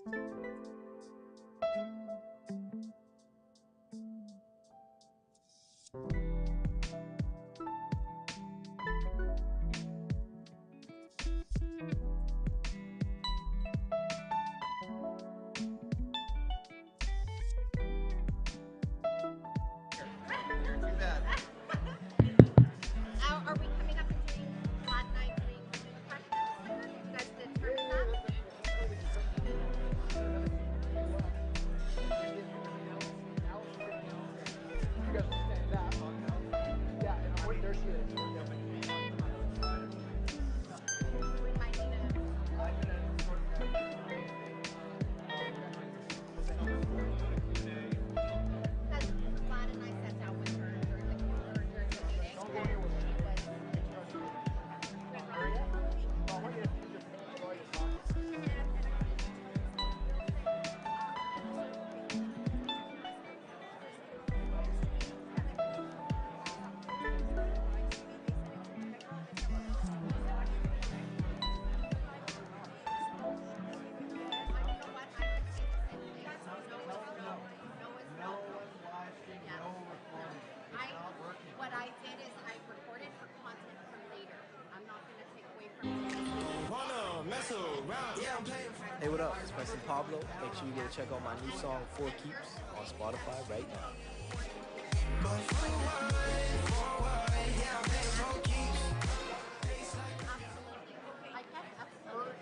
Are we coming up and doing flat night doing questions? You guys determine that? We might need a. Because Vlad and I sat down with her during the meeting, and she was. What I did is I recorded for content for later. I'm not going to take away from Hey, what up? It's Preston Pablo. Make sure you go check out my new song, Four Keeps, on Spotify right now. I kept up first.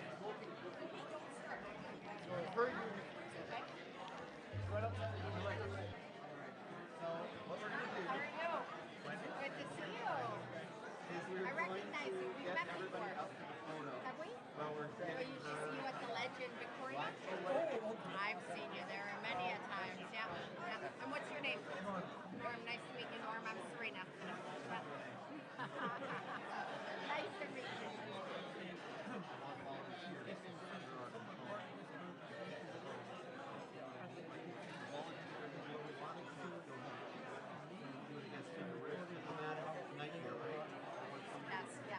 How are you? Good to see you. I recognize you. We've met before. Have we? I used to see you at the Legend Victoria. I've seen you there many a times. Yeah. And what's your name? Norm. Nice to meet you, Norm. I'm Serena. Nice to meet you. Yes, yeah.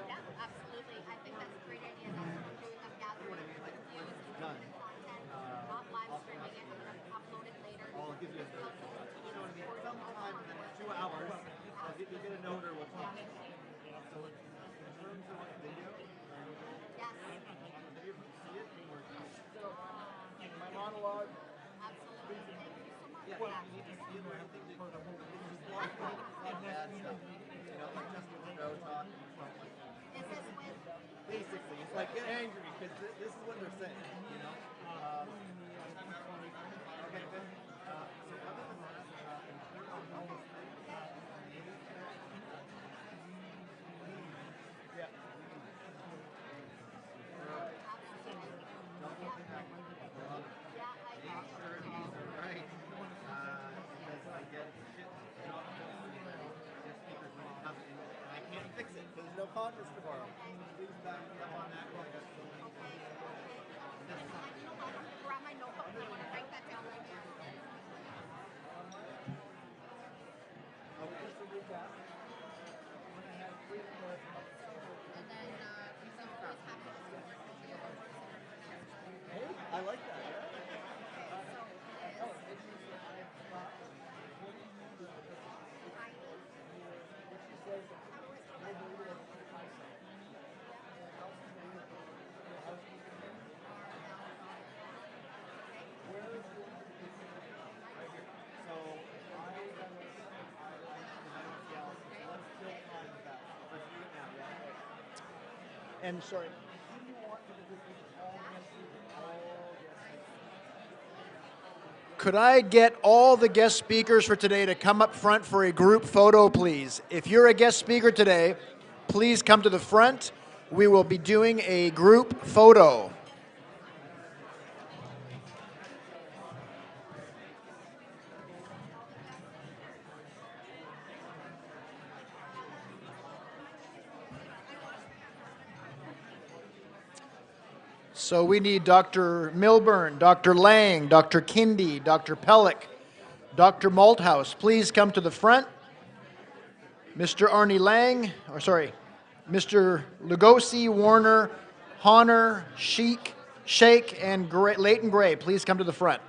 Yeah, absolutely. I think that's a great idea. That's what we're doing. I'm gathering views, content, not live streaming it. I'm going to upload it later. I'll give you sometime in the next 2 hours. You'll get a note or what's on. So in terms of video, Yes, have you see it? My monologue. absolutely. Thank you so much. Yeah, you need to see it or anything. It's just a lot of bad stuff. You know, like Justin Trudeau talking and stuff like that. Is this with? Basically, it's like get angry because this is what they're saying. You know. Okay, good. So other than that, yeah. Yeah, I Make sure these are right. Because I get shit. Just speakers when it comes in, and I can't fix it because there's no conference tomorrow. Please back me up on that. I got so many things. you know what? I'm going to grab my notebook and I want to write that down right here. And then, because I'm always happy to see work with you. Hey, I like that. And sorry. Could I get all the guest speakers for today to come up front for a group photo, please? If you're a guest speaker today, please come to the front. We will be doing a group photo. So we need Dr. Milburn, Dr. Lang, Dr. Kindy, Dr. Pellick, Dr. Malthouse, please come to the front. Mr. Arnie Lang, or sorry, Mr. Lugosi, Warner, Honner, Shake, and Leighton Gray, please come to the front.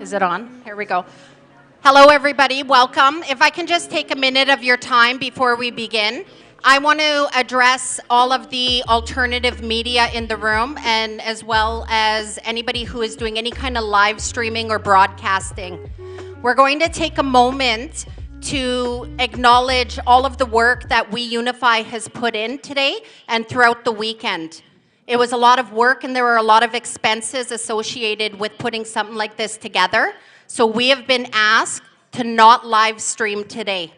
Is it on? Here we go. Hello, everybody. Welcome. If I can just take a minute of your time before we begin. I want to address all of the alternative media in the room, and as well as anybody who is doing any kind of live streaming or broadcasting. We're going to take a moment to acknowledge all of the work that We Unify has put in today and throughout the weekend. It was a lot of work, and there were a lot of expenses associated with putting something like this together. So we have been asked to not live stream today.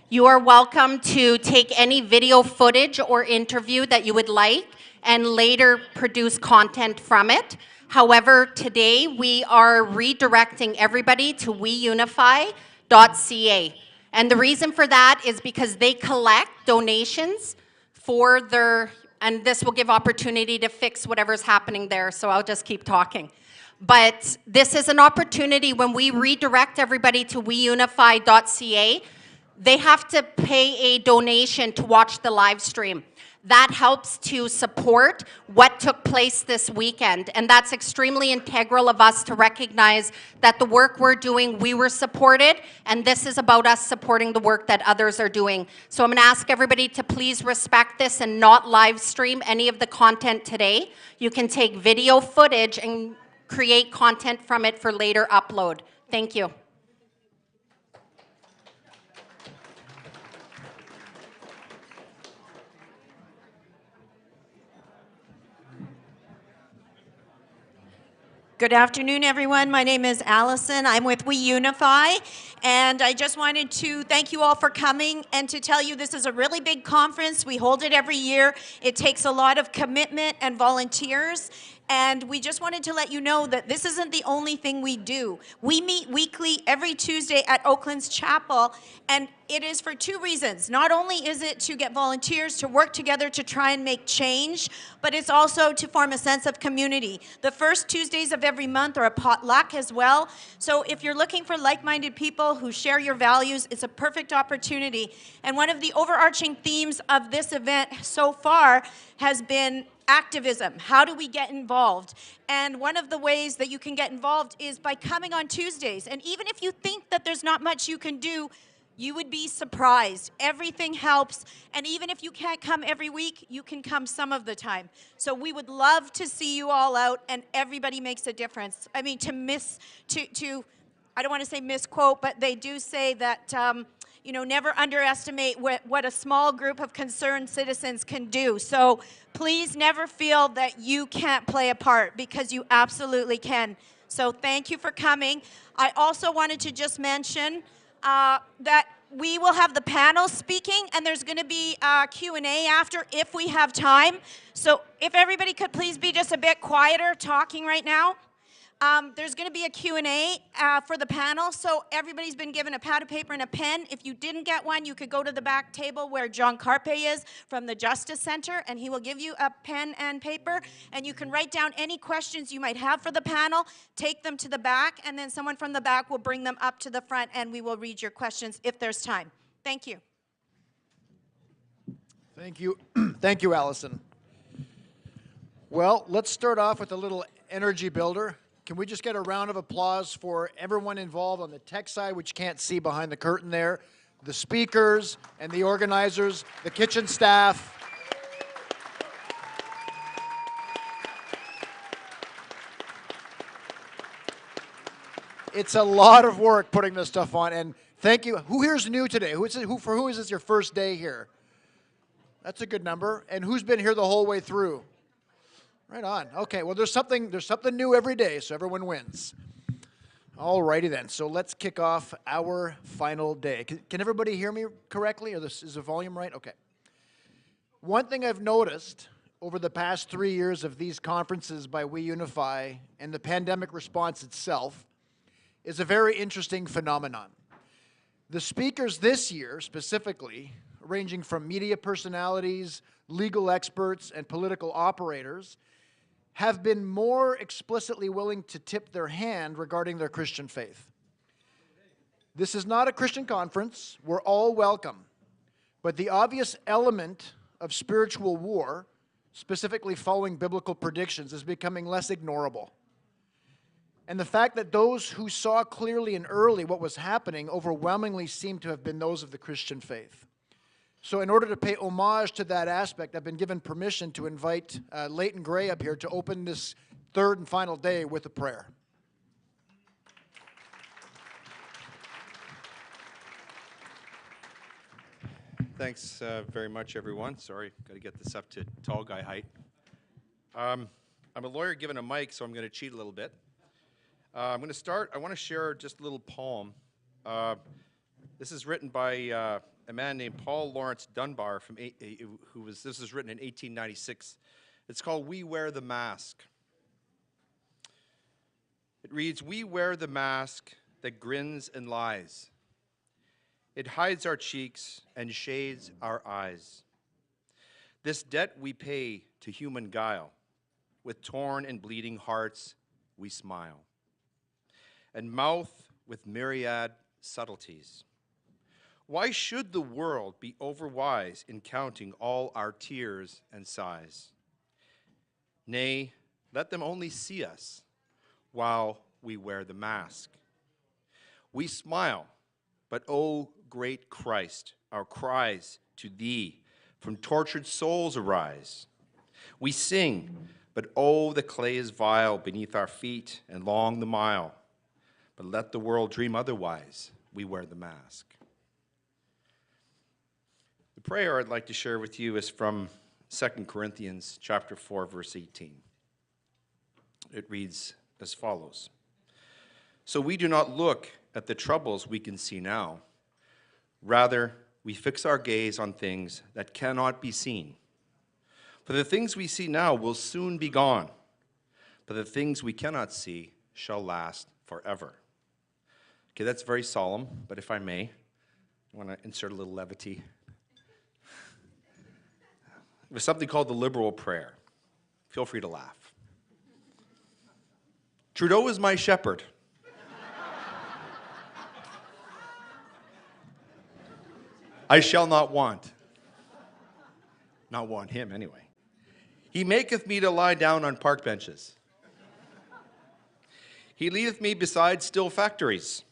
You are welcome to take any video footage or interview that you would like and later produce content from it. However, today we are redirecting everybody to weunify.ca. And the reason for that is because they collect donations for their, and this will give opportunity to fix whatever's happening there, so I'll just keep talking. But this is an opportunity when we redirect everybody to weunify.ca, they have to pay a donation to watch the live stream. That helps to support what took place this weekend. And that's extremely integral of us to recognize that the work we're doing, we were supported, and this is about us supporting the work that others are doing. So I'm going to ask everybody to please respect this and not live stream any of the content today. You can take video footage and create content from it for later upload. Thank you. Good afternoon, everyone. My name is Allison. I'm with We Unify, and I just wanted to thank you all for coming and to tell you this is a really big conference. We hold it every year. It takes a lot of commitment and volunteers, and we just wanted to let you know that this isn't the only thing we do. We meet weekly every Tuesday at Oakland's Chapel, and it is for two reasons. Not only is it to get volunteers to work together to try and make change, but it's also to form a sense of community. The first Tuesdays of every month are a potluck as well. So if you're looking for like-minded people who share your values, it's a perfect opportunity. And one of the overarching themes of this event so far has been activism. How do we get involved? And one of the ways that you can get involved is by coming on Tuesdays. And even if you think that there's not much you can do, you would be surprised. Everything helps. And even if you can't come every week, you can come some of the time. So we would love to see you all out, and everybody makes a difference. I mean, I don't want to say misquote, but they do say that, never underestimate what a small group of concerned citizens can do. So please never feel that you can't play a part, because you absolutely can. So thank you for coming. I also wanted to just mention that we will have the panel speaking, and there's going to be a Q&A after if we have time. So if everybody could please be just a bit quieter talking right now. There's going to be a Q&A for the panel, so everybody's been given a pad of paper and a pen. If you didn't get one, you could go to the back table where John Carpe is from the Justice Center, and he will give you a pen and paper, and you can write down any questions you might have for the panel, take them to the back, and then someone from the back will bring them up to the front, and we will read your questions if there's time. Thank you. Thank you. Thank you, Allison. Well, let's start off with a little energy builder. Can we just get a round of applause for everyone involved on the tech side, which you can't see behind the curtain there, the speakers and the organizers, the kitchen staff. It's a lot of work putting this stuff on, and thank you. Who here's new today? For who is this your first day here? That's a good number. And who's been here the whole way through? Right on. Okay, well, there's something new every day, so everyone wins. All righty then. So let's kick off our final day. Can everybody hear me correctly? Is the volume right? Okay. One thing I've noticed over the past 3 years of these conferences by We Unify and the pandemic response itself is a very interesting phenomenon. The speakers this year, specifically, ranging from media personalities, legal experts, and political operators, have been more explicitly willing to tip their hand regarding their Christian faith. This is not a Christian conference. We're all welcome. But the obvious element of spiritual war, specifically following biblical predictions, is becoming less ignorable. And the fact that those who saw clearly and early what was happening overwhelmingly seem to have been those of the Christian faith. So in order to pay homage to that aspect, I've been given permission to invite Leighton Gray up here to open this third and final day with a prayer. Thanks very much, everyone. Sorry, got to get this up to tall guy height. I'm a lawyer given a mic, so I'm going to cheat a little bit. I'm going to start. I want to share just a little poem. This is written by a man named Paul Lawrence Dunbar, this was written in 1896. It's called We Wear the Mask. It reads, we wear the mask that grins and lies. It hides our cheeks and shades our eyes. This debt we pay to human guile. With torn and bleeding hearts we smile. And mouth with myriad subtleties. Why should the world be overwise in counting all our tears and sighs? Nay, let them only see us while we wear the mask. We smile, but O great Christ, our cries to thee from tortured souls arise. We sing, but oh, the clay is vile beneath our feet and long the mile. But let the world dream otherwise, we wear the mask. The prayer I'd like to share with you is from 2 Corinthians chapter 4, verse 18. It reads as follows. So we do not look at the troubles we can see now. Rather, we fix our gaze on things that cannot be seen. For the things we see now will soon be gone, but the things we cannot see shall last forever. Okay, that's very solemn, but if I may, I want to insert a little levity. There's something called the liberal prayer. Feel free to laugh. Trudeau is my shepherd. I shall not want. Not want him, anyway. He maketh me to lie down on park benches. He leadeth me beside still factories.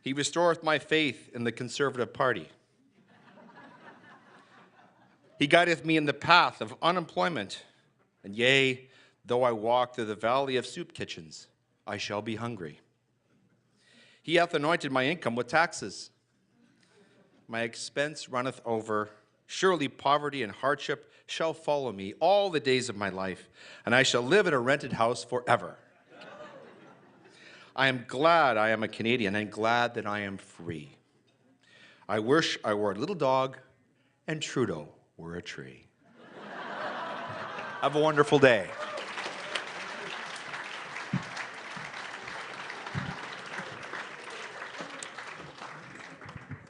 He restoreth my faith in the Conservative Party. He guideth me in the path of unemployment. And yea, though I walk through the valley of soup kitchens, I shall be hungry. He hath anointed my income with taxes. My expense runneth over. Surely poverty and hardship shall follow me all the days of my life, and I shall live in a rented house forever. I am glad I am a Canadian and glad that I am free. I wish I were a little dog and Trudeau were a tree. Have a wonderful day.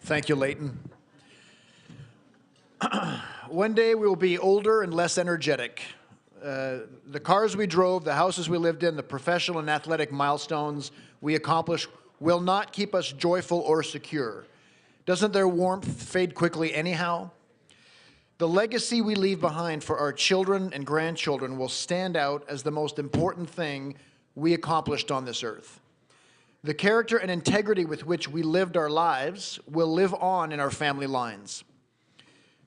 Thank you, Leighton. One day we will be older and less energetic. The cars we drove, the houses we lived in, the professional and athletic milestones we accomplished will not keep us joyful or secure. Doesn't their warmth fade quickly anyhow? The legacy we leave behind for our children and grandchildren will stand out as the most important thing we accomplished on this earth. The character and integrity with which we lived our lives will live on in our family lines.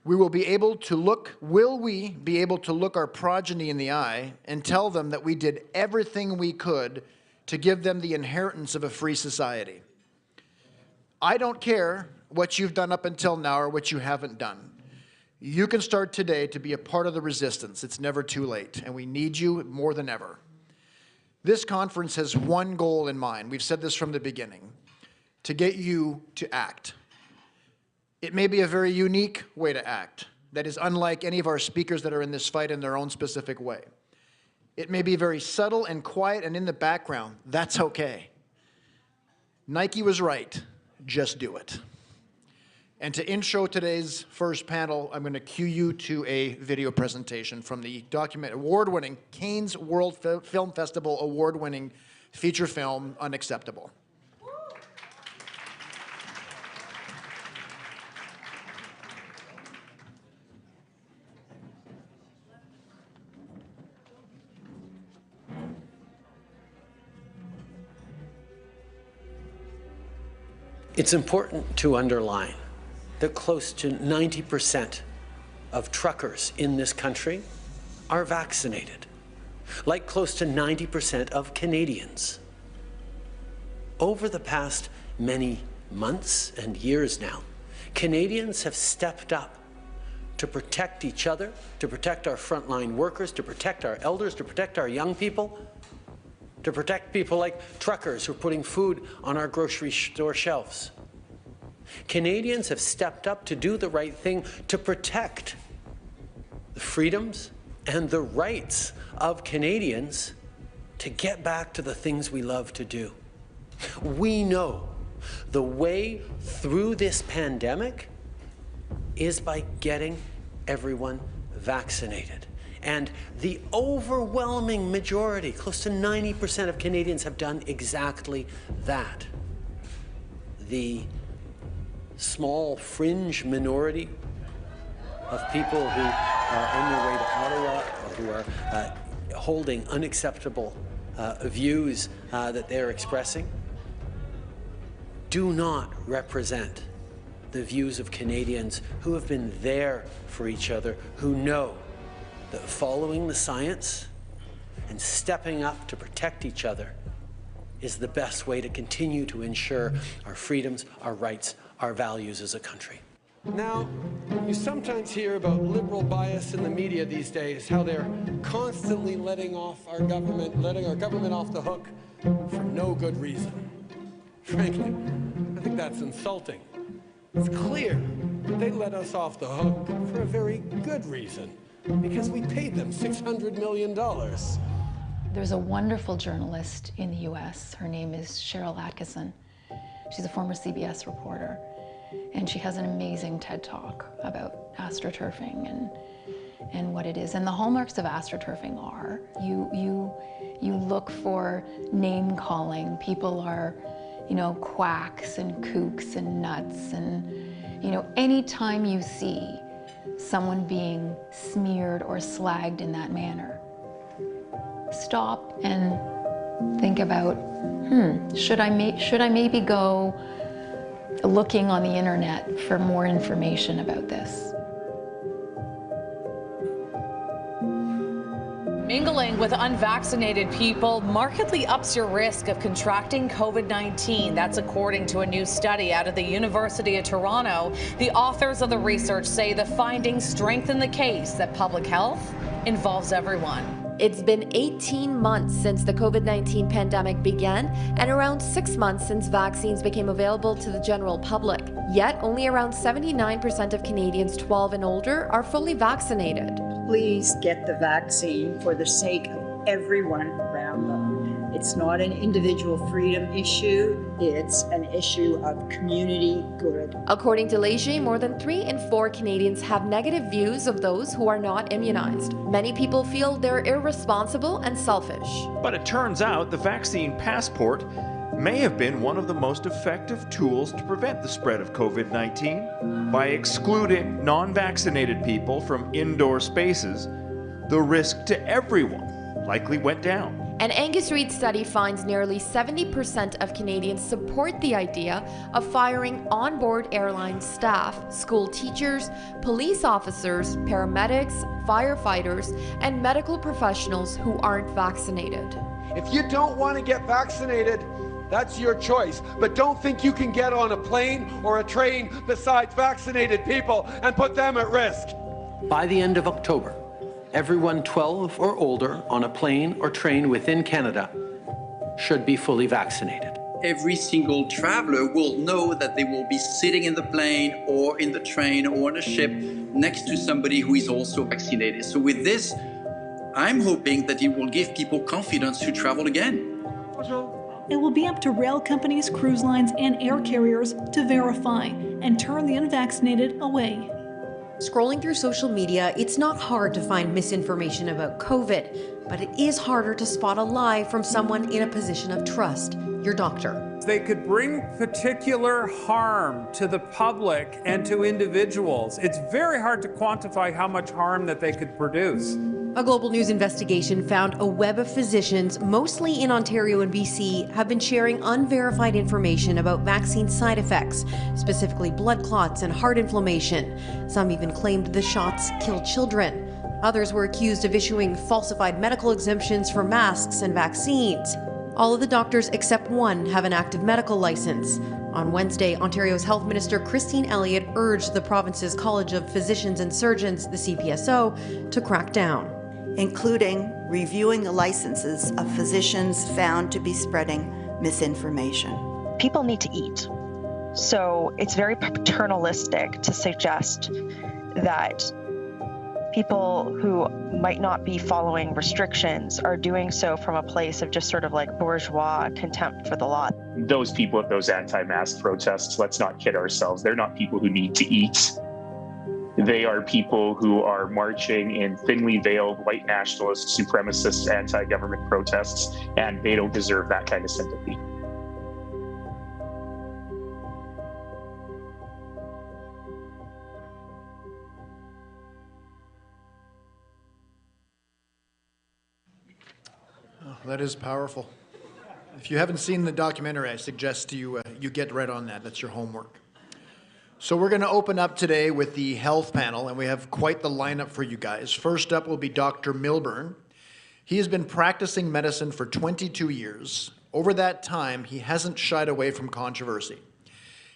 Will we be able to look our progeny in the eye and tell them that we did everything we could to give them the inheritance of a free society? I don't care what you've done up until now or what you haven't done. You can start today to be a part of the resistance. It's never too late, and we need you more than ever. This conference has one goal in mind. We've said this from the beginning, to get you to act. It may be a very unique way to act that is unlike any of our speakers that are in this fight in their own specific way. It may be very subtle and quiet and in the background. That's okay. Nike was right. Just do it. And to intro today's first panel, I'm going to cue you to a video presentation from the award-winning Cannes World Film Festival award-winning feature film, Unacceptable. It's important to underline that close to 90% of truckers in this country are vaccinated, like close to 90% of Canadians. Over the past many months and years now, Canadians have stepped up to protect each other, to protect our frontline workers, to protect our elders, to protect our young people, to protect people like truckers who are putting food on our grocery store shelves. Canadians have stepped up to do the right thing to protect the freedoms and the rights of Canadians to get back to the things we love to do. We know the way through this pandemic is by getting everyone vaccinated. And the overwhelming majority, close to 90% of Canadians, have done exactly that. The small fringe minority of people who are on their way to Ottawa or who are holding unacceptable views that they're expressing do not represent the views of Canadians who have been there for each other, who know that following the science and stepping up to protect each other is the best way to continue to ensure our freedoms, our rights, our values as a country. Now, you sometimes hear about liberal bias in the media these days, how they're constantly letting our government off the hook for no good reason. Frankly, I think that's insulting. It's clear they let us off the hook for a very good reason, because we paid them $600 million. There's a wonderful journalist in the US. Her name is Cheryl Atkinson. She's a former CBS reporter, and she has an amazing TED Talk about astroturfing and what it is. And the hallmarks of astroturfing are you look for name calling. People are, quacks and kooks and nuts, and anytime you see someone being smeared or slagged in that manner, stop and think about, should I maybe go looking on the internet for more information about this? Mingling with unvaccinated people markedly ups your risk of contracting COVID-19. That's according to a new study out of the University of Toronto. The authors of the research say the findings strengthen the case that public health involves everyone. It's been 18 months since the COVID-19 pandemic began and around 6 months since vaccines became available to the general public. Yet, only around 79% of Canadians 12 and older are fully vaccinated. Please get the vaccine for the sake of everyone around them. It's not an individual freedom issue, it's an issue of community good. According to Leger, more than 3 in 4 Canadians have negative views of those who are not immunized. Many people feel they're irresponsible and selfish. But it turns out the vaccine passport may have been one of the most effective tools to prevent the spread of COVID-19. By excluding non-vaccinated people from indoor spaces, the risk to everyone likely went down. An Angus Reid study finds nearly 70% of Canadians support the idea of firing onboard airline staff, school teachers, police officers, paramedics, firefighters, and medical professionals who aren't vaccinated. If you don't want to get vaccinated, that's your choice. But don't think you can get on a plane or a train besides vaccinated people and put them at risk. By the end of October, everyone 12 or older on a plane or train within Canada should be fully vaccinated. Every single traveler will know that they will be sitting in the plane or in the train or on a ship next to somebody who is also vaccinated. So with this, I'm hoping that it will give people confidence to travel again. It will be up to rail companies, cruise lines, and air carriers to verify and turn the unvaccinated away. Scrolling through social media, it's not hard to find misinformation about COVID, but it is harder to spot a lie from someone in a position of trust, your doctor. They could bring particular harm to the public and to individuals. It's very hard to quantify how much harm that they could produce. A Global News investigation found a web of physicians, mostly in Ontario and BC, have been sharing unverified information about vaccine side effects, specifically blood clots and heart inflammation. Some even claimed the shots killed children. Others were accused of issuing falsified medical exemptions for masks and vaccines. All of the doctors except one have an active medical license. On Wednesday, Ontario's Health Minister Christine Elliott urged the province's College of Physicians and Surgeons, the CPSO, to crack down, including reviewing the licenses of physicians found to be spreading misinformation. People need to eat. So it's very paternalistic to suggest that people who might not be following restrictions are doing so from a place of just sort of like bourgeois contempt for the law. Those people at those anti-mask protests, let's not kid ourselves, they're not people who need to eat. They are people who are marching in thinly veiled white nationalist, supremacist, anti-government protests, and they don't deserve that kind of sympathy. Oh, that is powerful. If you haven't seen the documentary, I suggest you get right on that. That's your homework. So we're going to open up today with the health panel, and we have quite the lineup for you guys. First up will be Dr. Milburn. He has been practicing medicine for 22 years. Over that time, he hasn't shied away from controversy.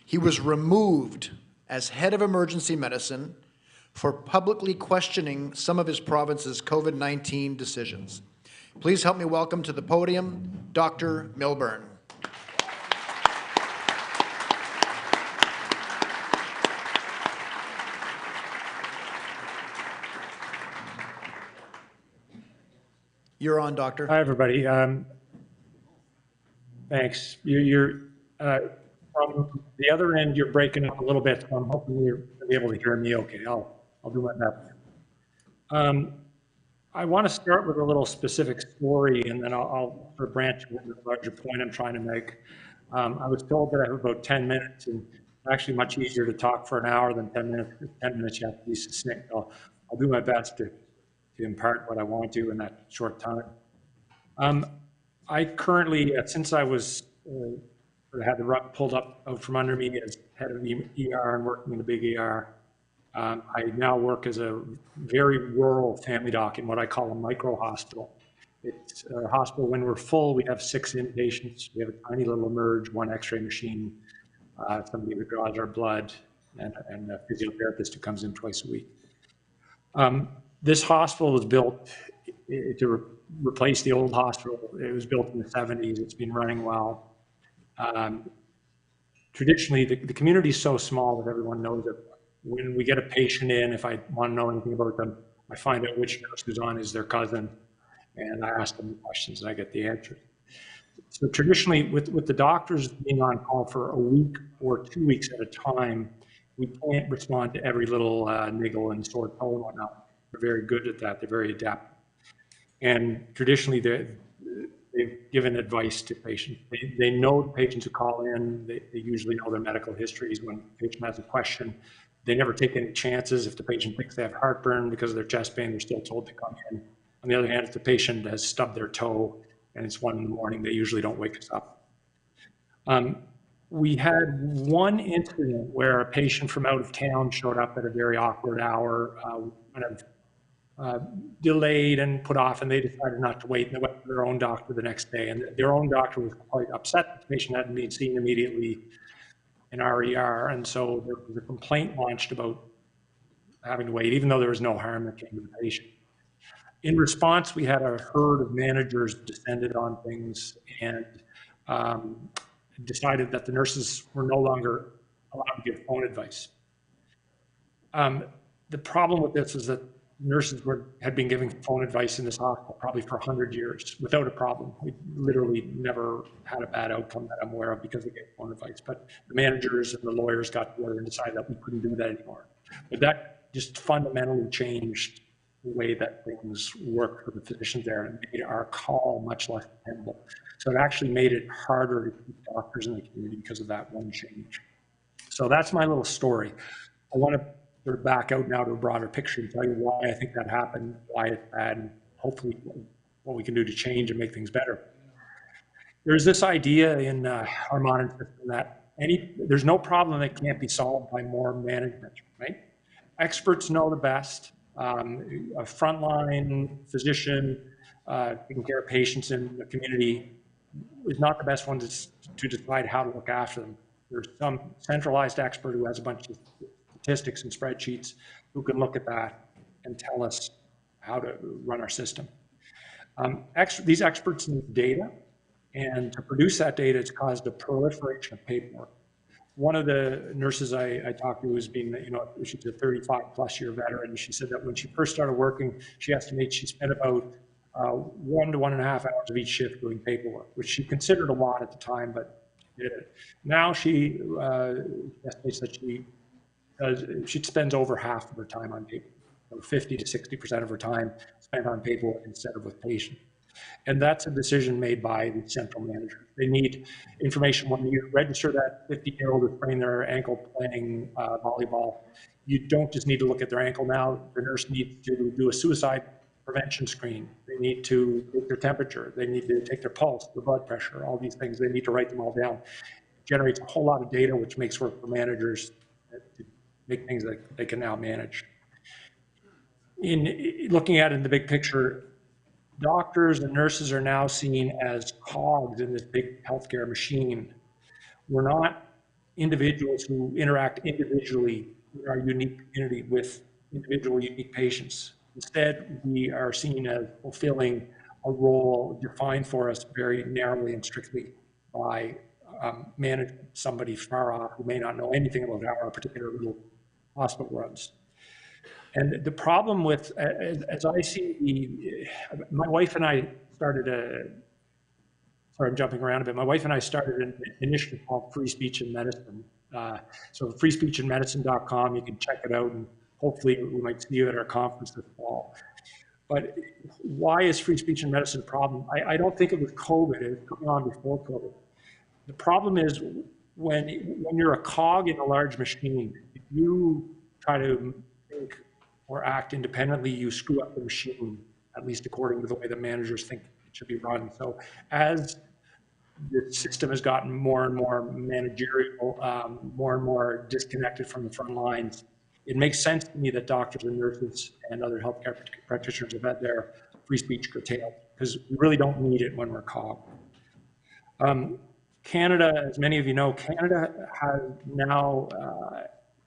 He was removed as head of emergency medicine for publicly questioning some of his province's COVID-19 decisions. Please help me welcome to the podium, Dr. Milburn. You're on, Doctor. Hi, everybody. Thanks. You're from the other end, you're breaking up a little bit, so I'm hoping you're going to be able to hear me okay. I'll do my best. I want to start with a little specific story, and then I'll sort of branch into the larger point I'm trying to make. I was told that I have about 10 minutes, and it's actually much easier to talk for an hour than 10 minutes. 10 minutes, you have to be succinct. I'll do my best to impart what I want to in that short time. I currently, since I was had the rug pulled up out from under me as head of the ER and working in the big ER, I now work as a very rural family doc in what I call a micro hospital. It's a hospital. When we're full, we have 6 inpatients. We have a tiny little emerge, 1 X-ray machine, somebody who draws our blood, and a physiotherapist who comes in twice a week. This hospital was built to replace the old hospital. It was built in the 70s. It's been running well. Traditionally, the community is so small that everyone knows it. When we get a patient in, if I want to know anything about them, I find out which nurse who's on is their cousin, and I ask them questions and I get the answer. So traditionally, with the doctors being on call for a week or 2 weeks at a time, we can't respond to every little niggle and sore toe and whatnot. They're very good at that. They're very adept. And traditionally, they've given advice to patients. They know the patients who call in. They usually know their medical histories. When the patient has a question, they never take any chances. If the patient thinks they have heartburn because of their chest pain, they're still told to come in. On the other hand, if the patient has stubbed their toe and it's 1 in the morning, they usually don't wake us up. We had one incident where a patient from out of town showed up at a very awkward hour, kind of delayed and put off, and they decided not to wait, and they went to their own doctor the next day. And their own doctor was quite upset that the patient hadn't been seen immediately in our ER, and so there was a complaint launched about having to wait, even though there was no harm that came to the patient. In response, we had a herd of managers descended on things and decided that the nurses were no longer allowed to give phone advice. The problem with this is that nurses had been giving phone advice in this hospital probably for 100 years without a problem. We literally never had a bad outcome that I'm aware of because they gave phone advice. But the managers and the lawyers got together and decided that we couldn't do that anymore. But that just fundamentally changed the way that things worked for the physicians there and made our call much less dependable. So it actually made it harder to keep doctors in the community because of that one change. So that's my little story. I want to sort of back out now to a broader picture and tell you why I think that happened, why it's bad, and hopefully what we can do to change and make things better. There's this idea in our modern system that there's no problem that can't be solved by more management, right? Experts know the best. A frontline physician taking care of patients in the community is not the best one to decide how to look after them. There's some centralized expert who has a bunch of statistics and spreadsheets who can look at that and tell us how to run our system. These experts need data, and to produce that data, it's caused a proliferation of paperwork. One of the nurses I talked to has been, she's a 35+ year veteran. She said that when she first started working, she estimates she spent about 1 to 1.5 hours of each shift doing paperwork, which she considered a lot at the time, but did it. Now she estimates that she spends over half of her time on paper, 50 to 60% of her time spent on paperwork instead of with patients. And that's a decision made by the central manager. They need information when you register that 50-year-old to sprain their ankle playing volleyball. You don't just need to look at their ankle now. The nurse needs to do a suicide prevention screen. They need to take their temperature. They need to take their pulse, their blood pressure, all these things. They need to write them all down. It generates a whole lot of data, which makes work for managers to make things that they can now manage. In looking at it in the big picture, doctors and nurses are now seen as cogs in this big healthcare machine. We're not individuals who interact individually in our unique community with individual unique patients. Instead, we are seen as fulfilling a role defined for us very narrowly and strictly by management, somebody far off who may not know anything about how our particular little hospital runs. And the problem with, as I see, my wife and I started sorry, I'm jumping around a bit. My wife and I started an initiative called Free Speech in Medicine. So freespeechinmedicine.com, you can check it out, and hopefully we might see you at our conference this fall. But why is free speech in medicine a problem? I don't think it was COVID, it was going on before COVID. The problem is when you're a cog in a large machine, if you try to think or act independently, you screw up the machine, at least according to the way the managers think it should be run. So as the system has gotten more and more managerial, more and more disconnected from the front lines, it makes sense to me that doctors and nurses and other healthcare practitioners have had their free speech curtailed, because we really don't need it when we're cog. Canada, as many of you know, Canada has now,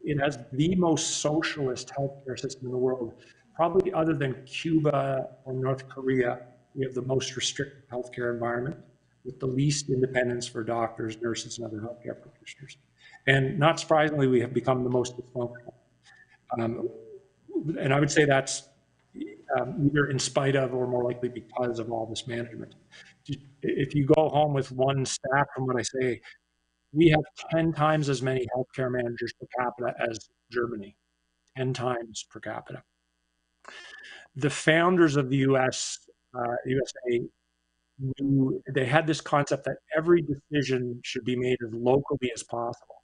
it has the most socialist healthcare system in the world. Probably other than Cuba or North Korea, we have the most restrictive healthcare environment with the least independence for doctors, nurses, and other healthcare practitioners. And not surprisingly, we have become the most dysfunctional. And I would say that's either in spite of or more likely because of all this management. If you go home with one stat from what I say, we have 10 times as many healthcare managers per capita as Germany, 10 times per capita. The founders of the USA knew, they had this concept that every decision should be made as locally as possible.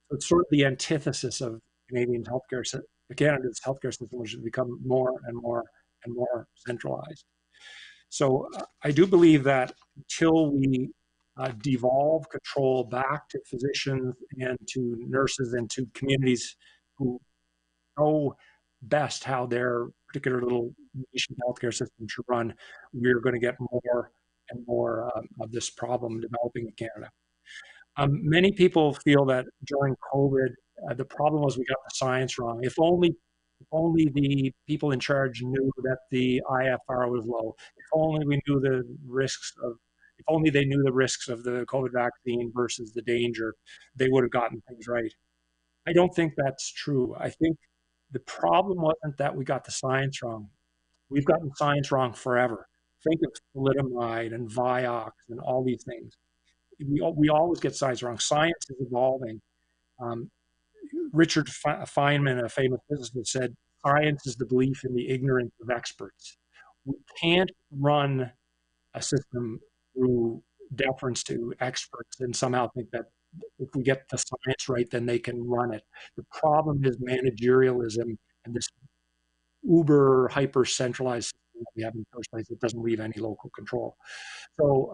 So it's sort of the antithesis of Canada's healthcare system, which has become more and more and more centralized. So I do believe that until we devolve control back to physicians and to nurses and to communities who know best how their particular little nation healthcare system should run, we're going to get more and more of this problem developing in Canada. Many people feel that during COVID, the problem was we got the science wrong. If only the people in charge knew that the IFR was low. If only we knew the risks of, if only they knew the risks of the COVID vaccine versus the danger, they would have gotten things right. I don't think that's true. I think the problem wasn't that we got the science wrong. We've gotten science wrong forever. Think of thalidomide and Vioxx and all these things. We always get science wrong. Science is evolving. Richard Feynman, a famous physicist, said, "Science is the belief in the ignorance of experts." We can't run a system through deference to experts and somehow think that if we get the science right, then they can run it. The problem is managerialism and this uber hyper centralized system that we have in the first place that doesn't leave any local control. So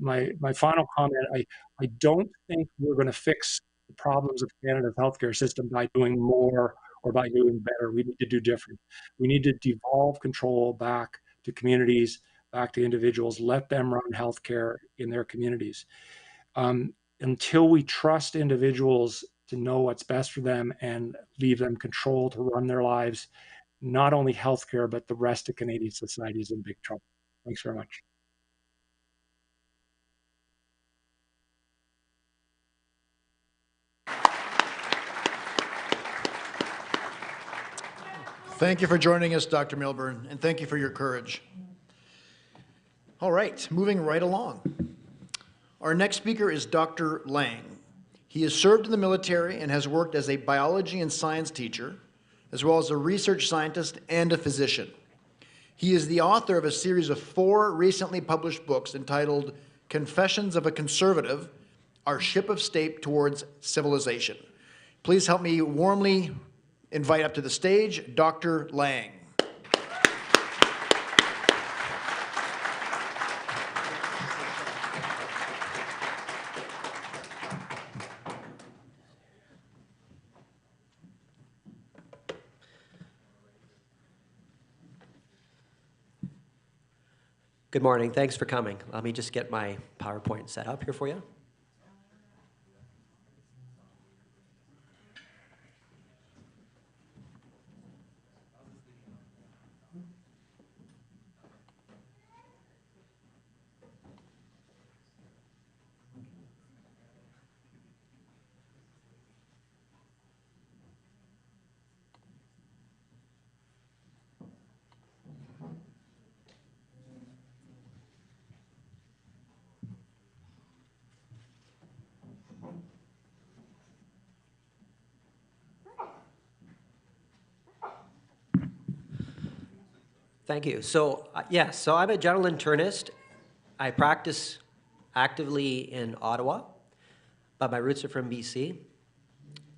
my final comment, I don't think we're going to fix the problems of Canada's healthcare system by doing more or by doing better. We need to do different. We need to devolve control back to communities, back to individuals, let them run healthcare in their communities. Until we trust individuals to know what's best for them and leave them control to run their lives, not only healthcare, but the rest of Canadian society is in big trouble. Thanks very much. Thank you for joining us, Dr. Milburn, and thank you for your courage. All right, moving right along. Our next speaker is Dr. Lang. He has served in the military and has worked as a biology and science teacher, as well as a research scientist and a physician. He is the author of a series of 4 recently published books entitled Confessions of a Conservative, Our Ship of State Towards Civilization. Please help me warmly invite up to the stage Dr. Lang. Good morning. Thanks for coming. Let me just get my PowerPoint set up here for you. Thank you. So, so I'm a general internist. I practice actively in Ottawa, but my roots are from BC.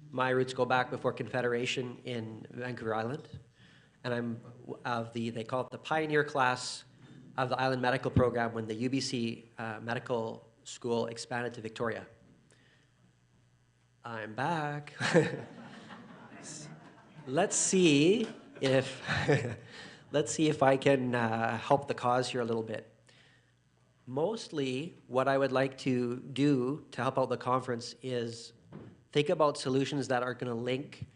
My roots go back before Confederation in Vancouver Island, and I'm of they call it the pioneer class of the Island Medical Program when the UBC Medical School expanded to Victoria. I'm back. Let's see if I can help the cause here a little bit. Mostly, what I would like to do to help out the conference is think about solutions that are going to link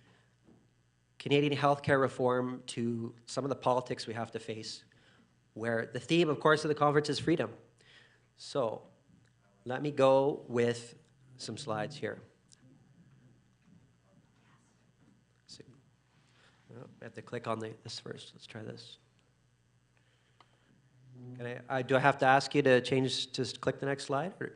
Canadian healthcare reform to some of the politics we have to face, where the theme, of course, of the conference is freedom. So, let me go with some slides here. I have to click on this first. Let's try this. Do I have to ask you to change to click the next slide? Or?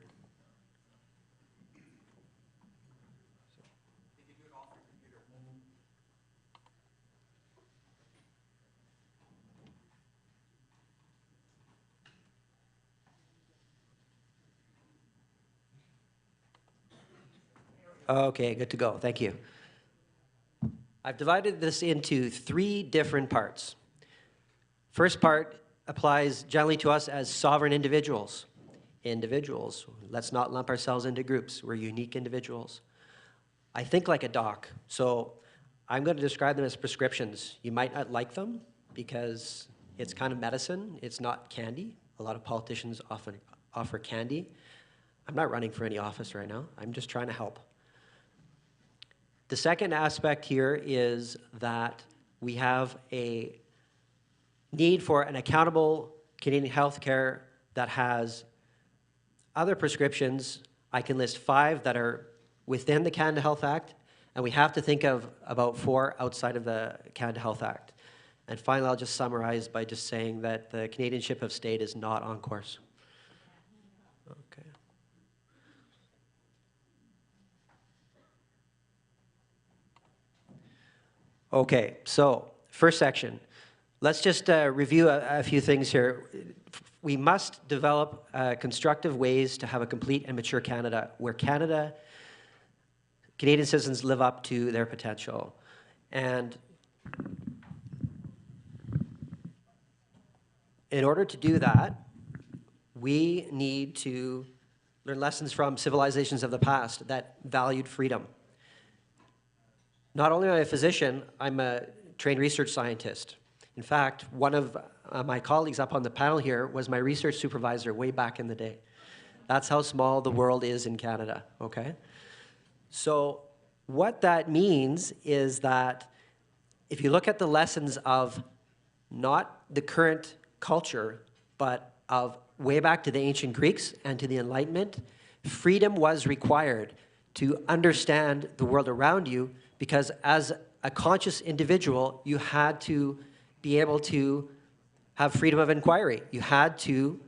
Okay, good to go. Thank you. I've divided this into 3 different parts. First part applies generally to us as sovereign individuals. Individuals, let's not lump ourselves into groups. We're unique individuals. I think like a doc, so I'm going to describe them as prescriptions. You might not like them because it's kind of medicine. It's not candy. A lot of politicians often offer candy. I'm not running for any office right now. I'm just trying to help. The second aspect here is that we have a need for an accountable Canadian healthcare that has other prescriptions. I can list 5 that are within the Canada Health Act, and we have to think of about 4 outside of the Canada Health Act. And finally, I'll just summarize by just saying that the Canadian ship of state is not on course. Okay. Okay, so first section. Let's just review a few things here. We must develop constructive ways to have a complete and mature Canada where Canadian citizens live up to their potential. And in order to do that, we need to learn lessons from civilizations of the past that valued freedom. Not only am I a physician, I'm a trained research scientist. In fact, one of my colleagues up on the panel here was my research supervisor way back in the day. That's how small the world is in Canada, okay? So what that means is that if you look at the lessons of not the current culture, but of way back to the ancient Greeks and to the Enlightenment, freedom was required to understand the world around you, because as a conscious individual, you had to be able to have freedom of inquiry. You had to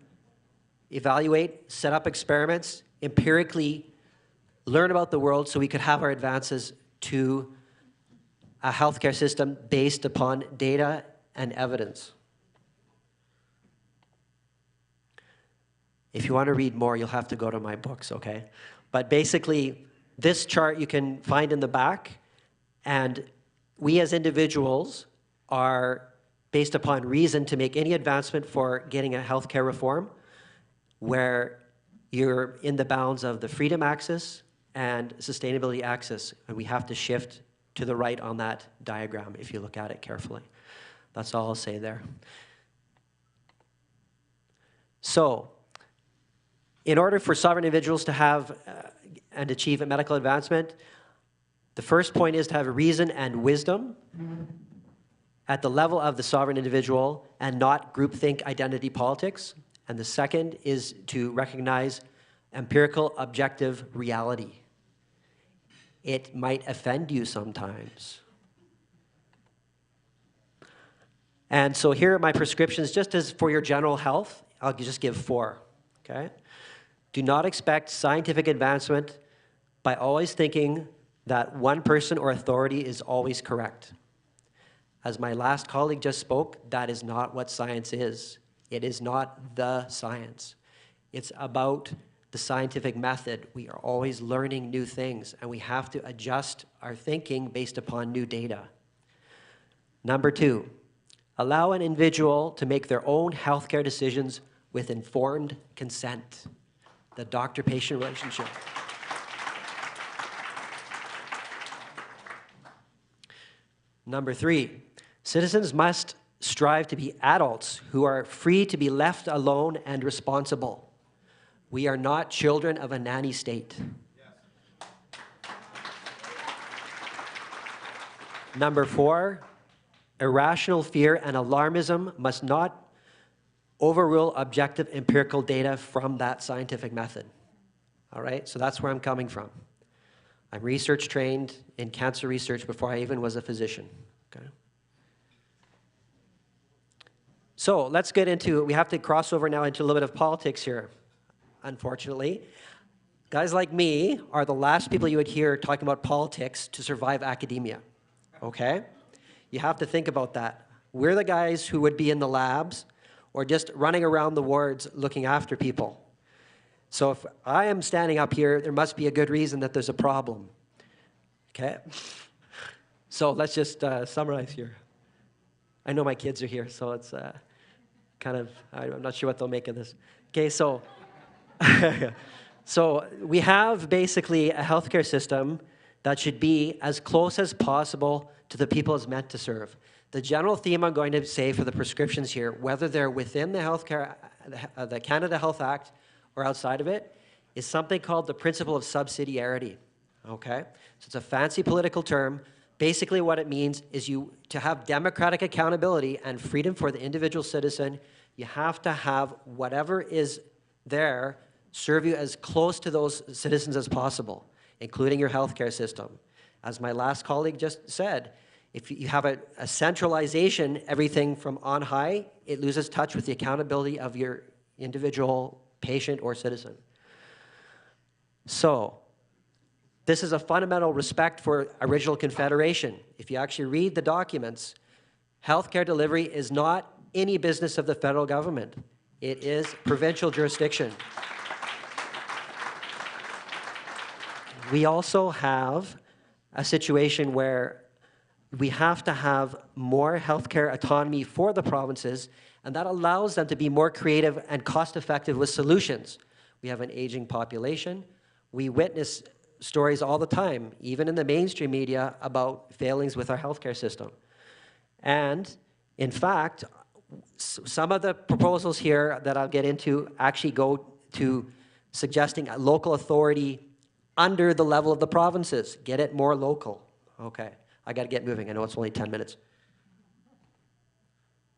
evaluate, set up experiments, empirically learn about the world so we could have our advances to a healthcare system based upon data and evidence. If you want to read more, you'll have to go to my books, okay? But basically, this chart you can find in the back, and we as individuals are based upon reason to make any advancement for getting a healthcare reform where you're in the bounds of the freedom axis and sustainability axis, and we have to shift to the right on that diagram if you look at it carefully. That's all I'll say there. So, in order for sovereign individuals to have and achieve a medical advancement, the first point is to have reason and wisdom at the level of the sovereign individual and not groupthink identity politics. And the second is to recognize empirical objective reality. It might offend you sometimes. And so here are my prescriptions, just as for your general health, I'll just give 4, okay? Do not expect scientific advancement by always thinking that one person or authority is always correct. As my last colleague just spoke, that is not what science is. It is not the science. It's about the scientific method. We are always learning new things, and we have to adjust our thinking based upon new data. Number 2, allow an individual to make their own healthcare decisions with informed consent. The doctor-patient relationship. Number 3, citizens must strive to be adults who are free to be left alone and responsible. We are not children of a nanny state. Number 4, irrational fear and alarmism must not overrule objective empirical data from that scientific method. All right, so that's where I'm coming from. I'm research trained in cancer research before I even was a physician, okay? So let's get into, we have to cross over now into a little bit of politics here, unfortunately. Guys like me are the last people you would hear talking about politics to survive academia, okay? You have to think about that. We're the guys who would be in the labs or just running around the wards looking after people. So if I am standing up here, there must be a good reason that there's a problem, okay? So let's just summarize here. I know my kids are here, so it's kind of, I'm not sure what they'll make of this. Okay, so, so we have basically a healthcare system that should be as close as possible to the people it's meant to serve. The general theme I'm going to say for the prescriptions here, whether they're within the healthcare, the Canada Health Act or outside of it, is something called the principle of subsidiarity, okay? So it's a fancy political term. Basically what it means is to have democratic accountability and freedom for the individual citizen, you have to have whatever is there serve you as close to those citizens as possible, including your healthcare system. As my last colleague just said, if you have a centralization, everything from on high, it loses touch with the accountability of your individual patient or citizen. So, this is a fundamental respect for original Confederation. If you actually read the documents, healthcare delivery is not any business of the federal government. It is provincial jurisdiction. We also have a situation where we have to have more healthcare autonomy for the provinces, and that allows them to be more creative and cost-effective with solutions. We have an aging population. We witness stories all the time, even in the mainstream media, about failings with our healthcare system. And in fact, some of the proposals here that I'll get into actually go to suggesting a local authority under the level of the provinces. Get it more local. Okay. I got to get moving. I know it's only 10 minutes.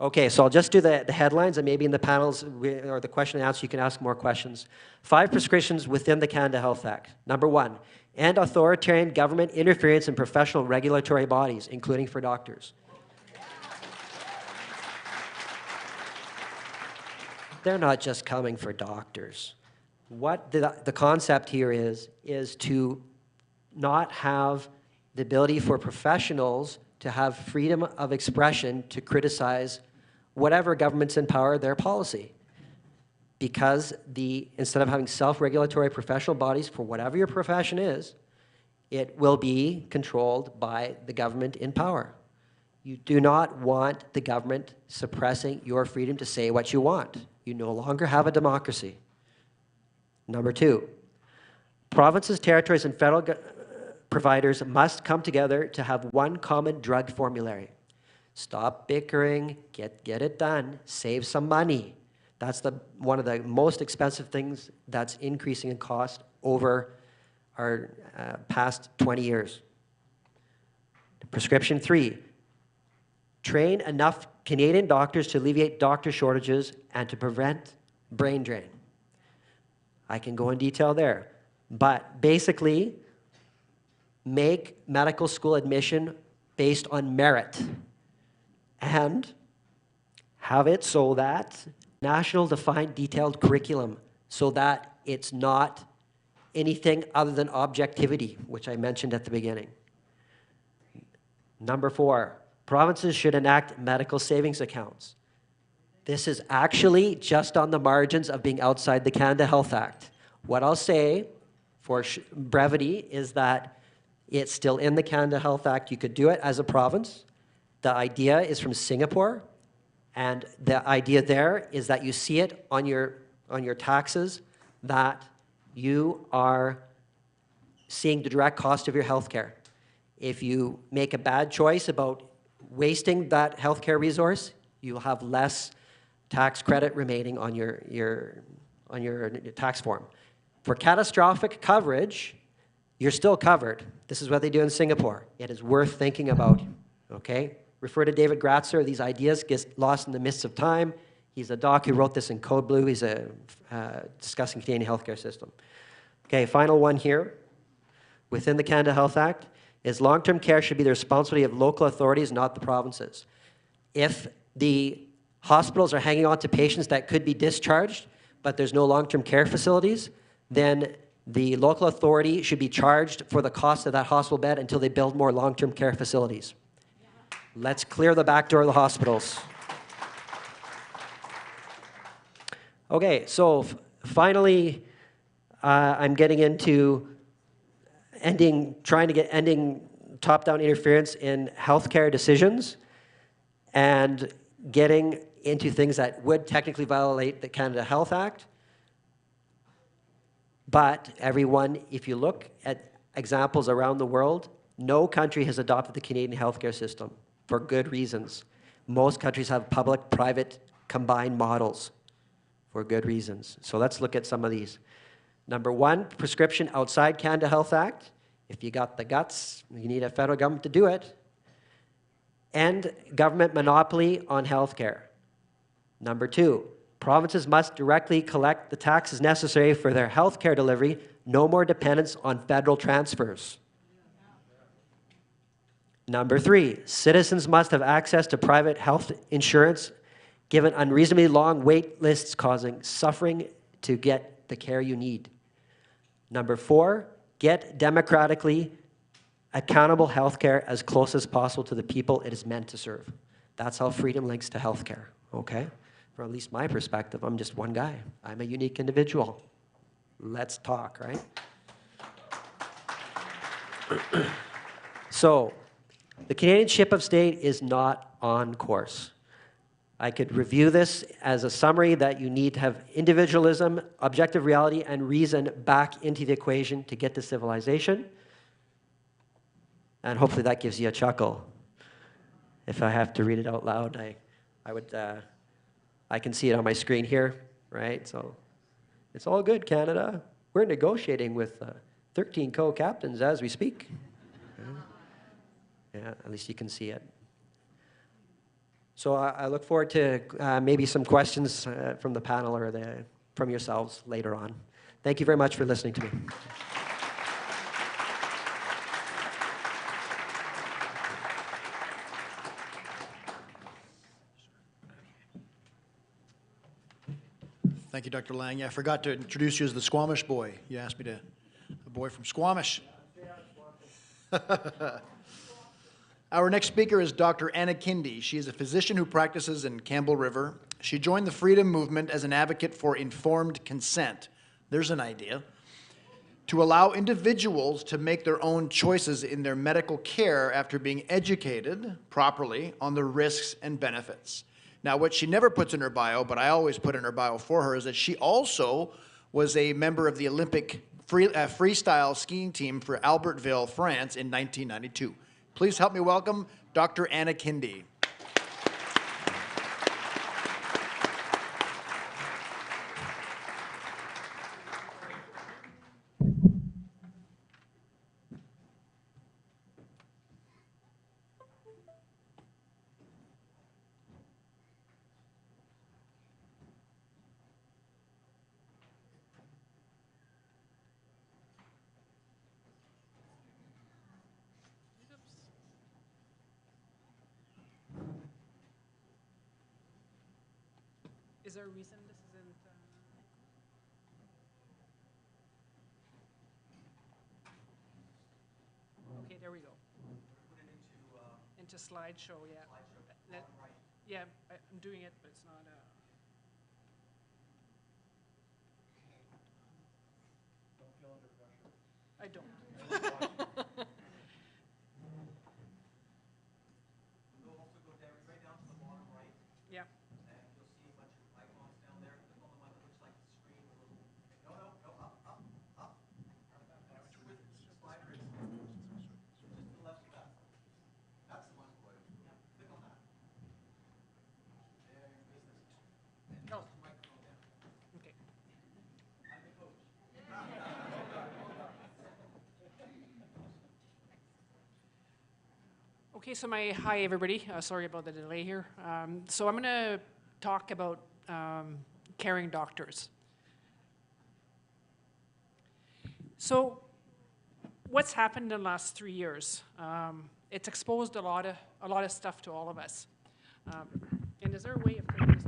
Okay, so I'll just do the headlines, and maybe in the panels or the question and answer, you can ask more questions. 5 prescriptions within the Canada Health Act. Number 1, end authoritarian government interference in professional regulatory bodies, including for doctors. They're not just coming for doctors. What the concept here is to not have the ability for professionals to have freedom of expression to criticize whatever government's in power, their policy. Because instead of having self-regulatory professional bodies for whatever your profession is, it will be controlled by the government in power. You do not want the government suppressing your freedom to say what you want. You no longer have a democracy. Number 2, provinces, territories, and federal providers must come together to have one common drug formulary. Stop bickering, get it done, save some money. That's one of the most expensive things that's increasing in cost over our past 20 years. Prescription 3, train enough Canadian doctors to alleviate doctor shortages and to prevent brain drain. I can go in detail there, but basically, make medical school admission based on merit and have it so that national defined detailed curriculum so that it's not anything other than objectivity, which I mentioned at the beginning. Number 4, provinces should enact medical savings accounts. This is actually just on the margins of being outside the Canada Health Act. What I'll say for brevity is that it's still in the Canada Health Act. You could do it as a province. The idea is from Singapore, and the idea there is that you see it on your taxes that you are seeing the direct cost of your health care. If you make a bad choice about wasting that healthcare resource, you'll have less tax credit remaining on your tax form. For catastrophic coverage, you're still covered. This is what they do in Singapore. It is worth thinking about, okay? Refer to David Gratzer. These ideas get lost in the mists of time. He's a doc who wrote this in Code Blue. He's discussing Canadian healthcare system. Okay, final one here. Within the Canada Health Act is long-term care should be the responsibility of local authorities, not the provinces. If the hospitals are hanging on to patients that could be discharged, but there's no long-term care facilities, then the local authority should be charged for the cost of that hospital bed until they build more long-term care facilities. Let's clear the back door of the hospitals. Okay, so finally, I'm getting into ending top-down interference in healthcare decisions and getting into things that would technically violate the Canada Health Act. But everyone, if you look at examples around the world, no country has adopted the Canadian healthcare system for good reasons. Most countries have public-private combined models for good reasons. So let's look at some of these. Number 1, prescription outside Canada Health Act. If you got the guts, you need a federal government to do it. End government monopoly on healthcare. Number 2, provinces must directly collect the taxes necessary for their healthcare delivery, no more dependence on federal transfers. Number 3, citizens must have access to private health insurance given unreasonably long wait lists causing suffering to get the care you need. Number 4, get democratically accountable healthcare as close as possible to the people it is meant to serve. That's how freedom links to healthcare, okay? From at least my perspective, I'm just one guy. I'm a unique individual. Let's talk, right? So, the Canadian ship of state is not on course. I could review this as a summary that you need to have individualism, objective reality, and reason back into the equation to get to civilization. And hopefully that gives you a chuckle. If I have to read it out loud, I can see it on my screen here, right? So it's all good, Canada. We're negotiating with 13 co-captains as we speak. Yeah, at least you can see it. So I look forward to maybe some questions from the panel or from yourselves later on. Thank you very much for listening to me. Thank you, Dr. Lang. Yeah, I forgot to introduce you as the Squamish boy. You asked me to, a boy from Squamish. Our next speaker is Dr. Anna Kindy. She is a physician who practices in Campbell River. She joined the Freedom Movement as an advocate for informed consent. There's an idea. To allow individuals to make their own choices in their medical care after being educated properly on the risks and benefits. Now, what she never puts in her bio, but I always put in her bio for her, is that she also was a member of the Olympic freestyle skiing team for Albertville, France in 1992. Please help me welcome Dr. Anna Kindy. Is there a reason this isn't? Okay, there we go. Put it into slideshow, yeah. Yeah, I'm doing it, but it's not. Don't feel under pressure. I don't. Yeah. Okay, so hi everybody. Sorry about the delay here. So I'm going to talk about caring doctors. So what's happened in the last 3 years? It's exposed a lot of stuff to all of us. And is there a way of taking this?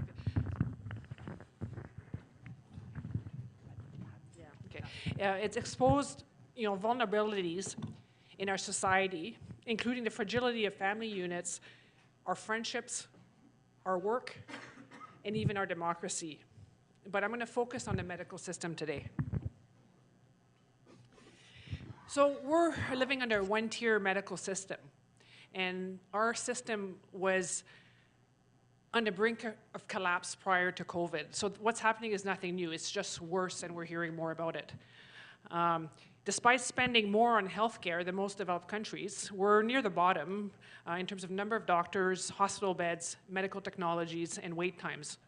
Yeah. Okay. It's exposed, vulnerabilities in our society, including the fragility of family units, our friendships, our work, and even our democracy. But I'm going to focus on the medical system today. So we're living under a one-tier medical system, and our system was on the brink of collapse prior to COVID. So what's happening is nothing new. It's just worse, and we're hearing more about it. Despite spending more on healthcare than most developed countries, we're near the bottom in terms of number of doctors, hospital beds, medical technologies, and wait times.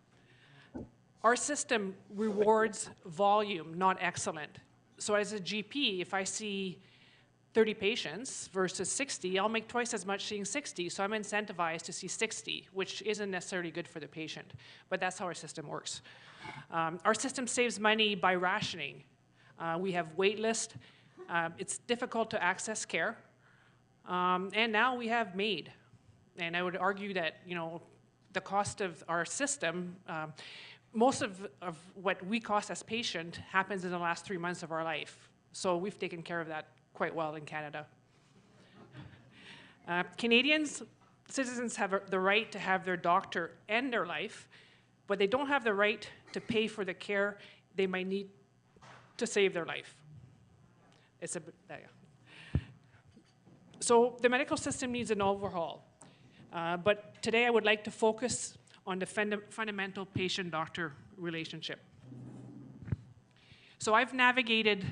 Our system rewards volume, not excellence. So as a GP, if I see 30 patients versus 60, I'll make twice as much seeing 60, so I'm incentivized to see 60, which isn't necessarily good for the patient, but that's how our system works. Our system saves money by rationing. We have wait lists. It's difficult to access care. And now we have MAID. And I would argue that, the cost of our system, most of what we cost as patient happens in the last 3 months of our life. So we've taken care of that quite well in Canada. Canadians, citizens have the right to have their doctor end their life, but they don't have the right to pay for the care they might need to save their life. It's a bit, So the medical system needs an overhaul. But today I would like to focus on the fundamental patient-doctor relationship. So I've navigated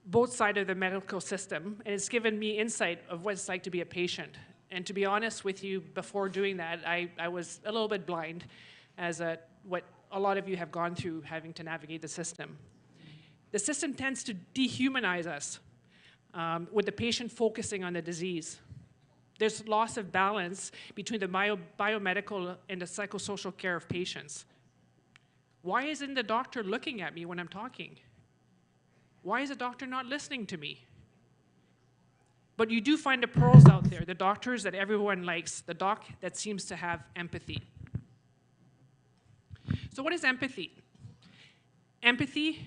both sides of the medical system, and it's given me insight of what it's like to be a patient. And to be honest with you, before doing that, I was a little bit blind as what a lot of you have gone through having to navigate the system. The system tends to dehumanize us, with the patient focusing on the disease. There's loss of balance between the biomedical and the psychosocial care of patients. Why isn't the doctor looking at me when I'm talking? Why is the doctor not listening to me? But you do find the pros out there, the doctors that everyone likes, the doc that seems to have empathy. So what is empathy? Empathy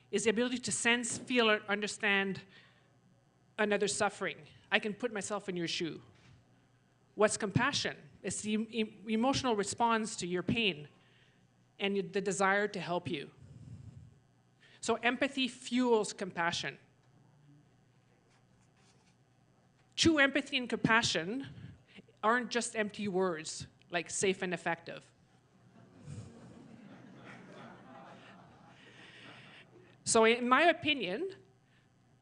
is the ability to sense, feel, or understand another's suffering. I can put myself in your shoe. What's compassion? It's the emotional response to your pain and the desire to help you. So empathy fuels compassion. True empathy and compassion aren't just empty words like safe and effective. So in my opinion,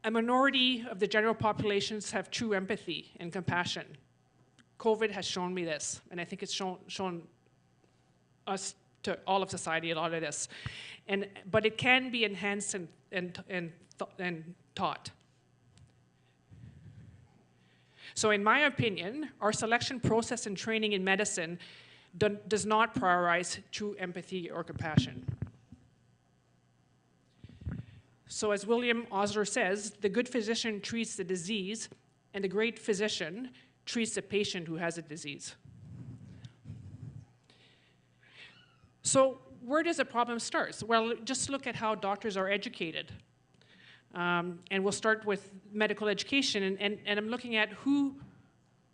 a minority of the general populations have true empathy and compassion. COVID has shown me this, and I think it's shown us to all of society a lot of this. But it can be enhanced and taught. So in my opinion, our selection process and training in medicine does not prioritize true empathy or compassion. So as William Osler says, the good physician treats the disease, and the great physician treats the patient who has a disease. So where does the problem start? Well, just look at how doctors are educated. And we'll start with medical education, and I'm looking at who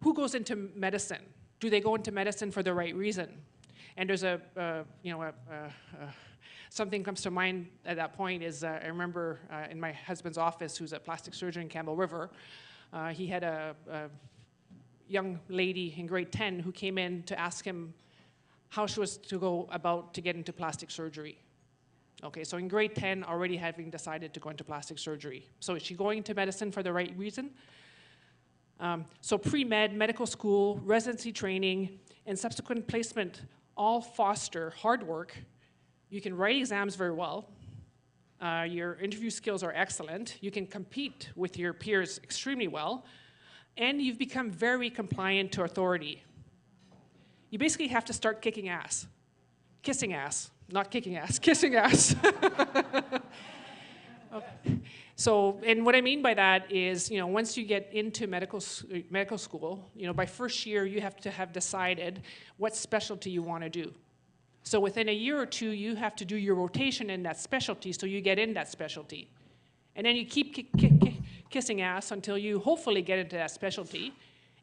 goes into medicine. Do they go into medicine for the right reason? And there's something comes to mind at that point is I remember in my husband's office, who's a plastic surgeon in Campbell River, he had a young lady in grade 10 who came in to ask him how she was to go about to get into plastic surgery. Okay, so in grade 10, already having decided to go into plastic surgery. So is she going into medicine for the right reason? So pre-med, medical school, residency training, and subsequent placement all foster hard work. You can write exams very well. Your interview skills are excellent. You can compete with your peers extremely well. And you've become very compliant to authority. You basically have to start kicking ass. Kissing ass. Not kicking ass, kissing ass. Okay. So, and what I mean by that is, once you get into medical school, by first year, you have to have decided what specialty you want to do. So within a year or two, you have to do your rotation in that specialty, so you get in that specialty. And then you keep kissing ass until you hopefully get into that specialty.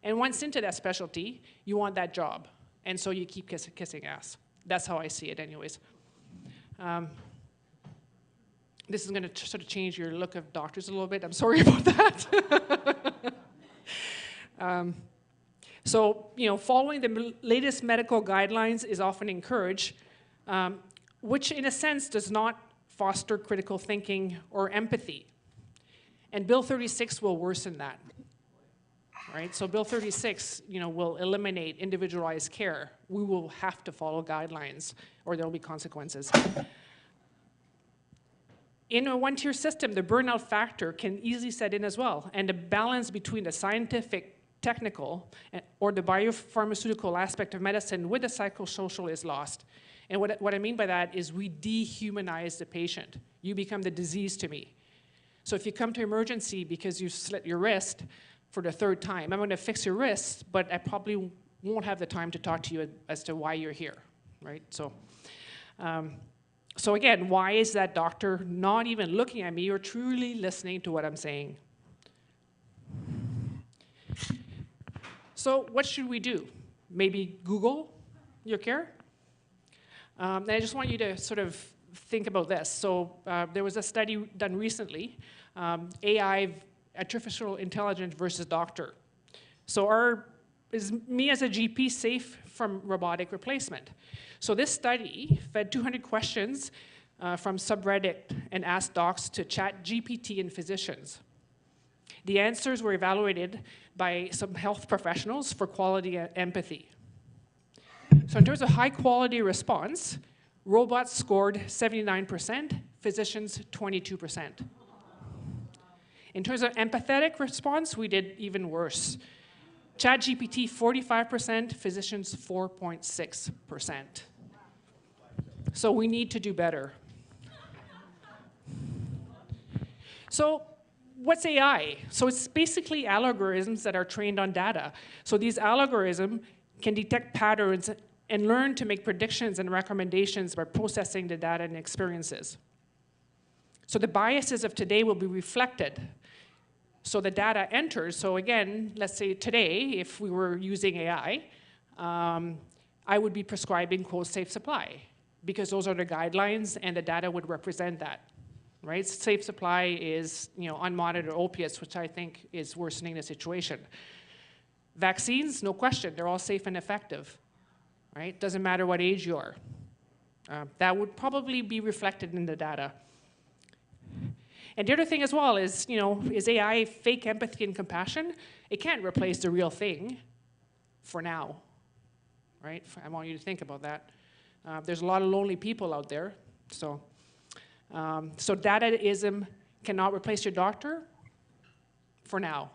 And once into that specialty, you want that job. And so you keep kissing ass. That's how I see it anyways. This is going to sort of change your look of doctors a little bit. I'm sorry about that. So, following the latest medical guidelines is often encouraged, which in a sense does not foster critical thinking or empathy. And Bill 36 will worsen that. Right? So Bill 36, will eliminate individualized care. We will have to follow guidelines or there'll be consequences. In a one-tier system, the burnout factor can easily set in as well, and the balance between the scientific, technical, or the biopharmaceutical aspect of medicine with the psychosocial is lost. And what I mean by that is we dehumanize the patient. You become the disease to me. So if you come to emergency because you slit your wrist for the third time, I'm going to fix your wrist, but I probably won't have the time to talk to you as to why you're here, right? So, so again, why is that doctor not even looking at me or truly listening to what I'm saying? So what should we do? Maybe Google your care? And I just want you to sort of think about this. So there was a study done recently, AI, artificial intelligence versus doctor. So is me as a GP safe from robotic replacement? So this study fed 200 questions from subreddit and asked docs to chat GPT and physicians. The answers were evaluated by some health professionals for quality and empathy. So in terms of high quality response, robots scored 79%, physicians 22%. In terms of empathetic response, we did even worse. ChatGPT 45%, physicians 4.6%. So we need to do better. So what's AI? So it's basically algorithms that are trained on data. So these algorithms can detect patterns and learn to make predictions and recommendations by processing the data and experiences. So the biases of today will be reflected. So the data enters. So again, let's say today, if we were using AI, I would be prescribing, quote, safe supply, because those are the guidelines and the data would represent that, right? Safe supply is, unmonitored opiates, which I think is worsening the situation. Vaccines, no question, they're all safe and effective, right? Doesn't matter what age you are. That would probably be reflected in the data. And the other thing as well is, is AI fake empathy and compassion? It can't replace the real thing for now, right? I want you to think about that. There's a lot of lonely people out there. So dataism cannot replace your doctor for now.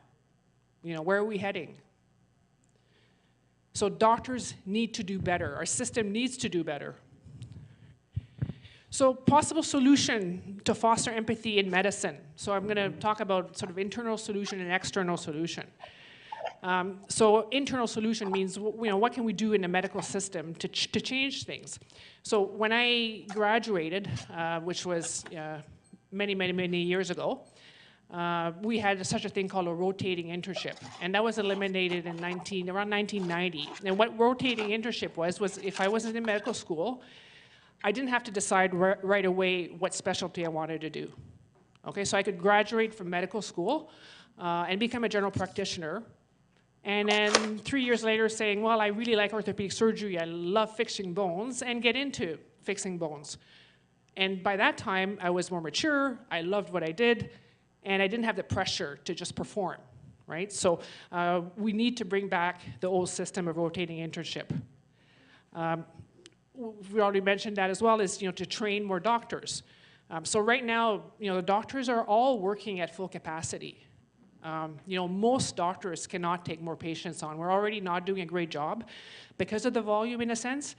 Where are we heading? So doctors need to do better. Our system needs to do better. So possible solution to foster empathy in medicine. So I'm going to talk about sort of internal solution and external solution. So internal solution means, what can we do in the medical system to change things? So when I graduated, which was many, many, many years ago, we had such a thing called a rotating internship, and that was eliminated in around 1990. And what rotating internship was if I wasn't in medical school, I didn't have to decide right away what specialty I wanted to do. Okay, so I could graduate from medical school and become a general practitioner, and then 3 years later saying, well, I really like orthopedic surgery, I love fixing bones, and get into fixing bones. And by that time, I was more mature, I loved what I did, and I didn't have the pressure to just perform, right? So we need to bring back the old system of rotating internship. We already mentioned that as well, is to train more doctors. So right now, the doctors are all working at full capacity. Most doctors cannot take more patients on. We're already not doing a great job because of the volume, in a sense.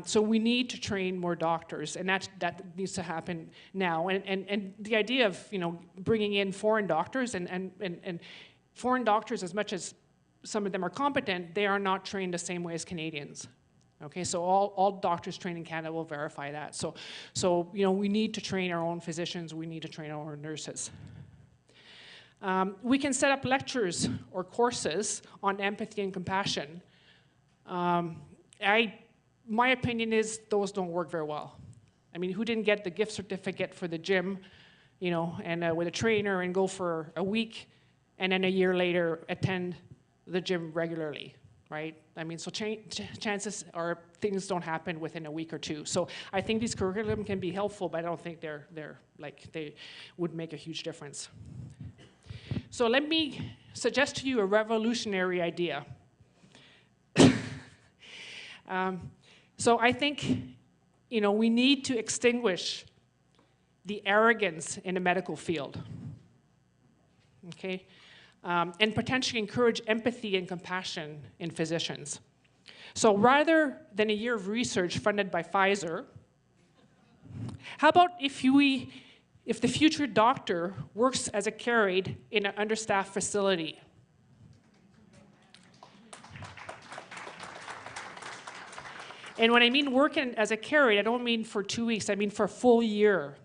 So we need to train more doctors, and that needs to happen now. And the idea of bringing in foreign doctors and foreign doctors, as much as some of them are competent, they are not trained the same way as Canadians. Okay, so all doctors trained in Canada will verify that. So we need to train our own physicians. We need to train our own nurses. We can set up lectures or courses on empathy and compassion. My opinion is those don't work very well. I mean, who didn't get the gift certificate for the gym, and with a trainer and go for a week, and then a year later attend the gym regularly? Right? I mean, so chances are things don't happen within a week or two. So I think these curriculum can be helpful, but I don't think they would make a huge difference. So let me suggest to you a revolutionary idea. So I think, we need to extinguish the arrogance in the medical field. Okay? And potentially encourage empathy and compassion in physicians. So rather than a year of research funded by Pfizer, how about if the future doctor works as a care aide in an understaffed facility? And when I mean working as a care aide, I don't mean for 2 weeks, I mean for a full year,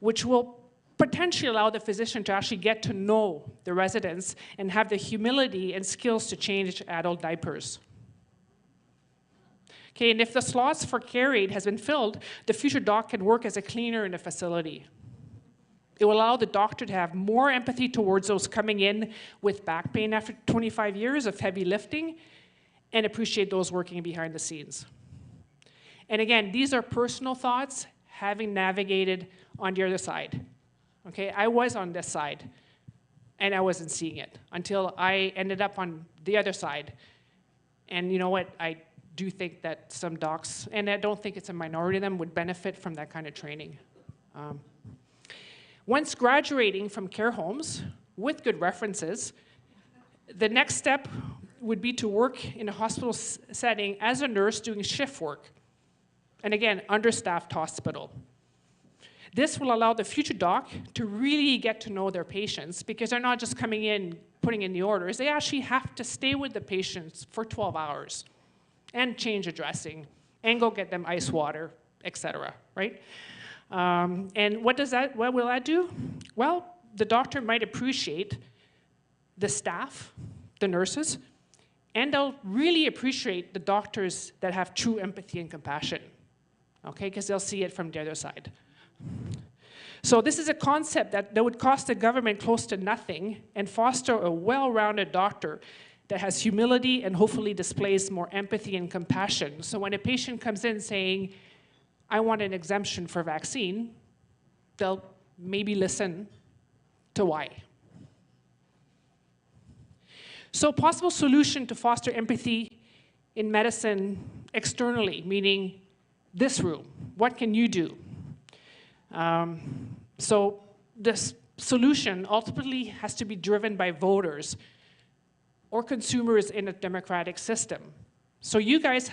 which will potentially allow the physician to actually get to know the residents and have the humility and skills to change adult diapers. Okay, and if the slots for care aide has been filled, the future doc can work as a cleaner in a facility. It will allow the doctor to have more empathy towards those coming in with back pain after 25 years of heavy lifting, and appreciate those working behind the scenes. And again, these are personal thoughts, having navigated on the other side. Okay, I was on this side, and I wasn't seeing it until I ended up on the other side. And you know what? I do think that some docs, and I don't think it's a minority of them, would benefit from that kind of training. Once graduating from care homes with good references, The next step would be to work in a hospital setting as a nurse doing shift work. And again, understaffed hospital. This will allow the future doc to really get to know their patients because they're not just coming in, putting in the orders. They actually have to stay with the patients for 12 hours and change a dressing and go get them ice water, etc., right? And what will that do? Well, the doctor might appreciate the staff, the nurses, and they'll really appreciate the doctors that have true empathy and compassion, okay? Because they'll see it from the other side. So this is a concept that would cost the government close to nothing and foster a well-rounded doctor that has humility and hopefully displays more empathy and compassion. So when a patient comes in saying, I want an exemption for vaccine, they'll maybe listen to why. So possible solution to foster empathy in medicine externally, meaning this room, what can you do? So this solution ultimately has to be driven by voters or consumers in a democratic system. So you guys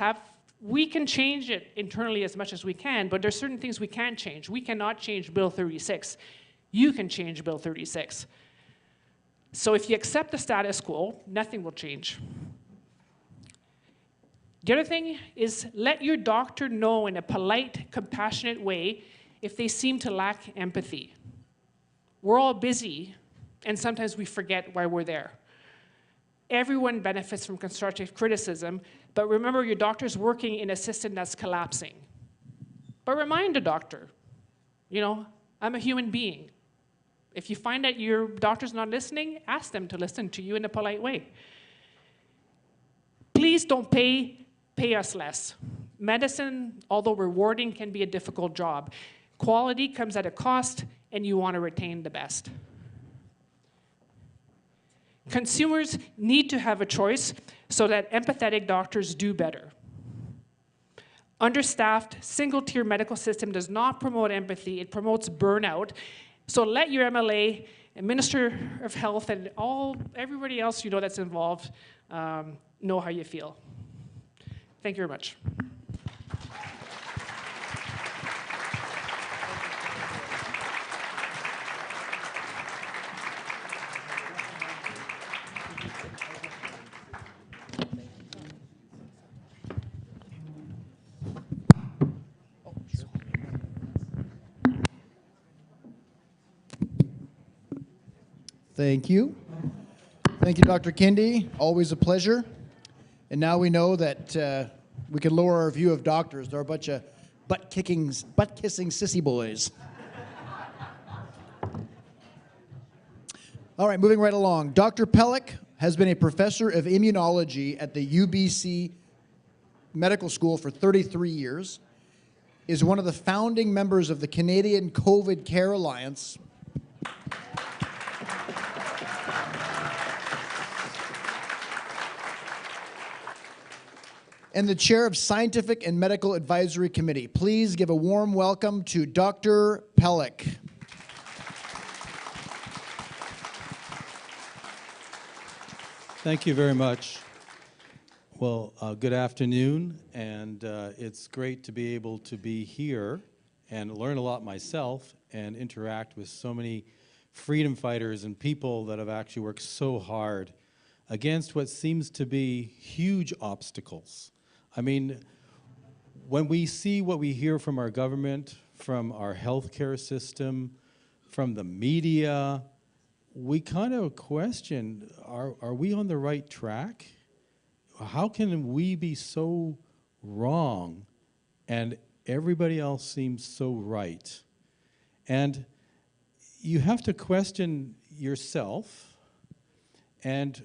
we can change it internally as much as we can, but there's certain things we can't change. We cannot change Bill 36. You can change Bill 36. So if you accept the status quo, nothing will change. The other thing is let your doctor know in a polite, compassionate way if they seem to lack empathy. We're all busy, and sometimes we forget why we're there. Everyone benefits from constructive criticism, but remember your doctor's working in a system that's collapsing. But remind the doctor, you know, I'm a human being. If you find that your doctor's not listening, ask them to listen to you in a polite way. Please don't pay us less. Medicine, although rewarding, can be a difficult job. Quality comes at a cost, and you want to retain the best. Consumers need to have a choice so that empathetic doctors do better. Understaffed, single-tier medical system does not promote empathy, it promotes burnout. So let your MLA, and Minister of Health, and everybody else you know that's involved know how you feel. Thank you very much. Thank you. Thank you, Dr. Kindy. Always a pleasure. And now we know that we can lower our view of doctors. They're a bunch of butt-kissing sissy boys. All right, moving right along. Dr. Pellick has been a professor of immunology at the UBC Medical School for 33 years, is one of the founding members of the Canadian COVID Care Alliance, and the chair of Scientific and Medical Advisory Committee. Please give a warm welcome to Dr. Pellick. Thank you very much. Well, good afternoon, and it's great to be able to be here and learn a lot myself and interact with so many freedom fighters and people that have actually worked so hard against what seems to be huge obstacles. I mean, when we see what we hear from our government, from our healthcare system, from the media, we kind of question, are we on the right track? How can we be so wrong and everybody else seems so right? And you have to question yourself, and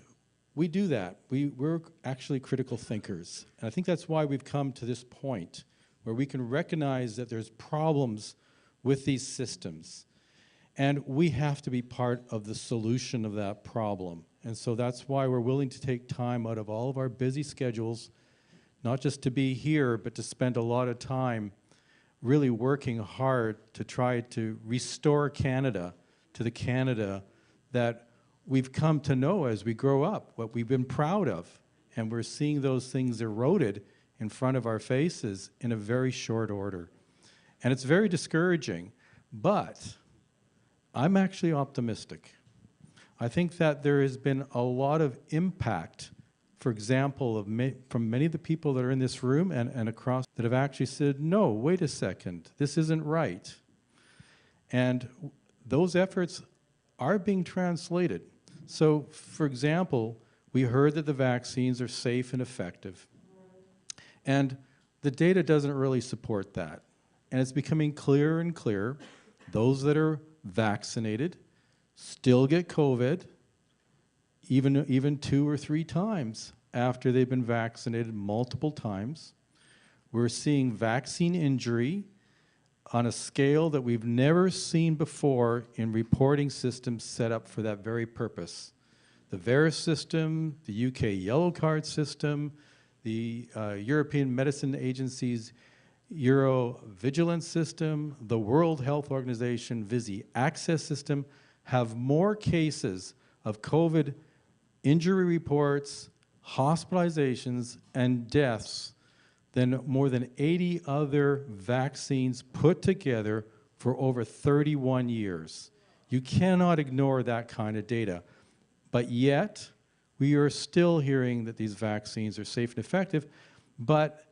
we do that. We're actually critical thinkers. And I think that's why we've come to this point where we can recognize that there's problems with these systems. And we have to be part of the solution of that problem. And so that's why we're willing to take time out of all of our busy schedules, not just to be here, but to spend a lot of time really working hard to try to restore Canada to the Canada that we've come to know as we grow up, what we've been proud of, and we're seeing those things eroded in front of our faces in a very short order. And it's very discouraging, but I'm actually optimistic. I think that there has been a lot of impact, for example, from many of the people that are in this room and across that have actually said, no, wait a second, this isn't right. And those efforts are being translated. So, for example, we heard that the vaccines are safe and effective. And the data doesn't really support that. And it's becoming clearer and clearer. Those that are vaccinated still get COVID, even 2 or 3 times after they've been vaccinated multiple times. We're seeing vaccine injury on a scale that we've never seen before in reporting systems set up for that very purpose. The VERIS system, the UK Yellow Card system, the European Medicine Agency's Eurovigilance system, the World Health Organization VISI Access system have more cases of COVID injury reports, hospitalizations, and deaths than more than 80 other vaccines put together for over 31 years. You cannot ignore that kind of data. But yet, we are still hearing that these vaccines are safe and effective, but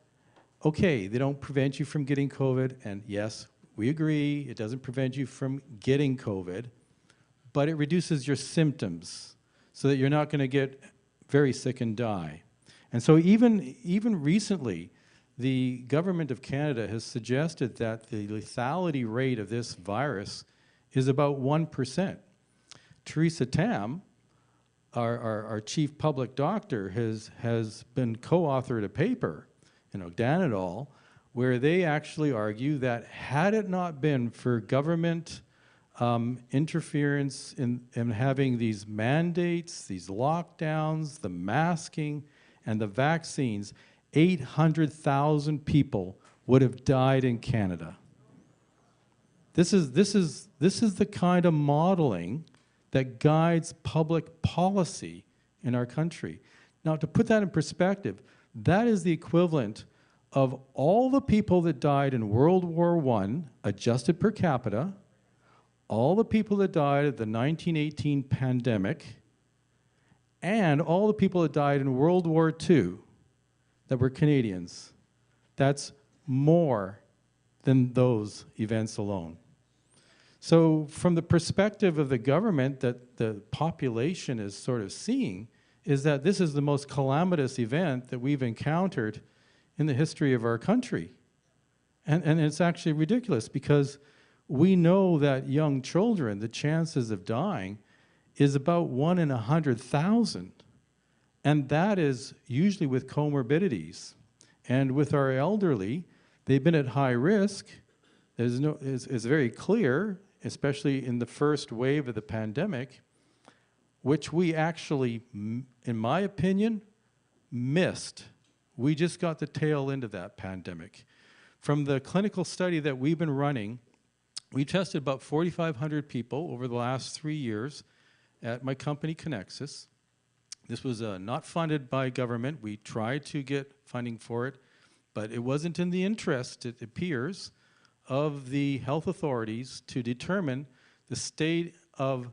okay, they don't prevent you from getting COVID, and yes, we agree, it doesn't prevent you from getting COVID, but it reduces your symptoms so that you're not going to get very sick and die. And so even recently, the government of Canada has suggested that the lethality rate of this virus is about 1%. Theresa Tam, our chief public doctor, has been co-authored a paper, Dan et al., where they actually argue that had it not been for government interference in having these mandates, these lockdowns, the masking, and the vaccines, 800,000 people would have died in Canada. This is the kind of modeling that guides public policy in our country. Now, to put that in perspective, that is the equivalent of all the people that died in World War I, adjusted per capita, all the people that died of the 1918 pandemic, and all the people that died in World War II that were Canadians. That's more than those events alone. So from the perspective of the government that the population is sort of seeing, is that this is the most calamitous event that we've encountered in the history of our country. And it's actually ridiculous because we know that young children, the chances of dying is about 1 in 100,000. And that is usually with comorbidities. And with our elderly, they've been at high risk. It's very clear, especially in the first wave of the pandemic, which we actually, in my opinion, missed. We just got the tail end of that pandemic. From the clinical study that we've been running, we tested about 4,500 people over the last 3 years at my company, Connexus. This was not funded by government. We tried to get funding for it, but it wasn't in the interest, it appears, of the health authorities to determine the state of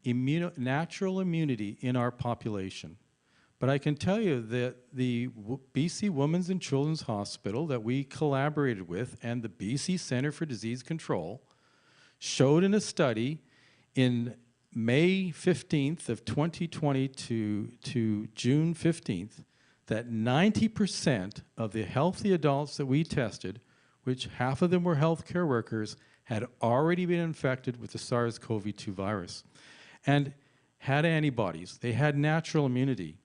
natural immunity in our population. But I can tell you that the BC Women's and Children's Hospital that we collaborated with and the BC Centre for Disease Control showed in a study in May 15th of 2020 to June 15th that 90% of the healthy adults that we tested, which half of them were healthcare workers, had already been infected with the SARS-CoV-2 virus and had antibodies. They had natural immunity.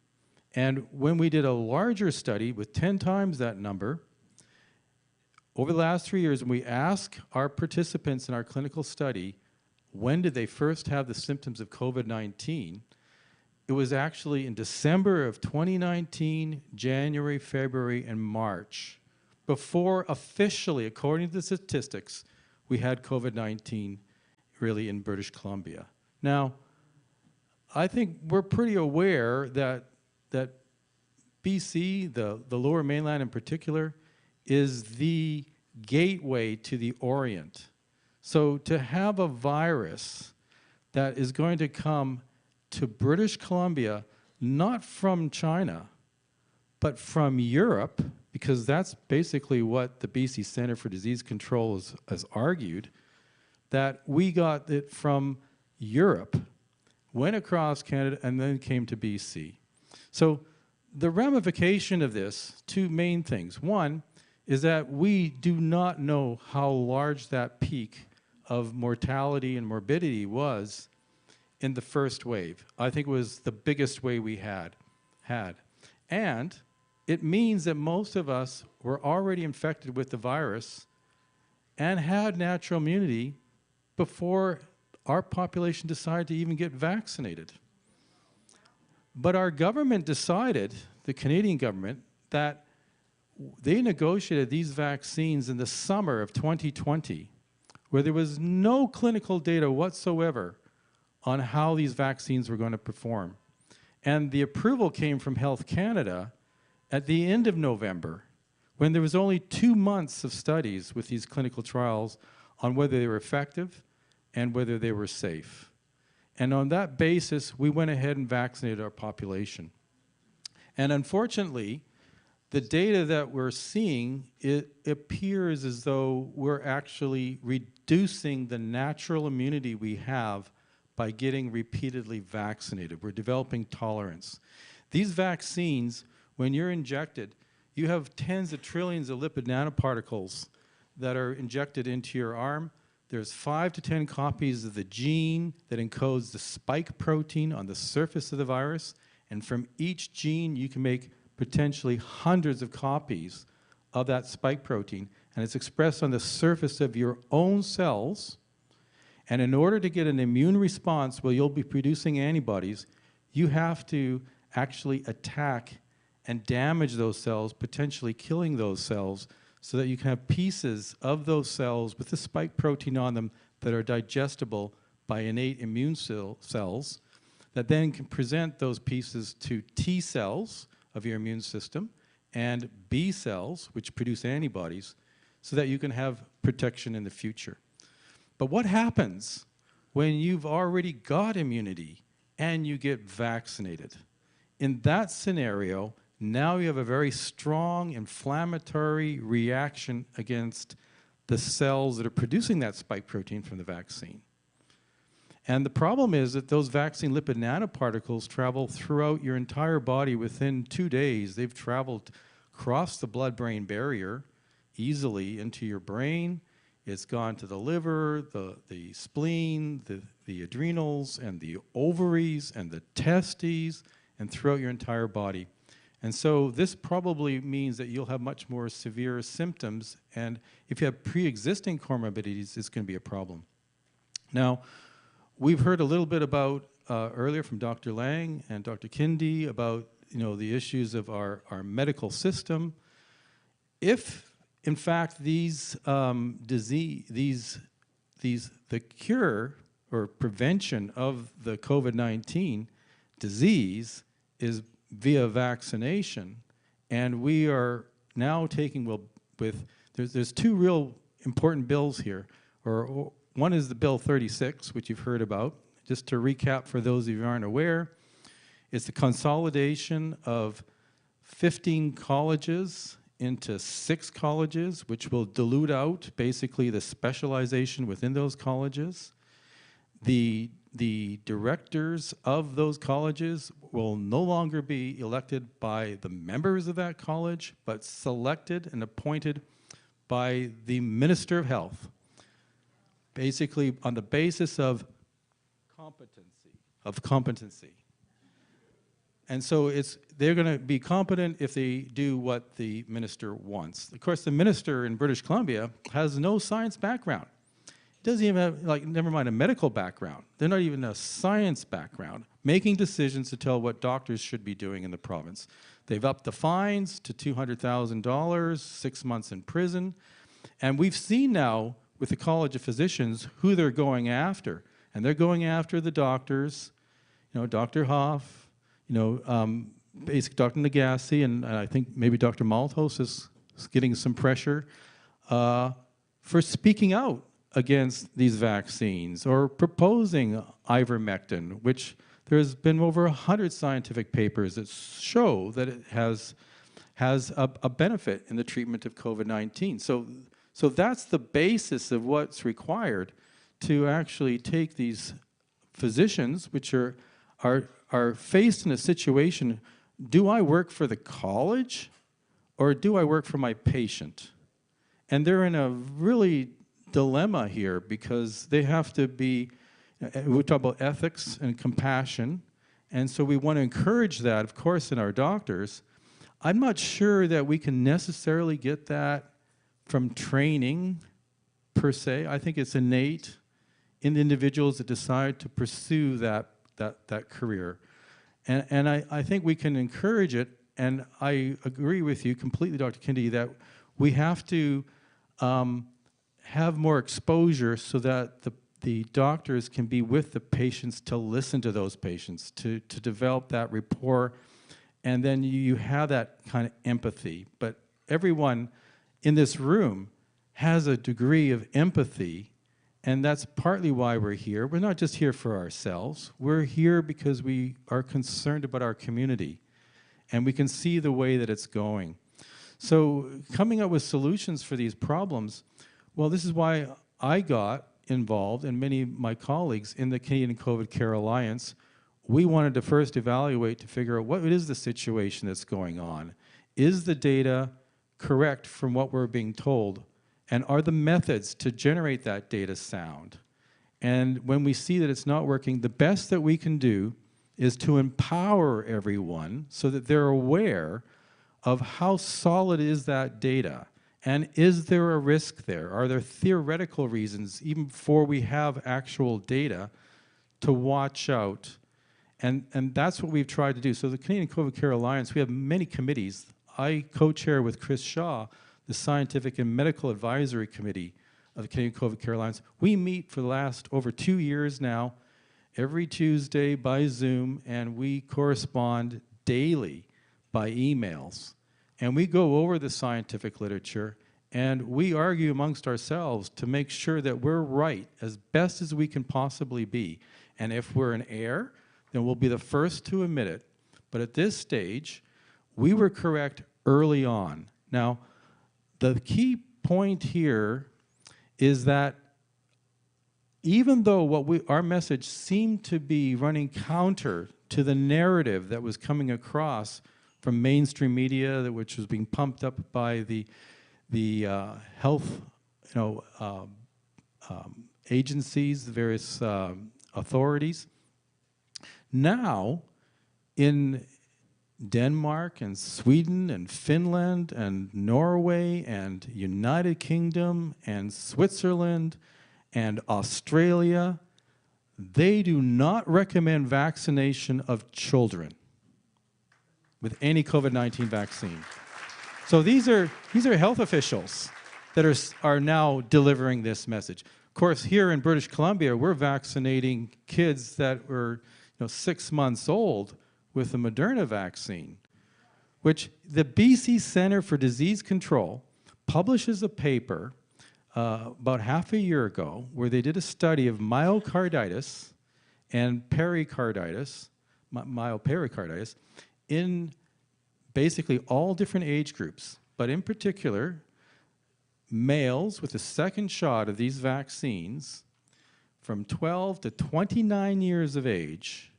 And when we did a larger study with 10 times that number, over the last 3 years, when we asked our participants in our clinical study, when did they first have the symptoms of COVID-19, it was actually in December of 2019, January, February, and March, before officially, according to the statistics, we had COVID-19 really in British Columbia. Now, I think we're pretty aware that BC, the Lower Mainland in particular, is the gateway to the Orient. So to have a virus that is going to come to British Columbia, not from China, but from Europe, because that's basically what the BC Centre for Disease Control has argued, that we got it from Europe, went across Canada, and then came to BC. So the ramification of this, two main things. One is that we do not know how large that peak of mortality and morbidity was in the first wave. I think it was the biggest wave we had. And it means that most of us were already infected with the virus and had natural immunity before our population decided to even get vaccinated. But our government decided, the Canadian government, that they negotiated these vaccines in the summer of 2020, where there was no clinical data whatsoever on how these vaccines were going to perform. And the approval came from Health Canada at the end of November, when there was only 2 months of studies with these clinical trials on whether they were effective and whether they were safe. And on that basis, we went ahead and vaccinated our population. And unfortunately, the data that we're seeing, it appears as though we're actually reducing the natural immunity we have by getting repeatedly vaccinated. We're developing tolerance. These vaccines, when you're injected, you have tens of trillions of lipid nanoparticles that are injected into your arm. There's 5 to 10 copies of the gene that encodes the spike protein on the surface of the virus, and from each gene you can make potentially hundreds of copies of that spike protein, and it's expressed on the surface of your own cells. And in order to get an immune response where you'll be producing antibodies, you have to actually attack and damage those cells, potentially killing those cells, so that you can have pieces of those cells with the spike protein on them that are digestible by innate immune cells that then can present those pieces to T cells of your immune system and B cells, which produce antibodies, so that you can have protection in the future. But what happens when you've already got immunity and you get vaccinated? In that scenario, now you have a very strong inflammatory reaction against the cells that are producing that spike protein from the vaccine. And the problem is that those vaccine lipid nanoparticles travel throughout your entire body within 2 days. They've traveled across the blood-brain barrier easily into your brain. It's gone to the liver, the spleen, the adrenals, and the ovaries, and the testes, and throughout your entire body. And so this probably means that you'll have much more severe symptoms, and if you have pre-existing comorbidities, it's going to be a problem. Now, we've heard a little bit about earlier from Dr. Lang and Dr. Kindy about the issues of our medical system. If in fact these the cure or prevention of the COVID-19 disease is via vaccination, and we are now taking there's two real important bills here, or one is the Bill 36, which you've heard about. Just to recap for those of you who aren't aware, it's the consolidation of 15 colleges into 6 colleges, which will dilute out basically the specialization within those colleges. The directors of those colleges will no longer be elected by the members of that college, but selected and appointed by the Minister of Health, basically on the basis of competency. And so they're going to be competent if they do what the minister wants. Of course, the minister in British Columbia has no science background. Doesn't even have, never mind a medical background. They're not even a science background, making decisions to tell what doctors should be doing in the province. They've upped the fines to $200,000, 6 months in prison. And we've seen now with the College of Physicians who they're going after. And they're going after the doctors, Dr. Hoff, basic Dr. Lugosi, and I think maybe Dr. Malthouse is getting some pressure for speaking out against these vaccines or proposing ivermectin, which there's been over 100 scientific papers that show that it has a benefit in the treatment of COVID-19. So that's the basis of what's required to actually take these physicians, which are faced in a situation, do I work for the college or do I work for my patient? And they're in a really dilemma here because they have to be, we talk about ethics and compassion, and so we want to encourage that, of course, in our doctors. I'm not sure that we can necessarily get that from training, per se. I think it's innate in the individuals that decide to pursue that career. And I think we can encourage it, and I agree with you completely, Dr. Kindy, that we have to have more exposure so that the doctors can be with the patients to listen to those patients, to develop that rapport, and then you have that kind of empathy. But everyone in this room has a degree of empathy, and that's partly why we're here. We're not just here for ourselves. We're here because we are concerned about our community, and we can see the way that it's going. So coming up with solutions for these problems, well, this is why I got involved, and many of my colleagues, in the Canadian COVID Care Alliance. We wanted to first evaluate to figure out what is the situation that's going on. Is the data correct from what we're being told? And are the methods to generate that data sound? And when we see that it's not working, the best that we can do is to empower everyone so that they're aware of how solid is that data. And is there a risk there? Are there theoretical reasons, even before we have actual data, to watch out? And that's what we've tried to do. So the Canadian COVID Care Alliance, we have many committees. I co-chair with Chris Shaw the Scientific and Medical Advisory Committee of the Canadian COVID Care Alliance. We meet for the last over 2 years now, every Tuesday by Zoom, and we correspond daily by emails. And we go over the scientific literature, and we argue amongst ourselves to make sure that we're right as best as we can possibly be. And if we're in error, then we'll be the first to admit it. But at this stage, we were correct early on. Now, the key point here is that even though our message seemed to be running counter to the narrative that was coming across from mainstream media, which was being pumped up by the health agencies, the various authorities, now in Denmark and Sweden and Finland and Norway and United Kingdom and Switzerland and Australia, they do not recommend vaccination of children with any COVID-19 vaccine. So these are health officials that are now delivering this message. Of course, here in British Columbia, we're vaccinating kids that were 6 months old with the Moderna vaccine, which the BC Centre for Disease Control publishes a paper about half a year ago where they did a study of myocarditis and pericarditis, myopericarditis, in basically all different age groups, but in particular, males with the second shot of these vaccines from 12 to 29 years of age.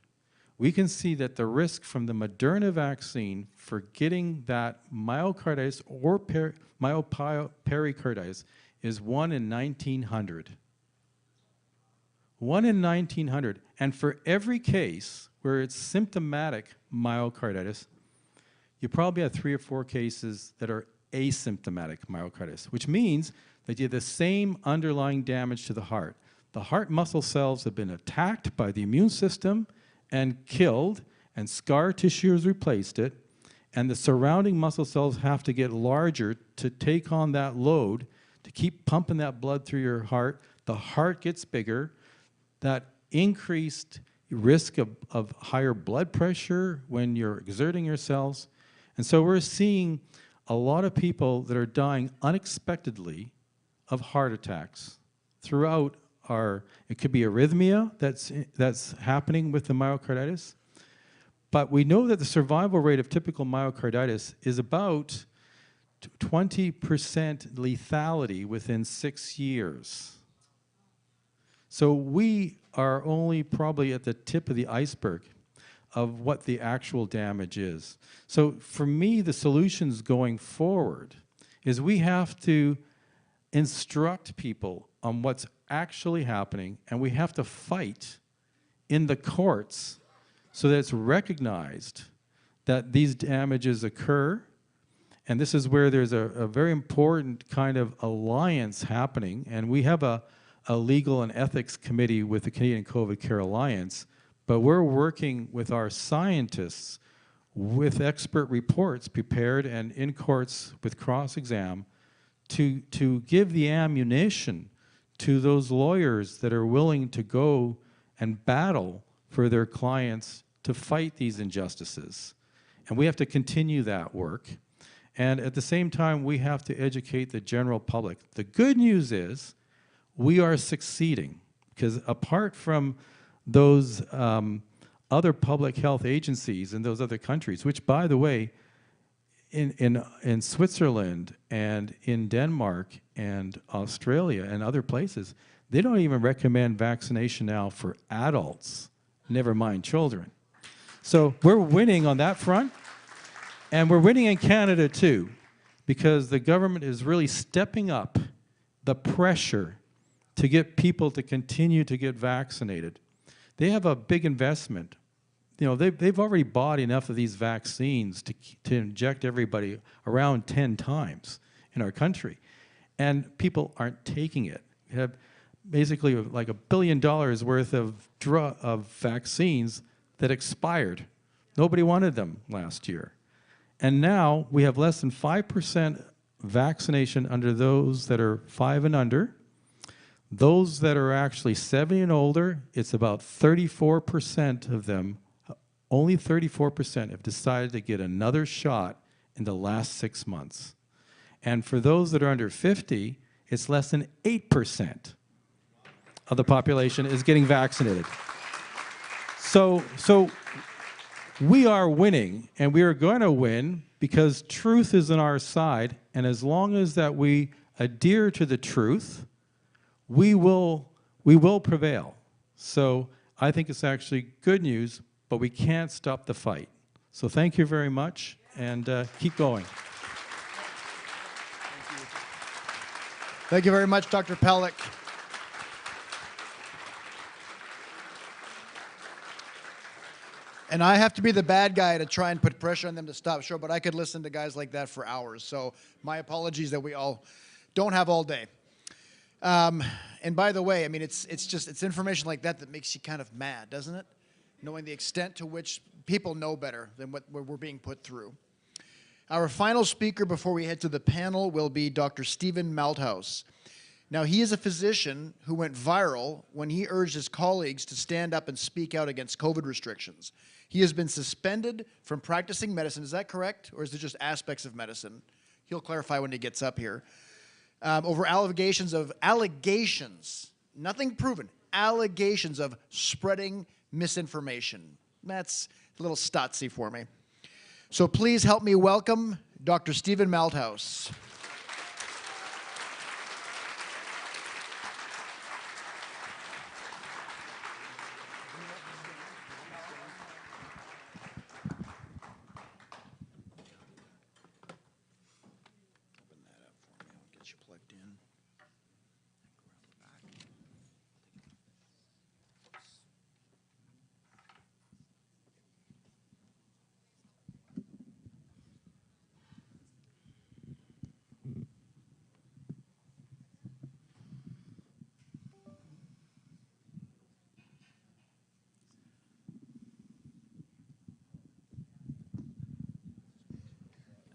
We can see that the risk from the Moderna vaccine for getting that myocarditis or myopericarditis is 1 in 1,900. 1 in 1,900. And for every case where it's symptomatic myocarditis, you probably have 3 or 4 cases that are asymptomatic myocarditis, which means that you have the same underlying damage to the heart. The heart muscle cells have been attacked by the immune system and killed, and scar tissue has replaced it, and the surrounding muscle cells have to get larger to take on that load, to keep pumping that blood through your heart. The heart gets bigger. That increased risk of higher blood pressure when you're exerting yourselves. And so we're seeing a lot of people that are dying unexpectedly of heart attacks throughout it could be arrhythmia that's happening with the myocarditis. But we know that the survival rate of typical myocarditis is about 20% lethality within 6 years. So we are only probably at the tip of the iceberg of what the actual damage is. So for me, the solutions going forward is we have to instruct people on what's actually happening, and we have to fight in the courts so that it's recognized that these damages occur. And this is where there's a very important kind of alliance happening. And we have a legal and ethics committee with the Canadian COVID Care Alliance, but we're working with our scientists with expert reports prepared and in courts with cross-exam to give the ammunition to those lawyers that are willing to go and battle for their clients to fight these injustices. And we have to continue that work. And at the same time, we have to educate the general public. The good news is we are succeeding, because apart from those other public health agencies in those other countries, which, by the way, in Switzerland and in Denmark and Australia and other places, they don't even recommend vaccination now for adults, never mind children. So we're winning on that front, and we're winning in Canada too, because the government is really stepping up the pressure to get people to continue to get vaccinated. They have a big investment. You know, they've already bought enough of these vaccines to inject everybody around 10 times in our country. And people aren't taking it. We have basically like $1 billion worth of vaccines that expired. Nobody wanted them last year. And now we have less than 5% vaccination under those that are 5 and under. Those that are actually 70 and older, it's about 34% of them. Only 34% have decided to get another shot in the last 6 months. And for those that are under 50, it's less than 8% of the population is getting vaccinated. So we are winning, and we are going to win because truth is on our side, and as long as that we adhere to the truth, we will prevail. So I think it's actually good news, but we can't stop the fight. So thank you very much, and keep going. Thank you very much, Dr. Pellick. And I have to be the bad guy to try and put pressure on them to stop show, but I could listen to guys like that for hours. So my apologies that we all don't have all day. And by the way, I mean, it's information like that that makes you kind of mad, doesn't it? Knowing the extent to which people know better than what we're being put through. Our final speaker before we head to the panel will be Dr. Stephen Malthouse. Now, he is a physician who went viral when he urged his colleagues to stand up and speak out against COVID restrictions. He has been suspended from practicing medicine. Is that correct? Or is it just aspects of medicine? He'll clarify when he gets up here. Over allegations, nothing proven, allegations of spreading misinformation. That's a little stotsy for me. So please help me welcome Dr. Stephen Malthouse.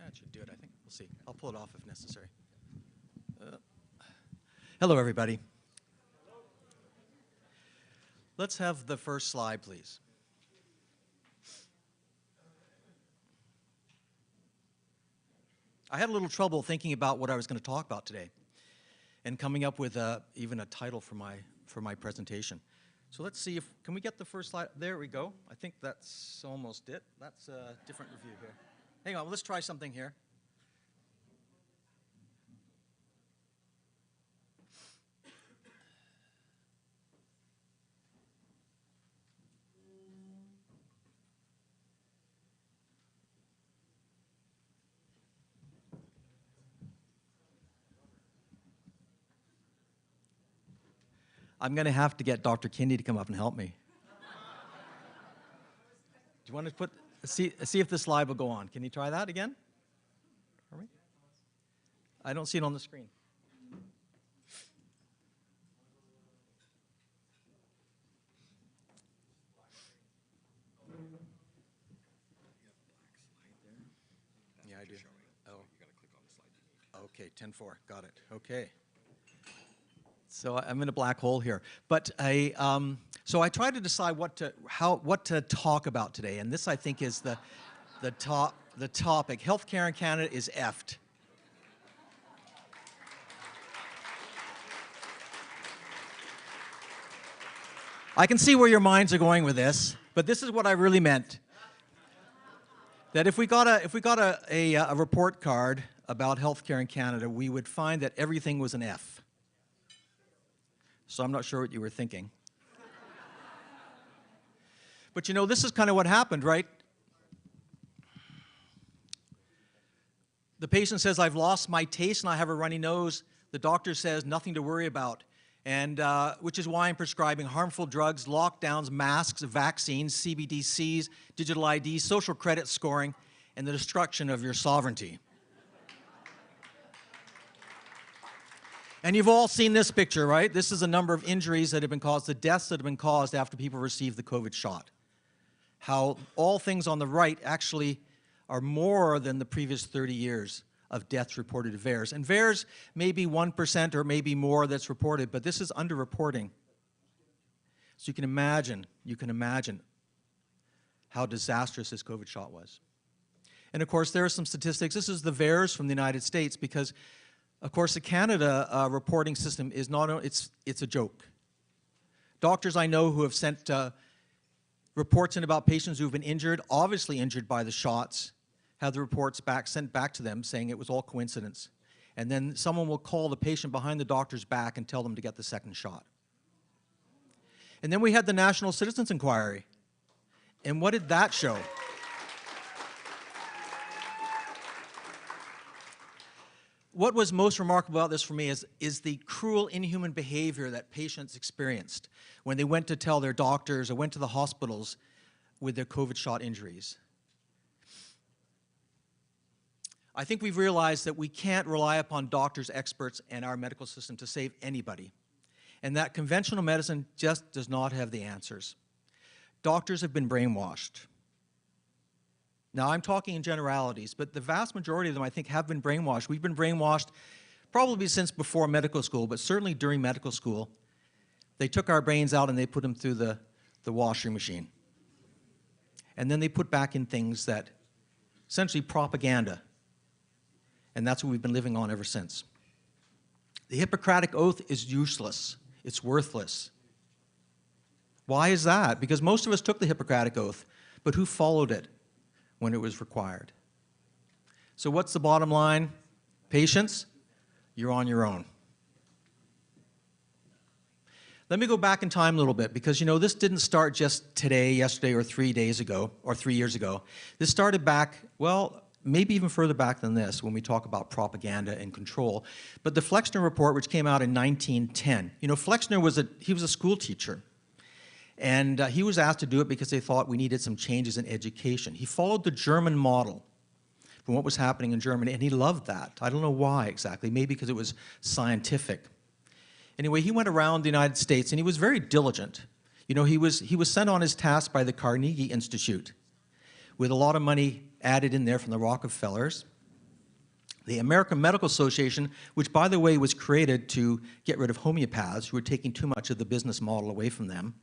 That should do it, I think. We'll see. I'll pull it off if necessary. Hello, everybody. Let's have the first slide, please. I had a little trouble thinking about what I was going to talk about today and coming up with even a title for my presentation. So let's see if, can we get the first slide? There we go. I think that's almost it. That's a different review here. Hang on, let's try something here. I'm going to have to get Dr. Kindy to come up and help me. Do you want to see if this slide will go on? Can you try that again? For me? I don't see it on the screen. Yeah, I do. Oh. Okay, 10-4. Got it. Okay. So I'm in a black hole here, but so I tried to decide what to talk about today, and this I think is the topic. Healthcare in Canada is effed. I can see where your minds are going with this, but this is what I really meant. That if we got a report card about healthcare in Canada, we would find that everything was an F. So I'm not sure what you were thinking. But you know, this is kind of what happened, right? The patient says, I've lost my taste and I have a runny nose. The doctor says, nothing to worry about. And which is why I'm prescribing harmful drugs, lockdowns, masks, vaccines, CBDCs, digital ID, social credit scoring, and the destruction of your sovereignty. And you've all seen this picture, right? This is a number of injuries that have been caused, the deaths that have been caused after people received the COVID shot. How all things on the right actually are more than the previous 30 years of deaths reported to VAERS. And VAERS may be 1% or maybe more that's reported, but this is underreporting. So you can imagine how disastrous this COVID shot was. And of course, there are some statistics. This is the VAERS from the United States because of course, the Canada reporting system is it's a joke. Doctors I know who have sent reports in about patients who have been injured, obviously injured by the shots, have the reports sent back to them saying it was all coincidence. And then someone will call the patient behind the doctor's back and tell them to get the second shot. And then we had the National Citizens Inquiry. And what did that show? What was most remarkable about this for me is the cruel, inhuman behavior that patients experienced when they went to tell their doctors or went to the hospitals with their COVID shot injuries. I think we've realized that we can't rely upon doctors, experts, and our medical system to save anybody, and that conventional medicine just does not have the answers. Doctors have been brainwashed. Now, I'm talking in generalities, but the vast majority of them, I think, have been brainwashed. We've been brainwashed probably since before medical school, but certainly during medical school. They took our brains out and they put them through the washing machine. And then they put back in things that, essentially propaganda. And that's what we've been living on ever since. The Hippocratic Oath is useless. It's worthless. Why is that? Because most of us took the Hippocratic Oath, but who followed it when it was required? So what's the bottom line? Patients, you're on your own. Let me go back in time a little bit because, you know, this didn't start just today, yesterday, or 3 days ago, or 3 years ago. This started back, well, maybe even further back than this when we talk about propaganda and control. But the Flexner Report, which came out in 1910, you know, Flexner was a school teacher. And he was asked to do it because they thought we needed some changes in education. He followed the German model from what was happening in Germany, and he loved that. I don't know why exactly, maybe because it was scientific. Anyway, he went around the United States, and he was very diligent. You know, he was sent on his task by the Carnegie Institute with a lot of money added in there from the Rockefellers. The American Medical Association, which, by the way, was created to get rid of homeopaths who were taking too much of the business model away from them.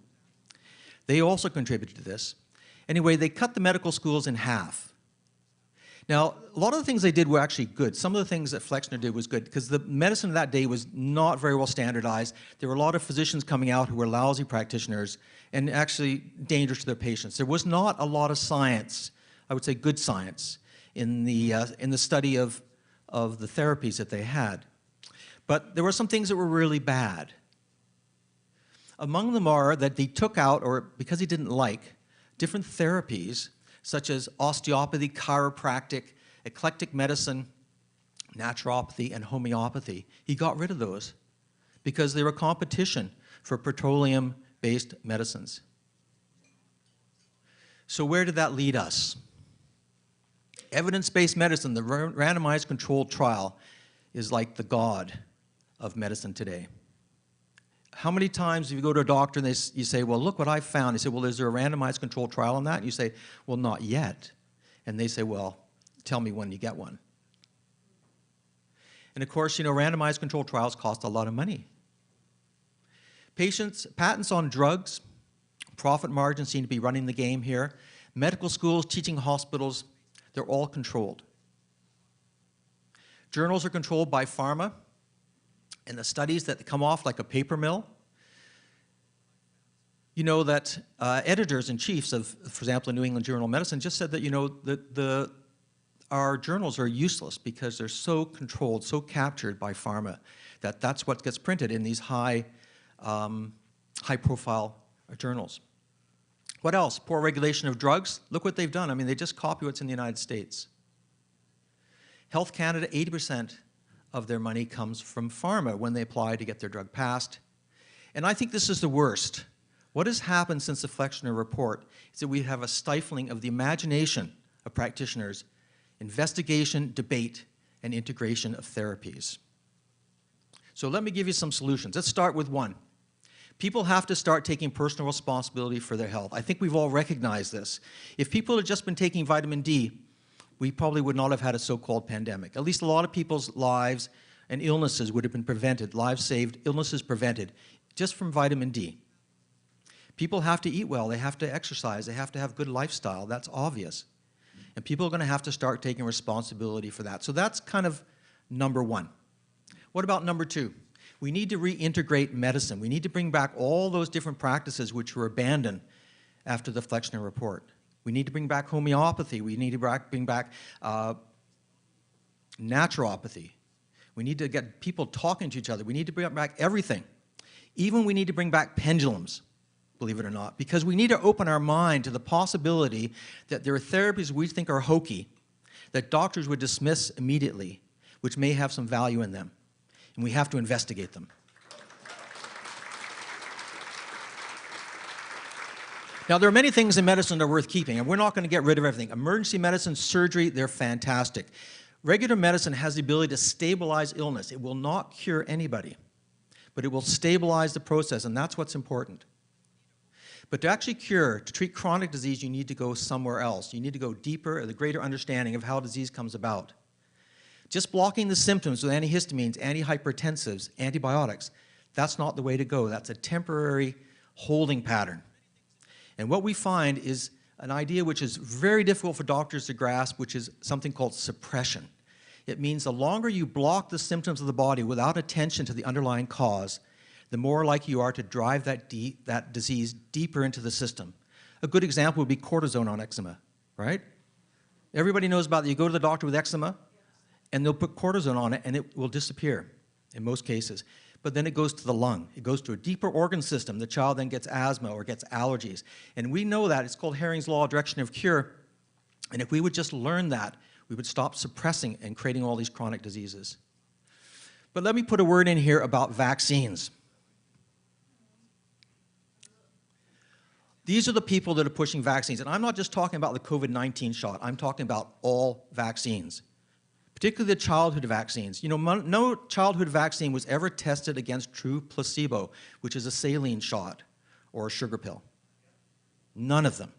They also contributed to this. Anyway, they cut the medical schools in half. Now, a lot of the things they did were actually good. Some of the things that Flexner did was good because the medicine of that day was not very well standardized. There were a lot of physicians coming out who were lousy practitioners and actually dangerous to their patients. There was not a lot of science, I would say good science, in the study of the therapies that they had. But there were some things that were really bad. Among them are that they took out, or because he didn't like, different therapies such as osteopathy, chiropractic, eclectic medicine, naturopathy, and homeopathy. He got rid of those because they were competition for petroleum-based medicines. So where did that lead us? Evidence-based medicine, the randomized controlled trial, is like the god of medicine today. How many times do you go to a doctor and you say, well, look what I found? They say, well, is there a randomized controlled trial on that? And you say, well, not yet. And they say, well, tell me when you get one. And of course, randomized controlled trials cost a lot of money. Patents on drugs, profit margins seem to be running the game here. Medical schools, teaching hospitals, they're all controlled. Journals are controlled by pharma. And the studies that come off like a paper mill, you know that editors-in-chiefs of, for example, the New England Journal of Medicine just said that, our journals are useless because they're so controlled, so captured by pharma, that that's what gets printed in these high-profile journals. What else? Poor regulation of drugs. Look what they've done. I mean, they just copy what's in the United States. Health Canada, 80% of their money comes from pharma when they apply to get their drug passed. And I think this is the worst. What has happened since the Flexner report is that we have a stifling of the imagination of practitioners, investigation, debate, and integration of therapies. So let me give you some solutions. Let's start with one. People have to start taking personal responsibility for their health. I think we've all recognized this. If people had just been taking vitamin D, we probably would not have had a so-called pandemic. At least a lot of people's lives and illnesses would have been prevented, lives saved, illnesses prevented, just from vitamin D. People have to eat well, they have to exercise, they have to have good lifestyle, that's obvious. And people are going to have to start taking responsibility for that. So that's kind of number one. What about number two? We need to reintegrate medicine. We need to bring back all those different practices which were abandoned after the Flexner report. We need to bring back homeopathy. We need to bring back naturopathy. We need to get people talking to each other. We need to bring back everything. Even we need to bring back pendulums, believe it or not, because we need to open our mind to the possibility that there are therapies we think are hokey that doctors would dismiss immediately, which may have some value in them. And we have to investigate them. Now, there are many things in medicine that are worth keeping, and we're not going to get rid of everything. Emergency medicine, surgery, they're fantastic. Regular medicine has the ability to stabilize illness. It will not cure anybody, but it will stabilize the process, and that's what's important. But to actually cure, to treat chronic disease, you need to go somewhere else. You need to go deeper, the greater understanding of how disease comes about. Just blocking the symptoms with antihistamines, antihypertensives, antibiotics, that's not the way to go. That's a temporary holding pattern. And what we find is an idea which is very difficult for doctors to grasp, which is something called suppression. It means the longer you block the symptoms of the body without attention to the underlying cause, the more likely you are to drive that disease deeper into the system. A good example would be cortisone on eczema, right? Everybody knows about that. You go to the doctor with eczema, and they'll put cortisone on it, and it will disappear in most cases. But then it goes to the lung. It goes to a deeper organ system. The child then gets asthma or gets allergies. And we know that. It's called Herring's Law of Direction of Cure. And if we would just learn that, we would stop suppressing and creating all these chronic diseases. But let me put a word in here about vaccines. These are the people that are pushing vaccines. And I'm not just talking about the COVID-19 shot. I'm talking about all vaccines, particularly the childhood vaccines. You know, no childhood vaccine was ever tested against true placebo, which is a saline shot or a sugar pill. None of them.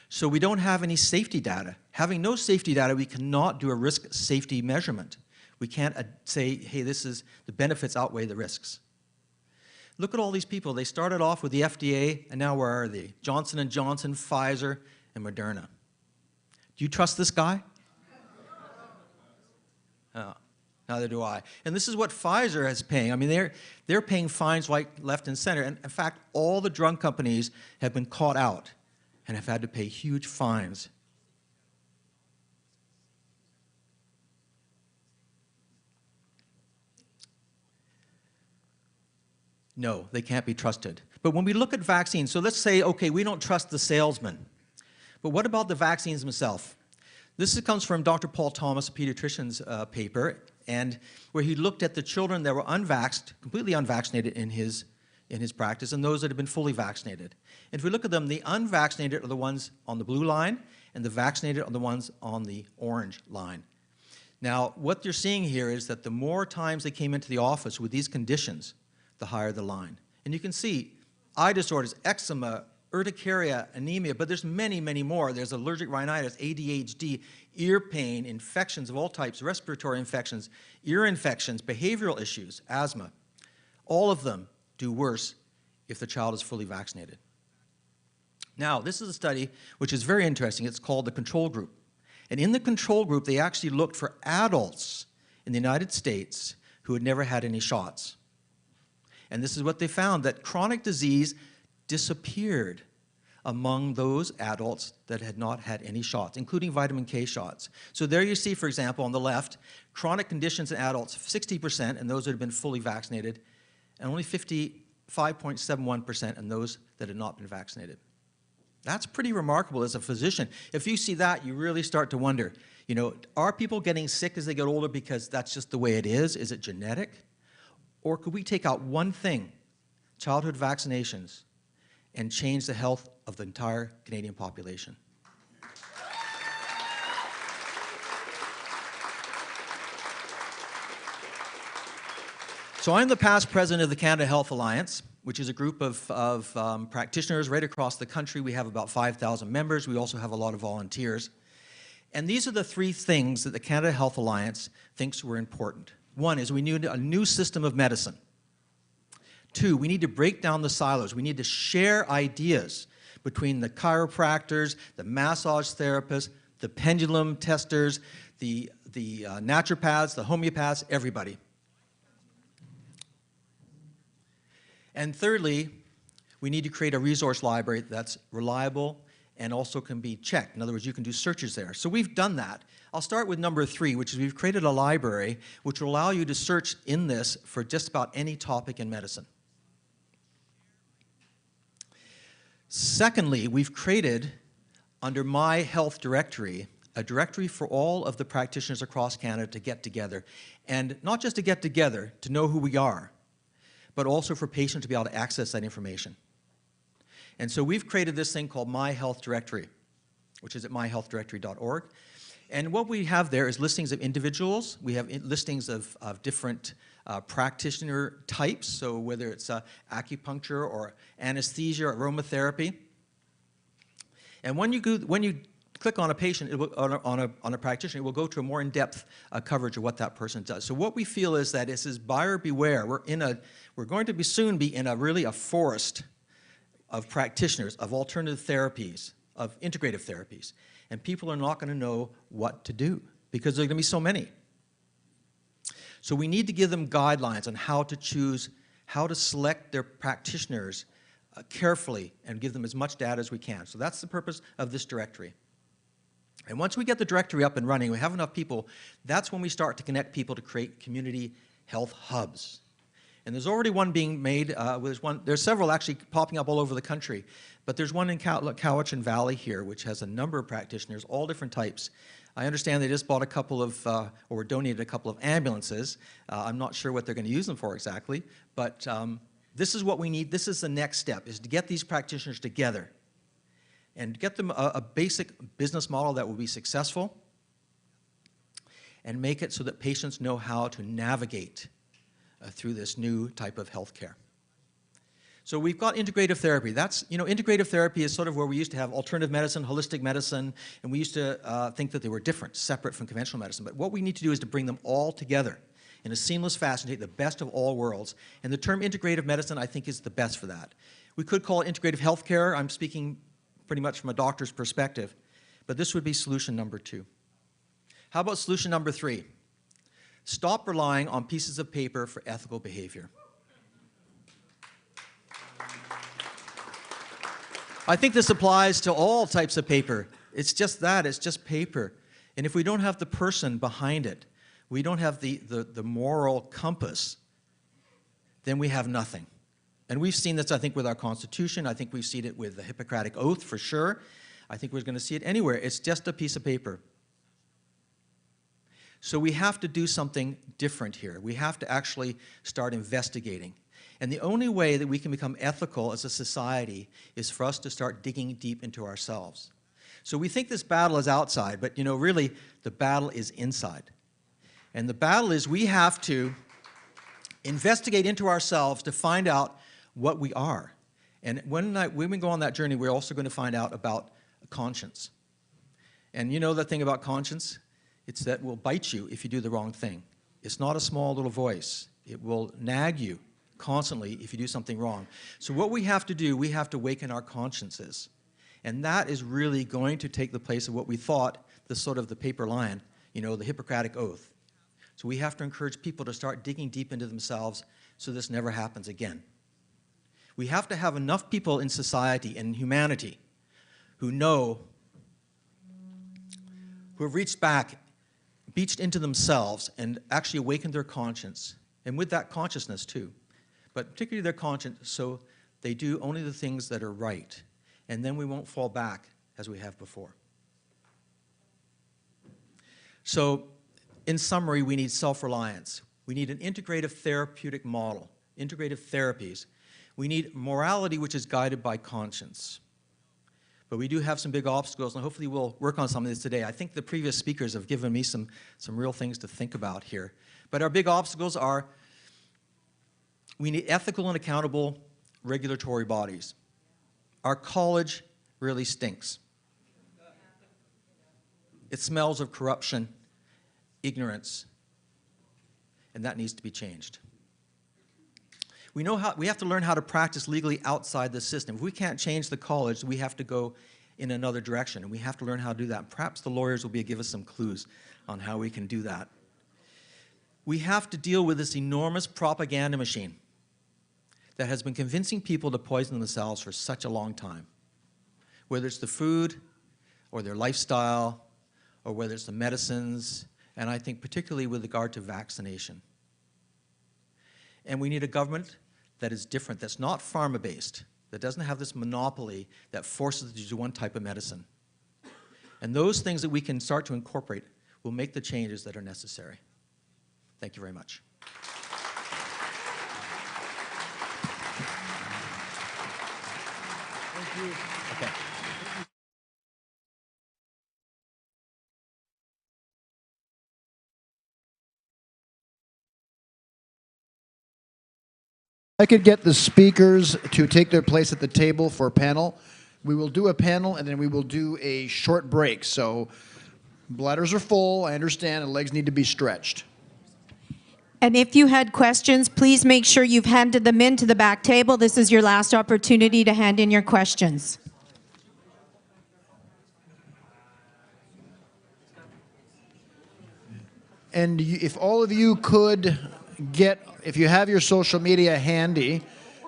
So we don't have any safety data. Having no safety data, we cannot do a risk safety measurement. We can't say, hey, the benefits outweigh the risks. Look at all these people. They started off with the FDA, and now where are they? Johnson & Johnson, Pfizer, and Moderna. Do you trust this guy? Oh, neither do I. And this is what Pfizer is paying. I mean, they're paying fines right, left, and center. And in fact, all the drug companies have been caught out and have had to pay huge fines. No, they can't be trusted. But when we look at vaccines, so let's say, okay, we don't trust the salesman. But what about the vaccines themselves? This comes from Dr. Paul Thomas, a pediatrician's paper, and where he looked at the children that were unvaxxed, completely unvaccinated in his practice, and those that have been fully vaccinated. And if we look at them, the unvaccinated are the ones on the blue line, and the vaccinated are the ones on the orange line. Now, what you're seeing here is that the more times they came into the office with these conditions, the higher the line. And you can see eye disorders, eczema, urticaria, anemia, but there's many, many more. There's allergic rhinitis, ADHD, ear pain, infections of all types, respiratory infections, ear infections, behavioral issues, asthma. All of them do worse if the child is fully vaccinated. Now, this is a study which is very interesting. It's called the control group. And in the control group, they actually looked for adults in the United States who had never had any shots. And this is what they found, that chronic disease disappeared among those adults that had not had any shots, including vitamin K shots. So there you see, for example, on the left, chronic conditions in adults, 60%, and those that have been fully vaccinated, and only 55.71% in those that had not been vaccinated. That's pretty remarkable as a physician. If you see that, you really start to wonder, you know, are people getting sick as they get older because that's just the way it is? Is it genetic? Or could we take out one thing, childhood vaccinations, and change the health of the entire Canadian population? So I'm the past president of the Canada Health Alliance, which is a group of practitioners right across the country. We have about 5,000 members. We also have a lot of volunteers. And these are the three things that the Canada Health Alliance thinks were important. One is we need a new system of medicine. Two, we need to break down the silos. We need to share ideas between the chiropractors, the massage therapists, the pendulum testers, the naturopaths, the homeopaths, everybody. And thirdly, we need to create a resource library that's reliable and also can be checked. In other words, you can do searches there. So we've done that. I'll start with number 3, which is we've created a library which will allow you to search in this for just about any topic in medicine. Secondly, we've created, under My Health Directory, a directory for all of the practitioners across Canada to get together. And not just to get together, to know who we are, but also for patients to be able to access that information. And so we've created this thing called My Health Directory, which is at myhealthdirectory.org. And what we have there is listings of individuals. We have listings of different practitioner types, so whether it's acupuncture or anesthesia or aromatherapy. And when you click on a patient, it will, on a practitioner, it will go to a more in-depth coverage of what that person does. So what we feel is that this is buyer beware. We're going to soon be in a forest of practitioners, of alternative therapies, of integrative therapies. And people are not going to know what to do because there are going to be so many. So we need to give them guidelines on how to choose, how to select their practitioners carefully and give them as much data as we can. So that's the purpose of this directory. And once we get the directory up and running, we have enough people, that's when we start to connect people to create community health hubs. And there's already one being made. There's several actually popping up all over the country. But there's one in Cowichan Valley here, which has a number of practitioners, all different types. I understand they just bought a couple of, or donated a couple of ambulances. I'm not sure what they're going to use them for exactly. But this is what we need. This is the next step, is to get these practitioners together and get them a basic business model that will be successful and make it so that patients know how to navigate through this new type of healthcare. So we've got integrative therapy. That's, integrative therapy is sort of where we used to have alternative medicine, holistic medicine, and we used to think that they were different, separate from conventional medicine. But what we need to do is to bring them all together in a seamless fashion, take the best of all worlds. And the term integrative medicine, I think, is the best for that. We could call it integrative healthcare. I'm speaking pretty much from a doctor's perspective. But this would be solution number 2. How about solution number 3? Stop relying on pieces of paper for ethical behavior. I think this applies to all types of paper. It's just that, it's just paper. And if we don't have the person behind it, we don't have the moral compass, then we have nothing. And we've seen this, I think, with our Constitution. I think we've seen it with the Hippocratic Oath, for sure. I think we're going to see it anywhere. It's just a piece of paper. So we have to do something different here. We have to actually start investigating. And the only way that we can become ethical as a society is for us to start digging deep into ourselves. So we think this battle is outside, but really the battle is inside. And the battle is we have to investigate into ourselves to find out what we are. And when we go on that journey, we're also going to find out about conscience. And you know the thing about conscience? It's that it will bite you if you do the wrong thing. It's not a small little voice. It will nag you constantly if you do something wrong. So what we have to do, we have to awaken our consciences. And that is really going to take the place of what we thought, the paper lion, the Hippocratic Oath. So we have to encourage people to start digging deep into themselves so this never happens again. We have to have enough people in society and humanity who have reached into themselves and actually awakened their conscience, and with that consciousness too, but particularly their conscience, so they do only the things that are right, and then we won't fall back as we have before. So, in summary, we need self-reliance. We need an integrative therapeutic model, integrative therapies. We need morality which is guided by conscience. But we do have some big obstacles, and hopefully we'll work on some of this today. I think the previous speakers have given me some real things to think about here. But our big obstacles are we need ethical and accountable regulatory bodies. Our college really stinks. It smells of corruption, ignorance, and that needs to be changed. We have to learn how to practice legally outside the system. If we can't change the college, we have to go in another direction, and we have to learn how to do that. Perhaps the lawyers will give us some clues on how we can do that. We have to deal with this enormous propaganda machine that has been convincing people to poison themselves for such a long time, whether it's the food or their lifestyle or whether it's the medicines, and I think particularly with regard to vaccination. And we need a government that is different, that's not pharma-based, that doesn't have this monopoly that forces you to do one type of medicine. And those things that we can start to incorporate will make the changes that are necessary. Thank you very much. Thank you. Okay. I could get the speakers to take their place at the table for a panel. We will do a panel and then we will do a short break. So bladders are full, I understand, and legs need to be stretched. And if you had questions, please make sure you've handed them in to the back table. This is your last opportunity to hand in your questions. And if all of you could if you have your social media handy,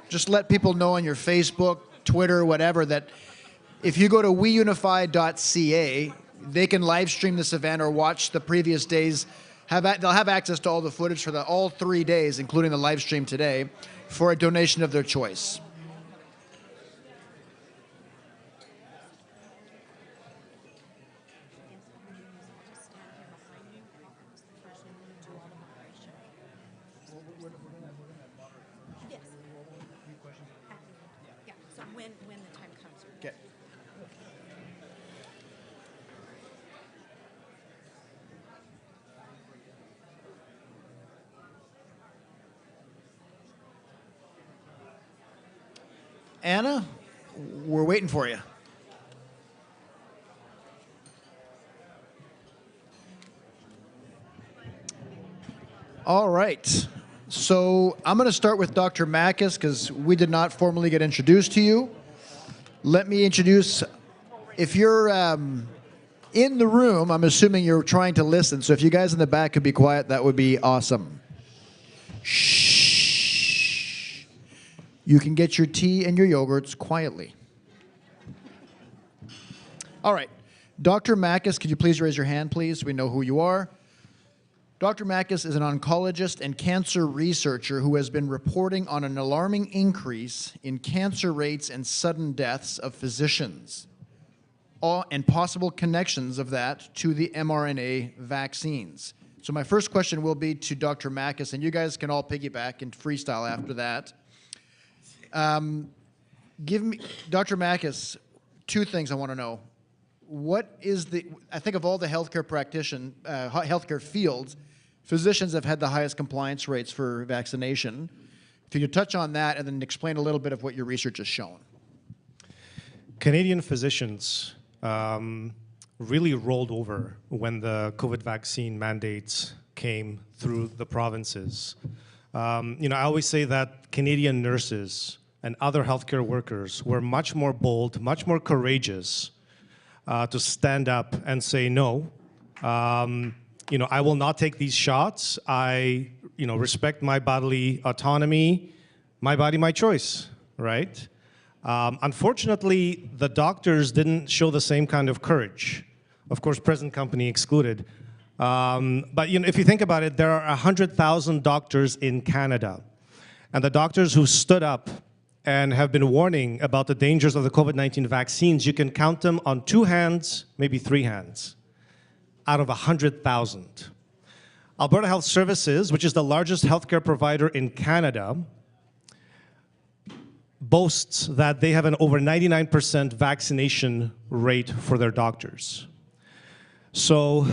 just let people know on your Facebook, Twitter, whatever, that if you go to weunify.ca, they can live stream this event or watch the previous days. They'll have access to all the footage for all 3 days, including the live stream today, for a donation of their choice. Anna, we're waiting for you. All right. So I'm going to start with Dr. Makis because we did not formally get introduced to you. Let me introduce, if you're in the room, I'm assuming you're trying to listen. So if you guys in the back could be quiet, that would be awesome. Shh. You can get your tea and your yogurts quietly. All right. Dr. Makis, could you please raise your hand, please? So we know who you are. Dr. Makis is an oncologist and cancer researcher who has been reporting on an alarming increase in cancer rates and sudden deaths of physicians, and possible connections of that to the mRNA vaccines. So my first question will be to Dr. Makis, and you guys can all piggyback and freestyle after that. Give me, Dr. Makis, two things I want to know. What is I think of all the healthcare healthcare fields, physicians have had the highest compliance rates for vaccination. Could you touch on that and then explain a little bit of what your research has shown? Canadian physicians really rolled over when the COVID vaccine mandates came through the provinces. I always say that Canadian nurses and other healthcare workers were much more bold, much more courageous to stand up and say no. I will not take these shots. I, respect my bodily autonomy, my body, my choice, right? Unfortunately, the doctors didn't show the same kind of courage. Of course, present company excluded. But if you think about it, there are 100,000 doctors in Canada. And the doctors who stood up and have been warning about the dangers of the COVID-19 vaccines, you can count them on 2 hands, maybe 3 hands, out of 100,000. Alberta Health Services, which is the largest healthcare provider in Canada, boasts that they have an over 99% vaccination rate for their doctors. So,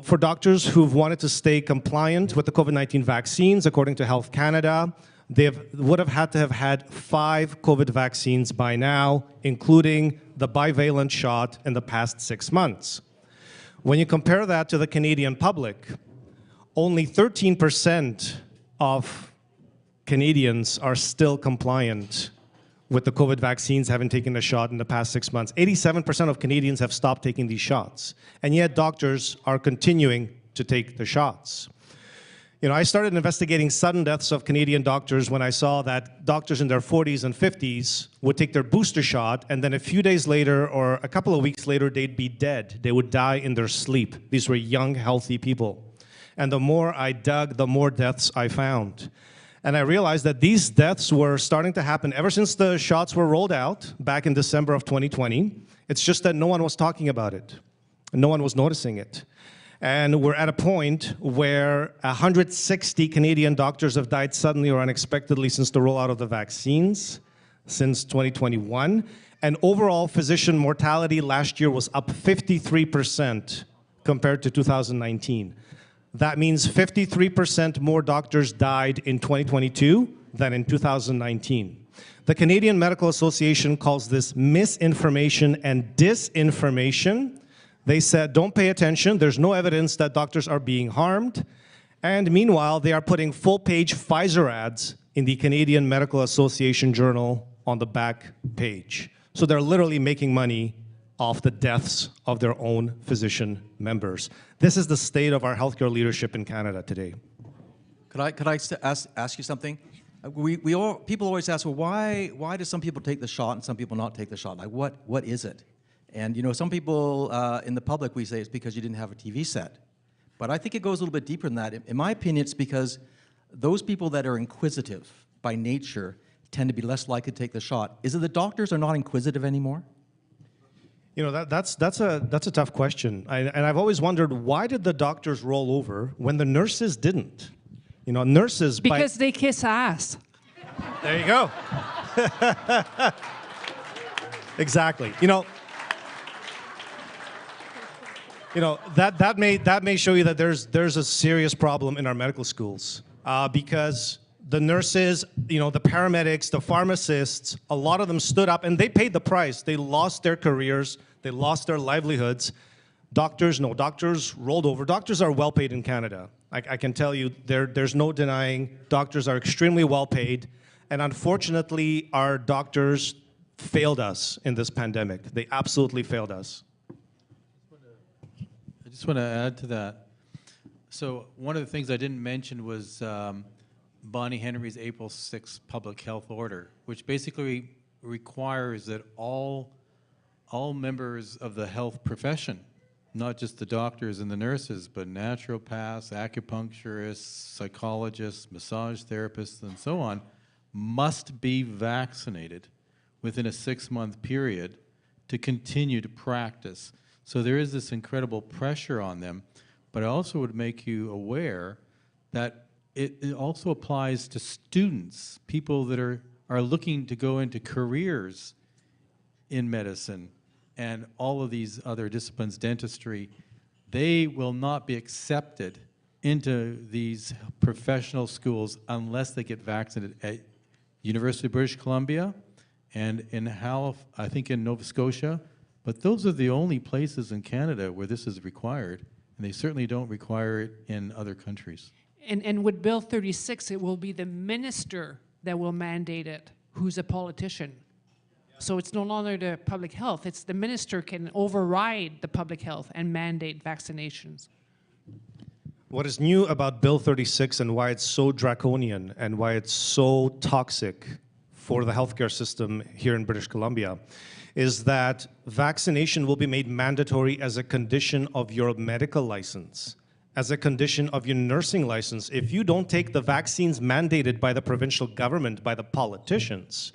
for doctors who've wanted to stay compliant with the COVID-19 vaccines, according to Health Canada, they would have had to have had 5 COVID vaccines by now, including the bivalent shot in the past 6 months. When you compare that to the Canadian public, only 13% of Canadians are still compliant with the COVID vaccines, having taken a shot in the past 6 months. 87% of Canadians have stopped taking these shots, and yet doctors are continuing to take the shots. I started investigating sudden deaths of Canadian doctors when I saw that doctors in their 40s and 50s would take their booster shot, and then a few days later or a couple of weeks later, they'd be dead. They would die in their sleep. These were young, healthy people. And the more I dug, the more deaths I found. And I realized that these deaths were starting to happen ever since the shots were rolled out back in December of 2020. It's just that no one was talking about it. No one was noticing it. And we're at a point where 160 Canadian doctors have died suddenly or unexpectedly since the rollout of the vaccines, since 2021. And overall physician mortality last year was up 53% compared to 2019. That means 53% more doctors died in 2022 than in 2019. The Canadian Medical Association calls this misinformation and disinformation. They said, don't pay attention. There's no evidence that doctors are being harmed. And meanwhile, they are putting full-page Pfizer ads in the Canadian Medical Association Journal on the back page. So they're literally making money off the deaths of their own physician members. This is the state of our healthcare leadership in Canada today. Could I ask you something? People always ask, well, why do some people take the shot and some people not take the shot? Like, what is it? And some people in the public, we say it's because you didn't have a TV set. But I think it goes a little bit deeper than that. In my opinion, it's because those people that are inquisitive by nature tend to be less likely to take the shot. Is it the doctors are not inquisitive anymore? That's a tough question. And I've always wondered, why did the doctors roll over when the nurses didn't? Nurses... Because they kiss ass. There you go. Exactly. That may show you that there's a serious problem in our medical schools because the nurses, the paramedics, the pharmacists, a lot of them stood up and they paid the price. They lost their careers, they lost their livelihoods, Doctors, no, doctors rolled over. Doctors are well paid in Canada. I can tell you, there's no denying doctors are extremely well paid. And unfortunately, our doctors failed us in this pandemic. They absolutely failed us. I just want to add to that. So one of the things I didn't mention was Bonnie Henry's April 6th public health order, which basically requires that all members of the health profession, not just the doctors and the nurses, but naturopaths, acupuncturists, psychologists, massage therapists, and so on, must be vaccinated within a 6-month period to continue to practice. So there is this incredible pressure on them, but I also would make you aware that it also applies to students, people that are looking to go into careers in medicine and all of these other disciplines, dentistry. They will not be accepted into these professional schools unless they get vaccinated at University of British Columbia and I think in Nova Scotia. But those are the only places in Canada where this is required, and they certainly don't require it in other countries. And with Bill 36, it will be the minister that will mandate it, who's a politician. So it's no longer the public health, it's the minister can override the public health and mandate vaccinations. What is new about Bill 36 and why it's so draconian and why it's so toxic for the healthcare system here in British Columbia is that vaccination will be made mandatory as a condition of your medical license, as a condition of your nursing license. If you don't take the vaccines mandated by the provincial government, by the politicians,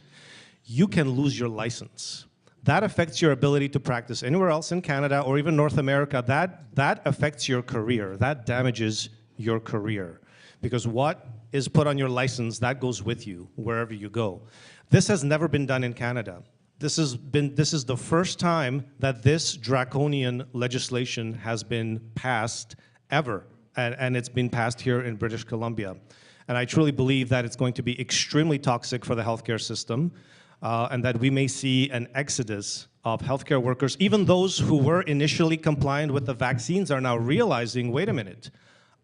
you can lose your license. That affects your ability to practice anywhere else in Canada or even North America. That affects your career. That damages your career. Because what is put on your license, that goes with you wherever you go. This has never been done in Canada. This is the first time that this draconian legislation has been passed ever, and it's been passed here in British Columbia. And I truly believe that it's going to be extremely toxic for the healthcare system, and that we may see an exodus of healthcare workers. Even those who were initially compliant with the vaccines are now realizing, wait a minute,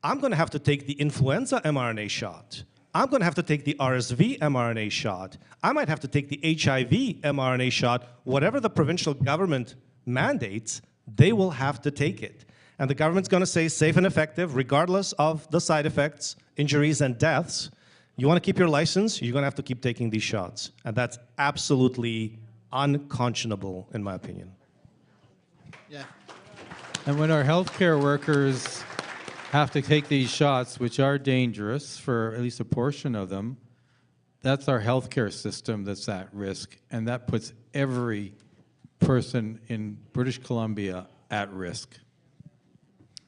I'm going to have to take the influenza mRNA shot. I'm going to have to take the RSV mRNA shot. I might have to take the HIV mRNA shot. Whatever the provincial government mandates, they will have to take it. And the government's going to say safe and effective, regardless of the side effects, injuries, and deaths. You want to keep your license, you're going to have to keep taking these shots. And that's absolutely unconscionable, in my opinion. Yeah. And when our healthcare workers have to take these shots, which are dangerous for at least a portion of them, that's our healthcare system that's at risk. And that puts every person in British Columbia at risk.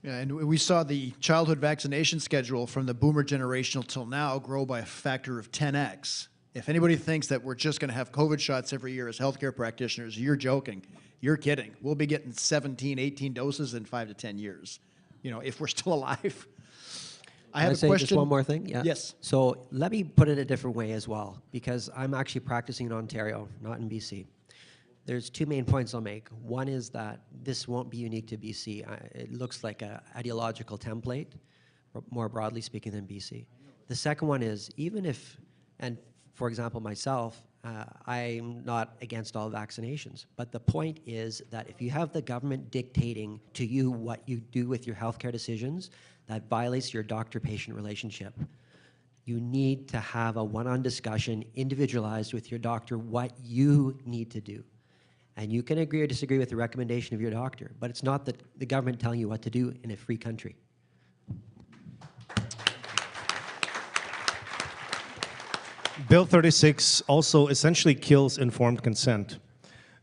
Yeah, and we saw the childhood vaccination schedule from the boomer generation till now grow by a factor of 10x. If anybody thinks that we're just going to have COVID shots every year as healthcare practitioners, you're joking. You're kidding. We'll be getting 17, 18 doses in 5 to 10 years, you know, if we're still alive. I have a question. Just one more thing? Yeah. Yes. So let me put it a different way as well, because I'm actually practicing in Ontario, not in BC. There's 2 main points I'll make. One is that this won't be unique to BC. It looks like an ideological template, more broadly speaking, than BC. The second one is, even if, and for example, myself, I'm not against all vaccinations, but the point is that if you have the government dictating to you what you do with your healthcare decisions, that violates your doctor-patient relationship. You need to have a one-on discussion, individualized with your doctor, what you need to do. And you can agree or disagree with the recommendation of your doctor, but it's not the government telling you what to do in a free country. Bill 36 also essentially kills informed consent,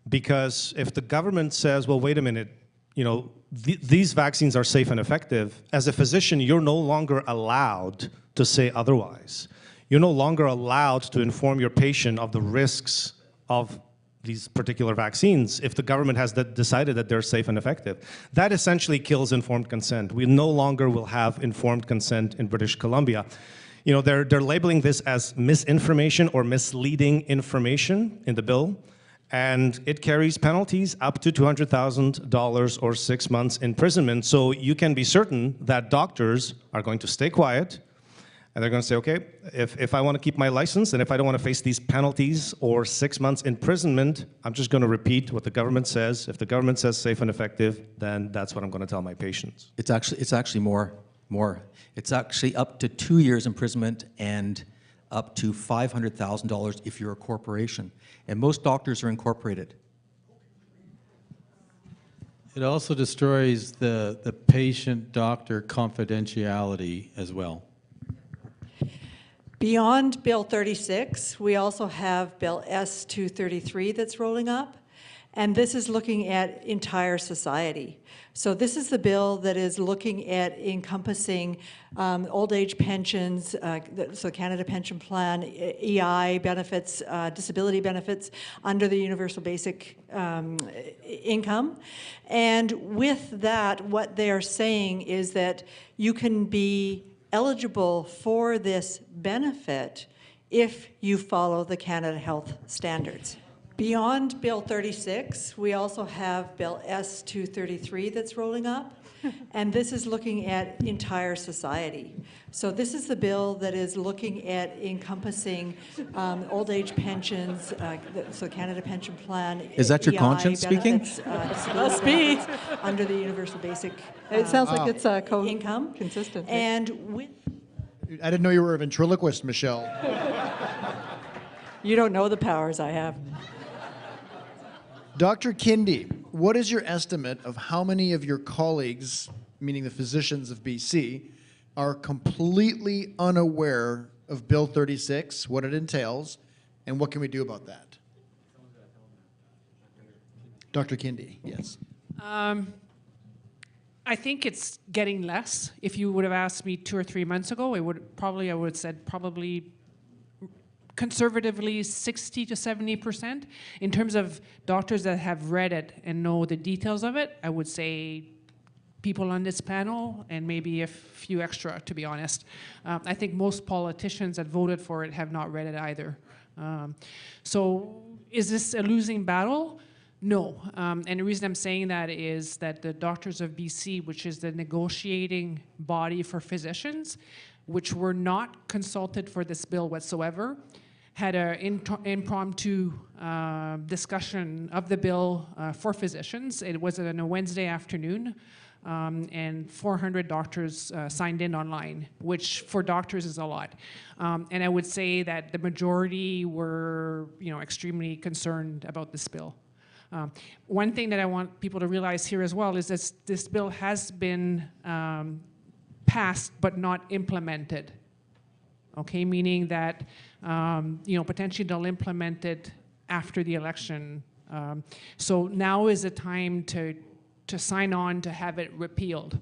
because if the government says, well, wait a minute, you know, these vaccines are safe and effective, as a physician, you're no longer allowed to say otherwise. You're no longer allowed to inform your patient of the risks of these particular vaccines if the government has decided that they're safe and effective. That essentially kills informed consent. We no longer will have informed consent in British Columbia. You know, they're labeling this as misinformation or misleading information in the bill. And it carries penalties up to $200,000 or 6 months imprisonment. So you can be certain that doctors are going to stay quiet, and they're going to say, okay, if I want to keep my license and if I don't want to face these penalties or 6 months imprisonment, I'm just going to repeat what the government says. If the government says safe and effective, then that's what I'm going to tell my patients. It's actually more. It's actually up to 2 years imprisonment and up to $500,000 if you're a corporation. And most doctors are incorporated. It also destroys the patient-doctor confidentiality as well. Beyond Bill 36, we also have Bill S-233 that's rolling up, and this is looking at entire society. So this is the bill that is looking at encompassing old age pensions, so Canada Pension Plan, EI benefits, disability benefits under the Universal Basic Income. And with that, what they are saying is that you can be eligible for this benefit if you follow the Canada Health standards. Beyond Bill 36, we also have Bill S-233 that's rolling up, and this is looking at entire society. So this is the bill that is looking at encompassing old age pensions, so Canada Pension Plan. Is that your EI conscience speaking? Must be under the Universal Basic. It sounds like it's income consistent. And with I didn't know you were a ventriloquist, Michelle. you don't know the powers I have. Dr. Kindy, what is your estimate of how many of your colleagues, meaning the physicians of BC, are completely unaware of Bill 36, what it entails, and what can we do about that? Dr. Kindy, yes. I think it's getting less. If you would have asked me 2 or 3 months ago, I would have said probably conservatively 60 to 70%. In terms of doctors that have read it and know the details of it, I would say people on this panel and maybe a few extra, to be honest. I think most politicians that voted for it have not read it either. So is this a losing battle? No. And the reason I'm saying that is that the Doctors of BC, which is the negotiating body for physicians, which were not consulted for this bill whatsoever, had an impromptu discussion of the bill for physicians. It was on a Wednesday afternoon, and 400 doctors signed in online, which for doctors is a lot. And I would say that the majority were, extremely concerned about this bill. One thing that I want people to realize here as well is that this bill has been passed but not implemented. Okay, meaning that potentially they'll implement it after the election. So now is the time to sign on to have it repealed.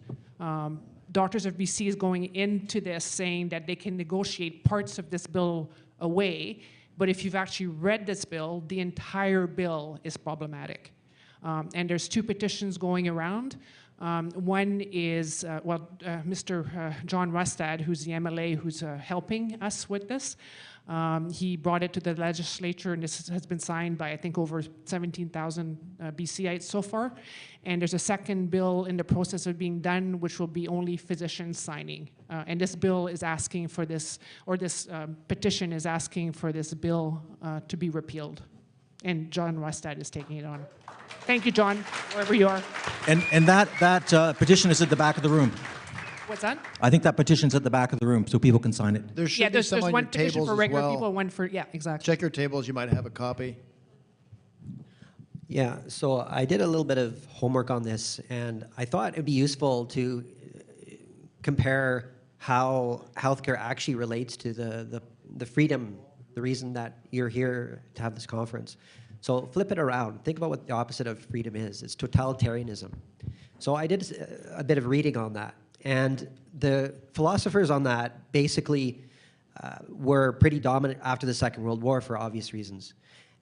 Doctors of BC is going into this saying that they can negotiate parts of this bill away, but if you've actually read this bill, the entire bill is problematic. And there's 2 petitions going around. One is, Mr. John Rustad, who's the MLA who's helping us with this. He brought it to the legislature, and this has been signed by, I think, over 17,000 BCites so far. And there's a second bill in the process of being done, which will be only physicians signing. And this bill is asking for this, or this petition is asking for this bill to be repealed. And John Rustad is taking it on. Thank you, John, wherever you are. And that petition is at the back of the room. What's that? I think that petition's at the back of the room so people can sign it. There should be some there's on one your petition tables for as regular well. people, one for, yeah, exactly. Check your tables, you might have a copy. Yeah, so I did a little bit of homework on this, and I thought it'd be useful to compare how healthcare actually relates to the freedom, the reason that you're here to have this conference. So flip it around. Think about what the opposite of freedom is. It's totalitarianism. So I did a bit of reading on that. And the philosophers on that basically were pretty dominant after the Second World War for obvious reasons.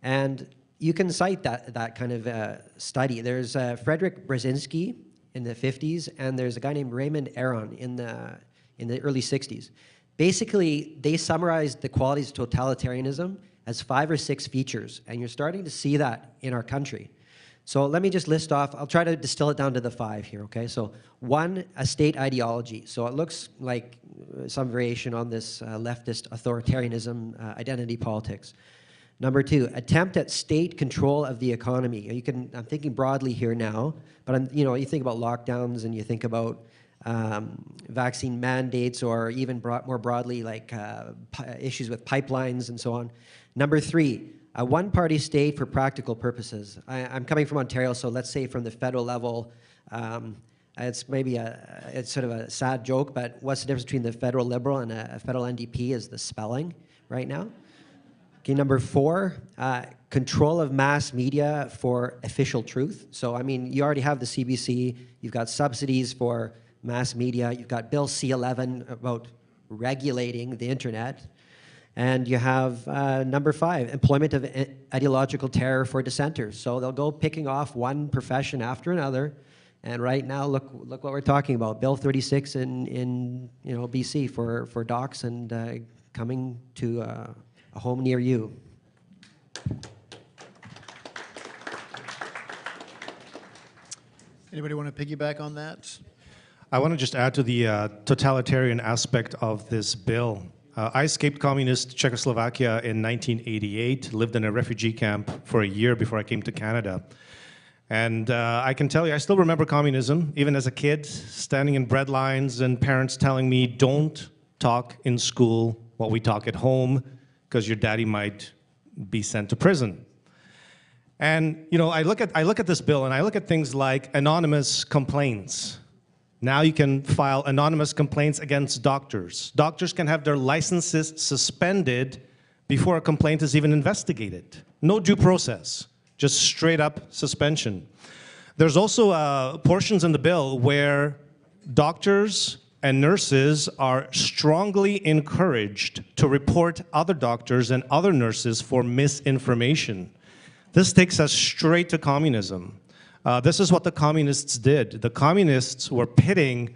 And you can cite that kind of study. There's Frederick Brzezinski in the 50s, and there's a guy named Raymond Aron in the early 60s. Basically, they summarized the qualities of totalitarianism as 5 or 6 features, and you're starting to see that in our country. So let me just list off, I'll try to distill it down to the 5 here, okay? So 1, a state ideology. So it looks like some variation on this leftist authoritarianism, identity politics. Number 2, attempt at state control of the economy. I'm thinking broadly here now, but you think about lockdowns and you think about vaccine mandates, or even more broadly, like issues with pipelines and so on. Number 3, a one-party state for practical purposes. I'm coming from Ontario, so let's say from the federal level, it's sort of a sad joke, but what's the difference between the federal Liberal and a federal NDP is the spelling right now. Okay, number 4, control of mass media for official truth. So, I mean, you already have the CBC, you've got subsidies for mass media, you've got Bill C-11 about regulating the internet, and you have number 5, employment of ideological terror for dissenters. So they'll go picking off one profession after another, and right now, look what we're talking about, Bill 36 in BC for docs and coming to a home near you. Anybody want to piggyback on that? I want to just add to the totalitarian aspect of this bill. I escaped communist Czechoslovakia in 1988, lived in a refugee camp for a year before I came to Canada. And I can tell you, I still remember communism, even as a kid, standing in bread lines and parents telling me, don't talk in school what we talk at home, because your daddy might be sent to prison. And I look at this bill and I look at things like anonymous complaints. Now you can file anonymous complaints against doctors. Doctors can have their licenses suspended before a complaint is even investigated. No due process, just straight up suspension. There's also portions in the bill where doctors and nurses are strongly encouraged to report other doctors and other nurses for misinformation. This takes us straight to communism. This is what the communists did. The communists were pitting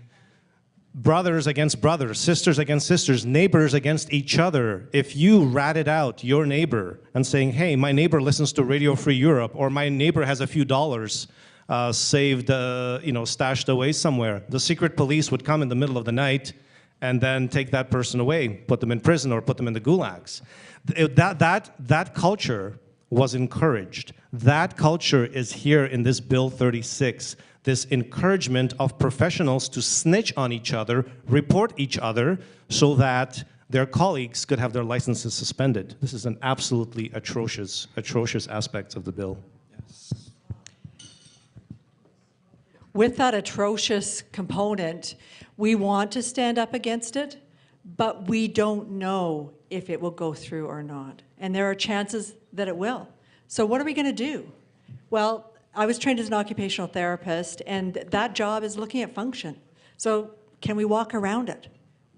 brothers against brothers, sisters against sisters, neighbors against each other. If you ratted out your neighbor and saying, hey, my neighbor listens to Radio Free Europe, or my neighbor has a few dollars saved, stashed away somewhere, the secret police would come in the middle of the night and then take that person away, put them in prison or put them in the gulags. That culture was encouraged. That culture is here in this Bill 36, this encouragement of professionals to snitch on each other, report each other, so that their colleagues could have their licenses suspended. This is an absolutely atrocious aspect of the bill. Yes. With that atrocious component, we want to stand up against it, but we don't know if it will go through or not. And there are chances that it will. So what are we going to do? Well, I was trained as an occupational therapist, and that job is looking at function. So can we walk around it?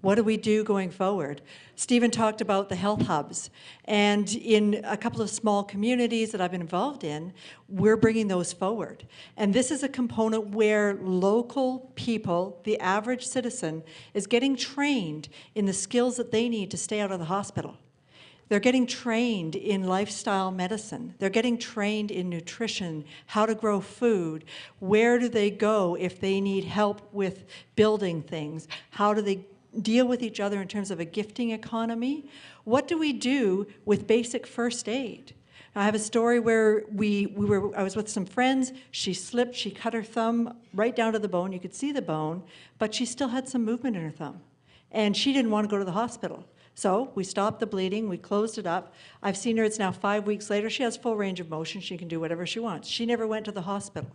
What do we do going forward? Stephen talked about the health hubs, and in a couple of small communities that I've been involved in, we're bringing those forward. And this is a component where local people, the average citizen, is getting trained in the skills that they need to stay out of the hospital. They're getting trained in lifestyle medicine. They're getting trained in nutrition, how to grow food. Where do they go if they need help with building things? How do they deal with each other in terms of a gifting economy? What do we do with basic first aid? I have a story where I was with some friends. She slipped, she cut her thumb right down to the bone. You could see the bone, but she still had some movement in her thumb. And she didn't want to go to the hospital. So we stopped the bleeding, we closed it up. I've seen her, it's now 5 weeks later. She has full range of motion, she can do whatever she wants. She never went to the hospital.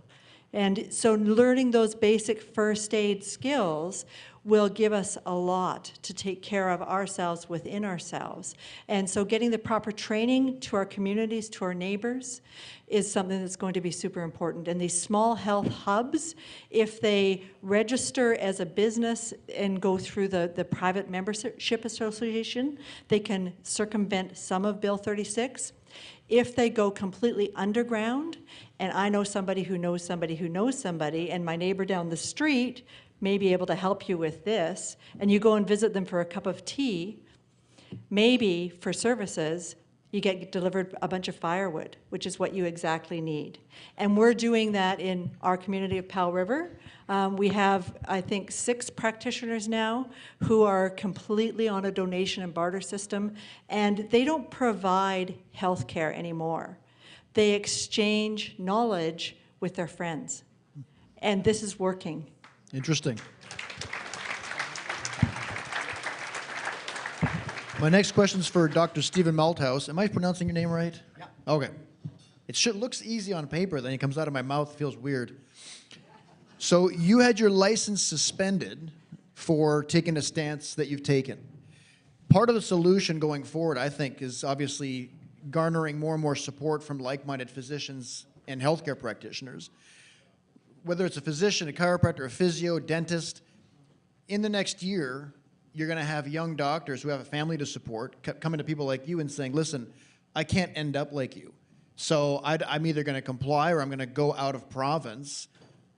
And so learning those basic first aid skills will give us a lot to take care of ourselves within ourselves. And so getting the proper training to our communities, to our neighbors, is something that's going to be super important. And these small health hubs, if they register as a business and go through the private membership association, they can circumvent some of Bill 36. If they go completely underground, and I know somebody who knows somebody who knows somebody, and my neighbor down the street may be able to help you with this, and you go and visit them for a cup of tea, maybe for services, you get delivered a bunch of firewood, which is what you exactly need. And we're doing that in our community of Powell River. We have, I think, 6 practitioners now who are completely on a donation and barter system, and they don't provide health care anymore. They exchange knowledge with their friends. And this is working. Interesting. My next question is for Dr. Stephen Malthouse. Am I pronouncing your name right? Yeah. Okay. It looks easy on paper, then it comes out of my mouth, feels weird. So you had your license suspended for taking a stance that you've taken. Part of the solution going forward, I think, is obviously garnering more and more support from like-minded physicians and healthcare practitioners. Whether it's a physician, a chiropractor, a physio, dentist, in the next year, you're going to have young doctors who have a family to support coming to people like you and saying, listen, I can't end up like you. So I'm either going to comply or I'm going to go out of province.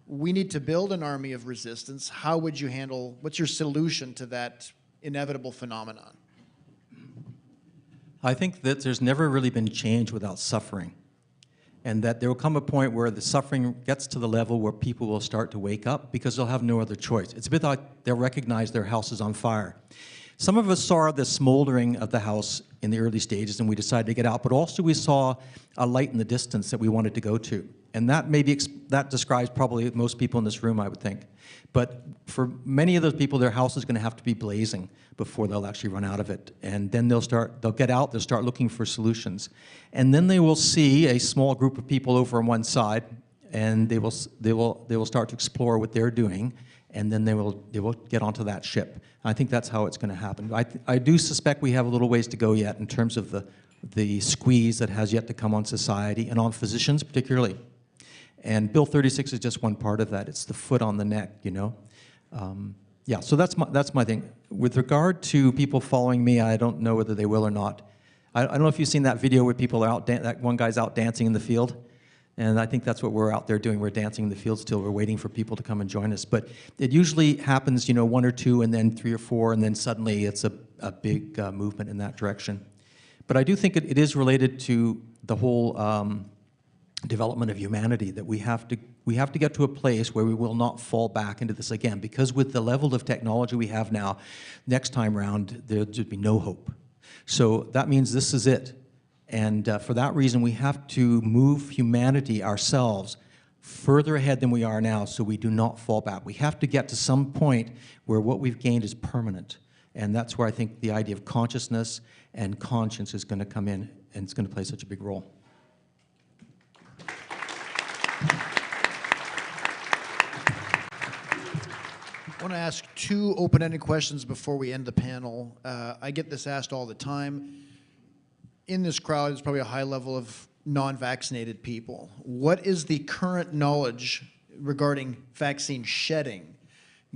We need to build an army of resistance. How would you handle, what's your solution to that inevitable phenomenon? I think that there's never really been change without suffering. And that there will come a point where the suffering gets to the level where people will start to wake up because they'll have no other choice. It's a bit like they'll recognize their house is on fire. Some of us saw the smoldering of the house in the early stages and we decided to get out, but also we saw a light in the distance that we wanted to go to. And that that describes probably most people in this room, I would think. But for many of those people, their house is going to have to be blazing before they'll actually run out of it. And then they'll get out, they'll start looking for solutions. And then they will see a small group of people over on one side, and they will start to explore what they're doing, and then they will get onto that ship. I think that's how it's going to happen. I do suspect we have a little ways to go yet in terms of the squeeze that has yet to come on society and on physicians particularly. And Bill 36 is just one part of that. It's the foot on the neck, you know. Yeah, so that's my thing. With regard to people following me, I don't know whether they will or not. I don't know if you've seen that video where people are out, that one guy's out dancing in the field. And I think that's what we're out there doing. We're dancing in the field still. We're waiting for people to come and join us. But it usually happens, you know, 1 or 2 and then 3 or 4, and then suddenly it's a big movement in that direction. But I do think it is related to the whole development of humanity, that we have to get to a place where we will not fall back into this again, because with the level of technology we have now, next time round there would be no hope. So that means this is it. And for that reason, we have to move humanity ourselves further ahead than we are now so we do not fall back. We have to get to some point where what we've gained is permanent. And that's where I think the idea of consciousness and conscience is going to come in, and it's going to play such a big role. I want to ask 2 open-ended questions before we end the panel. I get this asked all the time. In this crowd, there's probably a high level of non-vaccinated people. What is the current knowledge regarding vaccine shedding,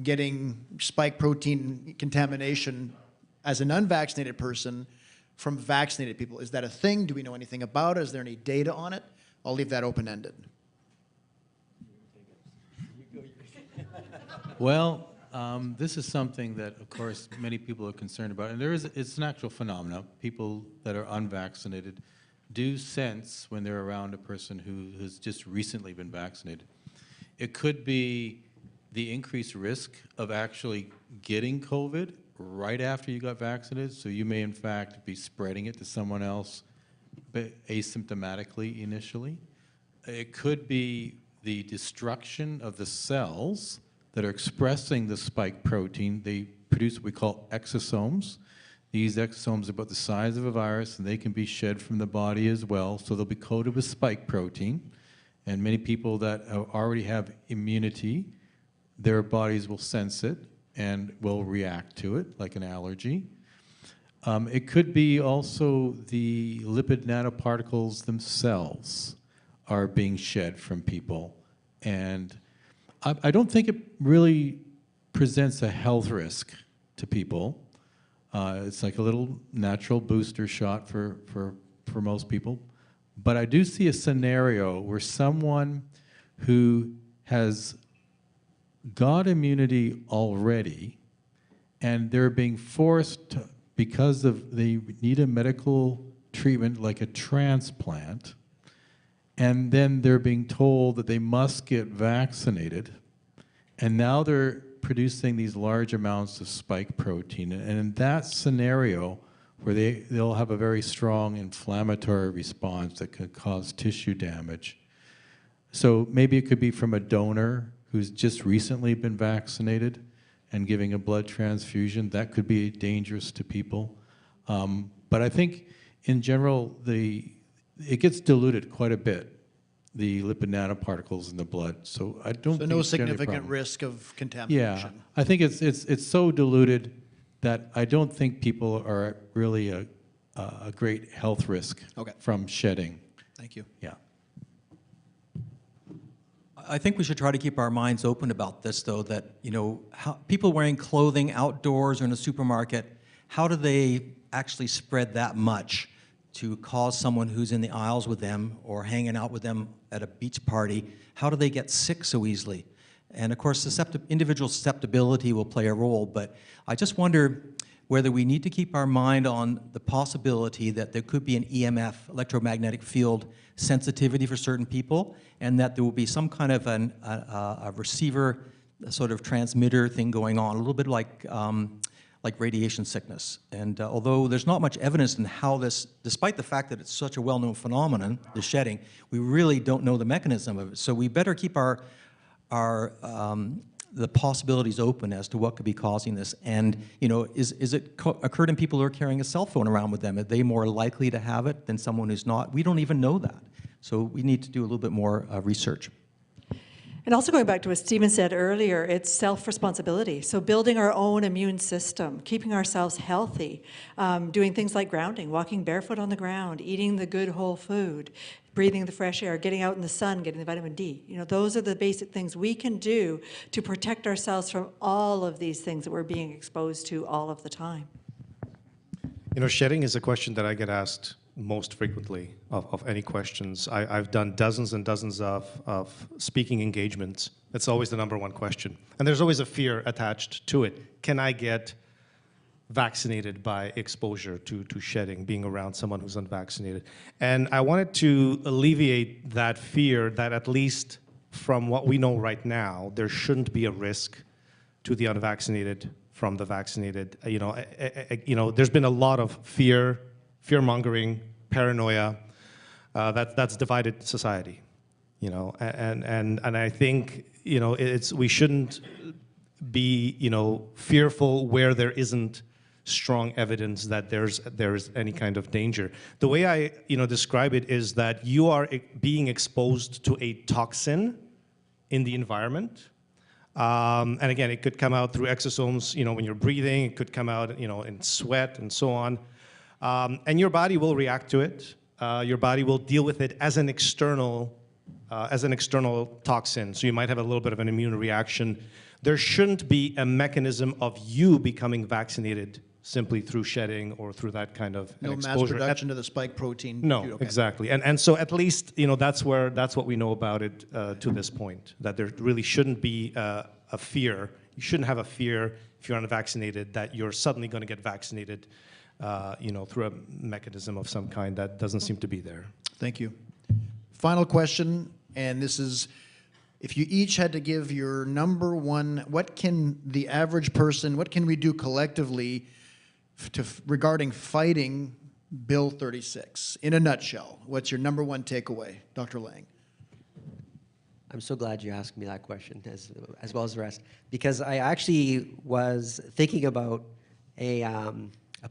getting spike protein contamination as an unvaccinated person from vaccinated people? Is that a thing? Do we know anything about it? Is there any data on it? I'll leave that open-ended. Well, this is something that, of course, many people are concerned about, and it's an actual phenomenon. People that are unvaccinated do sense when they're around a person who has just recently been vaccinated. It could be the increased risk of actually getting COVID right after you got vaccinated, so you may in fact be spreading it to someone else asymptomatically initially. It could be the destruction of the cells that are expressing the spike protein. They produce what we call exosomes. These exosomes are about the size of a virus, and they can be shed from the body as well, so they'll be coated with spike protein. And many people that already have immunity, their bodies will sense it and will react to it, like an allergy. It could be also the lipid nanoparticles themselves are being shed from people. And I don't think it really presents a health risk to people. It's like a little natural booster shot for most people. But I do see a scenario where someone who has got immunity already and they're being forced to, because of they need a medical treatment like a transplant, and then they're being told that they must get vaccinated, and now they're producing these large amounts of spike protein. And in that scenario, where they'll have a very strong inflammatory response that could cause tissue damage. So maybe it could be from a donor who's just recently been vaccinated and giving a blood transfusion. That could be dangerous to people. But I think in general, it gets diluted quite a bit, the lipid nanoparticles in the blood. So I don't think no it's generally a significant problem. risk of contamination. Yeah, I think it's so diluted that I don't think people are at really a great health risk from shedding. Thank you. Yeah. I think we should try to keep our minds open about this, though, that, how people wearing clothing outdoors or in a supermarket, how do they actually spread that much to cause someone who's in the aisles with them or hanging out with them at a beach party? How do they get sick so easily? And of course, individual susceptibility will play a role, but I just wonder whether we need to keep our mind on the possibility that there could be an EMF, electromagnetic field sensitivity for certain people, and that there will be some kind of a receiver, a sort of transmitter thing going on, a little bit like radiation sickness. And although there's not much evidence in how this, despite the fact that it's such a well-known phenomenon, the shedding, we really don't know the mechanism of it. So we better keep the possibilities open as to what could be causing this. And, is it occurred in people who are carrying a cell phone around with them? Are they more likely to have it than someone who's not? We don't even know that. So we need to do a little bit more research. And also going back to what Stephen said earlier, it's self-responsibility. So building our own immune system, keeping ourselves healthy, doing things like grounding, walking barefoot on the ground, eating the good whole food, breathing the fresh air, getting out in the sun, getting the vitamin D. Those are the basic things we can do to protect ourselves from all of these things that we're being exposed to all of the time. Shedding is a question that I get asked most frequently of any questions. I've done dozens and dozens of speaking engagements. It's always the number one question. And there's always a fear attached to it. Can I get vaccinated by exposure to shedding, being around someone who's unvaccinated? And I wanted to alleviate that fear that, at least from what we know right now, there shouldn't be a risk to the unvaccinated from the vaccinated. There's been a lot of fear-mongering, paranoia, that's divided society, and I think, we shouldn't be, fearful where there isn't strong evidence that there's any kind of danger. The way I, describe it is that you are being exposed to a toxin in the environment. And again, it could come out through exosomes, when you're breathing, it could come out, in sweat and so on. And your body will react to it. Your body will deal with it as an external toxin. So you might have a little bit of an immune reaction. There shouldn't be a mechanism of you becoming vaccinated simply through shedding or through that kind of exposure. No mass production of the spike protein. No, Okay. exactly. And so at least, that's what we know about it to this point, that there really shouldn't be a fear. You shouldn't have a fear if you're unvaccinated that you're suddenly going to get vaccinated, through a mechanism of some kind that doesn't seem to be there. Thank you. Final question, and this is, if you each had to give your number one, what can the average person, what can we do collectively regarding fighting Bill 36? In a nutshell, what's your number one takeaway, Dr. Lang? I'm so glad you asked me that question, as well as the rest, because I actually was thinking about a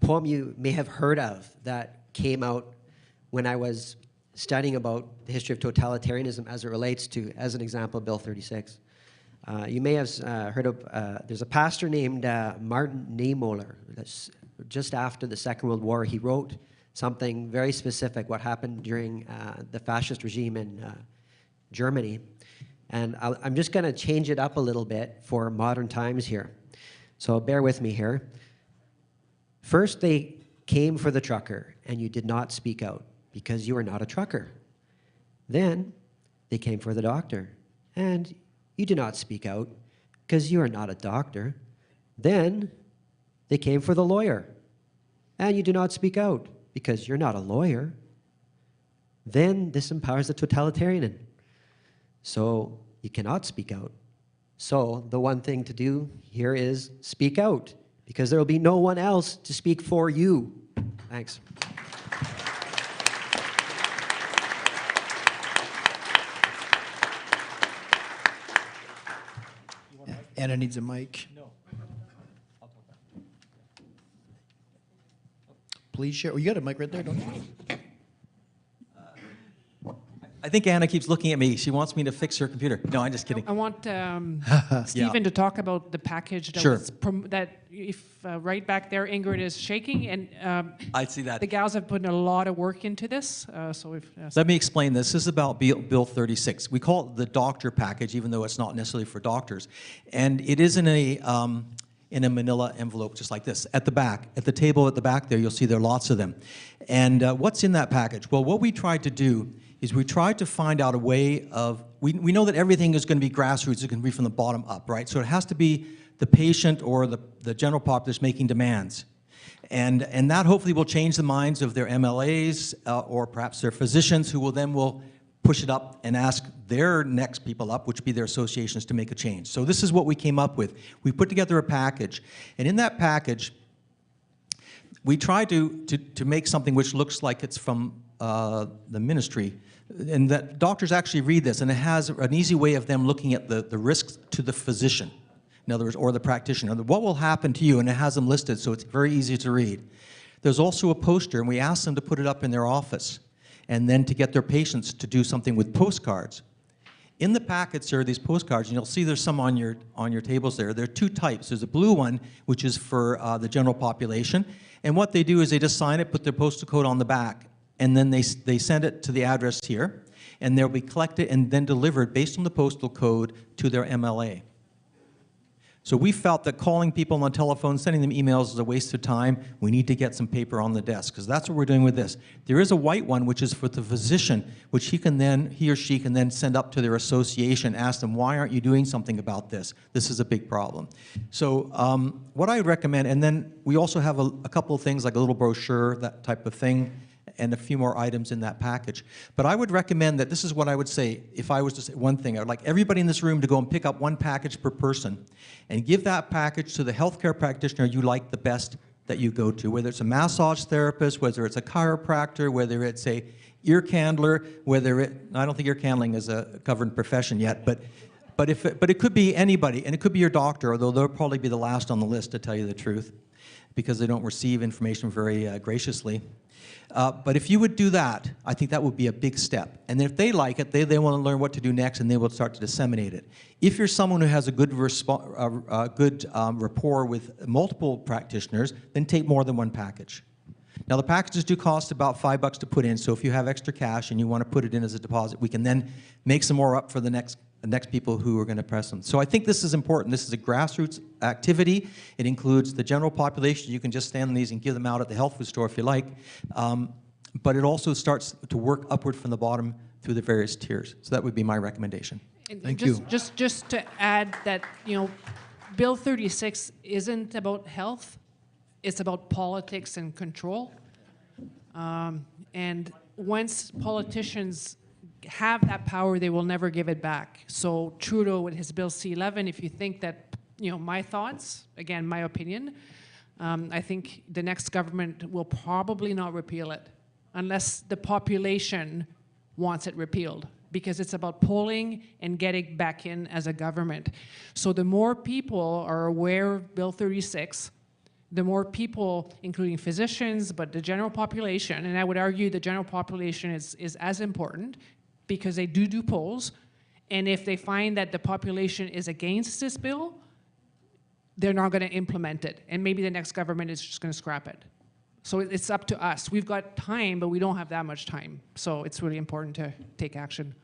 poem you may have heard of that came out when I was studying about the history of totalitarianism as it relates to, as an example, Bill 36. You may have heard of, there's a pastor named Martin Niemöller. That's just after the Second World War. He wrote something very specific, what happened during the fascist regime in Germany. And I'm just going to change it up a little bit for modern times here. So bear with me here. First, they came for the trucker, and you did not speak out because you are not a trucker. Then they came for the doctor, and you did not speak out because you are not a doctor. Then they came for the lawyer, and you do not speak out because you're not a lawyer, then this empowers the totalitarian. So you cannot speak out. So the one thing to do here is speak out, because there will be no one else to speak for you. Thanks. Anna needs a mic. No. Please share. Oh, you got a mic right there, don't you? I think Anna keeps looking at me. She wants me to fix her computer. No, I'm just kidding. I want Stephen to talk about the package that Sure. was right back there, Ingrid is shaking, and I see that. the gals have put a lot of work into this. So if Let me explain this. This is about Bill 36. We call it the doctor package, even though it's not necessarily for doctors. And it is in a manila envelope just like this. At the back, at the table at the back there, you'll see there are lots of them. And what's in that package? Well, what we tried to do is we tried to find out a way of, we know that everything is going to be grassroots, it's going to be from the bottom up, right? So it has to be the patient or the general populace making demands. And that hopefully will change the minds of their MLAs or perhaps their physicians, who will push it up and ask their next people up, which be their associations, to make a change. So this is what we came up with. We put together a package, and in that package, we tried to make something which looks like it's from the ministry, and that doctors actually read this, and it has an easy way of them looking at the risks to the physician, in other words, or the practitioner. What will happen to you, and it has them listed, so it's very easy to read. There's also a poster, and we asked them to put it up in their office, and then to get their patients to do something with postcards. In the packets there are these postcards, and you'll see there's some on your tables there. There are two types. There's a blue one, which is for the general population, and what they do is they just sign it, put their postal code on the back, and then they send it to the address here, and they'll be collected and then delivered based on the postal code to their MLA. So we felt that calling people on the telephone, sending them emails is a waste of time. We need to get some paper on the desk, because that's what we're doing with this. There is a white one, which is for the physician, which he or she can then send up to their association, ask them, why aren't you doing something about this? This is a big problem. So what I recommend, and then we also have a couple of things like a little brochure, that type of thing, and a few more items in that package. But I would recommend that this is what I would say if I was to say one thing. I would like everybody in this room to go and pick up one package per person and give that package to the healthcare practitioner you like the best that you go to, whether it's a massage therapist, whether it's a chiropractor, whether it's a ear candler, I don't think ear candling is a covered profession yet, but it could be anybody, and it could be your doctor, although they'll probably be the last on the list, to tell you the truth, because they don't receive information very graciously. But if you would do that, I think that would be a big step. And if they like it, they want to learn what to do next, and they will start to disseminate it. If you're someone who has a good rapport with multiple practitioners, then take more than one package. Now, the packages do cost about $5 to put in, so if you have extra cash and you want to put it in as a deposit, we can then make some more up for the next people who are going to press them. So I think this is important. This is a grassroots activity. It includes the general population. You can just stand on these and give them out at the health food store if you like. But it also starts to work upward from the bottom through the various tiers. So that would be my recommendation. Thank you. Just to add that, Bill 36 isn't about health. It's about politics and control. And once politicians have that power, they will never give it back. So Trudeau with his Bill C-11, if you think that, my thoughts, again, my opinion, I think the next government will probably not repeal it unless the population wants it repealed, because it's about polling and getting back in as a government. So the more people are aware of Bill 36, the more people, including physicians, but the general population, and I would argue the general population is as important, because they do polls, and if they find that the population is against this bill, they're not going to implement it, and maybe the next government is just going to scrap it. So it's up to us. We've got time, but we don't have that much time, so it's really important to take action.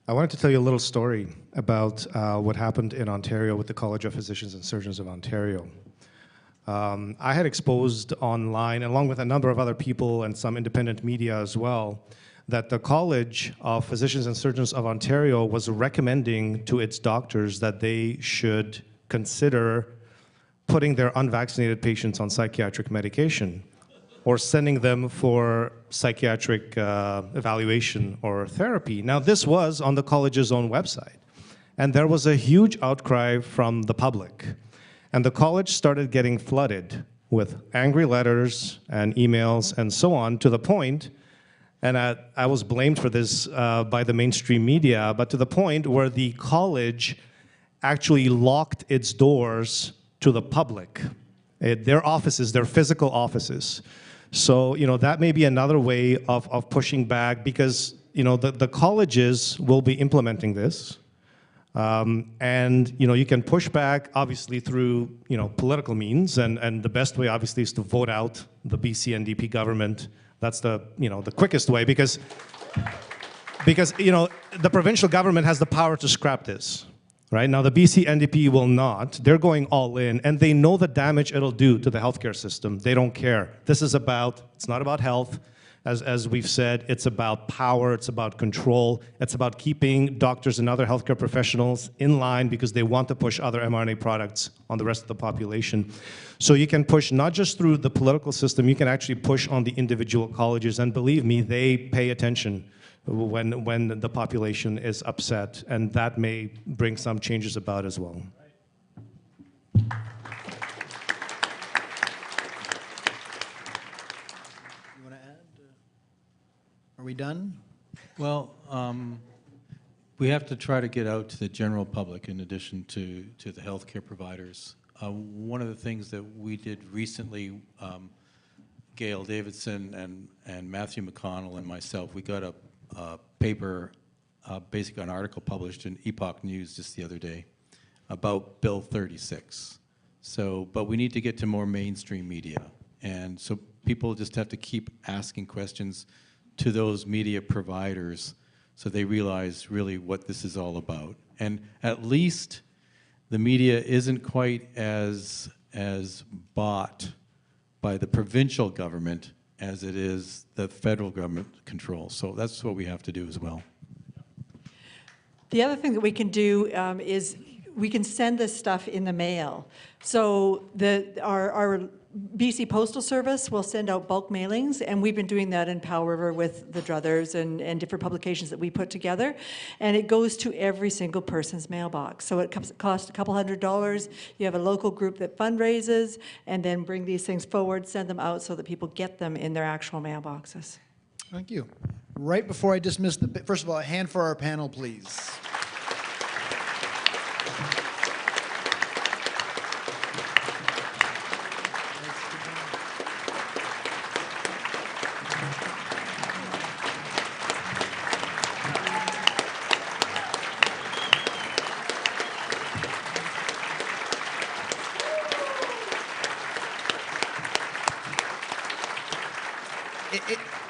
I wanted to tell you a little story about what happened in Ontario with the College of Physicians and Surgeons of Ontario. I had exposed online, along with a number of other people and some independent media as well, that the College of Physicians and Surgeons of Ontario was recommending to its doctors that they should consider putting their unvaccinated patients on psychiatric medication or sending them for psychiatric evaluation or therapy. Now, this was on the college's own website, and there was a huge outcry from the public. And the college started getting flooded with angry letters and emails and so on, to the point, and I was blamed for this by the mainstream media, but to the point where the college actually locked its doors to the public, their offices, their physical offices. So, that may be another way of pushing back, because, the colleges will be implementing this. And, you can push back, obviously, through, political means. And the best way, obviously, is to vote out the BC NDP government. That's the quickest way, because the provincial government has the power to scrap this. Right? Now, the BC NDP will not. They're going all in, and they know the damage it'll do to the healthcare system. They don't care. It's not about health, as we've said. It's about power. It's about control. It's about keeping doctors and other healthcare professionals in line, because they want to push other mRNA products on the rest of the population. So you can push not just through the political system, you can actually push on the individual colleges, and believe me, they pay attention when the population is upset, and that may bring some changes about as well. You want to add? Are we done? Well, we have to try to get out to the general public in addition to the healthcare providers. One of the things that we did recently, Gail Davidson and Matthew McConnell and myself, we got a paper, basically an article published in Epoch News just the other day about Bill 36. But we need to get to more mainstream media. And so people just have to keep asking questions to those media providers so they realize really what this is all about. And at least the media isn't quite as bought by the provincial government as it is the federal government control. So that's what we have to do as well. The other thing that we can do is we can send this stuff in the mail. So our BC Postal Service will send out bulk mailings, and we've been doing that in Powell River with the Druthers and different publications that we put together, and it goes to every single person's mailbox. So it costs a couple $100. You have a local group that fundraises, and then bring these things forward, send them out so that people get them in their actual mailboxes. Thank you. Right before I dismiss first of all, a hand for our panel, please.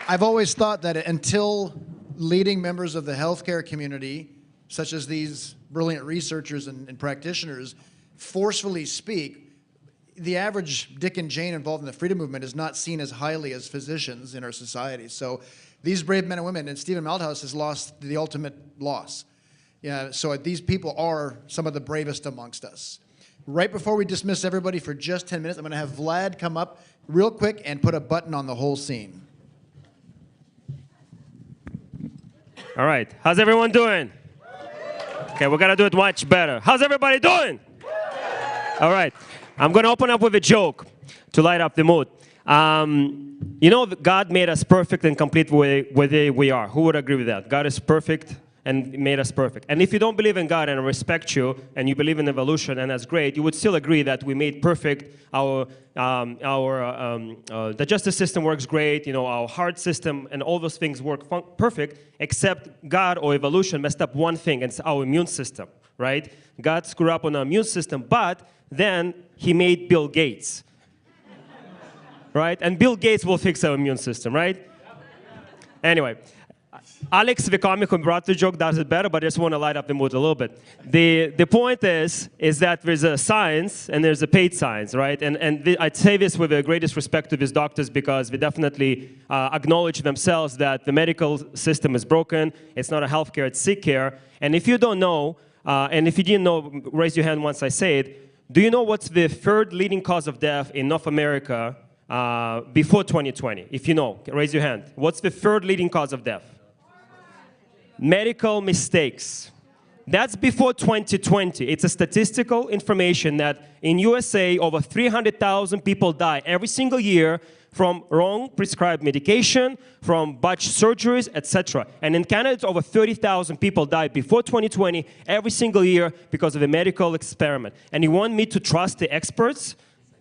I've always thought that until leading members of the healthcare community, such as these brilliant researchers and practitioners, forcefully speak, the average Dick and Jane involved in the freedom movement is not seen as highly as physicians in our society. So these brave men and women, and Stephen Malthouse has lost the ultimate loss. Yeah, so these people are some of the bravest amongst us. Right before we dismiss everybody for just 10 minutes, I'm going to have Vlad come up real quick and put a button on the whole scene. All right, how's everyone doing? Okay, we're gonna do it much better. How's everybody doing? All right, I'm gonna open up with a joke to light up the mood. God made us perfect and complete where we are. Who would agree with that? God is perfect and made us perfect. And if you don't believe in God and I respect you, and you believe in evolution, and that's great, you would still agree that we made perfect. Our digestive system works great, our heart system and all those things work perfect, except God or evolution messed up one thing, and it's our immune system, right? God screwed up on our immune system, but then he made Bill Gates, right? And Bill Gates will fix our immune system, right? Anyway, Alex, the comic who brought the joke, does it better, but I just want to light up the mood a little bit. The point is that there's a science and there's a paid science, right? And I'd say this with the greatest respect to these doctors because they definitely acknowledge themselves that the medical system is broken. It's not a healthcare, it's sick care. And if you don't know, and if you didn't know, raise your hand once I say it. Do you know what's the third leading cause of death in North America before 2020? If you know, raise your hand. What's the third leading cause of death? Medical mistakes. That's before 2020. It's a statistical information that in USA, over 300,000 people die every single year from wrong prescribed medication, from botched surgeries, etc. And in Canada, it's over 30,000 people die before 2020 every single year because of a medical experiment. And you want me to trust the experts?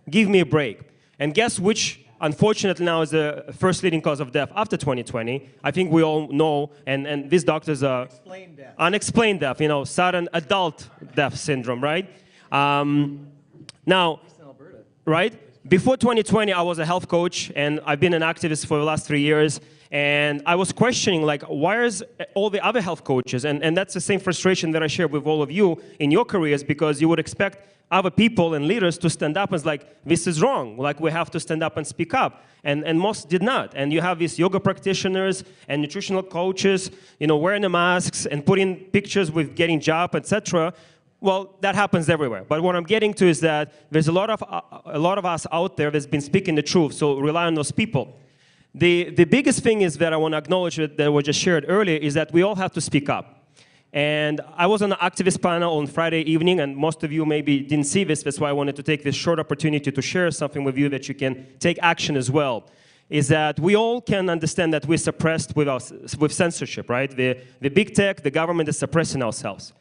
Give me a break. And guess which, unfortunately, now is the first leading cause of death after 2020. I think we all know, and these doctors are unexplained death, you know, sudden adult death syndrome, right? Now, right? Before 2020, I was a health coach, and I've been an activist for the last 3 years, and I was questioning, like, why is all the other health coaches, and that's the same frustration that I share with all of you in your careers, because you would expect other people and leaders to stand up and it's like, this is wrong, like we have to stand up and speak up. And most did not. And you have these yoga practitioners and nutritional coaches, you know, wearing the masks and putting pictures with getting job, etc. Well, that happens everywhere. But what I'm getting to is that there's a lot of us out there that's been speaking the truth, so rely on those people. The biggest thing is that I want to acknowledge that was just shared earlier is that we all have to speak up. And I was on an activist panel on Friday evening, and most of you maybe didn't see this. That's why I wanted to take this short opportunity to share something with you that you can take action as well. Is that we all can understand that we're suppressed with censorship, right? The big tech, the government is suppressing ourselves.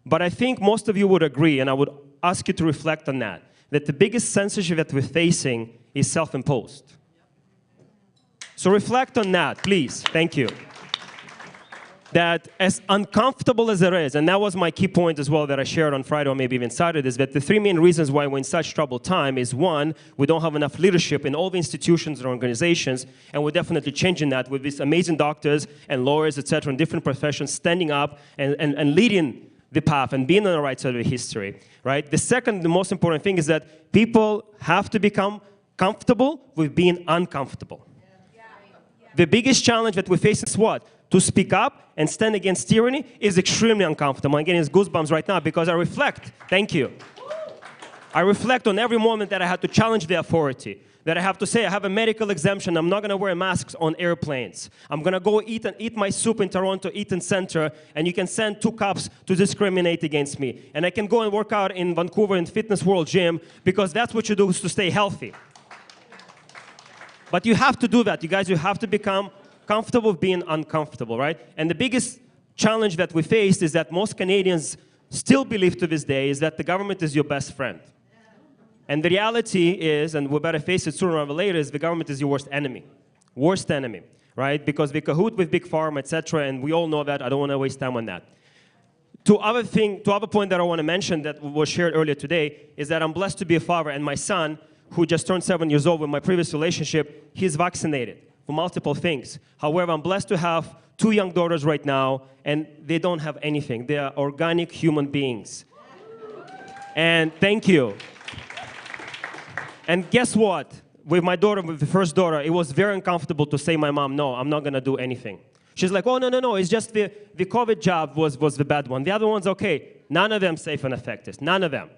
But I think most of you would agree, and I would ask you to reflect on that the biggest censorship that we're facing is self-imposed. So reflect on that, please. Thank you. That as uncomfortable as it is, and that was my key point as well that I shared on Friday or maybe even Saturday, is that the three main reasons why we're in such troubled time is, one, we don't have enough leadership in all the institutions and organizations, and we're definitely changing that with these amazing doctors and lawyers, etc., in different professions standing up and leading the path and being on the right side of history, right? The second, the most important thing is that people have to become comfortable with being uncomfortable. The biggest challenge that we face is what? To speak up and stand against tyranny is extremely uncomfortable. I'm getting goosebumps right now because I reflect. Thank you. I reflect on every moment that I had to challenge the authority, that I have to say I have a medical exemption. I'm not going to wear masks on airplanes. I'm going to go eat my soup in Toronto Eaton Center, and you can send 2 cops to discriminate against me. And I can go and work out in Vancouver in Fitness World Gym because that's what you do is to stay healthy. But you have to do that. You guys, you have to become comfortable with being uncomfortable, right? And the biggest challenge that we faced is that most Canadians still believe to this day is that the government is your best friend. And the reality is, and we better face it sooner or later, is the government is your worst enemy, right? Because they cahoot with Big Pharma, etc., and we all know that. I don't want to waste time on that. To other point that I want to mention that was shared earlier today is that I'm blessed to be a father, and my son, who just turned 7 years old with my previous relationship, he's vaccinated for multiple things. However, I'm blessed to have 2 young daughters right now, and they don't have anything. They are organic human beings. And thank you. And guess what? With my daughter, with the first daughter, it was very uncomfortable to say, my mom, no, I'm not going to do anything. She's like, oh, no, it's just the COVID jab was the bad one. The other one's okay. None of them safe and effective, none of them.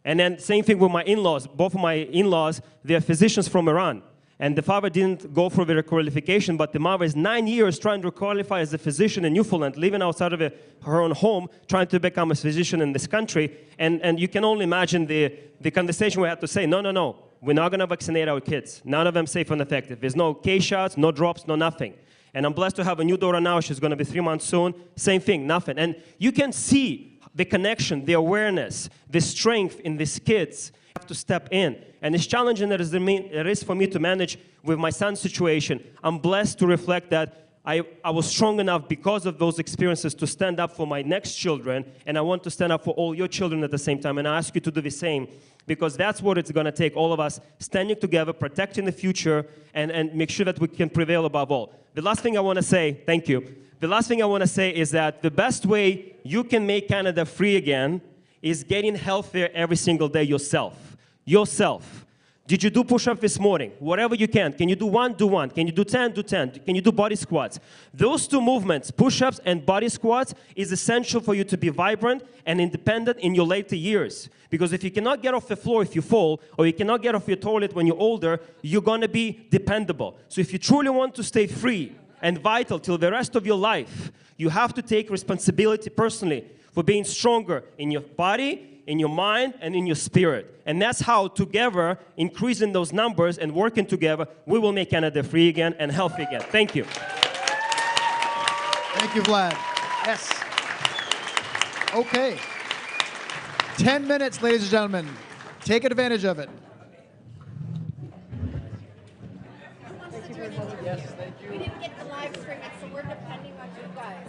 And then same thing with my in-laws. Both of my in-laws, they're physicians from Iran. And the father didn't go for the requalification, but the mother is 9 years trying to qualify as a physician in Newfoundland, living outside of her own home, trying to become a physician in this country. And you can only imagine the conversation we had to say, no, we're not going to vaccinate our kids. None of them safe and effective. There's no K-shots, no drops, no nothing. And I'm blessed to have a new daughter now. She's going to be 3 months soon. Same thing, nothing. And you can see the connection, the awareness, the strength in these kids have to step in. And it's challenging that it is for me to manage with my son's situation. I'm blessed to reflect that I was strong enough because of those experiences to stand up for my next children, and I want to stand up for all your children at the same time, and I ask you to do the same. because that's what it's going to take, all of us standing together, protecting the future, and make sure that we can prevail above all. The last thing I want to say, thank you. The last thing I want to say is that the best way you can make Canada free again is getting healthier every single day yourself. Yourself. Did you do push-up this morning? Whatever you can. Can you do one? Do one. Can you do 10? Do 10. Can you do body squats? Those two movements, push-ups and body squats, is essential for you to be vibrant and independent in your later years. Because if you cannot get off the floor if you fall, or you cannot get off your toilet when you're older, you're going to be dependable. So if you truly want to stay free and vital till the rest of your life, you have to take responsibility personally for being stronger in your body, in your mind, and in your spirit. And that's how, together, increasing those numbers and working together, we will make Canada free again and healthy again. Thank you. Thank you, Vlad. Yes. Okay. 10 minutes, ladies and gentlemen. Take advantage of it. Yes, thank you. We didn't get the live streaming, so we're depending on you guys.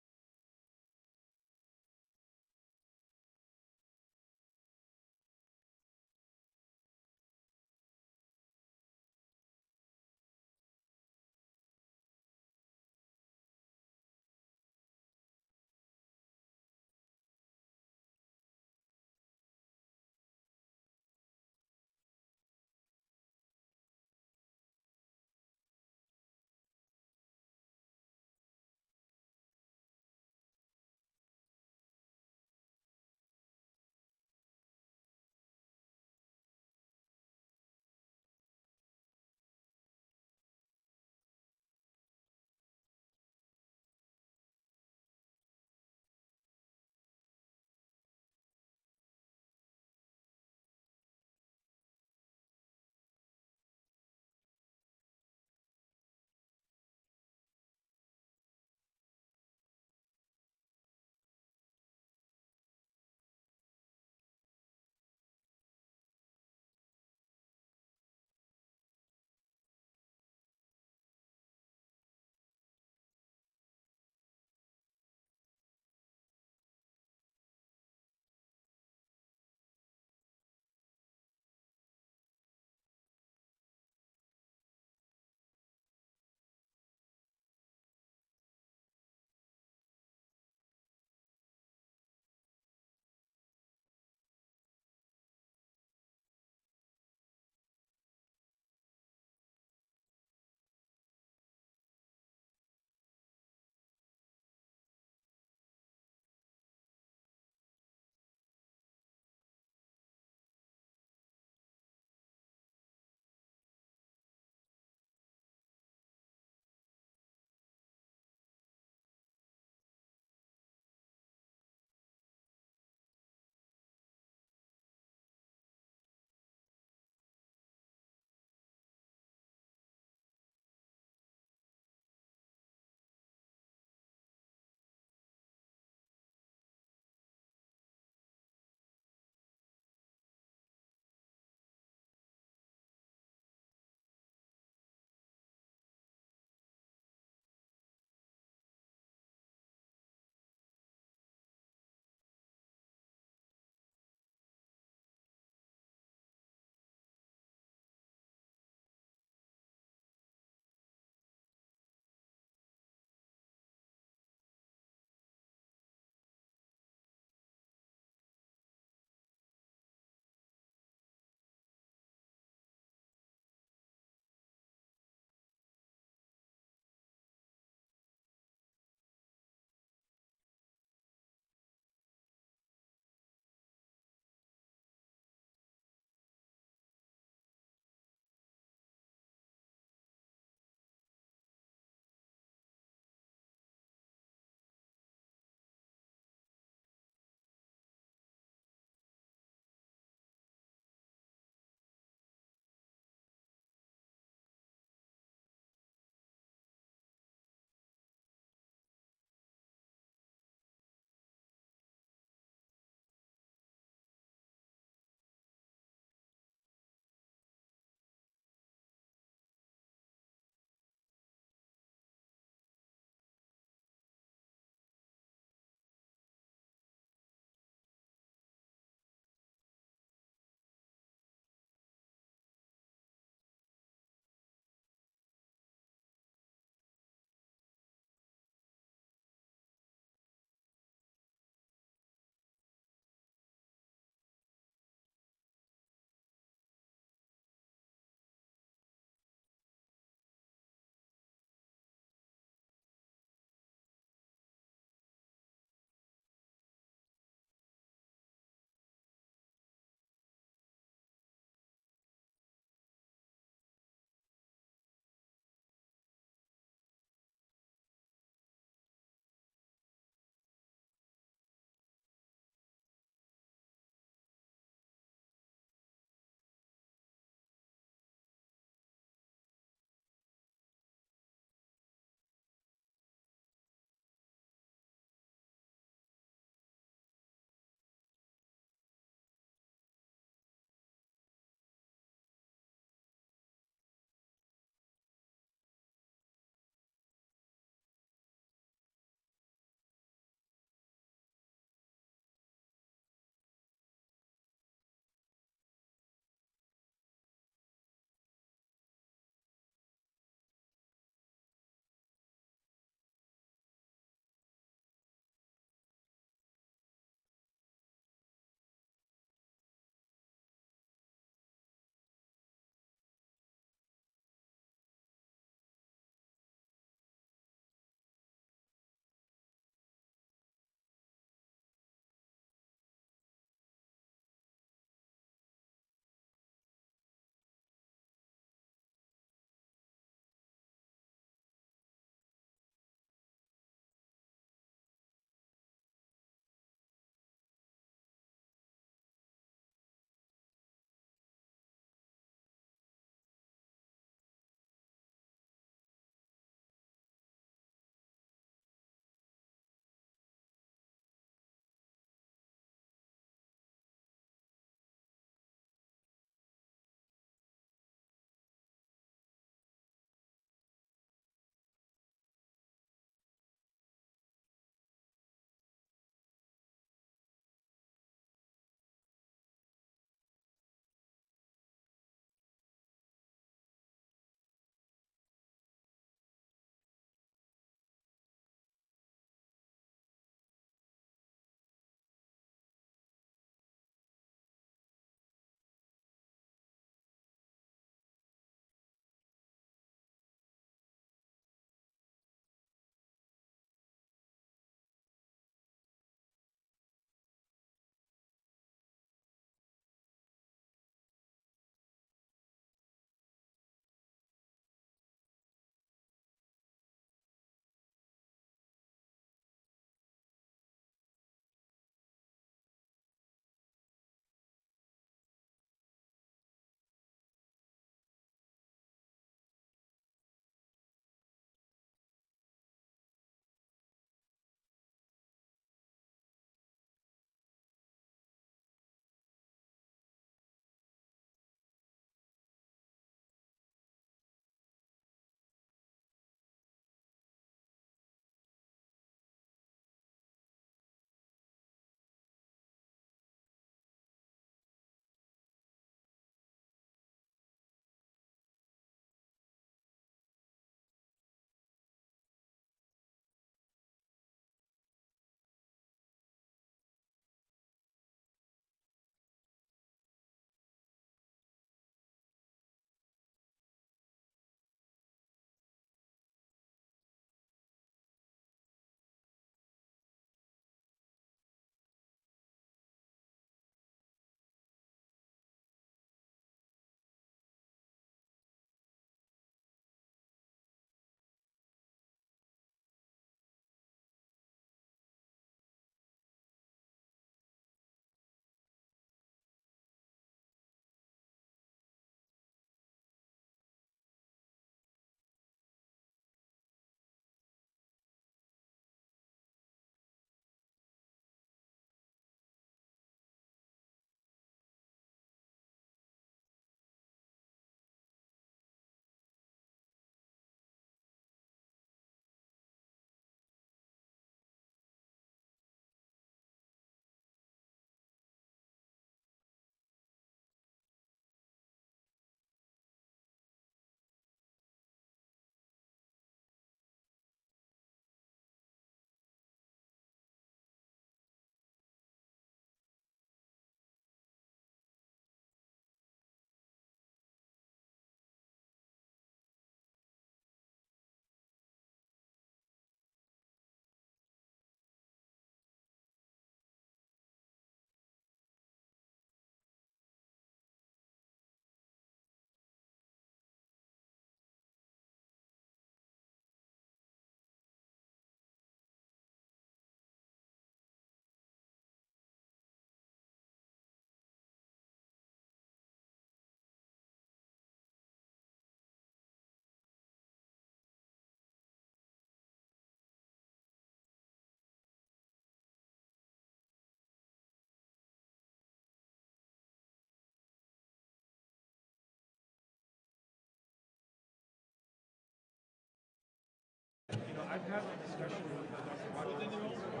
I've had a discussion with Dr.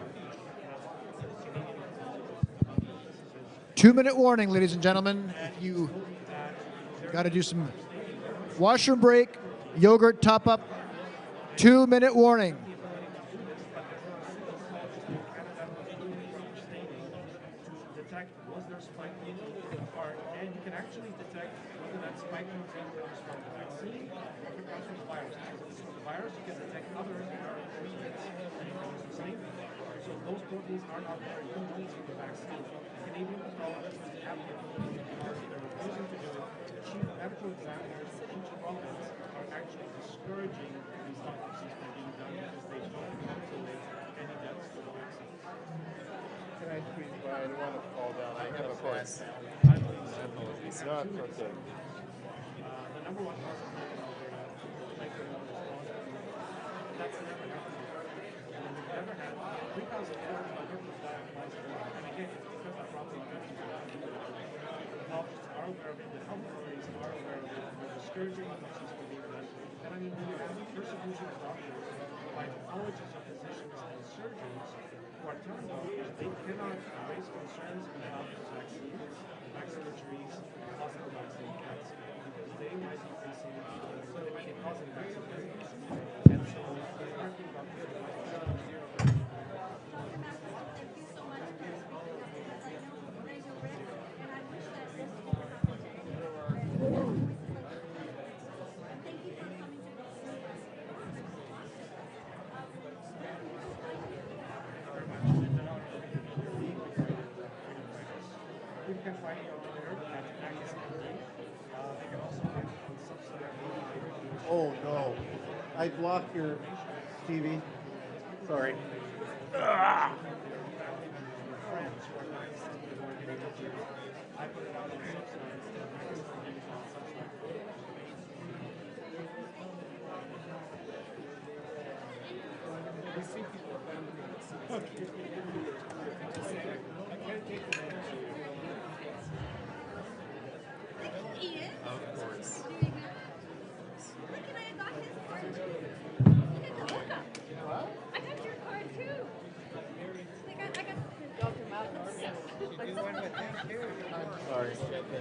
2-minute warning, ladies and gentlemen. If you got to do some washroom break, yogurt top up, 2-minute warning. detect was there a spike, and you can actually detect whether that spike comes from the vaccine or if it comes from the virus. So the virus, you can detect other ingredients and it causes the same thing. So those proteins are not there. You don't see the vaccine. Canadian pathologists have the ability, they're refusing to do it. Chief medical examiners in each province are actually discouraging these autopsies from being done because they don't calculate any deaths to the vaccine. Can I squeeze by? I don't want to fall down. I have a bad apologies. No, it's okay. The number one cause of death in Alberta, like the that's never happened before. And we've never had 3,000 Albertans hospitalized, and again, it's because the problem pathologists are aware of it, the health authorities are aware of it, they're discouraging autopsies from being done. And I mean, when you have persecution of doctors by pathologists or physicians and surgeons who are telling doctors they cannot raise concerns about this vaccine, vaccinations, hospital vaccine cats, because they might be facing, they might be causing vaccine hesitancy. And so they're working doctors who might be zero. Oh no, I blocked your TV. Sorry. Ah. Of course. Sorry. I'm in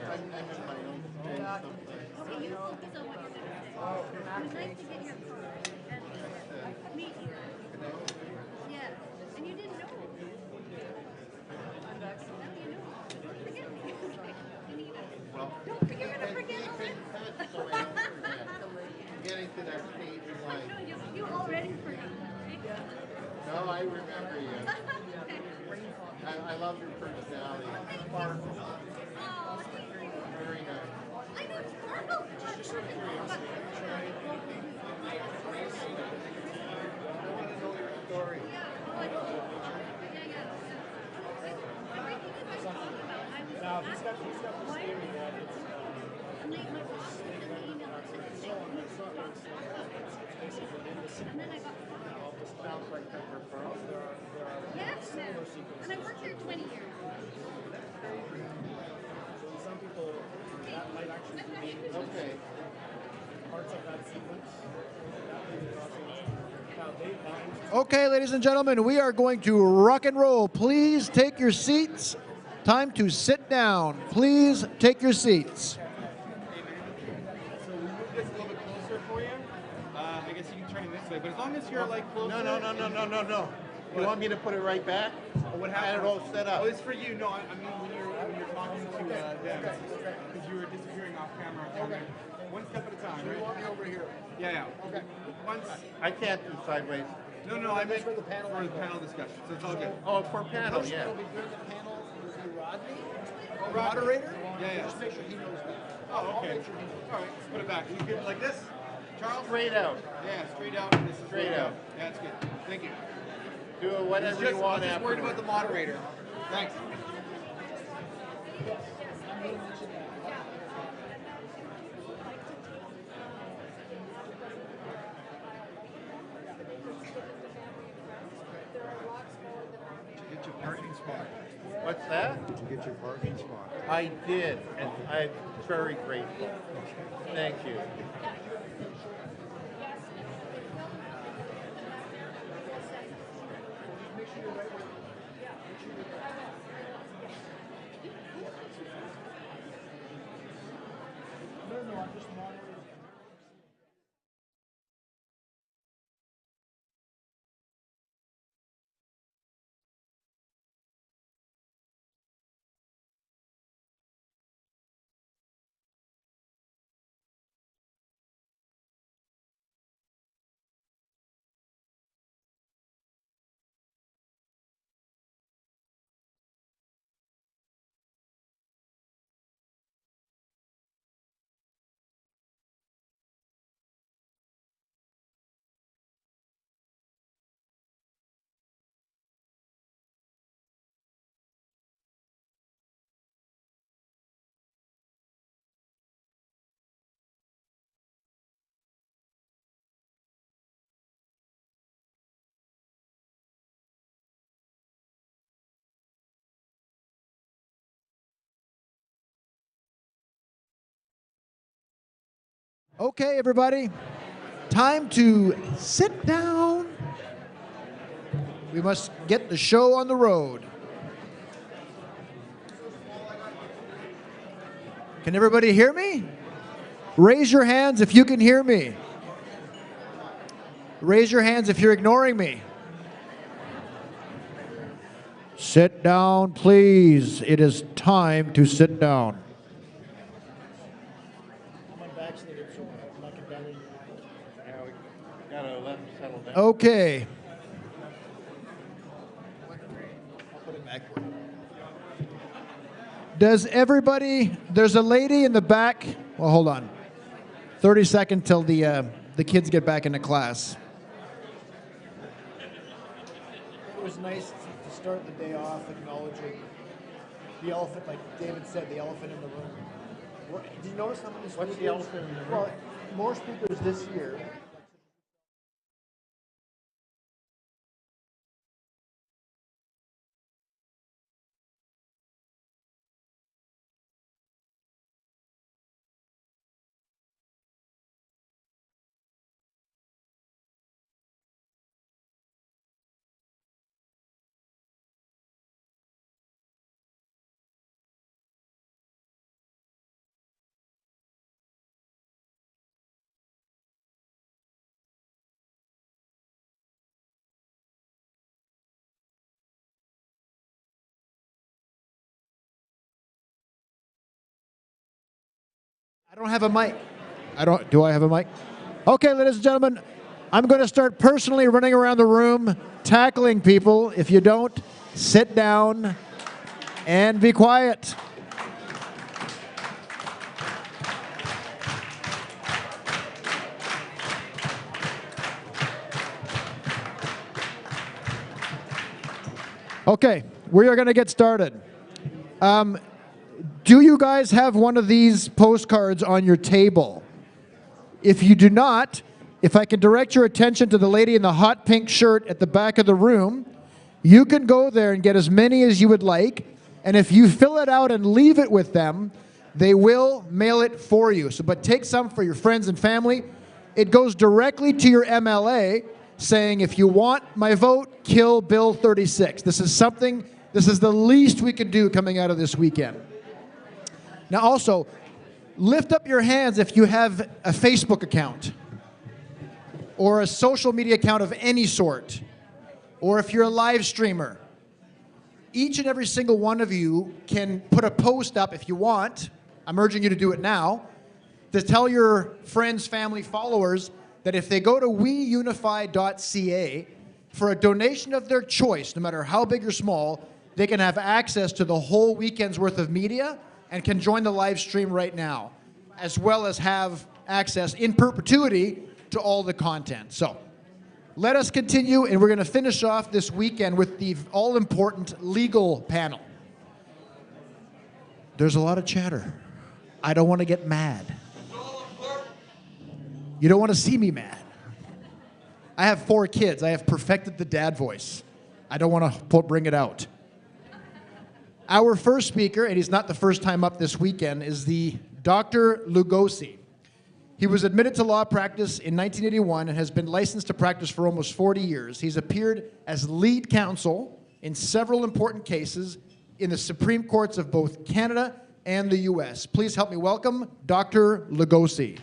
my own space. Okay, you focus on what you're doing. It was nice to get your card and meet you. Yeah, and you didn't know. I'm vaccinated. Now you know. Don't forget me. Well, Don't forget, you're gonna forget all this. so I don't forget. Getting to that stage in life. No, you already forgot. No, I remember you. I love your personality. Sparkle. Oh, Very nice. I know Sparkle. Just out of curiosity, I want to know your story. No, he's got the statement that it's sounds like pepper pearl. Yes, and I worked there 20 years. Some people, that might actually be okay. Parts of that sequence. Now they bind. Okay, ladies and gentlemen, we are going to rock and roll. Please take your seats. Time to sit down. Please take your seats. So we move this a little bit closer for you. I guess you can turn it this way, but as long as you're like closer. No. You want me to put it right back? What Had it all set up. Oh, it's for you. No, I mean when you're talking to them, because you were disappearing off camera. Okay. One step at a time, right? You want me over here? Yeah. Okay. Once. I can't do sideways. No, I meant for the panel discussion, so it's all good. Oh, for panel, yeah. It'll be during the panel with Rodney, Oh, moderator. Yeah. Just make sure he knows that. Oh, okay. All right, let's put it back. You get like this, Charles? Straight out. Yeah, straight out. And this is Straight out. Yeah, that's good. Thank you. Do whatever you want I'm just worried about afterwards. the moderator. Thanks. Get your parking spot. What's that? Did you get your parking spot? I did, and I'm very grateful. Thank you. Okay, everybody, time to sit down. We must get the show on the road. Can everybody hear me? Raise your hands if you can hear me. Raise your hands if you're ignoring me. Sit down, please. It is time to sit down. Okay. Does everybody, there's a lady in the back. Well, hold on. 30 seconds till the kids get back into class. It was nice to start the day off acknowledging the elephant, like David said, the elephant in the room. Did you notice how many speakers? What's the elephant in the room? Well, more speakers this year. I don't have a mic. Do I have a mic? Okay, ladies and gentlemen, I'm going to start personally running around the room, tackling people. If you don't, sit down and be quiet. Okay, we are going to get started. Do you guys have one of these postcards on your table? If you do not, if I can direct your attention to the lady in the hot pink shirt at the back of the room, you can go there and get as many as you would like, and if you fill it out and leave it with them, they will mail it for you. But take some for your friends and family. It goes directly to your MLA saying, if you want my vote, kill Bill 36. This is the least we could do coming out of this weekend. Now also, lift up your hands if you have a Facebook account or a social media account of any sort, or if you're a live streamer. Each and every single one of you can put a post up if you want. I'm urging you to do it now, to tell your friends, family, followers that if they go to weunify.ca for a donation of their choice, no matter how big or small, they can have access to the whole weekend's worth of media and can join the live stream right now, as well as have access in perpetuity to all the content. So let us continue, and we're going to finish off this weekend with the all-important legal panel. There's a lot of chatter. I don't want to get mad. You don't want to see me mad. I have 4 kids. I have perfected the dad voice. I don't want to bring it out. Our first speaker, and he's not the first time up this weekend, is the Dr. Lugosi. He was admitted to law practice in 1981 and has been licensed to practice for almost 40 years. He's appeared as lead counsel in several important cases in the Supreme Courts of both Canada, and the U.S. Please help me welcome Dr. Lugosi.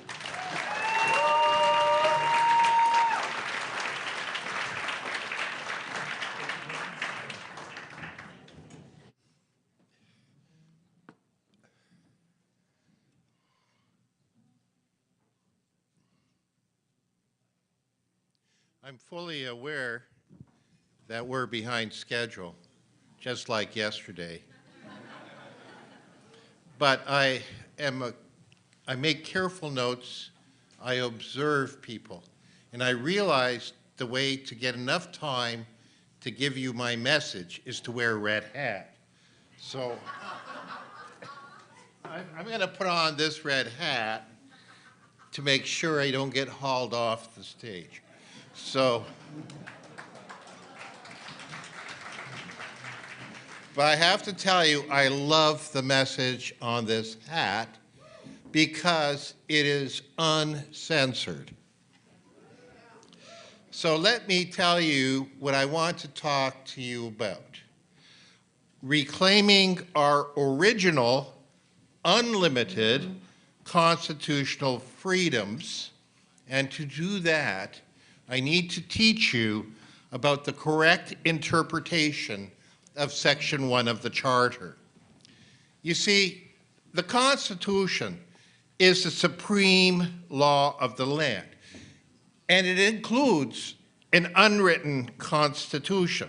I'm fully aware that we're behind schedule, just like yesterday. But I make careful notes, I observe people, and I realize the way to get enough time to give you my message is to wear a red hat. So I'm going to put on this red hat to make sure I don't get hauled off the stage. So, but I have to tell you, I love the message on this hat because it is uncensored. So let me tell you what I want to talk to you about. Reclaiming our original, unlimited constitutional freedoms, and to do that, I need to teach you about the correct interpretation of Section 1 of the Charter. You see, the Constitution is the supreme law of the land, and it includes an unwritten Constitution.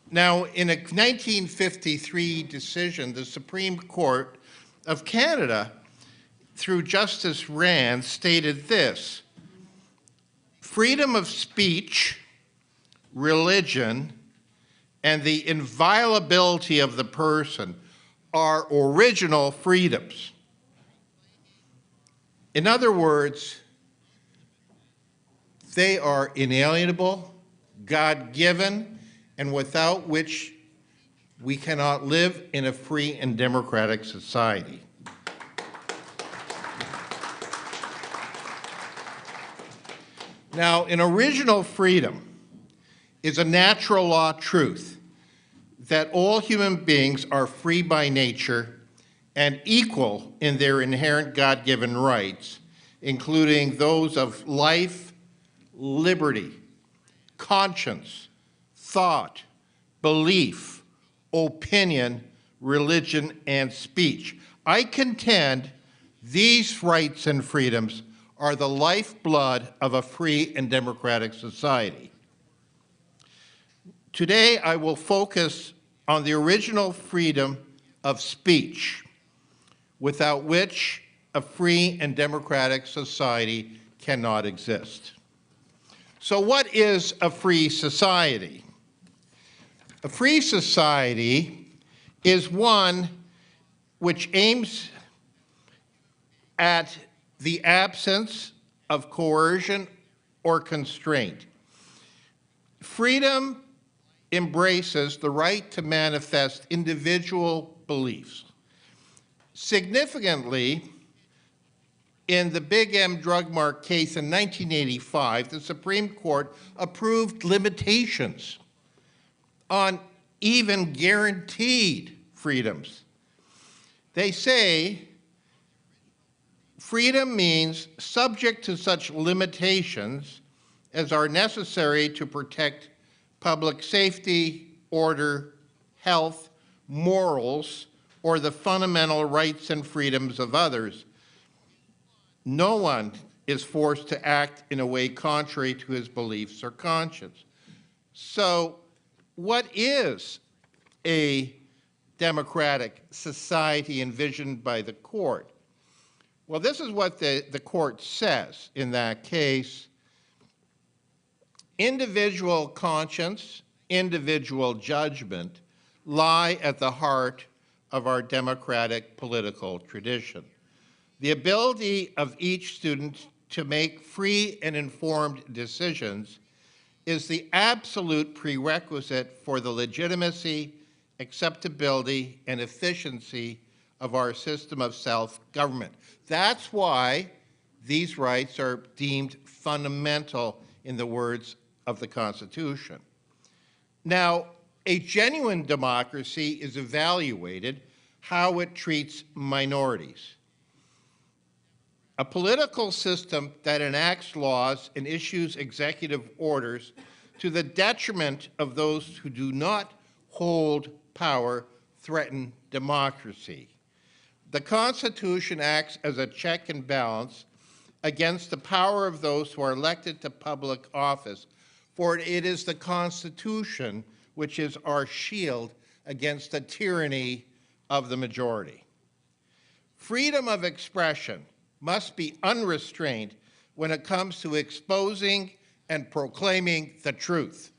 Now, in a 1953 decision, the Supreme Court of Canada, through Justice Rand, stated this: freedom of speech, religion, and the inviolability of the person are original freedoms. In other words, they are inalienable, God-given, and without which we cannot live in a free and democratic society. Now, an original freedom is a natural law truth that all human beings are free by nature and equal in their inherent God-given rights, including those of life, liberty, conscience, thought, belief, opinion, religion, and speech. I contend these rights and freedoms are the lifeblood of a free and democratic society. Today, I will focus on the original freedom of speech, without which a free and democratic society cannot exist. So what is a free society? A free society is one which aims at the absence of coercion or constraint. Freedom embraces the right to manifest individual beliefs. Significantly, in the Big M drug mart case in 1985, the Supreme Court approved limitations on even guaranteed freedoms. They say freedom means subject to such limitations as are necessary to protect public safety, order, health, morals, or the fundamental rights and freedoms of others. No one is forced to act in a way contrary to his beliefs or conscience. So, what is a democratic society envisioned by the court? Well, this is what the court says in that case. Individual conscience, individual judgment lie at the heart of our democratic political tradition. The ability of each student to make free and informed decisions is the absolute prerequisite for the legitimacy, acceptability, and efficiency of our system of self-government. That's why these rights are deemed fundamental in the words of the Constitution. Now, a genuine democracy is evaluated how it treats minorities. A political system that enacts laws and issues executive orders to the detriment of those who do not hold power threaten democracy. The Constitution acts as a check and balance against the power of those who are elected to public office, for it is the Constitution which is our shield against the tyranny of the majority. Freedom of expression must be unrestrained when it comes to exposing and proclaiming the truth.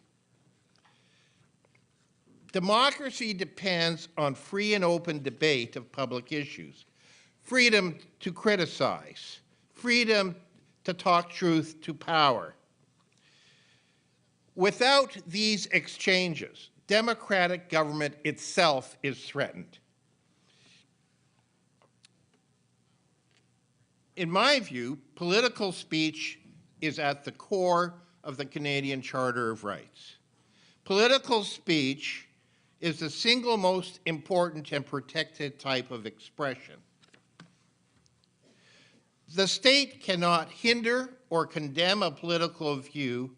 Democracy depends on free and open debate of public issues, freedom to criticize, freedom to talk truth to power. Without these exchanges, democratic government itself is threatened. In my view, political speech is at the core of the Canadian Charter of Rights. Political speech is the single most important and protected type of expression. The state cannot hinder or condemn a political view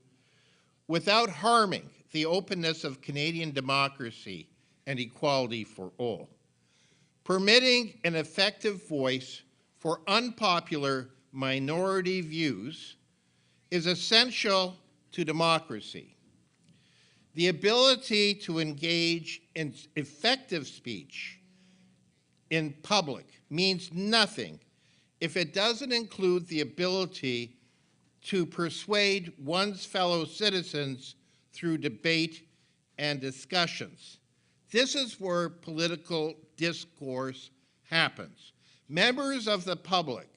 without harming the openness of Canadian democracy and equality for all. Permitting an effective voice for unpopular minority views is essential to democracy. The ability to engage in effective speech in public means nothing if it doesn't include the ability to persuade one's fellow citizens through debate and discussions. This is where political discourse happens. Members of the public,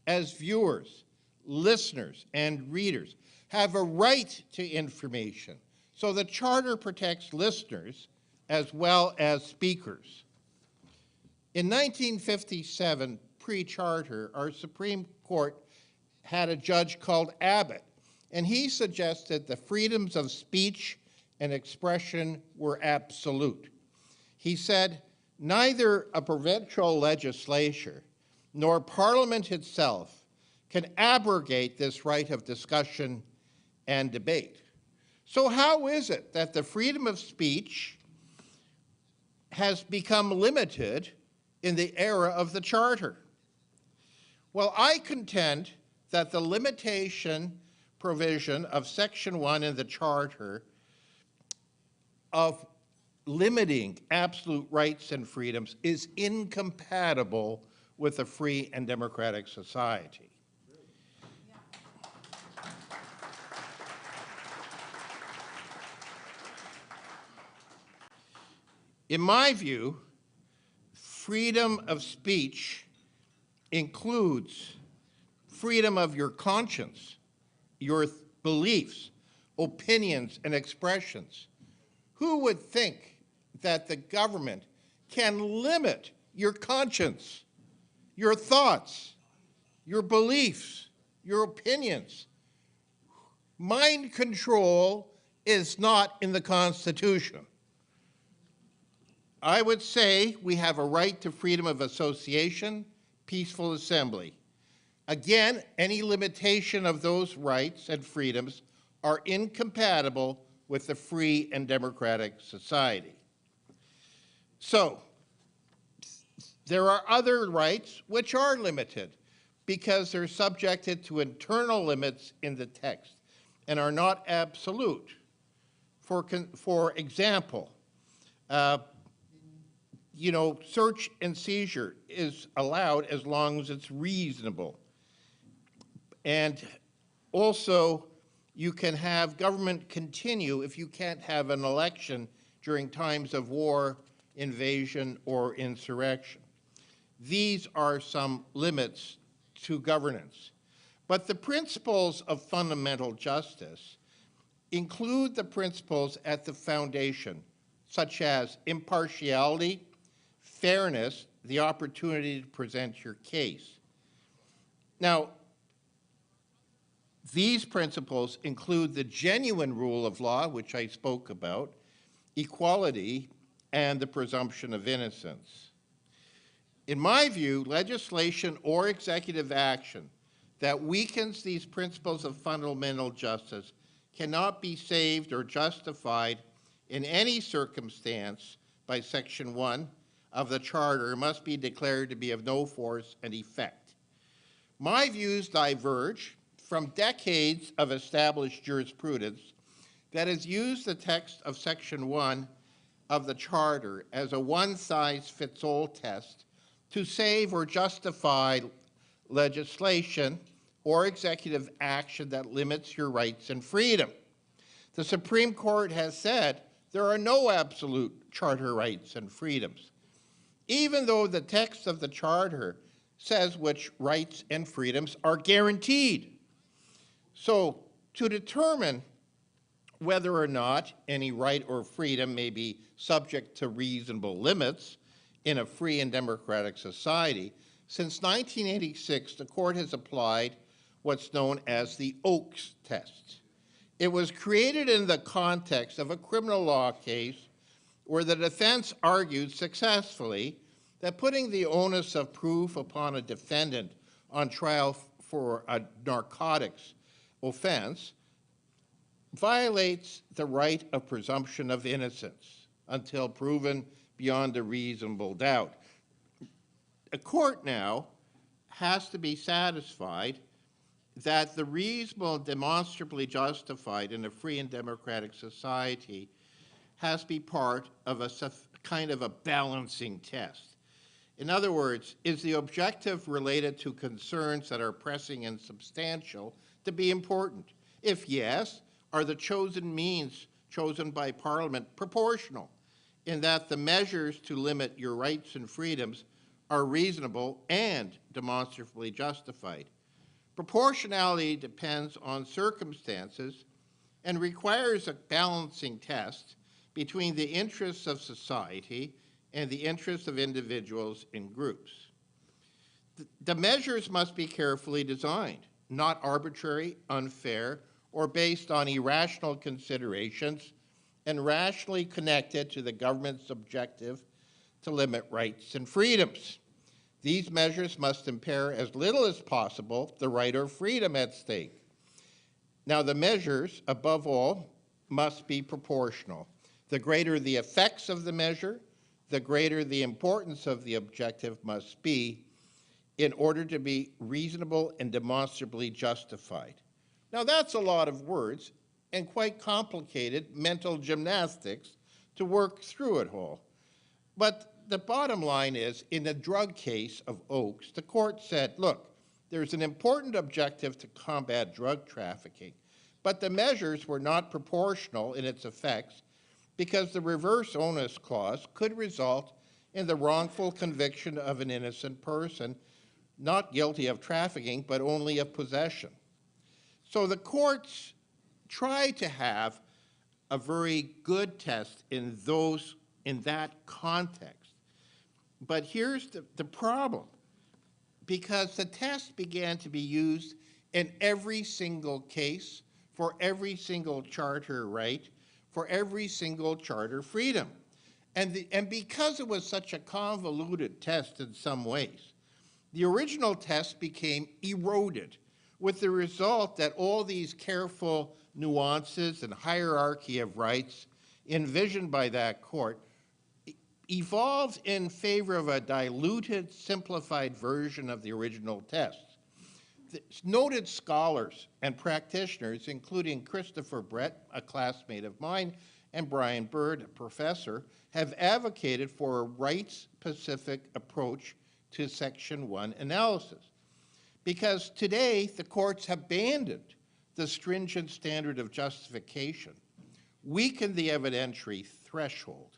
as viewers, listeners, and readers, have a right to information, so the Charter protects listeners as well as speakers. In 1957, pre-Charter, our Supreme Court had a judge called Abbott, and he suggested the freedoms of speech and expression were absolute. He said, neither a provincial legislature nor Parliament itself can abrogate this right of discussion and debate. So how is it that the freedom of speech has become limited in the era of the Charter? Well, I contend that the limitation provision of Section 1 in the Charter of limiting absolute rights and freedoms is incompatible with a free and democratic society. In my view, freedom of speech includes freedom of your conscience, your beliefs, opinions, and expressions. Who would think that the government can limit your conscience, your thoughts, your beliefs, your opinions? Mind control is not in the Constitution. I would say we have a right to freedom of association, peaceful assembly. Again, any limitation of those rights and freedoms are incompatible with a free and democratic society. So, there are other rights which are limited because they're subjected to internal limits in the text and are not absolute. For example, search and seizure is allowed as long as it's reasonable. And also, you can have government continue if you can't have an election during times of war, invasion, or insurrection. These are some limits to governance. But the principles of fundamental justice include the principles at the foundation, such as impartiality, fairness, the opportunity to present your case. Now, these principles include the genuine rule of law, which I spoke about, equality, and the presumption of innocence. In my view, legislation or executive action that weakens these principles of fundamental justice cannot be saved or justified in any circumstance by Section 1 of the Charter, must be declared to be of no force and effect. My views diverge from decades of established jurisprudence that has used the text of Section 1 of the Charter as a one-size-fits-all test to save or justify legislation or executive action that limits your rights and freedom. The Supreme Court has said there are no absolute charter rights and freedoms, even though the text of the Charter says which rights and freedoms are guaranteed. So, to determine whether or not any right or freedom may be subject to reasonable limits in a free and democratic society, since 1986, the court has applied what's known as the Oakes test. It was created in the context of a criminal law case where the defense argued successfully that putting the onus of proof upon a defendant on trial for a narcotics offense violates the right of presumption of innocence until proven beyond a reasonable doubt. A court now has to be satisfied that the reasonable and demonstrably justified in a free and democratic society has to be part of a kind of a balancing test. In other words, is the objective related to concerns that are pressing and substantial to be important? If yes, are the chosen means chosen by Parliament proportional, in that the measures to limit your rights and freedoms are reasonable and demonstrably justified? Proportionality depends on circumstances and requires a balancing test between the interests of society and the interests of individuals and groups. The measures must be carefully designed, not arbitrary, unfair, or based on irrational considerations, and rationally connected to the government's objective to limit rights and freedoms. These measures must impair as little as possible the right or freedom at stake. Now, the measures, above all, must be proportional. The greater the effects of the measure, the greater the importance of the objective must be in order to be reasonable and demonstrably justified. Now, that's a lot of words and quite complicated mental gymnastics to work through it all. But the bottom line is, in the drug case of Oakes, the court said, look, there's an important objective to combat drug trafficking, but the measures were not proportional in its effects because the reverse onus clause could result in the wrongful conviction of an innocent person, not guilty of trafficking, but only of possession. So the courts try to have a very good test in that context. But here's the problem, because the test began to be used in every single case, for every single charter right, for every single charter freedom. And because it was such a convoluted test in some ways, the original test became eroded, with the result that all these careful nuances and hierarchy of rights envisioned by that court evolved in favor of a diluted, simplified version of the original test. Noted scholars and practitioners, including Christopher Brett, a classmate of mine, and Brian Bird, a professor, have advocated for a rights-specific approach to Section 1 analysis. Because today, the courts have abandoned the stringent standard of justification, weakened the evidentiary threshold.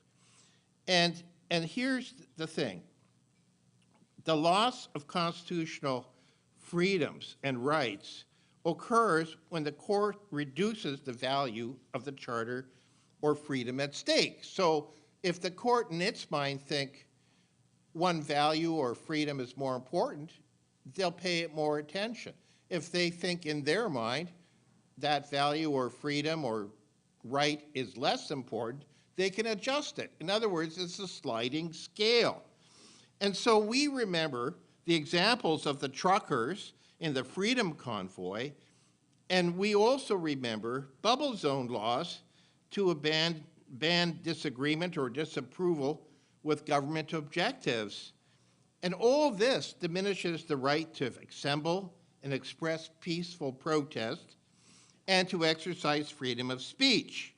And here's the thing. The loss of constitutional freedoms and rights occurs when the court reduces the value of the charter or freedom at stake. So if the court in its mind think one value or freedom is more important, they'll pay it more attention. If they think in their mind that value or freedom or right is less important, they can adjust it. In other words, it's a sliding scale. And so we remember the examples of the truckers in the Freedom Convoy, and we also remember bubble zone laws to ban disagreement or disapproval with government objectives. And all this diminishes the right to assemble and express peaceful protest and to exercise freedom of speech.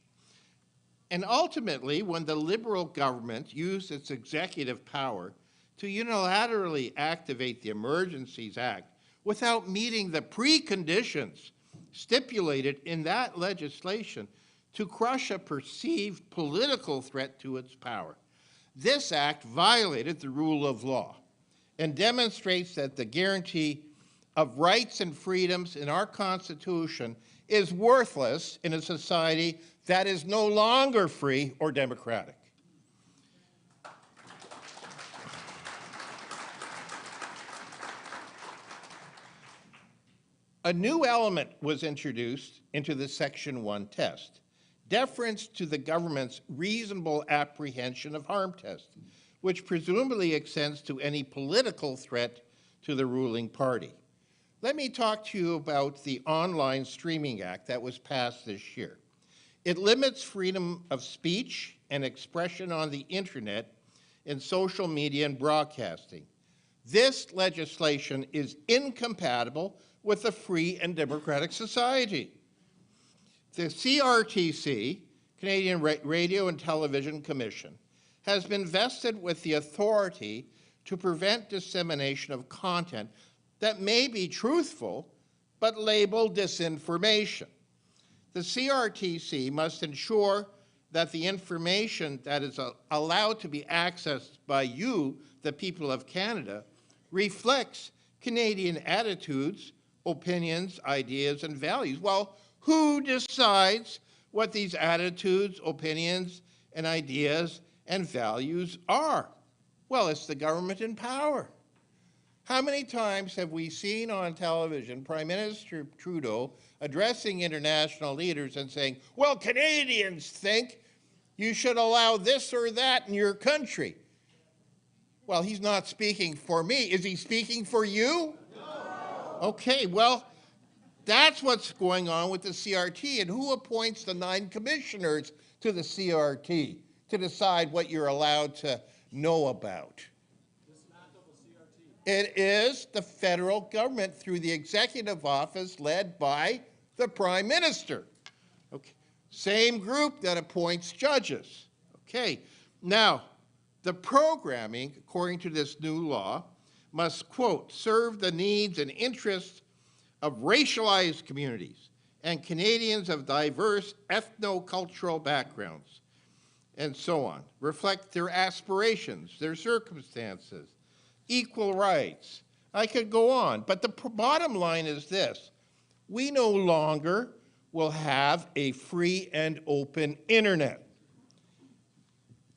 And ultimately, when the Liberal government used its executive power to unilaterally activate the Emergencies Act without meeting the preconditions stipulated in that legislation to crush a perceived political threat to its power, this act violated the rule of law and demonstrates that the guarantee of rights and freedoms in our Constitution is worthless in a society that is no longer free or democratic. A new element was introduced into the Section 1 test, deference to the government's reasonable apprehension of harm test, which presumably extends to any political threat to the ruling party. Let me talk to you about the Online Streaming Act that was passed this year. It limits freedom of speech and expression on the internet in social media and broadcasting. This legislation is incompatible with a free and democratic society. The CRTC, Canadian Radio and Television Commission, has been vested with the authority to prevent dissemination of content that may be truthful, but labeled disinformation. The CRTC must ensure that the information that is allowed to be accessed by you, the people of Canada, reflects Canadian attitudes, opinions, ideas, and values. Well, who decides what these attitudes, opinions, and ideas and values are? Well, it's the government in power. How many times have we seen on television Prime Minister Trudeau addressing international leaders and saying, well, Canadians think you should allow this or that in your country? Well, he's not speaking for me. Is he speaking for you? No. Okay, well, that's what's going on with the CRT. And who appoints the 9 commissioners to the CRT to decide what you're allowed to know about? It is the federal government through the executive office led by the Prime Minister. Okay. Same group that appoints judges. Okay. Now, the programming, according to this new law, must, quote, serve the needs and interests of racialized communities and Canadians of diverse ethno-cultural backgrounds, and so on, reflect their aspirations, their circumstances, equal rights. I could go on, but the bottom line is this. We no longer will have a free and open internet.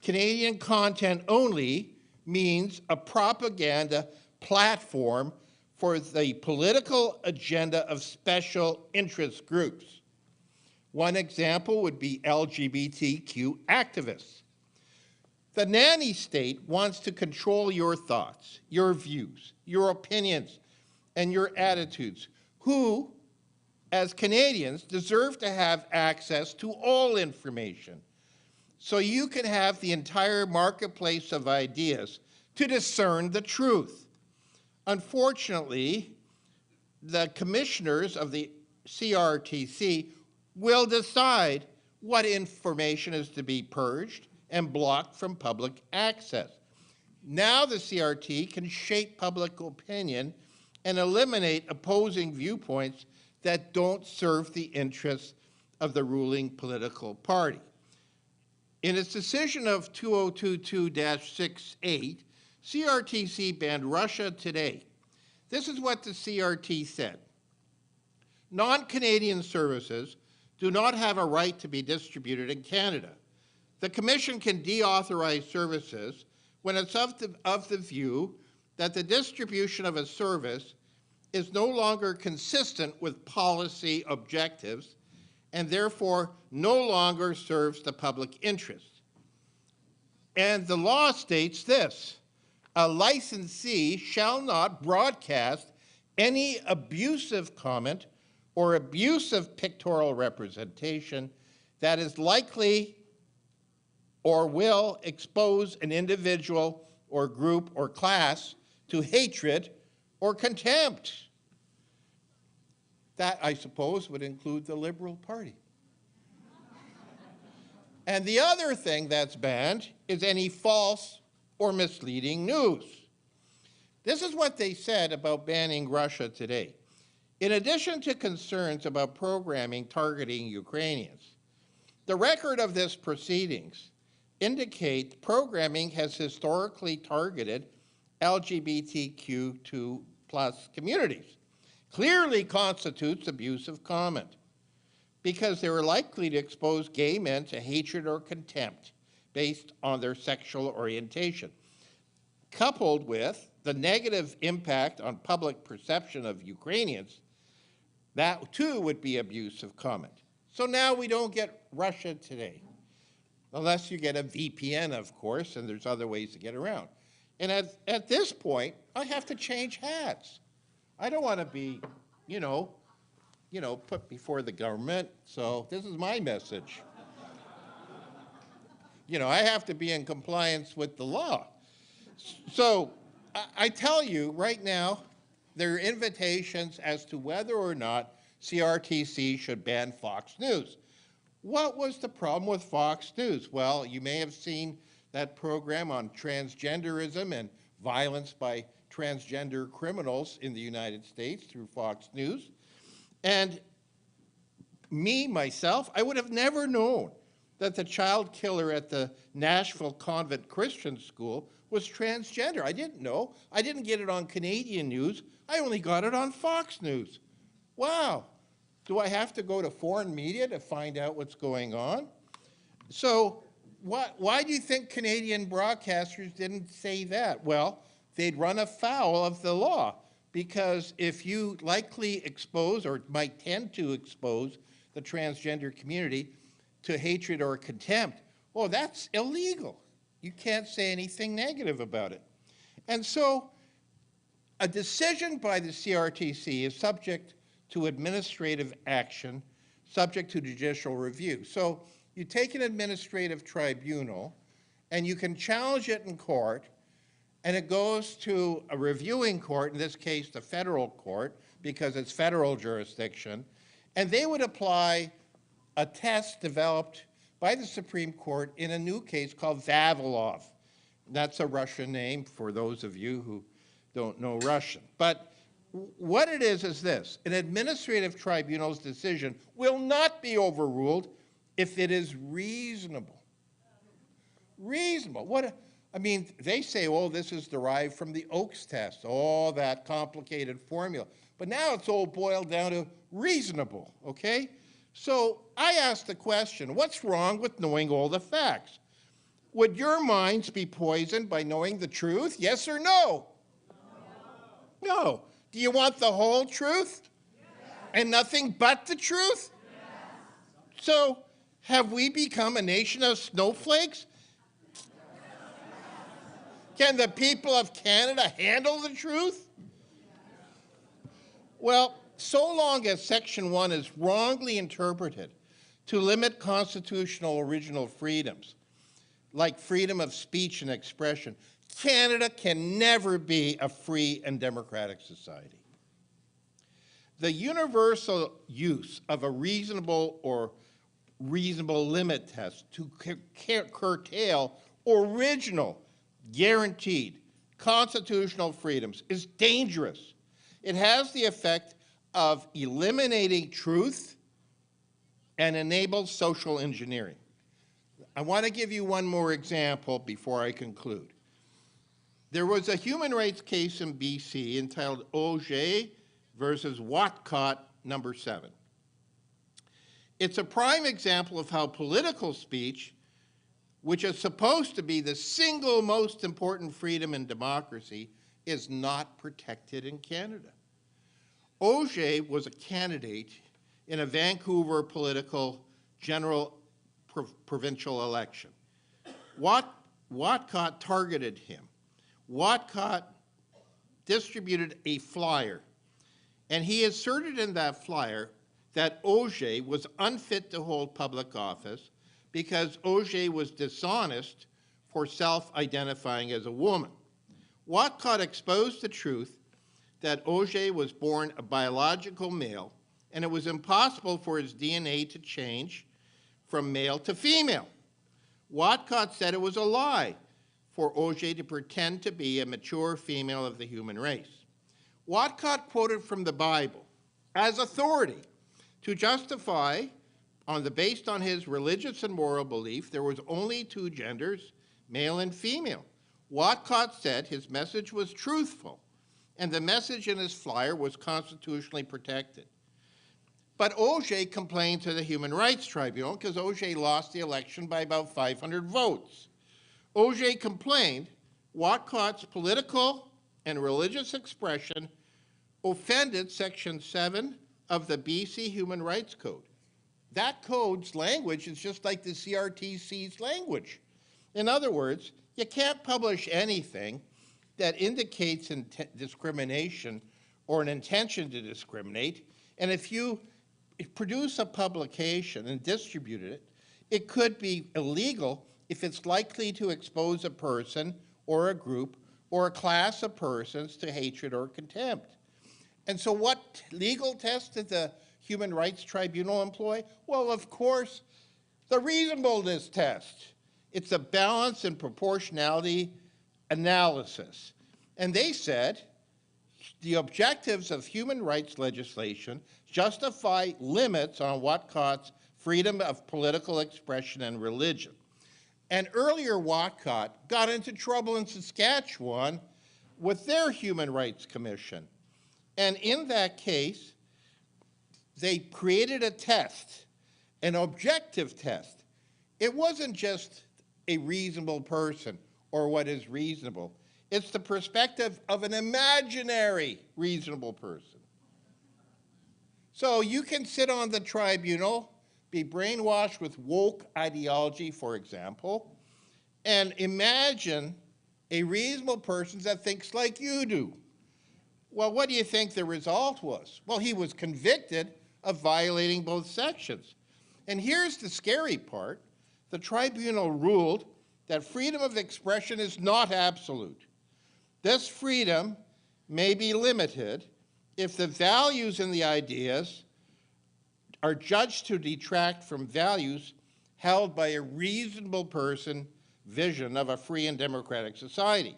Canadian content only means a propaganda platform for the political agenda of special interest groups. One example would be LGBTQ activists. The nanny state wants to control your thoughts, your views, your opinions, and your attitudes, who, as Canadians, deserve to have access to all information, so you can have the entire marketplace of ideas to discern the truth. Unfortunately, the commissioners of the CRTC will decide what information is to be purged and blocked from public access. Now the CRT can shape public opinion and eliminate opposing viewpoints that don't serve the interests of the ruling political party. In its decision of 2022-68, CRTC banned Russia Today. This is what the CRT said. Non-Canadian services do not have a right to be distributed in Canada. The Commission can deauthorize services when it's of the view that the distribution of a service is no longer consistent with policy objectives and therefore no longer serves the public interest. And the law states this: a licensee shall not broadcast any abusive comment or abusive pictorial representation that is likely or will expose an individual or group or class to hatred or contempt. That, I suppose, would include the Liberal Party. And the other thing that's banned is any false or misleading news. This is what they said about banning Russia today. In addition to concerns about programming targeting Ukrainians, the record of this proceedings indicate programming has historically targeted LGBTQ2+ communities, clearly constitutes abusive comment because they are likely to expose gay men to hatred or contempt based on their sexual orientation, coupled with the negative impact on public perception of Ukrainians. That too would be abusive comment. So now we don't get Russia today, unless you get a VPN, of course, and there's other ways to get around. And at this point, I have to change hats. I don't want to be, put before the government, so this is my message. I have to be in compliance with the law. So I tell you right now, there are invitations as to whether or not CRTC should ban Fox News. What was the problem with Fox News? Well, you may have seen that program on transgenderism and violence by transgender criminals in the United States through Fox News. And myself, I would have never known that the child killer at the Nashville Convent Christian School was transgender. I didn't know. I didn't get it on Canadian news. I only got it on Fox News. Wow. Do I have to go to foreign media to find out what's going on? So why do you think Canadian broadcasters didn't say that? Well, they'd run afoul of the law, because if you likely expose or might tend to expose the transgender community to hatred or contempt, well, that's illegal. You can't say anything negative about it. And so a decision by the CRTC is subject to administrative action, subject to judicial review. So you take an administrative tribunal and you can challenge it in court, and it goes to a reviewing court, in this case the federal court, because it's federal jurisdiction, and they would apply a test developed by the Supreme Court in a new case called Vavilov. That's a Russian name for those of you who don't know Russian. But what it is this: an administrative tribunal's decision will not be overruled if it is reasonable. Reasonable. They say, oh, this is derived from the Oakes test, all that complicated formula. But now it's all boiled down to reasonable, okay? So I asked the question, what's wrong with knowing all the facts? Would your minds be poisoned by knowing the truth? Yes or no? No. Do you want the whole truth? Yes. And nothing but the truth? Yes. So have we become a nation of snowflakes? Can the people of Canada handle the truth? Well, so long as Section 1 is wrongly interpreted to limit constitutional original freedoms, like freedom of speech and expression, Canada can never be a free and democratic society. The universal use of a reasonable or reasonable limit test to curtail original, guaranteed constitutional freedoms is dangerous. It has the effect of eliminating truth and enables social engineering. I want to give you one more example before I conclude. There was a human rights case in BC entitled Auger versus Watcott number 7. It's a prime example of how political speech, which is supposed to be the single most important freedom in democracy, is not protected in Canada. Auger was a candidate in a Vancouver political general provincial election. Watcott targeted him Watcott distributed a flyer, and he asserted in that flyer that Auger was unfit to hold public office because Auger was dishonest for self-identifying as a woman. Watcott exposed the truth that Auger was born a biological male, and it was impossible for his DNA to change from male to female. Watcott said it was a lie for Auger to pretend to be a mature female of the human race. Watcott quoted from the Bible as authority to justify, based on his religious and moral belief, there was only two genders, male and female. Watcott said his message was truthful, and the message in his flyer was constitutionally protected. But Auger complained to the Human Rights Tribunal because Auger lost the election by about 500 votes. Auger complained Watcott's political and religious expression offended Section 7 of the BC Human Rights Code. That code's language is just like the CRTC's language. In other words, you can't publish anything that indicates discrimination or an intention to discriminate, and if you produce a publication and distribute it, it could be illegal if it's likely to expose a person or a group or a class of persons to hatred or contempt. And so what legal test did the Human Rights Tribunal employ? Well, of course, the reasonableness test. It's a balance and proportionality analysis. And they said the objectives of human rights legislation justify limits on Watcott's freedom of political expression and religion. And earlier, Watcott got into trouble in Saskatchewan with their Human Rights Commission. And in that case, they created a test, an objective test. It wasn't just a reasonable person or what is reasonable. It's the perspective of an imaginary reasonable person. So you can sit on the tribunal, be brainwashed with woke ideology, for example, and imagine a reasonable person that thinks like you do. Well, what do you think the result was? Well, he was convicted of violating both sections. And here's the scary part. The tribunal ruled that freedom of expression is not absolute. This freedom may be limited if the values in the ideas are judged to detract from values held by a reasonable person vision of a free and democratic society.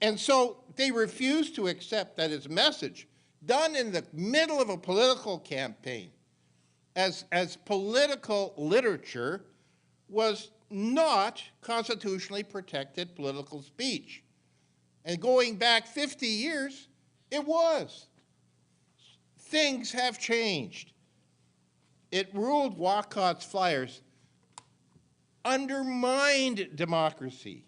And so they refused to accept that his message, done in the middle of a political campaign, as political literature, was not constitutionally protected political speech. And going back 50 years, it was. Things have changed. It ruled Watcott's flyers undermined democracy,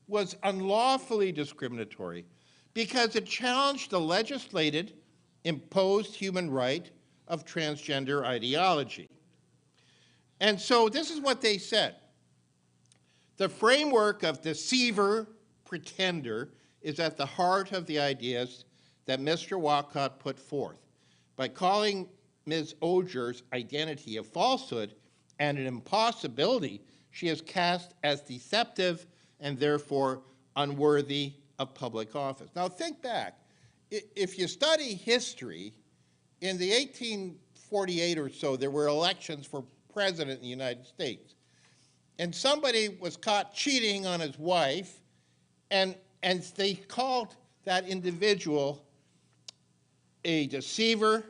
was unlawfully discriminatory because it challenged the legislated, imposed human right of transgender ideology. And so this is what they said. The framework of deceiver, pretender, is at the heart of the ideas that Mr. Watcott put forth. By calling Ms. Auger's identity a falsehood and an impossibility, she is cast as deceptive and therefore unworthy of public office. Now think back. If you study history, in the 1848 or so, there were elections for president in the United States. And somebody was caught cheating on his wife, and they called that individual a deceiver,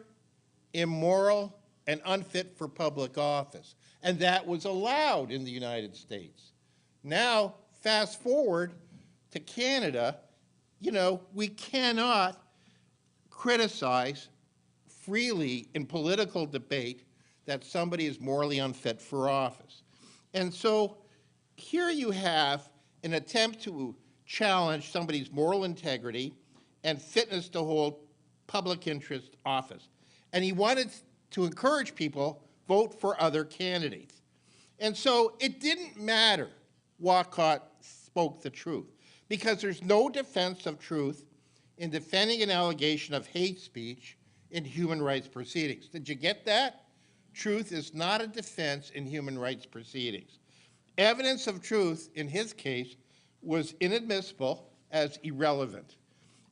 immoral, and unfit for public office. And that was allowed in the United States. Now, fast forward to Canada, you know, we cannot criticize freely in political debate that somebody is morally unfit for office. And so here you have an attempt to challenge somebody's moral integrity and fitness to hold public interest office. And he wanted to encourage people vote for other candidates. And so it didn't matter Watcott spoke the truth, because there's no defense of truth in defending an allegation of hate speech in human rights proceedings. Did you get that? Truth is not a defense in human rights proceedings. Evidence of truth, in his case, was inadmissible as irrelevant.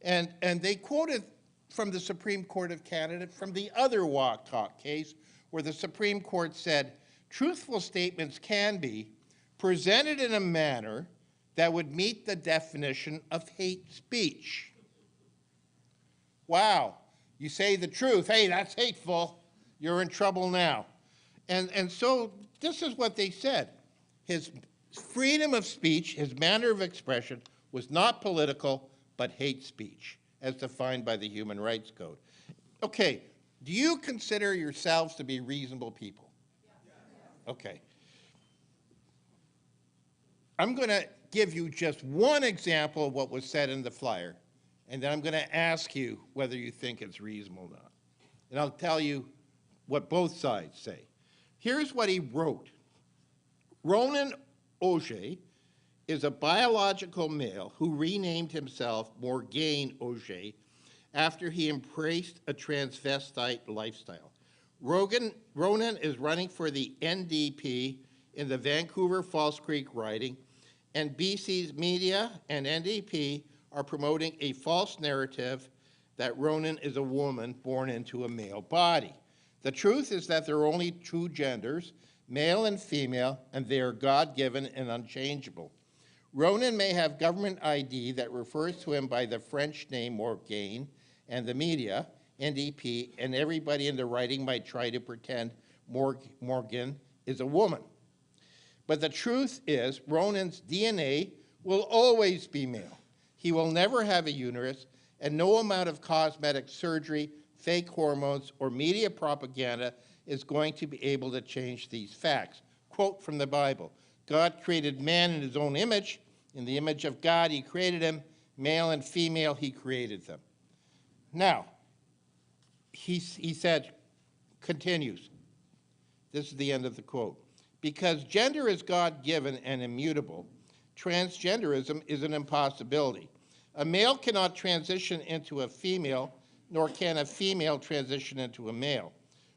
And they quoted from the Supreme Court of Canada from the other Walcott case, where the Supreme Court said, truthful statements can be presented in a manner that would meet the definition of hate speech. Wow, you say the truth, hey, that's hateful, you're in trouble now. And so this is what they said. His freedom of speech, his manner of expression, was not political, but hate speech, as defined by the Human Rights Code. Okay, do you consider yourselves to be reasonable people? Okay. I'm going to give you just one example of what was said in the flyer, and then I'm going to ask you whether you think it's reasonable or not. And I'll tell you what both sides say. Here's what he wrote. Ronan Auger is a biological male who renamed himself Morgaine Auger after he embraced a transvestite lifestyle. Ronan is running for the NDP in the Vancouver False Creek riding, and BC's media and NDP are promoting a false narrative that Ronan is a woman born into a male body. The truth is that there are only two genders, male and female, and they are God-given and unchangeable. Ronan may have government ID that refers to him by the French name Morgaine, and the media, NDP, and everybody in the writing might try to pretend Morgan is a woman. But the truth is, Ronan's DNA will always be male. He will never have a uterus, and no amount of cosmetic surgery, fake hormones, or media propaganda is going to be able to change these facts. Quote from the Bible, God created man in his own image. In the image of God, he created him. Male and female, he created them. Now, he said, continues, this is the end of the quote, because gender is God-given and immutable, transgenderism is an impossibility. A male cannot transition into a female, nor can a female transition into a male.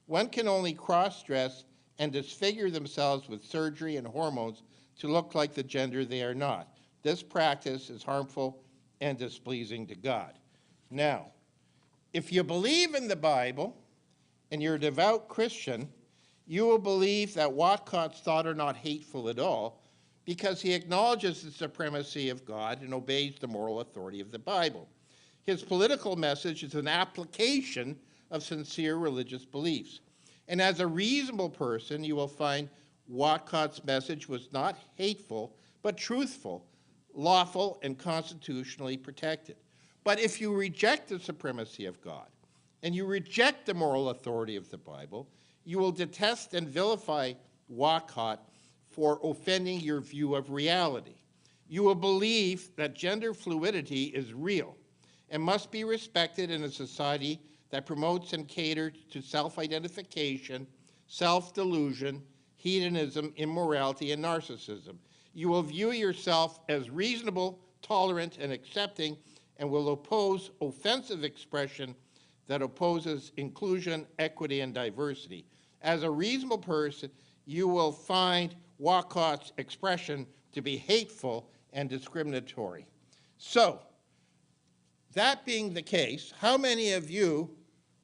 One can only cross-dress and disfigure themselves with surgery and hormones to look like the gender they are not. This practice is harmful and displeasing to God. Now, if you believe in the Bible and you're a devout Christian, you will believe that Walcott's thoughts are not hateful at all because he acknowledges the supremacy of God and obeys the moral authority of the Bible. His political message is an application of sincere religious beliefs. And as a reasonable person, you will find Walcott's message was not hateful, but truthful, lawful, and constitutionally protected. But if you reject the supremacy of God, and you reject the moral authority of the Bible, you will detest and vilify Walcott for offending your view of reality. You will believe that gender fluidity is real and must be respected in a society that promotes and caters to self-identification, self-delusion, hedonism, immorality, and narcissism. You will view yourself as reasonable, tolerant, and accepting, and will oppose offensive expression that opposes inclusion, equity, and diversity. As a reasonable person, you will find Walcott's expression to be hateful and discriminatory. So, that being the case, how many of you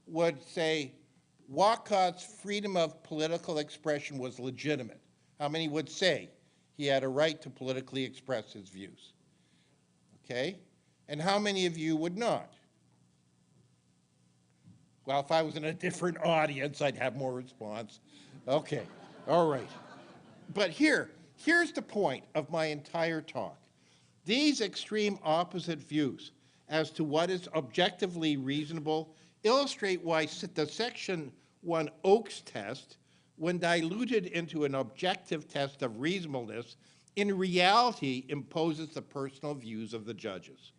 would say Walcott's freedom of political expression was legitimate? How many would say he had a right to politically express his views? Okay? And how many of you would not? Well, if I was in a different audience, I'd have more response. Okay, all right. But here's the point of my entire talk. These extreme opposite views as to what is objectively reasonable illustrate why the Section 1 Oakes test, when diluted into an objective test of reasonableness, in reality imposes the personal views of the judges.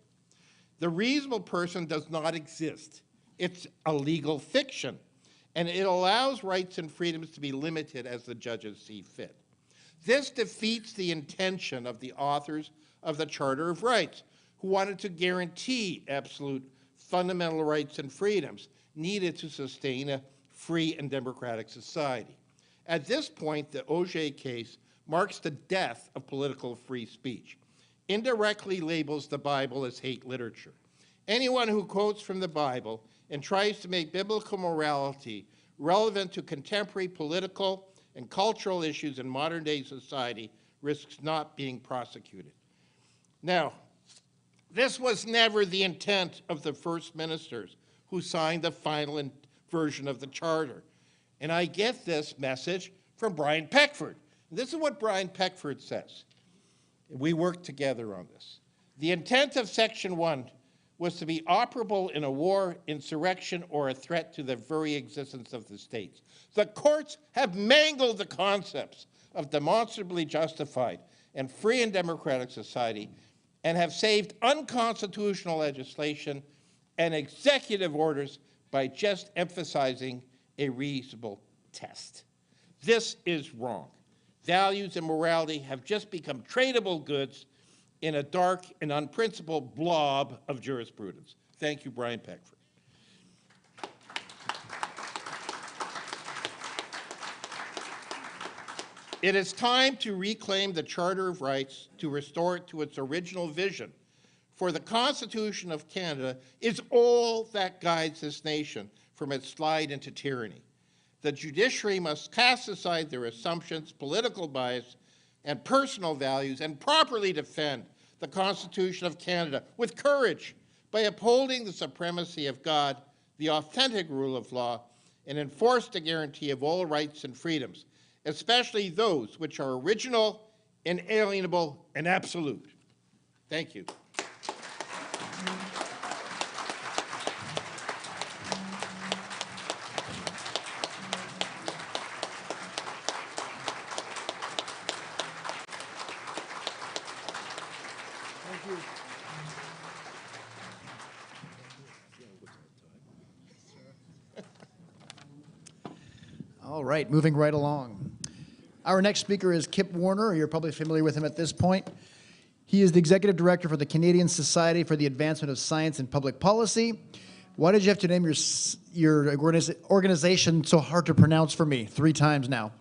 The reasonable person does not exist. It's a legal fiction, and it allows rights and freedoms to be limited as the judges see fit. This defeats the intention of the authors of the Charter of Rights, who wanted to guarantee absolute fundamental rights and freedoms needed to sustain a free and democratic society. At this point, the Auger case marks the death of political free speech, indirectly labels the Bible as hate literature. Anyone who quotes from the Bible and tries to make biblical morality relevant to contemporary political and cultural issues in modern-day society risks not being prosecuted. Now, this was never the intent of the first ministers who signed the final version of the Charter. And I get this message from Brian Peckford. This is what Brian Peckford says. We worked together on this. The intent of Section 1 was to be operable in a war, insurrection, or a threat to the very existence of the states. The courts have mangled the concepts of demonstrably justified and free and democratic society and have saved unconstitutional legislation and executive orders by just emphasizing a reasonable test. This is wrong. Values and morality have just become tradable goods in a dark and unprincipled blob of jurisprudence. Thank you, Brian Peckford. It is time to reclaim the Charter of Rights, to restore it to its original vision. For the Constitution of Canada is all that guides this nation from its slide into tyranny. The judiciary must cast aside their assumptions, political bias, and personal values and properly defend the Constitution of Canada with courage by upholding the supremacy of God, the authentic rule of law, and enforce the guarantee of all rights and freedoms, especially those which are original, inalienable, and absolute. Thank you. All right, moving right along. Our next speaker is Kip Warner. You're probably familiar with him at this point. He is the Executive Director for the Canadian Society for the Advancement of Science and Public Policy. Why did you have to name your organization so hard to pronounce for me 3 times now?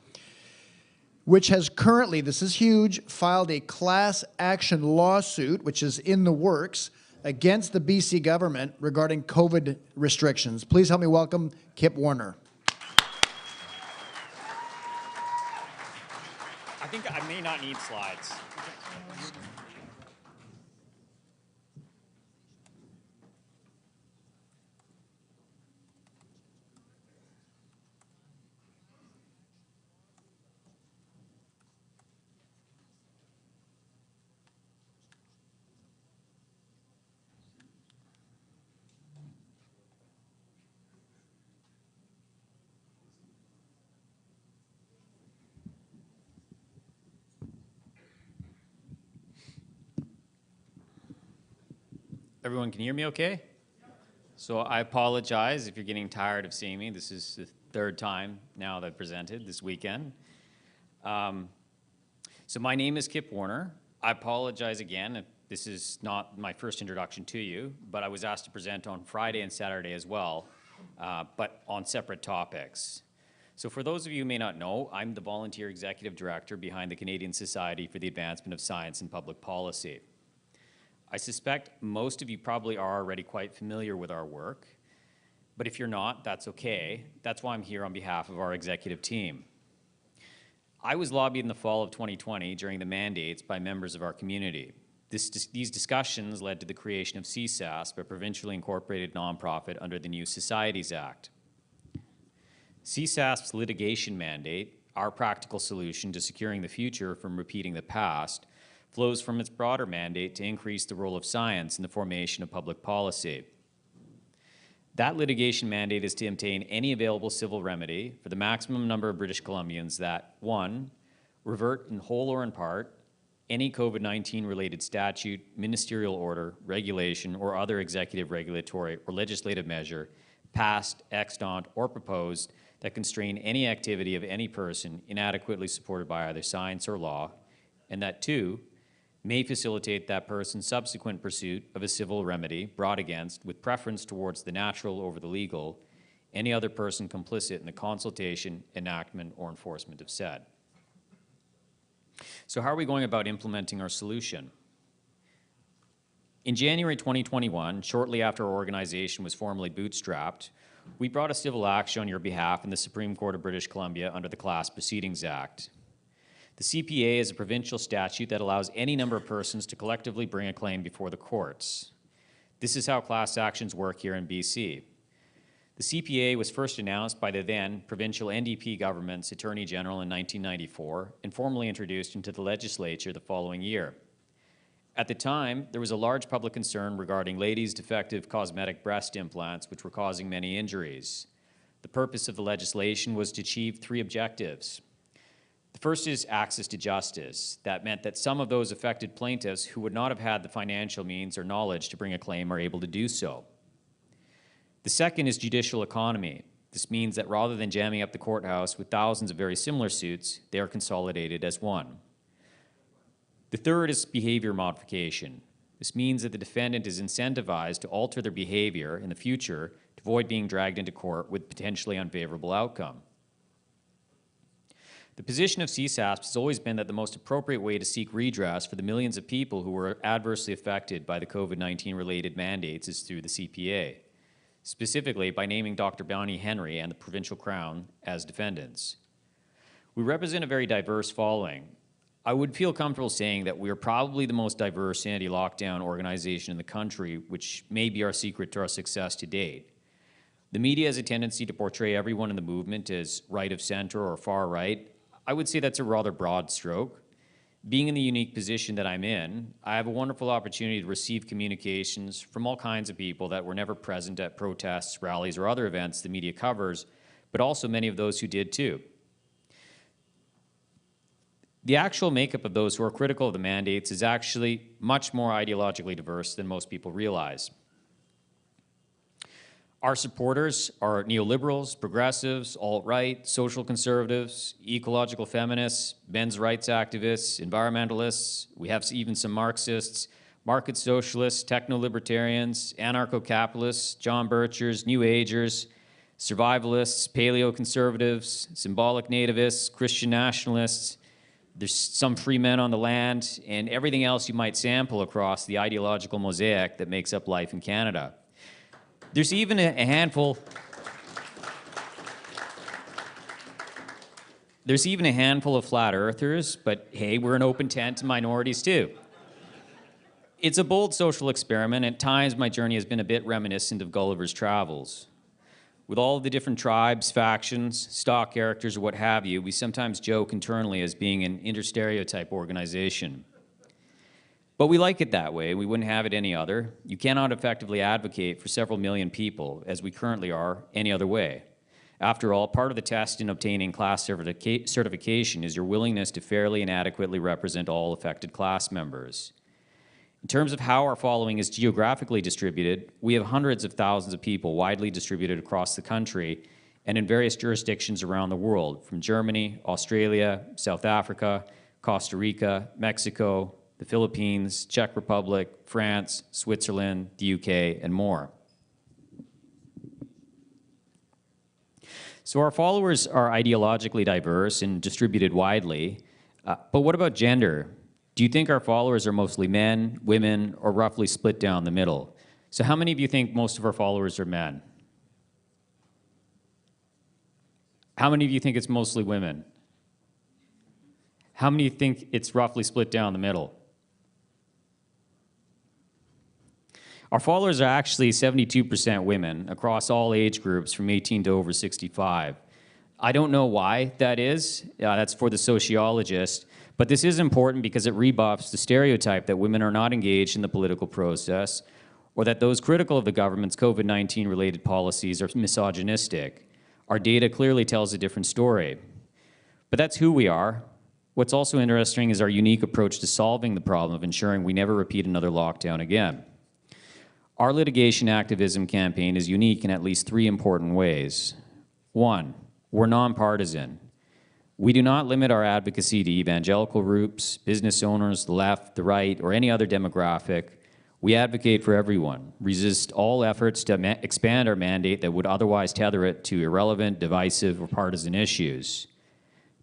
Which has currently, this is huge, filed a class action lawsuit, which is in the works, against the BC government regarding COVID restrictions. Please help me welcome Kip Warner. I think I may not need slides. Everyone can hear me okay? So I apologize if you're getting tired of seeing me. This is the 3rd time now that I've presented this weekend. So my name is Kip Warner. I apologize again if this is not my first introduction to you, but I was asked to present on Friday and Saturday as well, but on separate topics. So for those of you who may not know, I'm the volunteer executive director behind the Canadian Society for the Advancement of Science and Public Policy. I suspect most of you probably are already quite familiar with our work, but if you're not, that's okay. That's why I'm here on behalf of our executive team. I was lobbied in the fall of 2020 during the mandates by members of our community. These discussions led to the creation of CSASP, a provincially incorporated nonprofit under the New Societies Act. CSASP's litigation mandate, our practical solution to securing the future from repeating the past, flows from its broader mandate to increase the role of science in the formation of public policy. That litigation mandate is to obtain any available civil remedy for the maximum number of British Columbians that, 1, revert in whole or in part any COVID-19 related statute, ministerial order, regulation, or other executive, regulatory, or legislative measure passed, extant, or proposed that constrain any activity of any person inadequately supported by either science or law, and that 2, may facilitate that person's subsequent pursuit of a civil remedy brought against, with preference towards the natural over the legal, any other person complicit in the consultation, enactment, or enforcement of said. So how are we going about implementing our solution? In January 2021, shortly after our organization was formally bootstrapped, we brought a civil action on your behalf in the Supreme Court of British Columbia under the Class Proceedings Act. The CPA is a provincial statute that allows any number of persons to collectively bring a claim before the courts. This is how class actions work here in BC. The CPA was first announced by the then provincial NDP government's Attorney General in 1994 and formally introduced into the legislature the following year. At the time, there was a large public concern regarding ladies' defective cosmetic breast implants, which were causing many injuries. The purpose of the legislation was to achieve three objectives. The first is access to justice. That meant that some of those affected plaintiffs who would not have had the financial means or knowledge to bring a claim are able to do so. The second is judicial economy. This means that rather than jamming up the courthouse with thousands of very similar suits, they are consolidated as one. The third is behavior modification. This means that the defendant is incentivized to alter their behavior in the future to avoid being dragged into court with potentially unfavorable outcome. The position of CSASP has always been that the most appropriate way to seek redress for the millions of people who were adversely affected by the COVID-19 related mandates is through the CPA, specifically by naming Dr. Bonnie Henry and the Provincial Crown as defendants. We represent a very diverse following. I would feel comfortable saying that we are probably the most diverse anti-lockdown organization in the country, which may be our secret to our success to date. The media has a tendency to portray everyone in the movement as right of center or far right. I would say that's a rather broad stroke. Being in the unique position that I'm in, I have a wonderful opportunity to receive communications from all kinds of people that were never present at protests, rallies, or other events the media covers, but also many of those who did too. The actual makeup of those who are critical of the mandates is actually much more ideologically diverse than most people realize. Our supporters are neoliberals, progressives, alt-right, social conservatives, ecological feminists, men's rights activists, environmentalists. We have even some Marxists, market socialists, techno-libertarians, anarcho-capitalists, John Birchers, New Agers, survivalists, paleo-conservatives, symbolic nativists, Christian nationalists. There's some free men on the land, and everything else you might sample across the ideological mosaic that makes up life in Canada. There's even a handful of flat earthers, but hey, we're an open tent to minorities too. It's a bold social experiment. At times, my journey has been a bit reminiscent of Gulliver's Travels. With all of the different tribes, factions, stock characters, or what have you, we sometimes joke internally as being an interstereotype organization. But we like it that way. We wouldn't have it any other. You cannot effectively advocate for several million people, as we currently are, any other way. After all, part of the test in obtaining class certification is your willingness to fairly and adequately represent all affected class members. In terms of how our following is geographically distributed, we have hundreds of thousands of people widely distributed across the country and in various jurisdictions around the world, from Germany, Australia, South Africa, Costa Rica, Mexico, the Philippines, Czech Republic, France, Switzerland, the UK, and more. So our followers are ideologically diverse and distributed widely, but what about gender? Do you think our followers are mostly men, women, or roughly split down the middle? So how many of you think most of our followers are men? How many of you think it's mostly women? How many think it's roughly split down the middle? Our followers are actually 72% women across all age groups from 18 to over 65. I don't know why that is. That's for the sociologist. But this is important because it rebuffs the stereotype that women are not engaged in the political process or that those critical of the government's COVID-19 related policies are misogynistic. Our data clearly tells a different story. But that's who we are. What's also interesting is our unique approach to solving the problem of ensuring we never repeat another lockdown again. Our litigation activism campaign is unique in at least three important ways. One, we're nonpartisan. We do not limit our advocacy to evangelical groups, business owners, the left, the right, or any other demographic. We advocate for everyone, resist all efforts to expand our mandate that would otherwise tether it to irrelevant, divisive, or partisan issues.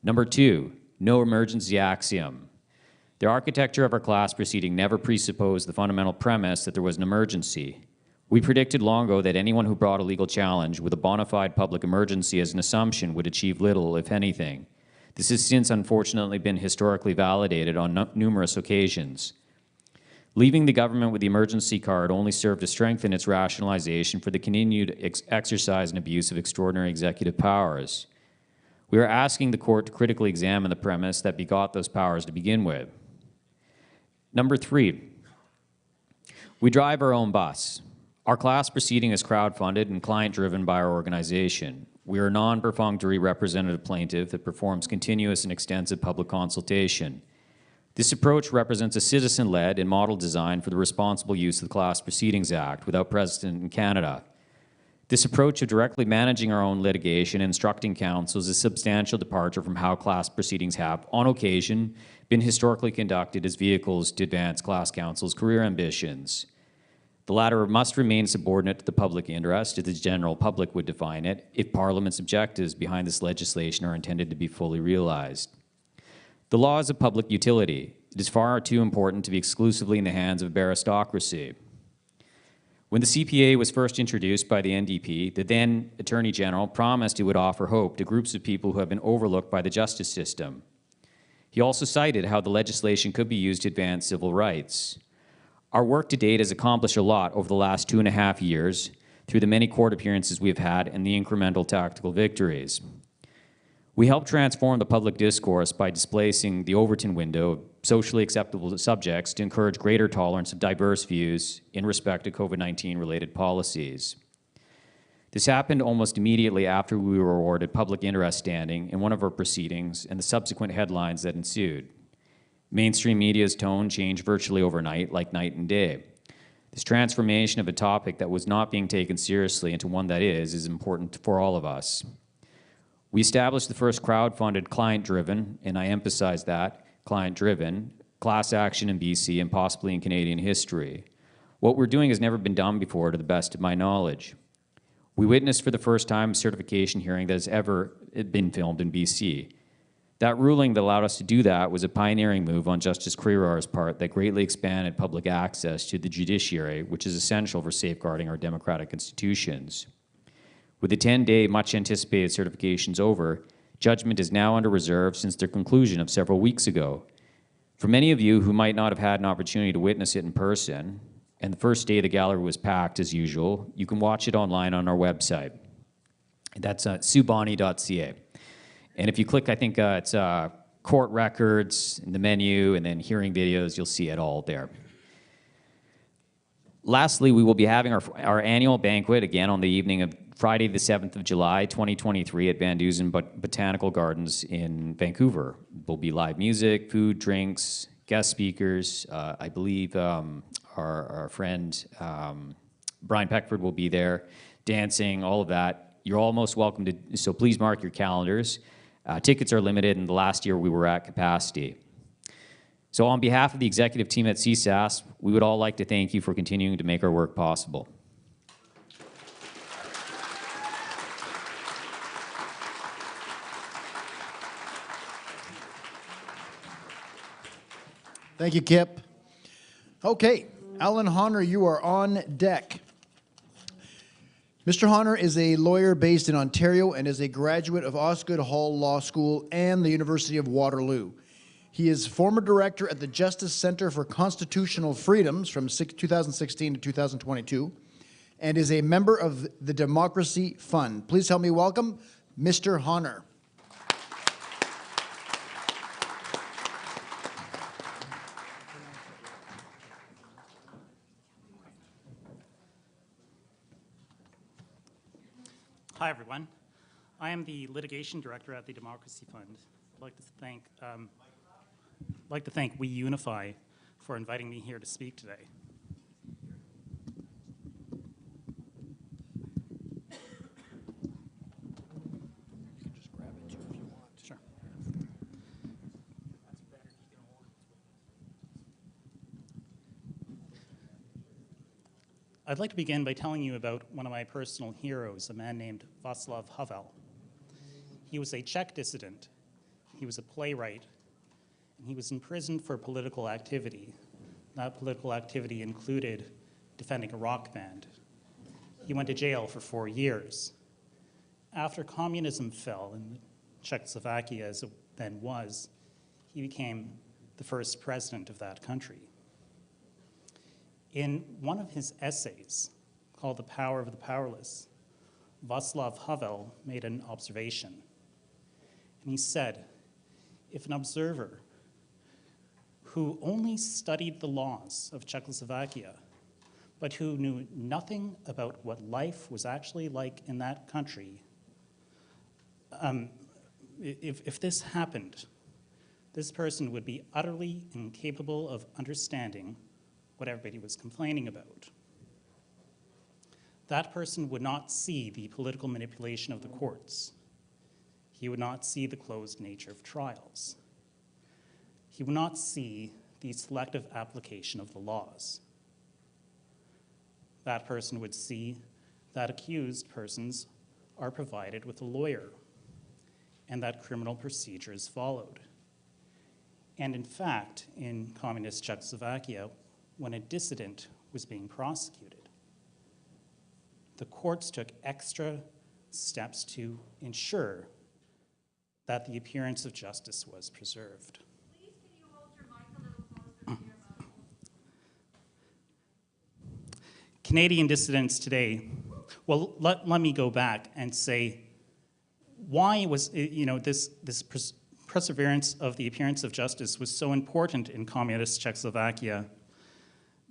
Number 2, no emergency axiom. The architecture of our class proceeding never presupposed the fundamental premise that there was an emergency. We predicted long ago that anyone who brought a legal challenge with a bona fide public emergency as an assumption would achieve little, if anything. This has since unfortunately been historically validated on numerous occasions. Leaving the government with the emergency card only served to strengthen its rationalization for the continued exercise and abuse of extraordinary executive powers. We are asking the court to critically examine the premise that begot those powers to begin with. Number 3, we drive our own bus. Our class proceeding is crowdfunded and client-driven by our organization. We are a non-perfunctory representative plaintiff that performs continuous and extensive public consultation. This approach represents a citizen-led and model design for the responsible use of the Class Proceedings Act without precedent in Canada. This approach of directly managing our own litigation and instructing counsel is a substantial departure from how class proceedings have, on occasion, been historically conducted as vehicles to advance class counsel's career ambitions. The latter must remain subordinate to the public interest, as the general public would define it, if Parliament's objectives behind this legislation are intended to be fully realized. The law is a public utility. It is far too important to be exclusively in the hands of aristocracy. When the CPA was first introduced by the NDP, the then Attorney General promised it would offer hope to groups of people who have been overlooked by the justice system. He also cited how the legislation could be used to advance civil rights. Our work to date has accomplished a lot over the last 2.5 years through the many court appearances we've had and the incremental tactical victories. We helped transform the public discourse by displacing the Overton window of socially acceptable subjects to encourage greater tolerance of diverse views in respect to COVID-19 related policies. This happened almost immediately after we were awarded public interest standing in one of our proceedings and the subsequent headlines that ensued. Mainstream media's tone changed virtually overnight, like night and day. This transformation of a topic that was not being taken seriously into one that is important for all of us. We established the first crowd-funded, client-driven, and I emphasize that, client-driven, class action in BC and possibly in Canadian history. What we're doing has never been done before, to the best of my knowledge. We witnessed for the first time a certification hearing that has ever been filmed in BC. That ruling that allowed us to do that was a pioneering move on Justice Creerar's part that greatly expanded public access to the judiciary, which is essential for safeguarding our democratic institutions. With the 10-day, much-anticipated certifications over, judgment is now under reserve since their conclusion of several weeks ago. For many of you who might not have had an opportunity to witness it in person, and the first day the gallery was packed as usual, you can watch it online on our website. That's subani.ca. And if you click, I think it's court records in the menu and then hearing videos, you'll see it all there. Lastly, we will be having our annual banquet again on the evening of Friday the 7th of July, 2023 at Van Dusen Botanical Gardens in Vancouver. There'll be live music, food, drinks, guest speakers. I believe our friend Brian Peckford will be there, dancing, all of that. You're all most welcome to, so please mark your calendars. Tickets are limited, and the last year we were at capacity. So on behalf of the executive team at CSAS, we would all like to thank you for continuing to make our work possible. Thank you, Kip. Okay, Alan Honner, you are on deck. Mr. Honner is a lawyer based in Ontario and is a graduate of Osgoode Hall Law School and the University of Waterloo. He is former director at the Justice Center for Constitutional Freedoms from 2016 to 2022 and is a member of the Democracy Fund. Please help me welcome Mr. Honner. Hi, everyone. I am the litigation director at the Democracy Fund. I'd like to thank We Unify for inviting me here to speak today. You can just grab it too if you want. Sure. I'd like to begin by telling you about one of my personal heroes, a man named Václav Havel. He was a Czech dissident, he was a playwright, and he was imprisoned for political activity. That political activity included defending a rock band. He went to jail for 4 years. After communism fell in Czechoslovakia, as it then was, he became the first president of that country. In one of his essays, called The Power of the Powerless, Václav Havel made an observation. And he said, if an observer who only studied the laws of Czechoslovakia, but who knew nothing about what life was actually like in that country, if this happened, this person would be utterly incapable of understanding what everybody was complaining about. That person would not see the political manipulation of the courts. He would not see the closed nature of trials. He would not see the selective application of the laws. That person would see that accused persons are provided with a lawyer and that criminal procedure is followed. And in fact, in communist Czechoslovakia, when a dissident was being prosecuted, the courts took extra steps to ensure that the appearance of justice was preserved. Please, can you hold your mic a little closer to your mouth? Canadian dissidents today, well, let me go back and say, why was, this perseverance of the appearance of justice was so important in communist Czechoslovakia?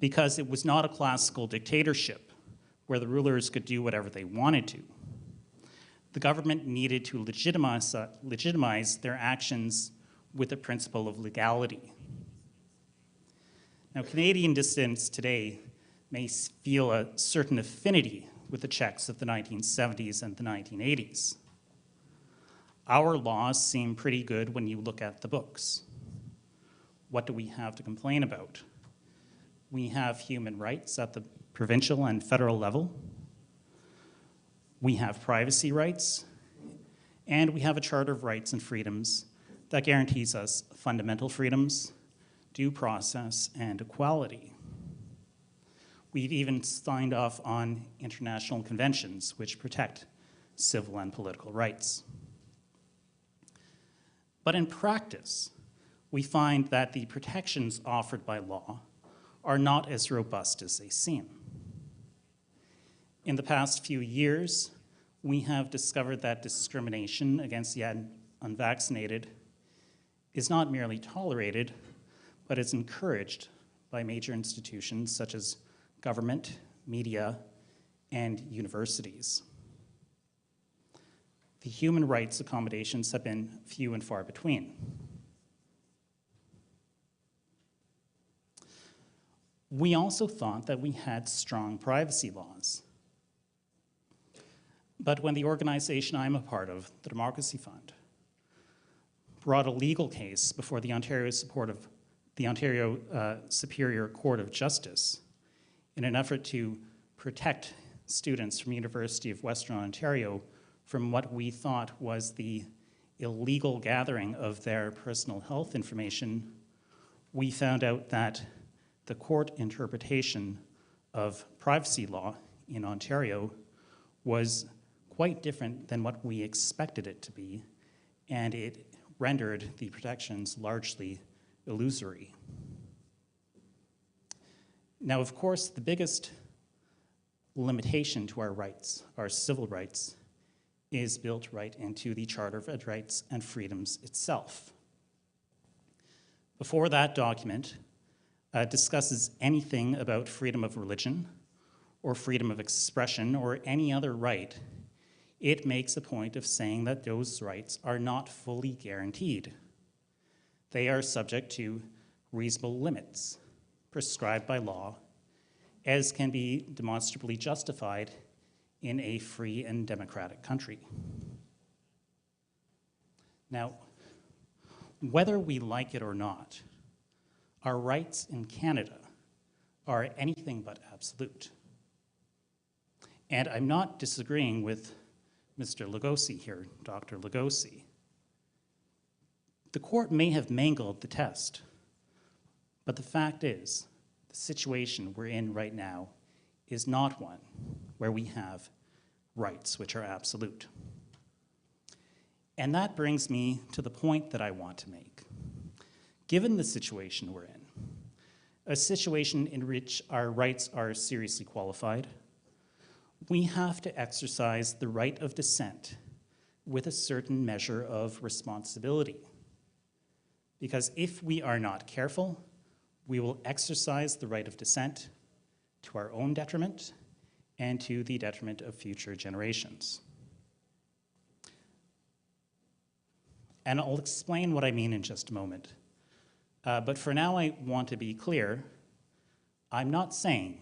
Because it was not a classical dictatorship where the rulers could do whatever they wanted to. The government needed to legitimize their actions with the principle of legality. Now, Canadian dissidents today may feel a certain affinity with the Czechs of the 1970s and the 1980s. Our laws seem pretty good when you look at the books. What do we have to complain about? We have human rights at the provincial and federal level. We have privacy rights, and we have a Charter of Rights and Freedoms that guarantees us fundamental freedoms, due process, and equality. We've even signed off on international conventions which protect civil and political rights. But in practice, we find that the protections offered by law are not as robust as they seem. In the past few years, we have discovered that discrimination against the unvaccinated is not merely tolerated, but is encouraged by major institutions such as government, media, and universities. The human rights accommodations have been few and far between. We also thought that we had strong privacy laws. But when the organization I'm a part of, the Democracy Fund, brought a legal case before the Ontario Superior Court of Justice in an effort to protect students from University of Western Ontario from what we thought was the illegal gathering of their personal health information, we found out that the court interpretation of privacy law in Ontario was quite different than what we expected it to be, and it rendered the protections largely illusory. Now, of course, the biggest limitation to our rights, our civil rights, is built right into the Charter of Rights and Freedoms itself. Before that document discusses anything about freedom of religion or freedom of expression or any other right, it makes a point of saying that those rights are not fully guaranteed. They are subject to reasonable limits prescribed by law, as can be demonstrably justified in a free and democratic country. Now, whether we like it or not, our rights in Canada are anything but absolute. And I'm not disagreeing with Mr. Lugosi here, Dr. Lugosi. The court may have mangled the test, but the fact is, the situation we're in right now is not one where we have rights which are absolute. And that brings me to the point that I want to make. Given the situation we're in, a situation in which our rights are seriously qualified, we have to exercise the right of dissent with a certain measure of responsibility. Because if we are not careful, we will exercise the right of dissent to our own detriment and to the detriment of future generations. And I'll explain what I mean in just a moment. But for now, I want to be clear. I'm not saying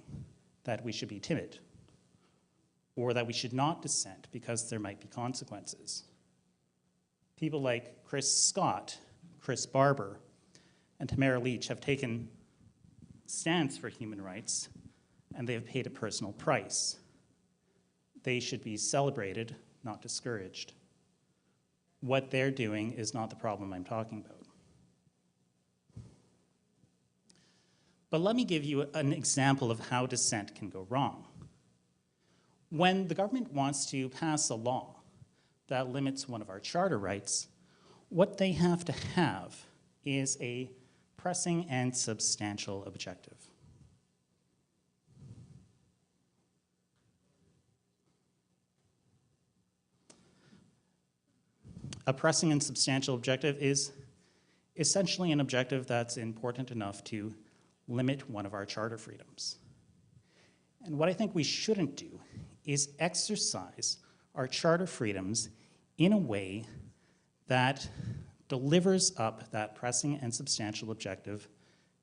that we should be timid or that we should not dissent because there might be consequences. People like Chris Scott, Chris Barber, and Tamara Leach have taken stands for human rights, and they have paid a personal price. They should be celebrated, not discouraged. What they're doing is not the problem I'm talking about. But let me give you an example of how dissent can go wrong. When the government wants to pass a law that limits one of our charter rights, what they have to have is a pressing and substantial objective. A pressing and substantial objective is essentially an objective that's important enough to limit one of our charter freedoms. And what I think we shouldn't do is exercise our charter freedoms in a way that delivers up that pressing and substantial objective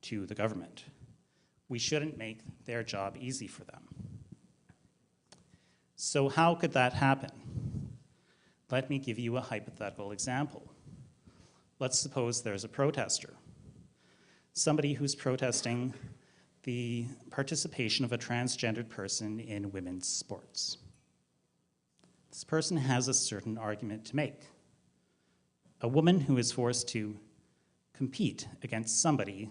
to the government. We shouldn't make their job easy for them. So how could that happen? Let me give you a hypothetical example. Let's suppose there's a protester, somebody who's protesting the participation of a transgendered person in women's sports. This person has a certain argument to make. A woman who is forced to compete against somebody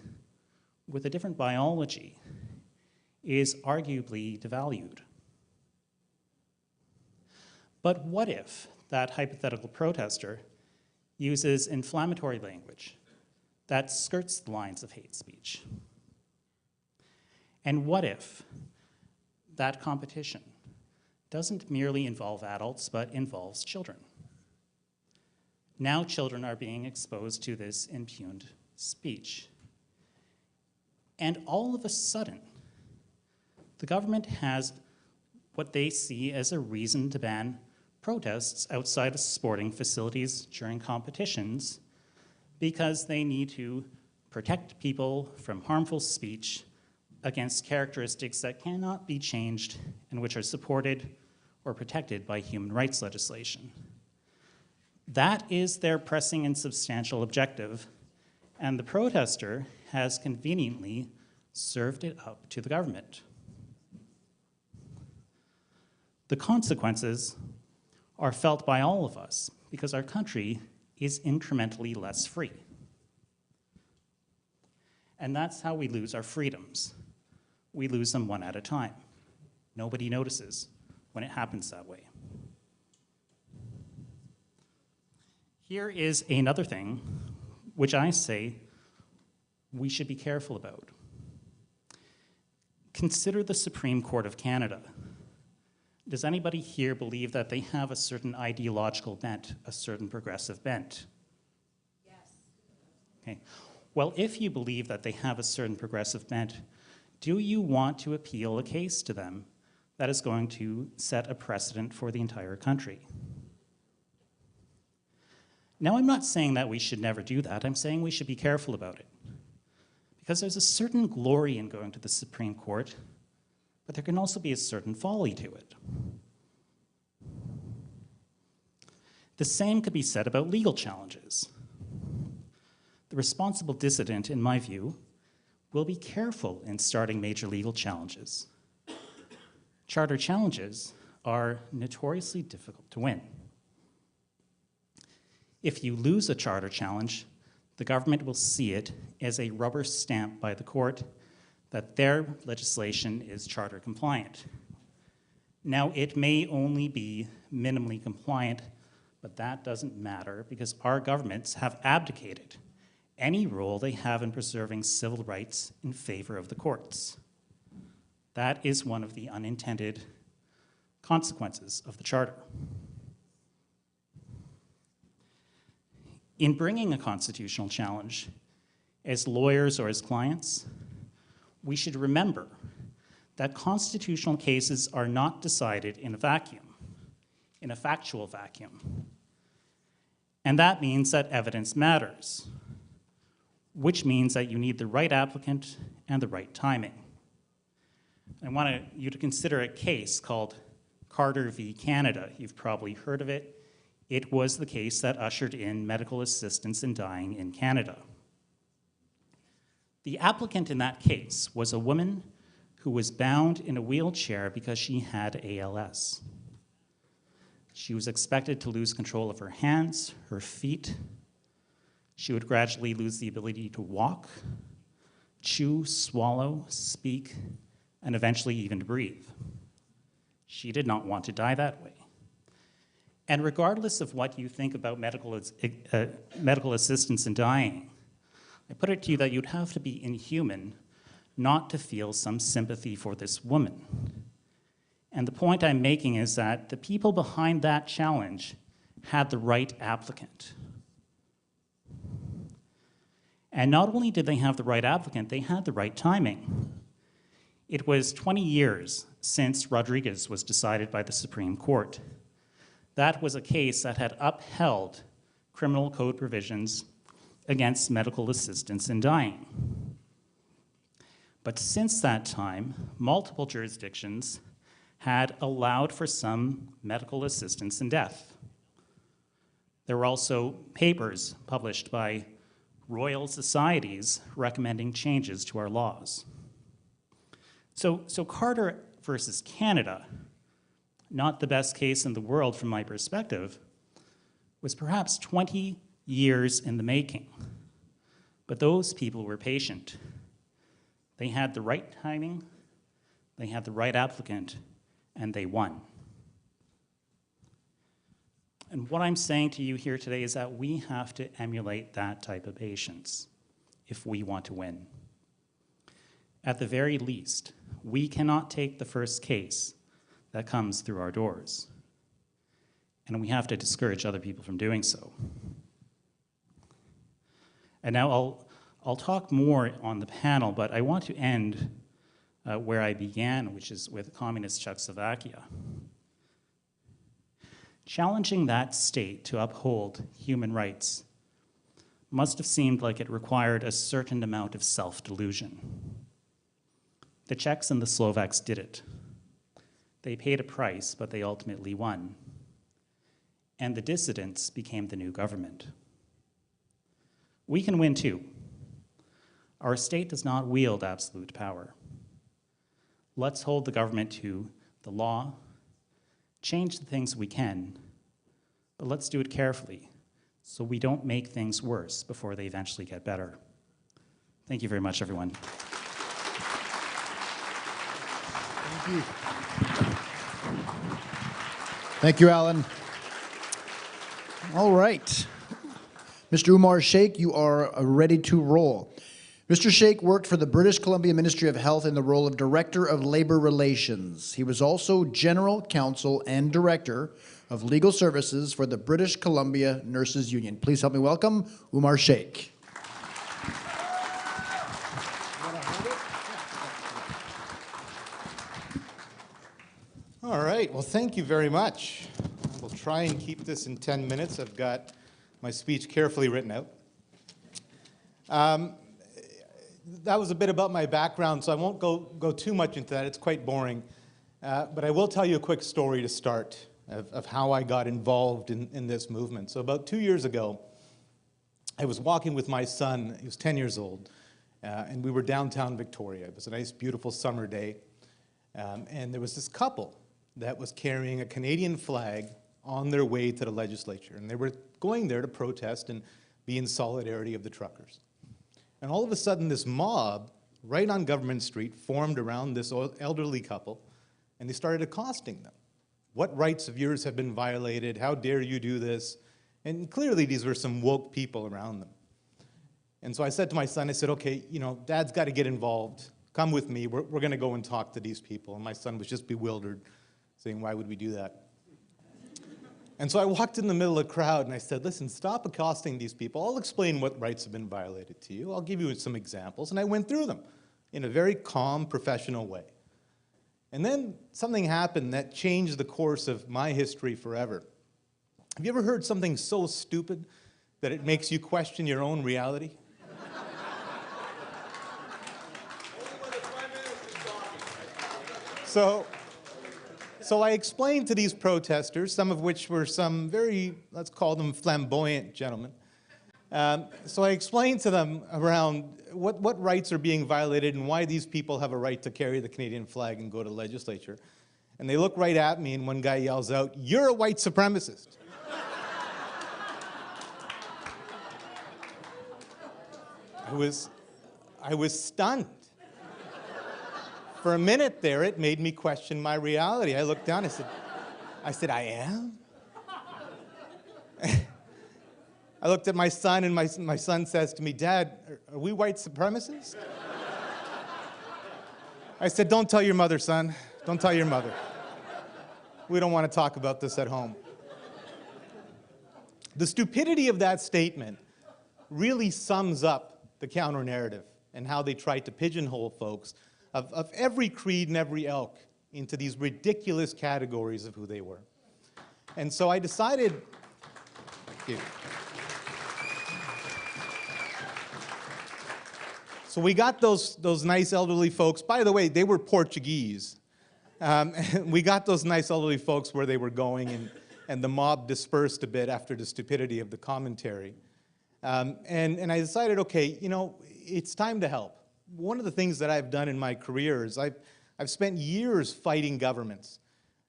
with a different biology is arguably devalued. But what if that hypothetical protester uses inflammatory language that skirts the lines of hate speech? And what if that competition doesn't merely involve adults, but involves children? Now children are being exposed to this impugned speech. And all of a sudden, the government has what they see as a reason to ban protests outside of sporting facilities during competitions because they need to protect people from harmful speech against characteristics that cannot be changed and which are supported or protected by human rights legislation. That is their pressing and substantial objective, and the protester has conveniently served it up to the government. The consequences are felt by all of us because our country is incrementally less free. And that's how we lose our freedoms. We lose them one at a time. Nobody notices when it happens that way. Here is another thing which I say we should be careful about. Consider the Supreme Court of Canada. Does anybody here believe that they have a certain ideological bent, a certain progressive bent? Yes. Okay. Well, if you believe that they have a certain progressive bent, do you want to appeal a case to them that is going to set a precedent for the entire country? Now, I'm not saying that we should never do that. I'm saying we should be careful about it. Because there's a certain glory in going to the Supreme Court, but there can also be a certain folly to it. The same could be said about legal challenges. The responsible dissident, in my view, will be careful in starting major legal challenges. Charter challenges are notoriously difficult to win. If you lose a charter challenge, the government will see it as a rubber stamp by the court that their legislation is charter compliant. Now, it may only be minimally compliant, but that doesn't matter because our governments have abdicated any role they have in preserving civil rights in favor of the courts. That is one of the unintended consequences of the charter. In bringing a constitutional challenge, as lawyers or as clients, we should remember that constitutional cases are not decided in a vacuum, in a factual vacuum. And that means that evidence matters, which means that you need the right applicant and the right timing. I want you to consider a case called Carter v. Canada. You've probably heard of it. It was the case that ushered in medical assistance in dying in Canada. The applicant in that case was a woman who was bound in a wheelchair because she had ALS. She was expected to lose control of her hands, her feet. She would gradually lose the ability to walk, chew, swallow, speak, and eventually even to breathe. She did not want to die that way. And regardless of what you think about medical assistance in dying, I put it to you that you'd have to be inhuman not to feel some sympathy for this woman. And the point I'm making is that the people behind that challenge had the right applicant. And not only did they have the right applicant, they had the right timing. It was 20 years since Rodriguez was decided by the Supreme Court. That was a case that had upheld criminal code provisions against medical assistance in dying. But since that time, multiple jurisdictions had allowed for some medical assistance in death. There were also papers published by royal societies recommending changes to our laws. So Carter versus Canada, not the best case in the world from my perspective, was perhaps 20 years in the making. But those people were patient. They had the right timing, they had the right applicant, and they won. And what I'm saying to you here today is that we have to emulate that type of patience if we want to win. At the very least, we cannot take the first case that comes through our doors. And we have to discourage other people from doing so. And now I'll talk more on the panel, but I want to end where I began, which is with communist Czechoslovakia. Challenging that state to uphold human rights must have seemed like it required a certain amount of self-delusion. The Czechs and the Slovaks did it. They paid a price, but they ultimately won. And the dissidents became the new government. We can win too. Our state does not wield absolute power. Let's hold the government to the law, change the things we can, but let's do it carefully so we don't make things worse before they eventually get better. Thank you very much, everyone. Thank you. Thank you, Alan. All right. Mr. Umar Sheikh, you are ready to roll. Mr. Sheikh worked for the British Columbia Ministry of Health in the role of Director of Labor Relations. He was also General Counsel and Director of Legal Services for the British Columbia Nurses Union. Please help me welcome Umar Sheikh. All right, well, thank you very much. I will try and keep this in 10 minutes. I've got my speech carefully written out. That was a bit about my background, so I won't go too much into that. It's quite boring. But I will tell you a quick story to start of how I got involved in this movement. So about 2 years ago, I was walking with my son. He was 10 years old, and we were downtown Victoria. It was a nice, beautiful summer day. And there was this couple that was carrying a Canadian flag on their way to the legislature. And they were going there to protest and be in solidarity of the truckers. And all of a sudden, this mob right on Government Street formed around this elderly couple, and they started accosting them. What rights of yours have been violated? How dare you do this? And clearly, these were some woke people around them. And so I said to my son, I said, okay, you know, Dad's got to get involved. Come with me. We're going to go and talk to these people. And my son was just bewildered, saying, why would we do that? And so I walked in the middle of the crowd and I said, listen, stop accosting these people. I'll explain what rights have been violated to you. I'll give you some examples. And I went through them in a very calm, professional way. And then something happened that changed the course of my history forever. Have you ever heard something so stupid that it makes you question your own reality? So I explained to these protesters, some of which were some very, let's call them flamboyant gentlemen. So I explained to them around what rights are being violated and why these people have a right to carry the Canadian flag and go to legislature. And they look right at me and one guy yells out, "You're a white supremacist." I was stunned. For a minute there, it made me question my reality. I looked down, I said, I am? I looked at my son, and my son says to me, Dad, are we white supremacists? I said, don't tell your mother, son. Don't tell your mother. We don't want to talk about this at home. The stupidity of that statement really sums up the counter-narrative and how they tried to pigeonhole folks of every creed and every ilk into these ridiculous categories of who they were. And so I decided, thank you. So we got those nice elderly folks. By the way, they were Portuguese. We got those nice elderly folks where they were going, and the mob dispersed a bit after the stupidity of the commentary. And I decided, okay, you know, it's time to help. One of the things that I've done in my career is I've spent years fighting governments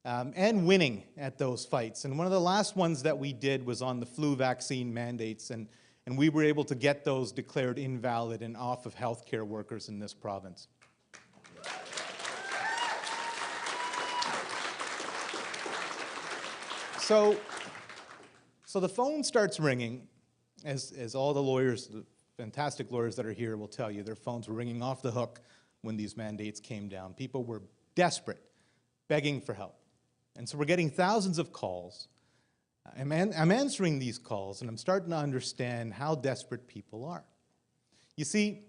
and winning at those fights. And one of the last ones that we did was on the flu vaccine mandates, and we were able to get those declared invalid and off of healthcare workers in this province. So the phone starts ringing, as all the lawyers, the fantastic lawyers that are here will tell you, their phones were ringing off the hook when these mandates came down. People were desperate, begging for help. And so we're getting thousands of calls. I'm answering these calls, and I'm starting to understand how desperate people are. You see,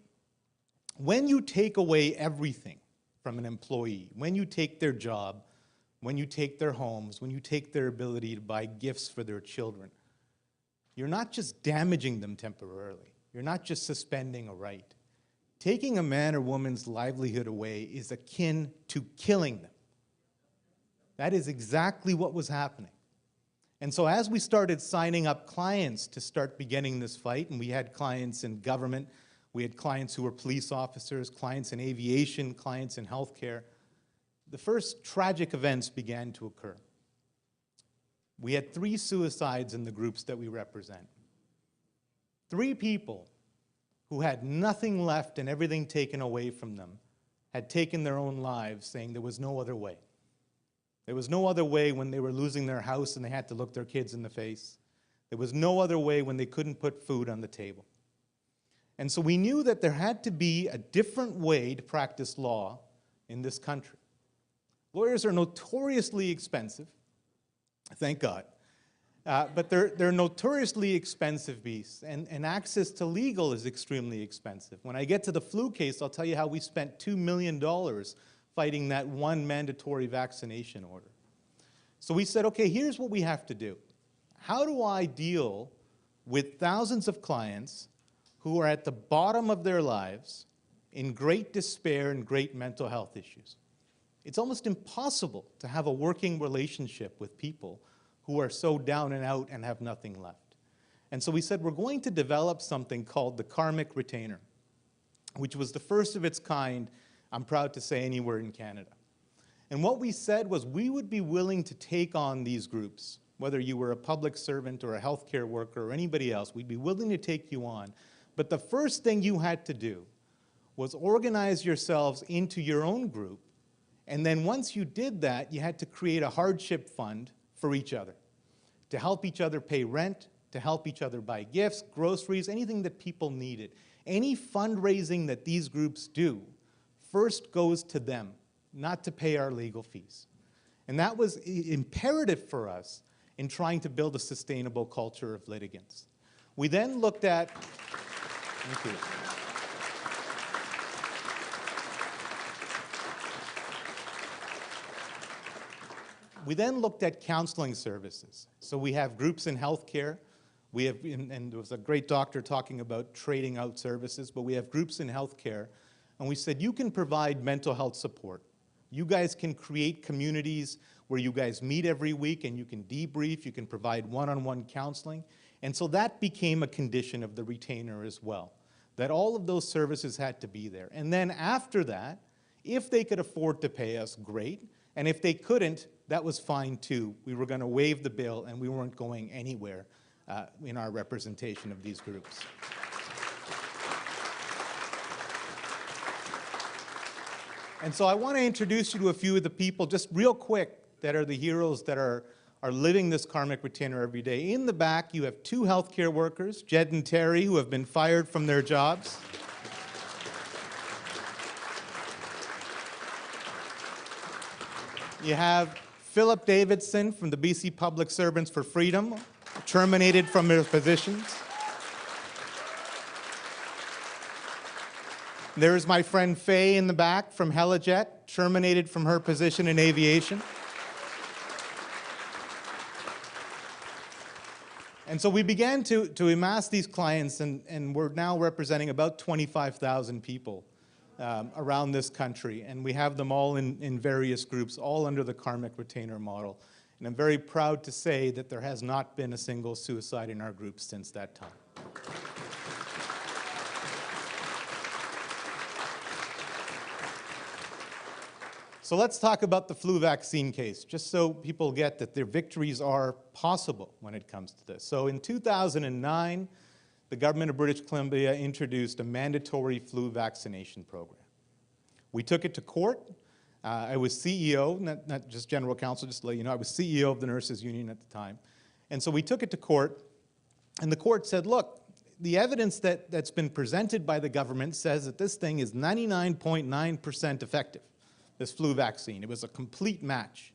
when you take away everything from an employee, when you take their job, when you take their homes, when you take their ability to buy gifts for their children, you're not just damaging them temporarily. You're not just suspending a right. Taking a man or woman's livelihood away is akin to killing them. That is exactly what was happening. And so as we started signing up clients to start beginning this fight, and we had clients in government, we had clients who were police officers, clients in aviation, clients in healthcare, the first tragic events began to occur. We had 3 suicides in the groups that we represent. 3 people who had nothing left and everything taken away from them had taken their own lives, saying there was no other way. There was no other way when they were losing their house and they had to look their kids in the face. There was no other way when they couldn't put food on the table. And so we knew that there had to be a different way to practice law in this country. Lawyers are notoriously expensive, thank God. But they're notoriously expensive beasts, and access to legal is extremely expensive. When I get to the flu case, I'll tell you how we spent $2 million fighting that one mandatory vaccination order. So we said, okay, here's what we have to do. How do I deal with thousands of clients who are at the bottom of their lives in great despair and great mental health issues? It's almost impossible to have a working relationship with people who are so down and out and have nothing left. And so we said we're going to develop something called the Karmic Retainer, which was the first of its kind, I'm proud to say, anywhere in Canada. And what we said was we would be willing to take on these groups, whether you were a public servant or a healthcare worker or anybody else, we'd be willing to take you on. But the first thing you had to do was organize yourselves into your own group. And then once you did that, you had to create a hardship fund for each other, to help each other pay rent, to help each other buy gifts, groceries, anything that people needed. Any fundraising that these groups do first goes to them, not to pay our legal fees. And that was imperative for us in trying to build a sustainable culture of litigants. We then looked at, thank you. We then looked at counseling services. So we have groups in healthcare. We have, and there was a great doctor talking about trading out services, but we have groups in healthcare. And we said, you can provide mental health support. You guys can create communities where you guys meet every week and you can debrief, you can provide one-on-one counseling. And so that became a condition of the retainer as well, that all of those services had to be there. And then after that, if they could afford to pay us, great. And if they couldn't, that was fine too. We were going to waive the bill and we weren't going anywhere in our representation of these groups. And so I want to introduce you to a few of the people, just real quick, that are the heroes that are living this karmic retainer every day. In the back, you have two healthcare workers, Jed and Terry, who have been fired from their jobs. You have Philip Davidson from the BC Public Servants for Freedom, terminated from their positions. There's my friend Faye in the back from Helijet, terminated from her position in aviation. And so we began to amass these clients, and we're now representing about 25,000 people around this country. And we have them all in various groups, all under the karmic retainer model. And I'm very proud to say that there has not been a single suicide in our group since that time. So let's talk about the flu vaccine case, just so people get that their victories are possible when it comes to this. So in 2009, the government of British Columbia introduced a mandatory flu vaccination program. We took it to court. I was CEO, not just general counsel, just to let you know, I was CEO of the nurses union at the time. And so we took it to court, and the court said, look, the evidence that's been presented by the government says that this thing is 99.9% effective. This flu vaccine. It was a complete match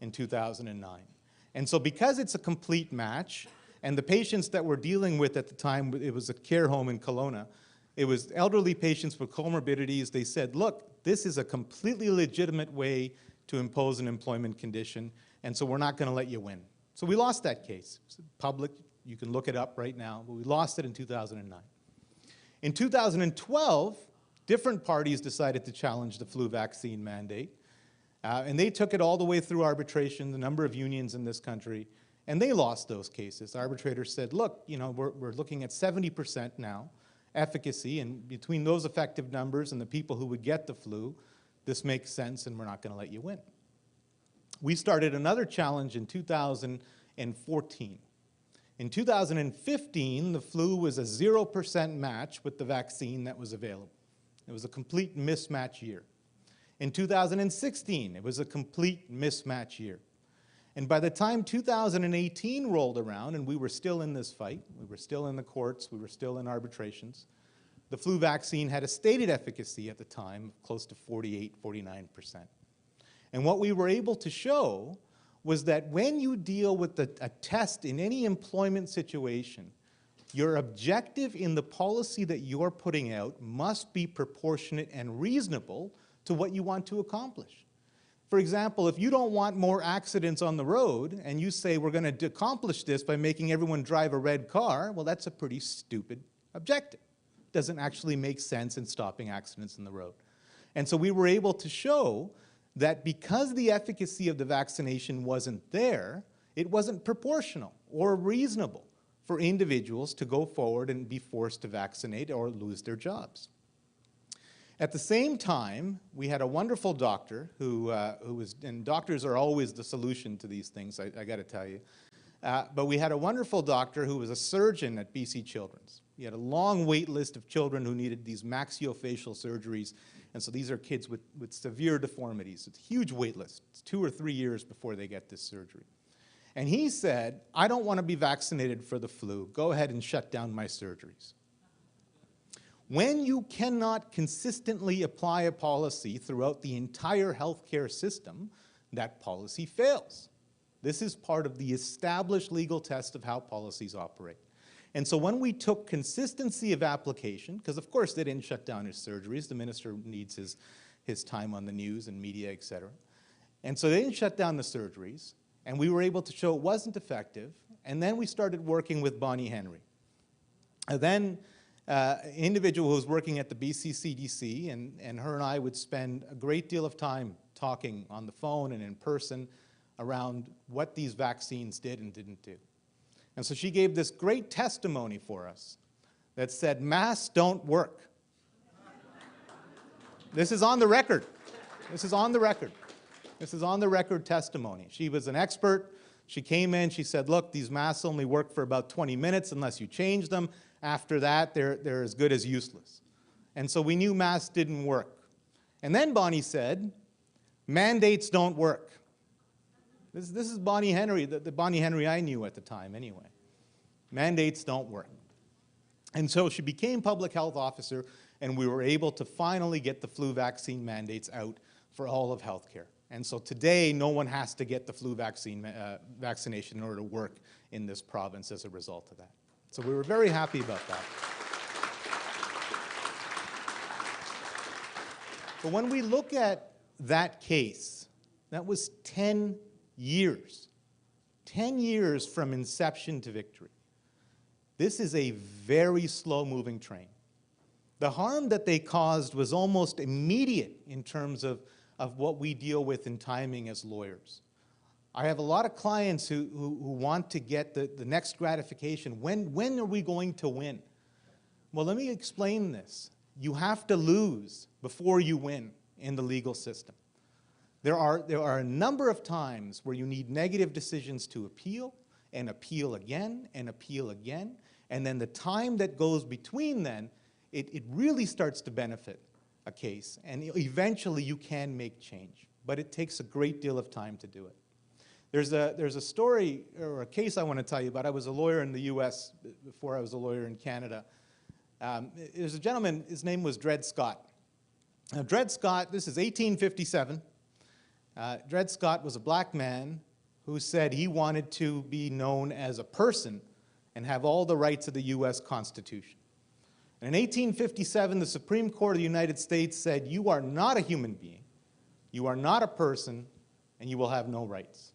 in 2009. And so because it's a complete match, and the patients that we're dealing with at the time, it was a care home in Kelowna, it was elderly patients with comorbidities. They said, look, this is a completely legitimate way to impose an employment condition, and so we're not going to let you win. So we lost that case. It's public, you can look it up right now, but we lost it in 2009. In 2012, different parties decided to challenge the flu vaccine mandate, and they took it all the way through arbitration, the number of unions in this country, and they lost those cases. Arbitrators said, look, you know, we're looking at 70% now efficacy, and between those effective numbers and the people who would get the flu, this makes sense and we're not going to let you win. We started another challenge in 2014. In 2015, the flu was a 0% match with the vaccine that was available. It was a complete mismatch year. In 2016, it was a complete mismatch year. And by the time 2018 rolled around, and we were still in this fight, we were still in the courts, we were still in arbitrations, the flu vaccine had a stated efficacy at the time of close to 48, 49%. And what we were able to show was that when you deal with a test in any employment situation, your objective in the policy that you're putting out must be proportionate and reasonable to what you want to accomplish. For example, if you don't want more accidents on the road and you say we're going to accomplish this by making everyone drive a red car, well, that's a pretty stupid objective. It doesn't actually make sense in stopping accidents on the road. And so we were able to show that because the efficacy of the vaccination wasn't there, it wasn't proportional or reasonable for individuals to go forward and be forced to vaccinate or lose their jobs. At the same time, we had a wonderful doctor who was, and doctors are always the solution to these things, I got to tell you. But we had a wonderful doctor who was a surgeon at BC Children's. He had a long wait list of children who needed these maxillofacial surgeries. And so these are kids with severe deformities. It's a huge wait list. It's 2 or 3 years before they get this surgery. And he said, I don't want to be vaccinated for the flu. Go ahead and shut down my surgeries. When you cannot consistently apply a policy throughout the entire healthcare system, that policy fails. This is part of the established legal test of how policies operate. And so when we took consistency of application, because of course they didn't shut down his surgeries, the minister needs his time on the news and media, et cetera. And so they didn't shut down the surgeries, and we were able to show it wasn't effective, and then we started working with Bonnie Henry. Then an individual who was working at the BC CDC, and her and I would spend a great deal of time talking on the phone and in person around what these vaccines did and didn't do. And so she gave this great testimony for us that said, masks don't work. This is on the record. This is on the record. This is on the record testimony. She was an expert. She came in, she said, look, these masks only work for about 20 minutes unless you change them. After that, they're as good as useless. And so we knew masks didn't work. And then Bonnie said, mandates don't work. This is Bonnie Henry, the Bonnie Henry I knew at the time anyway. Mandates don't work. And so she became public health officer, and we were able to finally get the flu vaccine mandates out for all of healthcare. And so today, no one has to get the flu vaccination in order to work in this province as a result of that. So we were very happy about that. But when we look at that case, that was 10 years. 10 years from inception to victory. This is a very slow-moving train. The harm that they caused was almost immediate in terms of what we deal with in timing as lawyers. I have a lot of clients who want to get the next gratification. When are we going to win? Well, let me explain this. You have to lose before you win in the legal system. There are a number of times where you need negative decisions to appeal, and appeal again, and appeal again, and then the time that goes between then, it really starts to benefit a case, and eventually you can make change, but it takes a great deal of time to do it. There's a story or a case I want to tell you about. I was a lawyer in the US before I was a lawyer in Canada. There's a gentleman, his name was Dred Scott. Now, Dred Scott, this is 1857. Dred Scott was a black man who said he wanted to be known as a person and have all the rights of the US Constitution. And in 1857, the Supreme Court of the United States said, you are not a human being, you are not a person, and you will have no rights.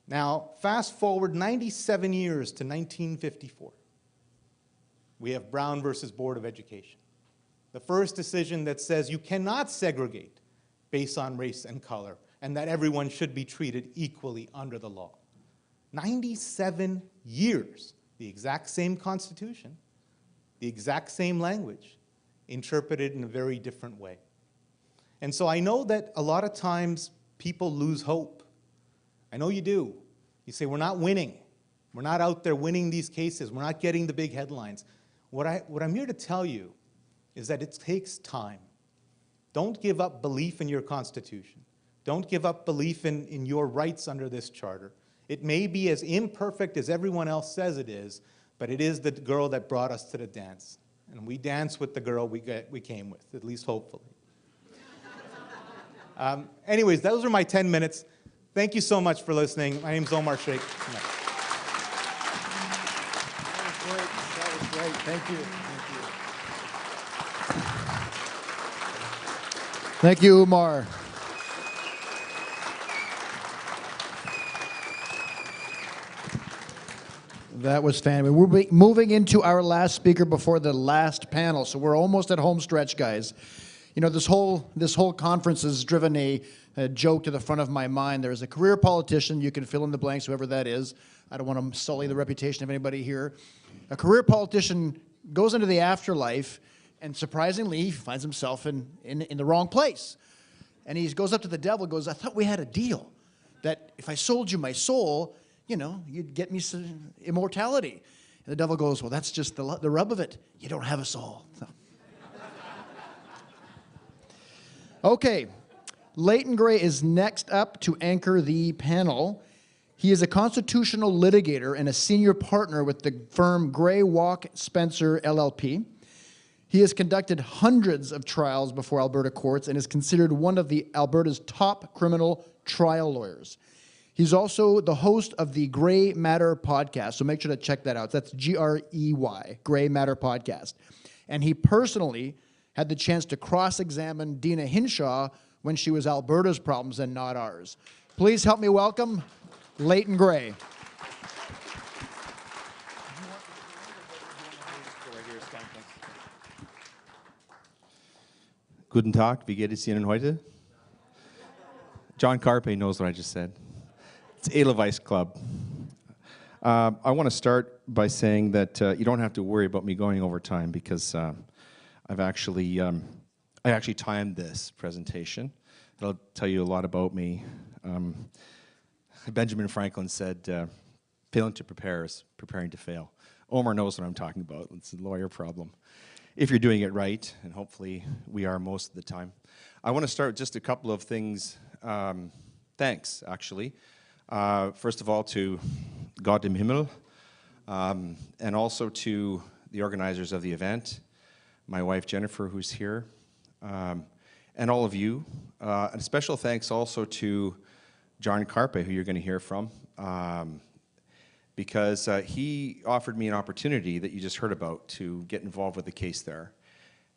Now, fast forward 97 years to 1954. We have Brown versus Board of Education. The first decision that says you cannot segregate based on race and color, and that everyone should be treated equally under the law. 97 years, the exact same Constitution, the exact same language, interpreted in a very different way. And so I know that a lot of times people lose hope. I know you do. You say, we're not winning. We're not out there winning these cases. We're not getting the big headlines. What I'm here to tell you is that it takes time. Don't give up belief in your Constitution. Don't give up belief in your rights under this charter. It may be as imperfect as everyone else says it is, but it is the girl that brought us to the dance. And we dance with the girl we came with, at least hopefully. Anyways, those are my 10 minutes. Thank you so much for listening. My name's Omar Sheikh. That was great. Thank you. Thank you, Umar. That was fantastic. We're moving into our last speaker before the last panel, so we're almost at home stretch, guys. You know, this whole conference has driven a joke to the front of my mind. There's a career politician, you can fill in the blanks, whoever that is. I don't want to sully the reputation of anybody here. A career politician goes into the afterlife, And surprisingly, he finds himself in the wrong place. And he goes up to the devil and goes, I thought we had a deal that if I sold you my soul, you know, you'd get me some immortality. And the devil goes, well, that's just the rub of it. You don't have a soul. So. Okay, Leighton Gray is next up to anchor the panel. He is a constitutional litigator and a senior partner with the firm Gray Walk Spencer LLP. He has conducted hundreds of trials before Alberta courts and is considered one of Alberta's top criminal trial lawyers. He's also the host of the Gray Matter podcast, so make sure to check that out. That's Grey, Gray Matter podcast. And he personally had the chance to cross-examine Dina Hinshaw when she was Alberta's problems and not ours. Please help me welcome Leighton Gray. Guten Tag, wie geht es Ihnen heute? John Carpe knows what I just said. It's Edelweiss Club. I want to start by saying that you don't have to worry about me going over time because I actually timed this presentation. It'll tell you a lot about me. Benjamin Franklin said, failing to prepare is preparing to fail. Omar knows what I'm talking about. It's a lawyer problem. If you're doing it right, and hopefully we are most of the time. I want to start with just a couple of things. Thanks, actually. First of all, to Gott im Himmel, and also to the organizers of the event, my wife Jennifer, who's here, and all of you. And a special thanks also to John Carpe, who you're going to hear from, because he offered me an opportunity that you just heard about to get involved with the case there.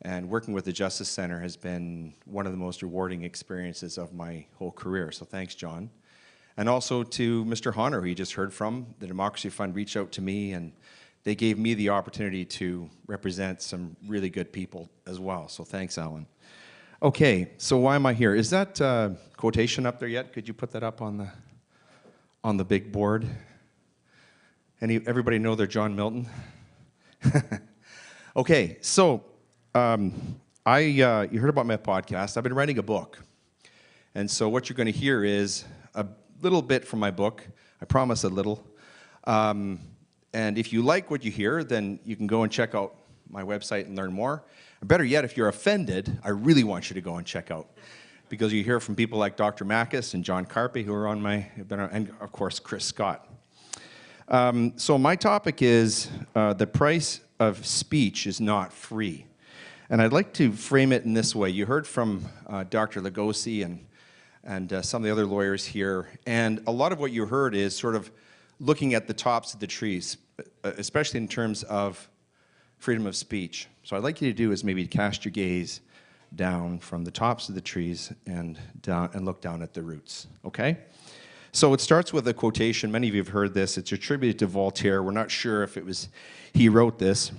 And working with the Justice Center has been one of the most rewarding experiences of my whole career. So thanks, John. And also to Mr. Honner, who you just heard from. The Democracy Fund reached out to me, and they gave me the opportunity to represent some really good people as well. So thanks, Alan. Okay, so why am I here? Is that quotation up there yet? Could you put that up on the big board? Everybody know they're John Milton? Okay, so you heard about my podcast. I've been writing a book. And so what you're going to hear is a little bit from my book. I promise a little. And if you like what you hear, then you can go and check out my website and learn more. And better yet, if you're offended, I really want you to go and check out. Because you hear from people like Dr. Mackis and John Carpe, who are and of course, Chris Scott. So my topic is the price of speech is not free. And I'd like to frame it in this way. You heard from Dr. Lugosi and some of the other lawyers here, and a lot of what you heard is sort of looking at the tops of the trees, especially in terms of freedom of speech. So I'd like you to do is maybe cast your gaze down from the tops of the trees and down and look down at the roots, okay? So it starts with a quotation. Many of you have heard this. It's attributed to Voltaire. We're not sure if it was he wrote this.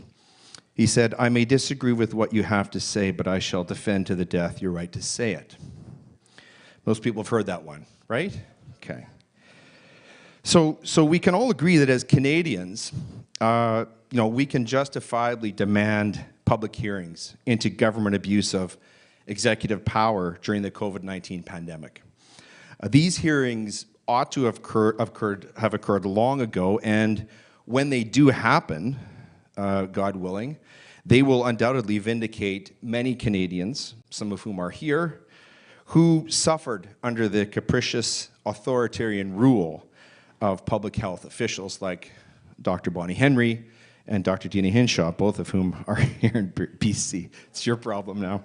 He said, I may disagree with what you have to say, but I shall defend to the death your right to say it. Most people have heard that one, right? Okay. So we can all agree that as Canadians, we can justifiably demand public hearings into government abuse of executive power during the COVID-19 pandemic. These hearings ought to have occurred long ago, and when they do happen, God willing, they will undoubtedly vindicate many Canadians, some of whom are here, who suffered under the capricious authoritarian rule of public health officials like Dr. Bonnie Henry and Dr. Dina Hinshaw, both of whom are here in BC. It's your problem now.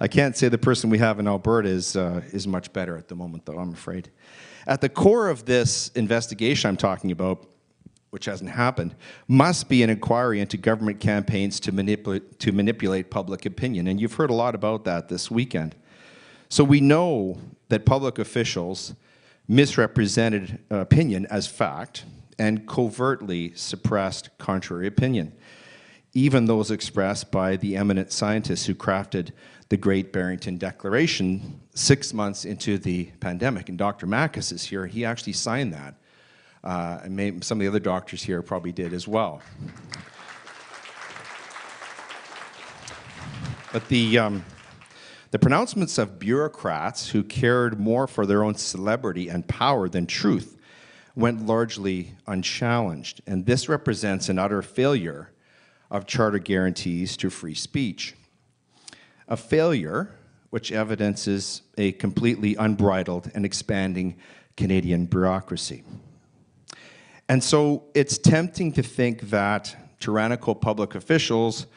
I can't say the person we have in Alberta is much better at the moment, though, I'm afraid. At the core of this investigation I'm talking about, which hasn't happened, must be an inquiry into government campaigns to manipulate public opinion. And you've heard a lot about that this weekend. So we know that public officials misrepresented opinion as fact and covertly suppressed contrary opinion, even those expressed by the eminent scientists who crafted the Great Barrington Declaration 6 months into the pandemic. And Dr. Mackis is here. He actually signed that. And maybe some of the other doctors here probably did as well. But the pronouncements of bureaucrats who cared more for their own celebrity and power than truth went largely unchallenged, and this represents an utter failure of charter guarantees to free speech. A failure which evidences a completely unbridled and expanding Canadian bureaucracy. And so it's tempting to think that tyrannical public officials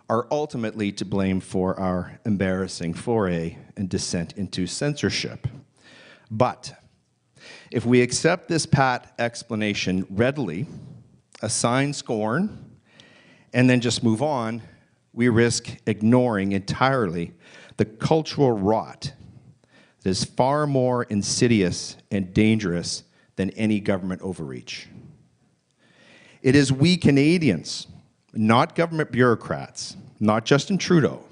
are ultimately to blame for our embarrassing foray and descent into censorship. But if we accept this pat explanation readily, assign scorn, and then just move on, we risk ignoring entirely the cultural rot that is far more insidious and dangerous than any government overreach. It is we Canadians, not government bureaucrats, not Justin Trudeau,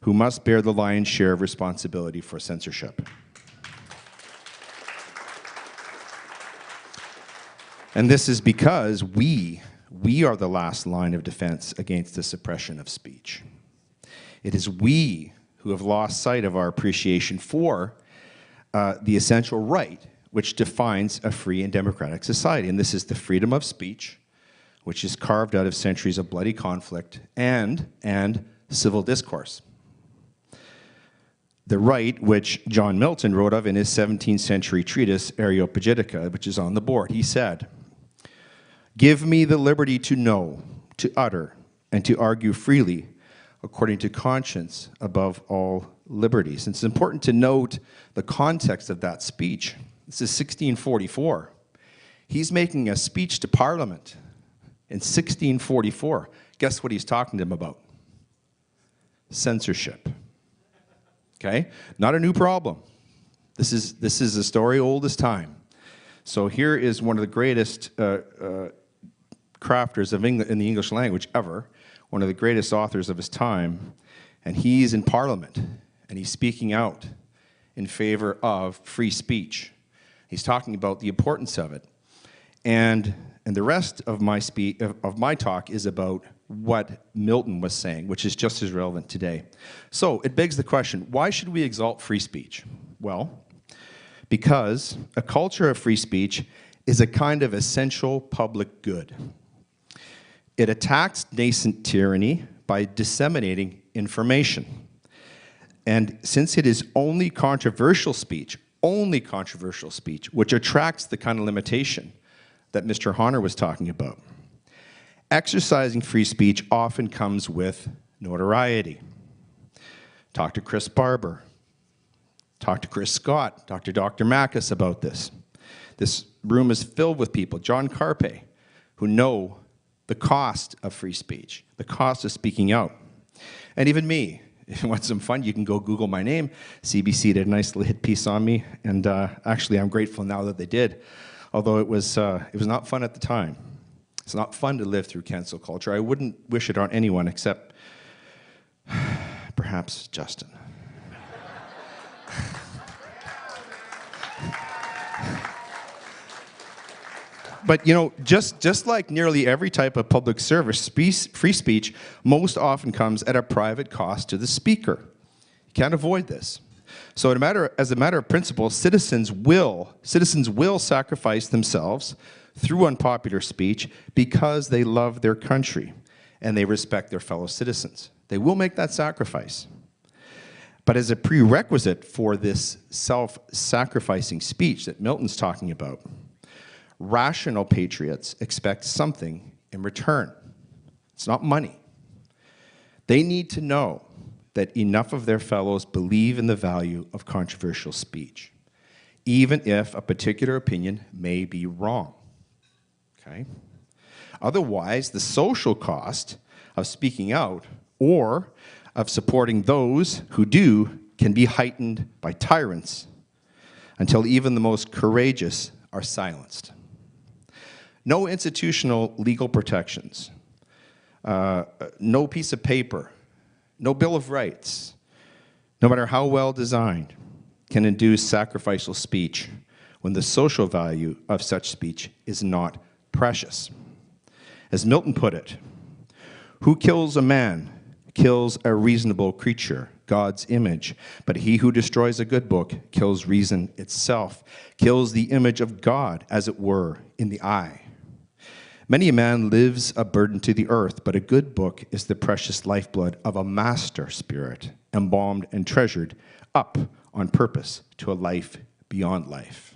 who must bear the lion's share of responsibility for censorship. And this is because we are the last line of defense against the suppression of speech. It is we who have lost sight of our appreciation for the essential right which defines a free and democratic society. And this is the freedom of speech, which is carved out of centuries of bloody conflict and civil discourse. The right, which John Milton wrote of in his 17th century treatise, Areopagitica, which is on the board. He said, "Give me the liberty to know, to utter, and to argue freely, according to conscience, above all liberties." And it's important to note the context of that speech. This is 1644. He's making a speech to Parliament in 1644. Guess what he's talking to them about? Censorship. Okay? Not a new problem. This is a story old as time. So here is one of the greatest crafters of in the English language ever, one of the greatest authors of his time, and he's in Parliament, and he's speaking out in favor of free speech. He's talking about the importance of it. And the rest of my talk is about what Milton was saying, which is just as relevant today. So it begs the question, why should we exalt free speech? Well, because a culture of free speech is a kind of essential public good. It attacks nascent tyranny by disseminating information. And since it is only controversial speech, which attracts the kind of limitation that Mr. Honner was talking about, exercising free speech often comes with notoriety. Talk to Chris Barber. Talk to Chris Scott. Talk to Dr. Mackus about this. This room is filled with people, John Carpe, who know the cost of free speech, the cost of speaking out. And even me, if you want some fun, you can go Google my name. CBC did a nice little hit piece on me, and actually I'm grateful now that they did, although it was not fun at the time. It's not fun to live through cancel culture. I wouldn't wish it on anyone except perhaps Justin. But you know, just like nearly every type of public service, free speech most often comes at a private cost to the speaker. You can't avoid this. So as a matter of principle, citizens will sacrifice themselves through unpopular speech because they love their country and they respect their fellow citizens. They will make that sacrifice. But as a prerequisite for this self-sacrificing speech that Milton's talking about, rational patriots expect something in return. It's not money. They need to know that enough of their fellows believe in the value of controversial speech, even if a particular opinion may be wrong. Okay? Otherwise, the social cost of speaking out or of supporting those who do can be heightened by tyrants until even the most courageous are silenced. No institutional legal protections, no piece of paper, no Bill of Rights, no matter how well designed, can induce sacrificial speech when the social value of such speech is not precious. As Milton put it, who kills a man kills a reasonable creature, God's image. But he who destroys a good book kills reason itself, kills the image of God, as it were, in the eye. Many a man lives a burden to the earth, but a good book is the precious lifeblood of a master spirit, embalmed and treasured up on purpose to a life beyond life.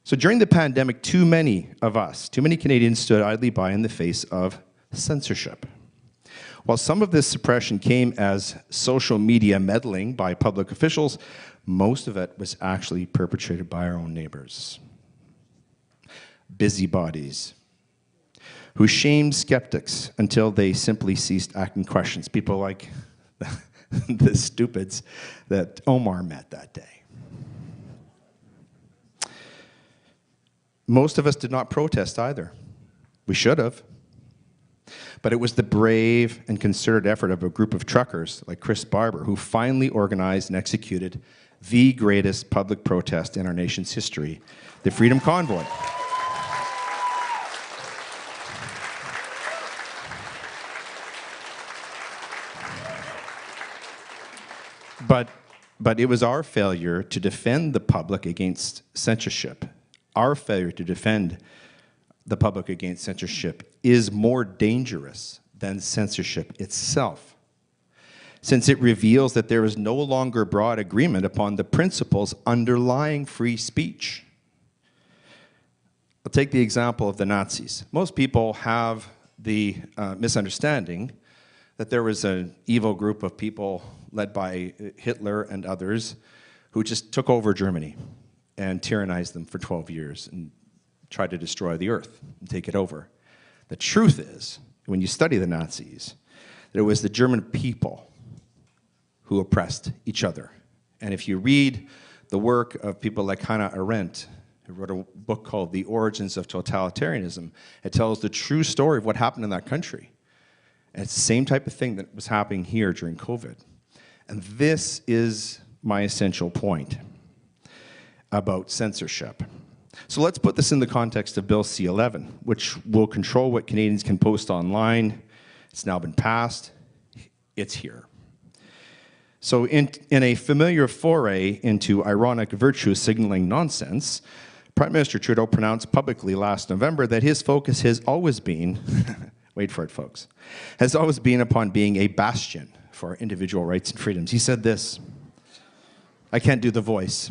So during the pandemic, too many Canadians stood idly by in the face of censorship. While some of this suppression came as social media meddling by public officials, most of it was actually perpetrated by our own neighbors. Busybodies who shamed skeptics until they simply ceased asking questions. People like the stupids that Omar met that day. Most of us did not protest either. We should have. But it was the brave and concerted effort of a group of truckers like Chris Barber who finally organized and executed the greatest public protest in our nation's history, the Freedom Convoy. But it was our failure to defend the public against censorship. Our failure to defend the public against censorship is more dangerous than censorship itself, since it reveals that there is no longer broad agreement upon the principles underlying free speech. I'll take the example of the Nazis. Most people have the misunderstanding that there was an evil group of people led by Hitler and others who just took over Germany and tyrannized them for 12 years and tried to destroy the earth and take it over. The truth is, when you study the Nazis, that it was the German people who oppressed each other. And if you read the work of people like Hannah Arendt, who wrote a book called The Origins of Totalitarianism, it tells the true story of what happened in that country. And it's the same type of thing that was happening here during COVID. And this is my essential point about censorship. So let's put this in the context of Bill C-11, which will control what Canadians can post online. It's now been passed. It's here. So in a familiar foray into ironic virtue signaling nonsense, Prime Minister Trudeau pronounced publicly last November that his focus has always been, wait for it folks, has always been upon being a bastion for individual rights and freedoms. He said this, I can't do the voice,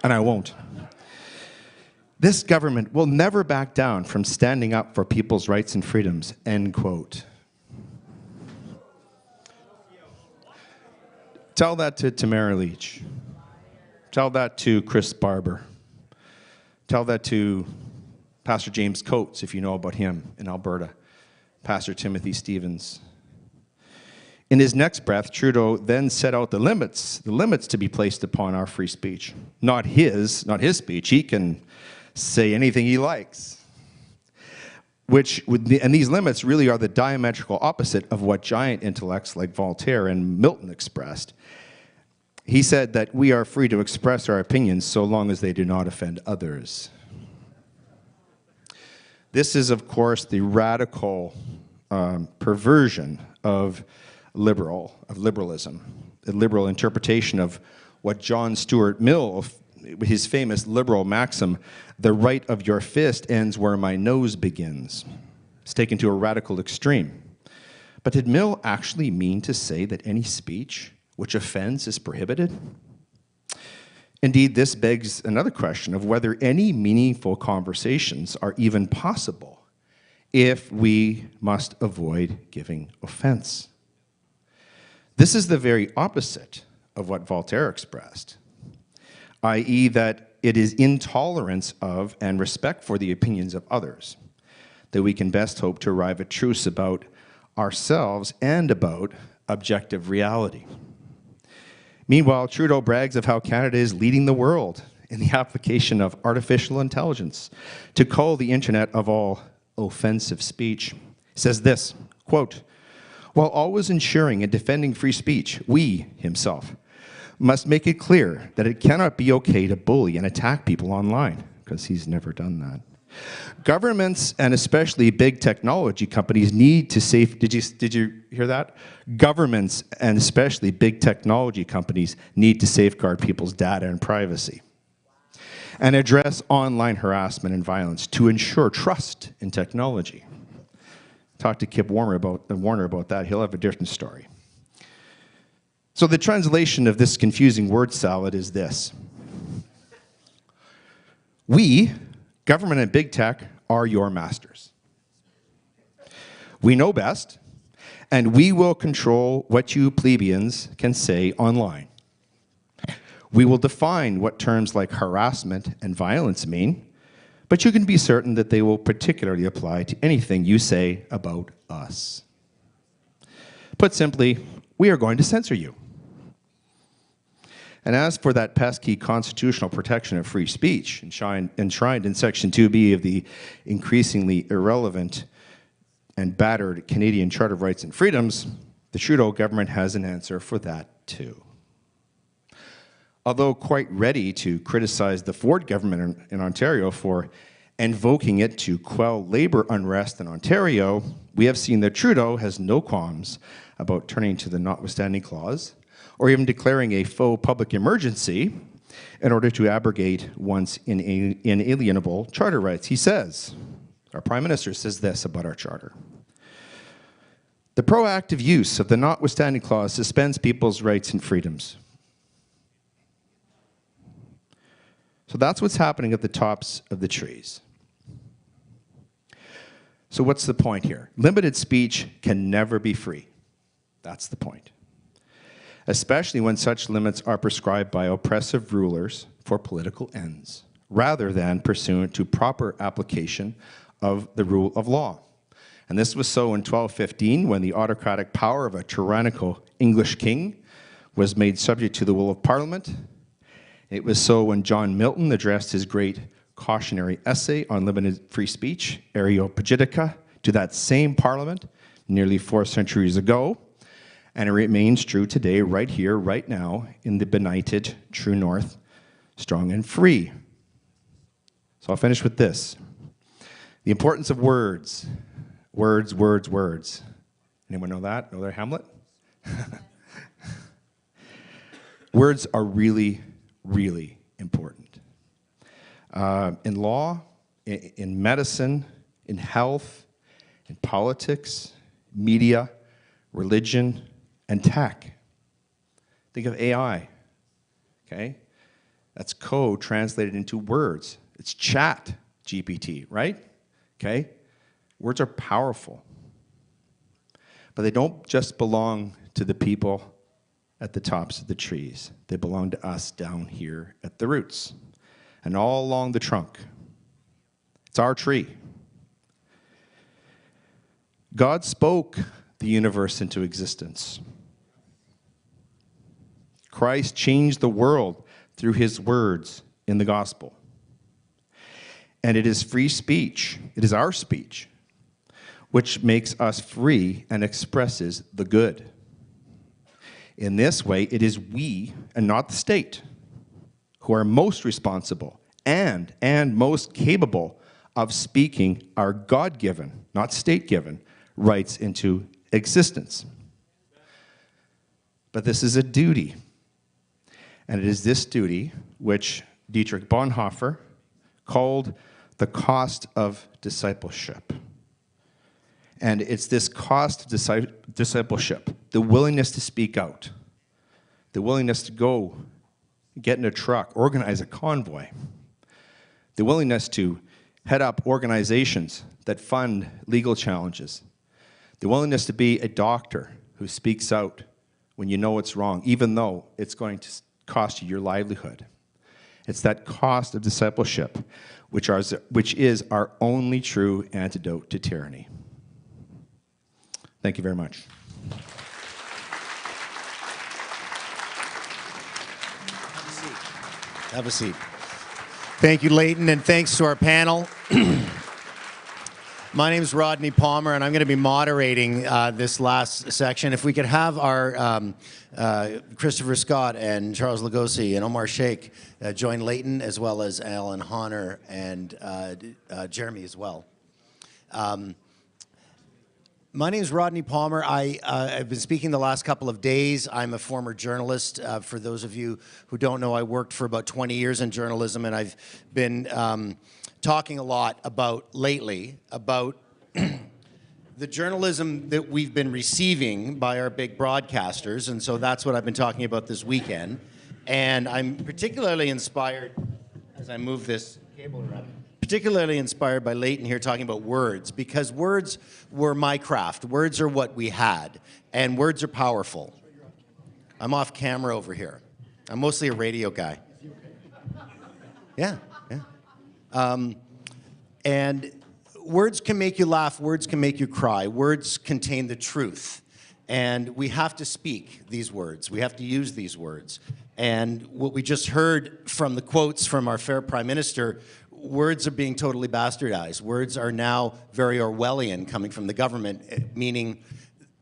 and I won't. This government will never back down from standing up for people's rights and freedoms, end quote. Tell that to Tamara Leach. Tell that to Chris Barber. Tell that to Pastor James Coates, if you know about him in Alberta. Pastor Timothy Stevens. In his next breath, Trudeau then set out the limits to be placed upon our free speech. Not his speech. He can say anything he likes. And these limits really are the diametrical opposite of what giant intellects like Voltaire and Milton expressed. He said that we are free to express our opinions so long as they do not offend others. This is, of course, the radical perversion of liberalism, the liberal interpretation of what John Stuart Mill, his famous liberal maxim, the right of your fist ends where my nose begins. It's taken to a radical extreme. But did Mill actually mean to say that any speech which offends is prohibited? Indeed, this begs another question of whether any meaningful conversations are even possible if we must avoid giving offense. This is the very opposite of what Voltaire expressed, i.e. that it is intolerance of and respect for the opinions of others that we can best hope to arrive at truths about ourselves and about objective reality. Meanwhile, Trudeau brags of how Canada is leading the world in the application of artificial intelligence to cull the internet of all offensive speech. He says this, quote, while always ensuring and defending free speech, we, himself, must make it clear that it cannot be okay to bully and attack people online, because he's never done that, Governments and especially big technology companies need to did you hear that? Governments and especially big technology companies need to safeguard people's data and privacy and address online harassment and violence to ensure trust in technology. Talk to Kip Warner about that. He'll have a different story. So the translation of this confusing word salad is this. We, government and big tech, are your masters. We know best, and we will control what you plebeians can say online. We will define what terms like harassment and violence mean, but you can be certain that they will particularly apply to anything you say about us. Put simply, we are going to censor you. And as for that pesky constitutional protection of free speech, enshrined in Section 2B of the increasingly irrelevant and battered Canadian Charter of Rights and Freedoms, the Trudeau government has an answer for that too. Although quite ready to criticize the Ford government in Ontario for invoking it to quell labor unrest in Ontario, we have seen that Trudeau has no qualms about turning to the notwithstanding clause, or even declaring a faux public emergency in order to abrogate once inalienable charter rights. He says, our Prime Minister says this about our charter. The proactive use of the notwithstanding clause suspends people's rights and freedoms. So that's what's happening at the tops of the trees. So what's the point here? Limited speech can never be free. That's the point. Especially when such limits are prescribed by oppressive rulers for political ends, rather than pursuant to proper application of the rule of law. And this was so in 1215, when the autocratic power of a tyrannical English king was made subject to the will of Parliament. It was so when John Milton addressed his great cautionary essay on limited free speech, Areopagitica, to that same Parliament nearly 4 centuries ago. And it remains true today, right here, right now, in the benighted true north, strong and free. So I'll finish with this. The importance of words. Words, words, words. Anyone know that? Know their Hamlet? Words are really, really important. In law, in medicine, in health, in politics, media, religion, and tech. Think of AI, okay? That's code translated into words. It's chat GPT, right? Okay? Words are powerful. But they don't just belong to the people at the tops of the trees. They belong to us down here at the roots and all along the trunk. It's our tree. God spoke the universe into existence. Christ changed the world through his words in the gospel. And it is free speech, it is our speech, which makes us free and expresses the good. In this way, it is we, and not the state, who are most responsible and most capable of speaking our God-given, not state-given, rights into existence. But this is a duty. And it is this duty which Dietrich Bonhoeffer called the cost of discipleship. And it's this cost of discipleship, the willingness to speak out, the willingness to go, get in a truck, organize a convoy, the willingness to head up organizations that fund legal challenges, the willingness to be a doctor who speaks out when you know it's wrong, even though it's going to cost you your livelihood. It's that cost of discipleship, which is our only true antidote to tyranny. Thank you very much. Have a seat. Thank you, Leighton, and thanks to our panel. My name's Rodney Palmer, and I'm going to be moderating this last section. If we could have our Christopher Scott and Charles Lugosi and Omar Sheikh join Leighton, as well as Alan Honner and Jeremy as well. My name is Rodney Palmer. I've been speaking the last couple of days. I'm a former journalist. For those of you who don't know, I worked for about 20 years in journalism, and I've been talking a lot lately about the journalism that we've been receiving by our big broadcasters, and so that's what I've been talking about this weekend. And I'm particularly inspired, as I move this cable around, particularly inspired by Leighton here talking about words, because words were my craft. Words are what we had, and words are powerful. I'm off camera over here. I'm mostly a radio guy. Yeah. And words can make you laugh, words can make you cry, words contain the truth. And we have to speak these words, we have to use these words. And what we just heard from the quotes from our fair Prime Minister, words are being totally bastardized. Words are now very Orwellian coming from the government, meaning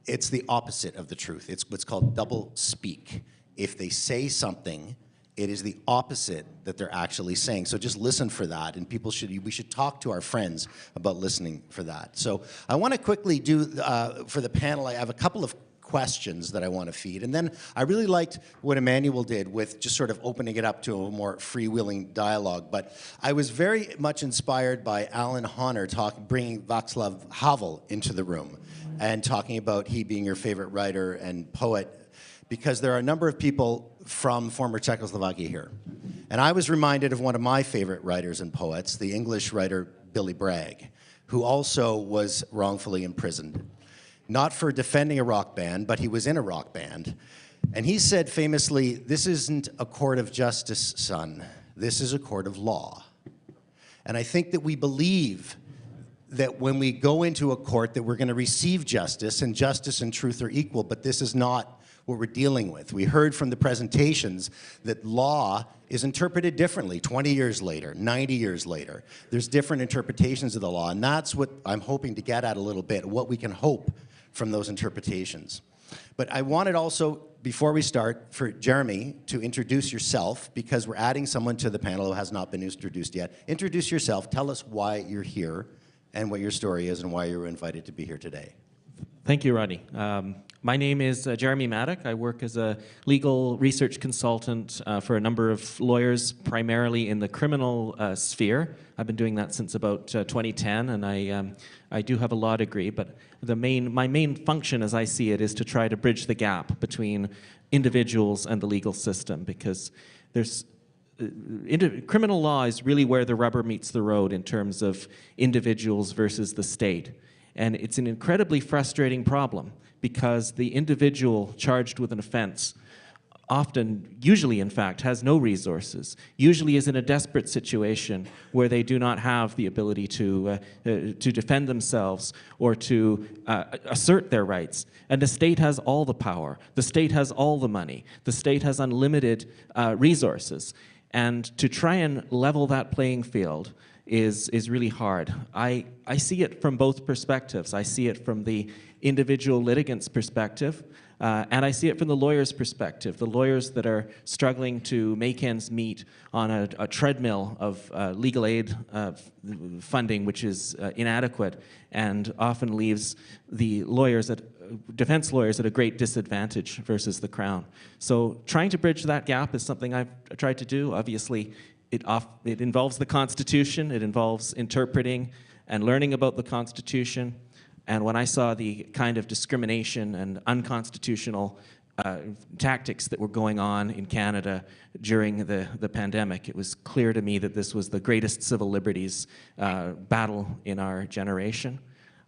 it's the opposite of the truth. It's what's called double speak. If they say something, it is the opposite that they're actually saying. So just listen for that, and we should talk to our friends about listening for that. So I want to quickly do, for the panel, I have a couple of questions that I want to feed. And then I really liked what Emmanuel did with just sort of opening it up to a more freewheeling dialogue. But I was very much inspired by Alan Honner bringing Václav Havel into the room and talking about he being your favorite writer and poet, because there are a number of people from former Czechoslovakia here. And I was reminded of one of my favorite writers and poets, the English writer Billy Bragg, who also was wrongfully imprisoned. Not for defending a rock band, but he was in a rock band. And he said famously, "This isn't a court of justice, son. This is a court of law." And I think that we believe that when we go into a court that we're going to receive justice, and justice and truth are equal, but this is not what we're dealing with. We heard from the presentations that law is interpreted differently 20 years later, 90 years later. There's different interpretations of the law, and that's what I'm hoping to get at a little bit, what we can hope from those interpretations. But I wanted also, before we start, for Jeremy to introduce yourself, because we're adding someone to the panel who has not been introduced yet. Introduce yourself, tell us why you're here, and what your story is, and why you were invited to be here today. Thank you, Rodney. My name is Jeremy Maddock. I work as a legal research consultant for a number of lawyers, primarily in the criminal sphere. I've been doing that since about 2010, and I do have a law degree, but my main function, as I see it, is to try to bridge the gap between individuals and the legal system, because criminal law is really where the rubber meets the road in terms of individuals versus the state. And it's an incredibly frustrating problem, because the individual charged with an offense usually in fact, has no resources, usually is in a desperate situation where they do not have the ability to defend themselves or to assert their rights. And the state has all the power, the state has all the money, the state has unlimited resources. And to try and level that playing field is really hard. I see it from both perspectives. I see it from the individual litigant's perspective, and I see it from the lawyer's perspective, the lawyers that are struggling to make ends meet on a treadmill of legal aid funding, which is inadequate and often leaves the defense lawyers at a great disadvantage versus the Crown. So trying to bridge that gap is something I've tried to do. Obviously, it involves the Constitution, it involves interpreting and learning about the Constitution. And when I saw the kind of discrimination and unconstitutional tactics that were going on in Canada during the pandemic, it was clear to me that this was the greatest civil liberties battle in our generation.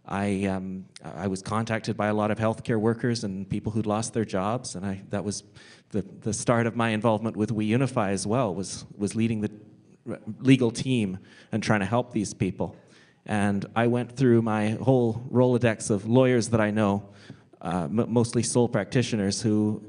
I was contacted by a lot of healthcare workers and people who'd lost their jobs, and that was the start of my involvement with Unify as well, was leading the legal team and trying to help these people. And I went through my whole Rolodex of lawyers that I know, mostly sole practitioners, who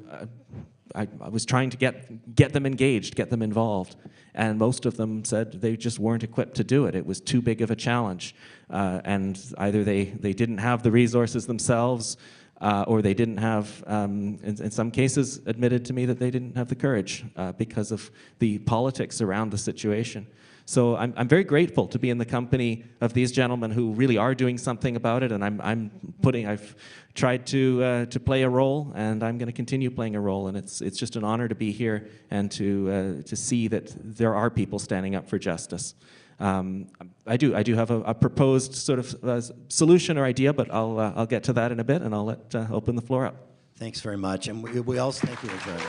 I was trying to get them engaged, get them involved, and most of them said they just weren't equipped to do it. It was too big of a challenge, and either they didn't have the resources themselves, or they didn't have, in some cases, admitted to me that they didn't have the courage because of the politics around the situation. So I'm very grateful to be in the company of these gentlemen who really are doing something about it, and I've tried to play a role, and I'm going to continue playing a role, and it's just an honor to be here and to see that there are people standing up for justice. I do have a proposed sort of solution or idea, but I'll get to that in a bit, and I'll open the floor up. Thanks very much, and we also thank you, Jordan.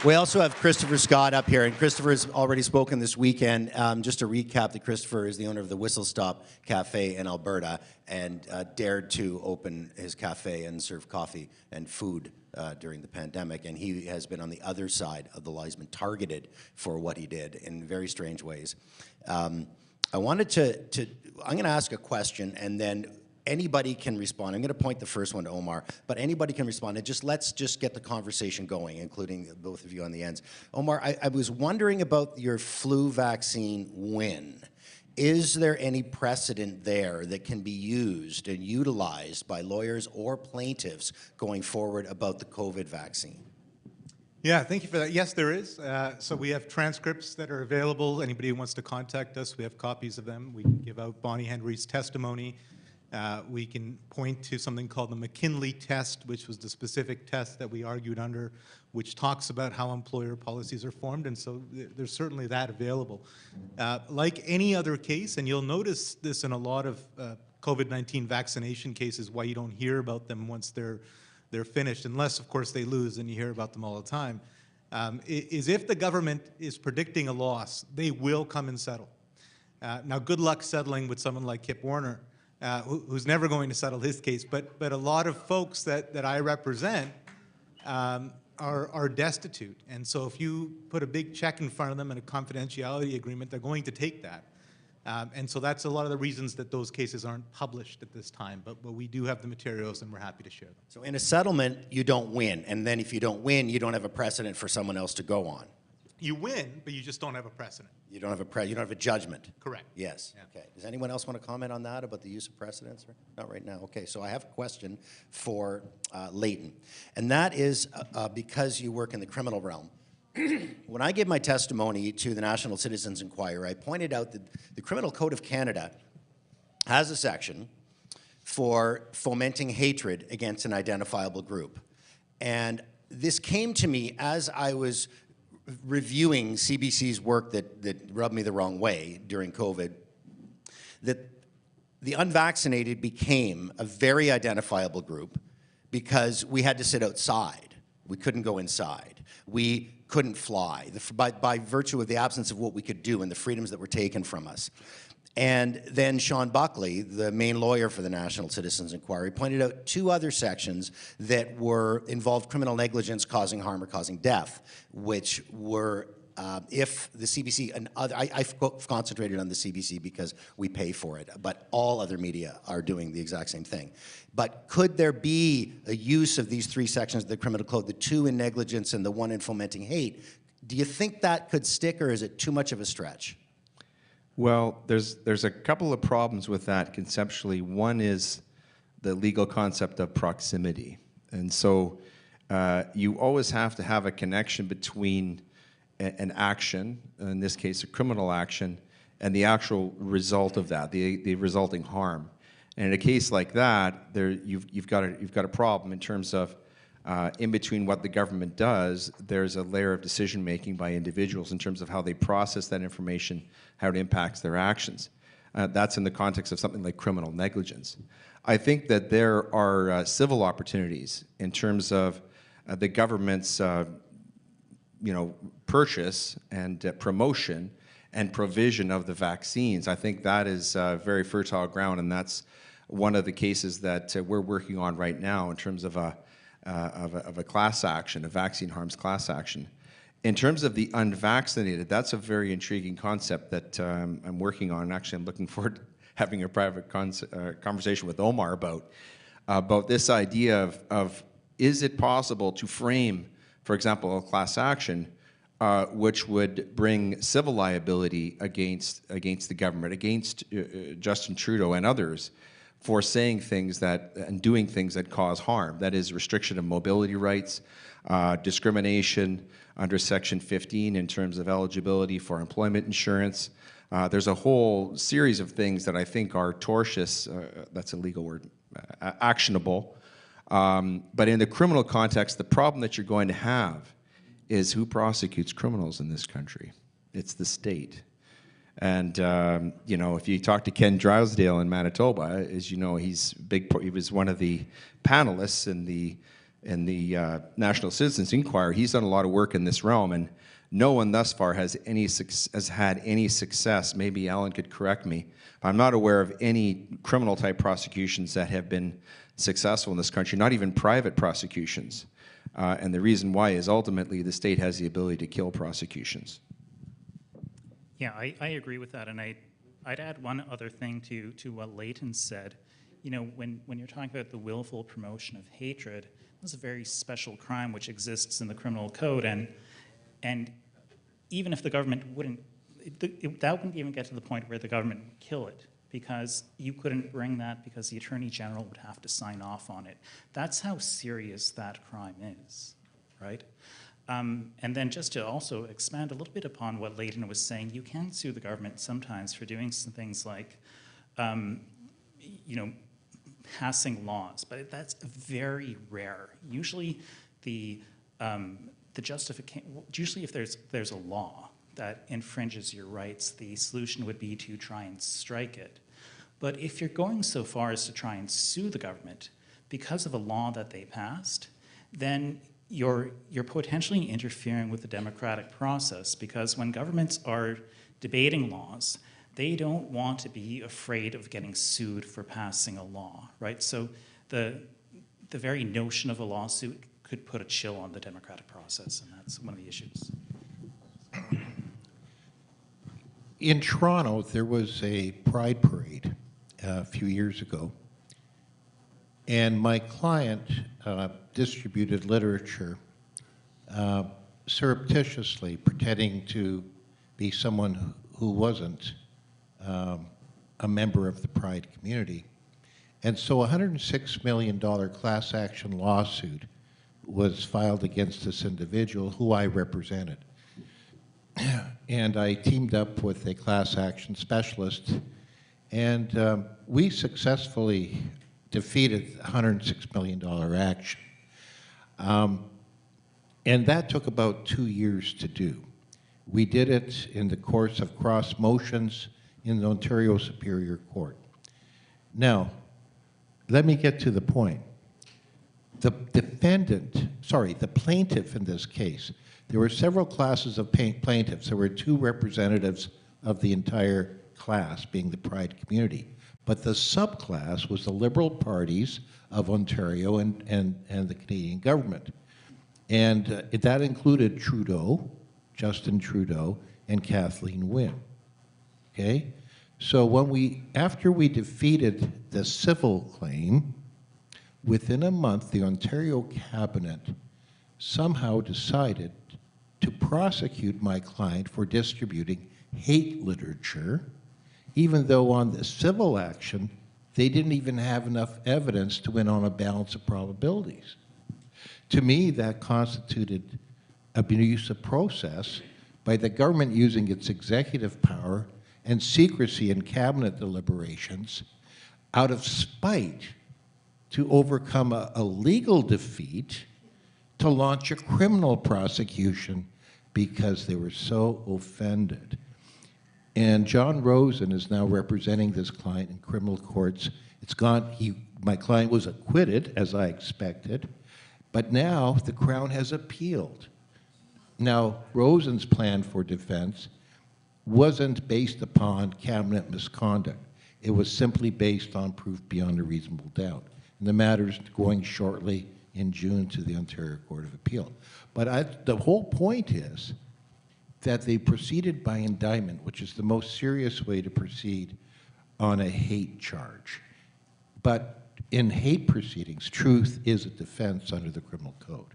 We also have Christopher Scott up here, and Christopher has already spoken this weekend. Just to recap, that Christopher is the owner of the Whistle Stop Cafe in Alberta and dared to open his cafe and serve coffee and food during the pandemic, and he has been on the other side of the law. He's been targeted for what he did in very strange ways. I wanted I'm going to ask a question, and then anybody can respond. I'm going to point the first one to Omar, but anybody can respond. And let's get the conversation going, including both of you on the ends. Omar, I was wondering about your flu vaccine win. Is there any precedent there that can be used and utilized by lawyers or plaintiffs going forward about the COVID vaccine? Yeah, thank you for that. Yes, there is. So we have transcripts that are available. Anybody who wants to contact us, we have copies of them. We can give out Bonnie Henry's testimony. We can point to something called the McKinley test, which was the specific test that we argued under, which talks about how employer policies are formed, and so there's certainly that available. Like any other case, and you'll notice this in a lot of COVID-19 vaccination cases, why you don't hear about them once they're finished, unless, of course, they lose, and you hear about them all the time, is if the government is predicting a loss, they will come and settle. Now, good luck settling with someone like Kip Warner, who's never going to settle his case, but a lot of folks that I represent are destitute. And so if you put a big check in front of them and a confidentiality agreement, they're going to take that. And so that's a lot of the reasons that those cases aren't published at this time, but we do have the materials and we're happy to share them. So in a settlement, you don't win, and then if you don't win, you don't have a precedent for someone else to go on. You win, but you just don't have a precedent. You don't have a judgment. Correct. Yes. Yeah. Okay. Does anyone else want to comment on that, about the use of precedents? Or not right now. Okay. So I have a question for Leighton, and that is because you work in the criminal realm. When I gave my testimony to the National Citizens Inquiry, I pointed out that the Criminal Code of Canada has a section for fomenting hatred against an identifiable group, and this came to me as I was reviewing CBC's work that rubbed me the wrong way during COVID, that the unvaccinated became a very identifiable group because we had to sit outside. We couldn't go inside. We couldn't fly by virtue of the absence of what we could do and the freedoms that were taken from us. And then Sean Buckley, the main lawyer for the National Citizens Inquiry, pointed out two other sections that involved criminal negligence causing harm or causing death, which were if the CBC and other, I've concentrated on the CBC because we pay for it, but all other media are doing the exact same thing. But could there be a use of these three sections of the criminal code, the two in negligence and the one in fomenting hate? Do you think that could stick, or is it too much of a stretch? Well, there's a couple of problems with that conceptually. One is the legal concept of proximity. And so you always have to have a connection between an action, in this case a criminal action, and the actual result of that, the resulting harm. And in a case like that, you've got a problem in terms of in between what the government does, there's a layer of decision-making by individuals in terms of how they process that information, how it impacts their actions. That's in the context of something like criminal negligence. I think that there are civil opportunities in terms of the government's purchase and promotion and provision of the vaccines. I think that is very fertile ground, and that's one of the cases that we're working on right now in terms of a class action, a vaccine harms class action. In terms of the unvaccinated, that's a very intriguing concept that I'm working on. Actually, I'm looking forward to having a private conversation with Omar about this idea of is it possible to frame, for example, a class action which would bring civil liability against the government, against Justin Trudeau and others for saying things that and doing things that cause harm? That is restriction of mobility rights, discrimination under Section 15 in terms of eligibility for employment insurance. There's a whole series of things that I think are tortious, that's a legal word, actionable. But in the criminal context, the problem that you're going to have is who prosecutes criminals in this country. It's the state. And you know, if you talk to Ken Drysdale in Manitoba, as you know, he was one of the panelists in the National Citizens Inquiry. He's done a lot of work in this realm, and no one thus far has had any success. Maybe Alan could correct me. I'm not aware of any criminal type prosecutions that have been successful in this country, not even private prosecutions. And the reason why is ultimately the state has the ability to kill prosecutions. Yeah, I agree with that, and I'd add one other thing to what Leighton said. You know, when you're talking about the willful promotion of hatred, that's a very special crime which exists in the criminal code, and even if the government that wouldn't even get to the point where the government would kill it, because you couldn't bring that because the Attorney General would have to sign off on it. That's how serious that crime is, right? And then just to also expand a little bit upon what Leighton was saying, you can sue the government sometimes for doing some things like, you know, passing laws, but that's very rare. Usually usually if there's a law that infringes your rights, the solution would be to try and strike it. But if you're going so far as to try and sue the government because of a law that they passed, then you're potentially interfering with the democratic process, because when governments are debating laws, they don't want to be afraid of getting sued for passing a law, right? So the very notion of a lawsuit could put a chill on the democratic process, and that's one of the issues. In Toronto, there was a pride parade a few years ago, and my client distributed literature surreptitiously, pretending to be someone who wasn't a member of the pride community. And so a $106 million class action lawsuit was filed against this individual who I represented. And I teamed up with a class action specialist, and we successfully defeated the $106 million action. And that took about 2 years to do. We did it in the course of cross motions in the Ontario Superior Court. Now, let me get to the point. The plaintiff in this case, there were several classes of plaintiffs. There were 2 representatives of the entire class, being the pride community. But the subclass was the Liberal parties of Ontario and the Canadian government. And that included Trudeau, Justin Trudeau, and Kathleen Wynne. Okay? So after we defeated the civil claim, within a month, the Ontario Cabinet somehow decided to prosecute my client for distributing hate literature, even though on the civil action, they didn't even have enough evidence to win on a balance of probabilities. To me, that constituted abuse of process by the government using its executive power and secrecy in cabinet deliberations out of spite to overcome a legal defeat to launch a criminal prosecution because they were so offended. And John Rosen is now representing this client in criminal courts. My client was acquitted, as I expected, but now the Crown has appealed. Now, Rosen's plan for defense wasn't based upon cabinet misconduct. It was simply based on proof beyond a reasonable doubt. And the matter's going shortly in June to the Ontario Court of Appeal. But the whole point is that they proceeded by indictment, which is the most serious way to proceed on a hate charge. But in hate proceedings, truth is a defense under the criminal code.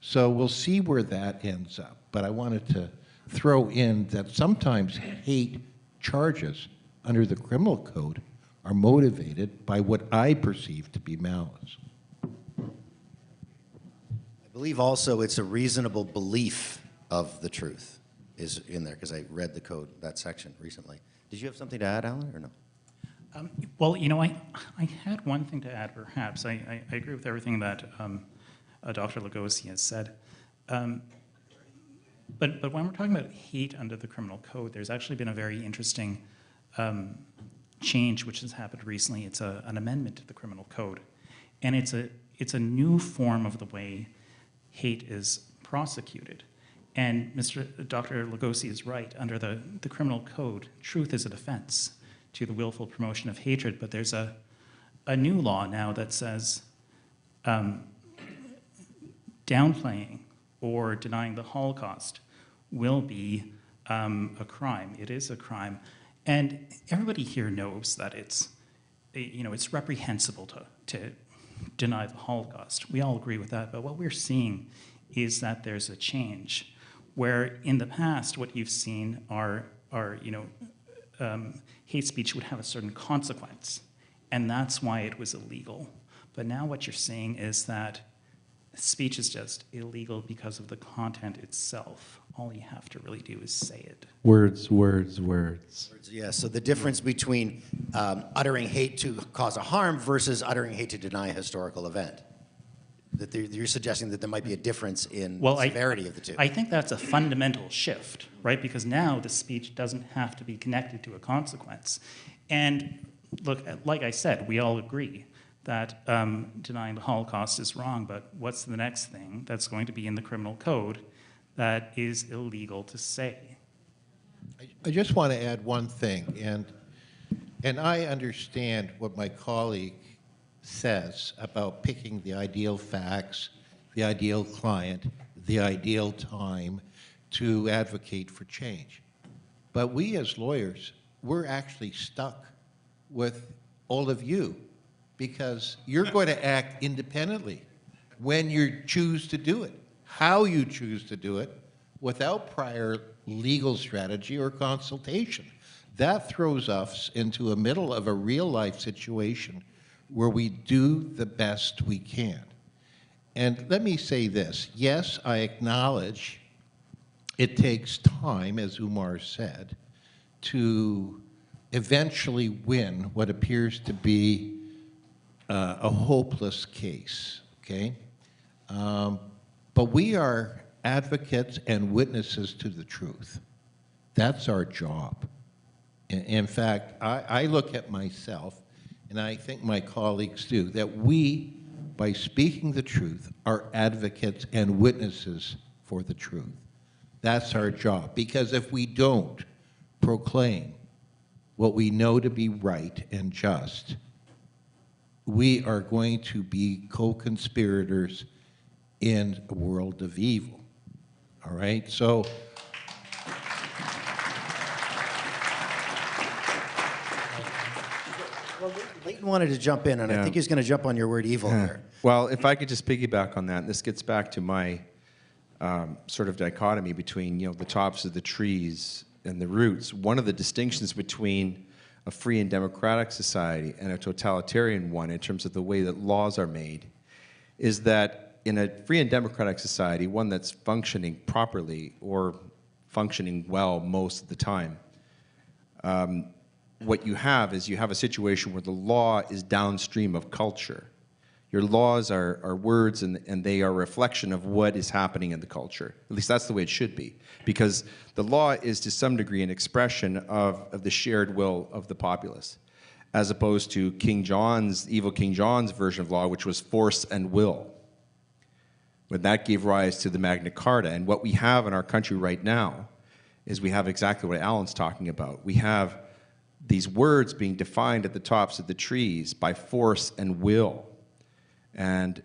So we'll see where that ends up. But I wanted to throw in that sometimes hate charges under the criminal code are motivated by what I perceive to be malice. I believe also it's a reasonable belief of the truth is in there, because I read the code, that section recently. Did you have something to add, Alan, or no? Well, you know, I had one thing to add, perhaps. I agree with everything that Dr. Lugosi has said. But when we're talking about hate under the criminal code, there's actually been a very interesting change which has happened recently. It's an amendment to the criminal code. And it's a new form of the way hate is prosecuted. And Dr. Lugosi is right. Under the criminal code, truth is a defense to the willful promotion of hatred. But there's a new law now that says downplaying or denying the Holocaust will be a crime. It is a crime. And everybody here knows that it's reprehensible to deny the Holocaust. We all agree with that. But what we're seeing is that there's a change where in the past what you've seen are hate speech would have a certain consequence, and that's why it was illegal. But now what you're seeing is that speech is just illegal because of the content itself. All you have to really do is say it. Words, words, words. Yeah, so the difference between uttering hate to cause a harm versus uttering hate to deny a historical event. That you're suggesting that there might be a difference in severity of the two. I think that's a fundamental shift, right? Because now the speech doesn't have to be connected to a consequence. And look, like I said, we all agree that denying the Holocaust is wrong, but what's the next thing that's going to be in the criminal code that is illegal to say? I just want to add one thing, and I understand what my colleague says about picking the ideal facts, the ideal client, the ideal time to advocate for change. But we as lawyers, we're actually stuck with all of you because you're going to act independently when you choose to do it, how you choose to do it, without prior legal strategy or consultation. That throws us into the middle of a real-life situation where we do the best we can. And let me say this. Yes, I acknowledge it takes time, as Umar said, to eventually win what appears to be a hopeless case, okay? But we are advocates and witnesses to the truth. That's our job. In fact, I look at myself, and I think my colleagues do, that we, by speaking the truth, are advocates and witnesses for the truth. That's our job. Because if we don't proclaim what we know to be right and just, we are going to be co-conspirators in a world of evil. All right? So, Leighton wanted to jump in, and I think he's going to jump on your word evil here. Well, if I could just piggyback on that, and this gets back to my sort of dichotomy between the tops of the trees and the roots. One of the distinctions between a free and democratic society and a totalitarian one in terms of the way that laws are made is that in a free and democratic society, one that's functioning properly or functioning well most of the time, what you have is you have a situation where the law is downstream of culture. Your laws are words, and they are a reflection of what is happening in the culture. At least that's the way it should be. Because the law is to some degree an expression of the shared will of the populace, as opposed to evil King John's version of law, which was force and will. But that gave rise to the Magna Carta. And what we have in our country right now is we have exactly what Alan's talking about. We have these words being defined at the tops of the trees by force and will. And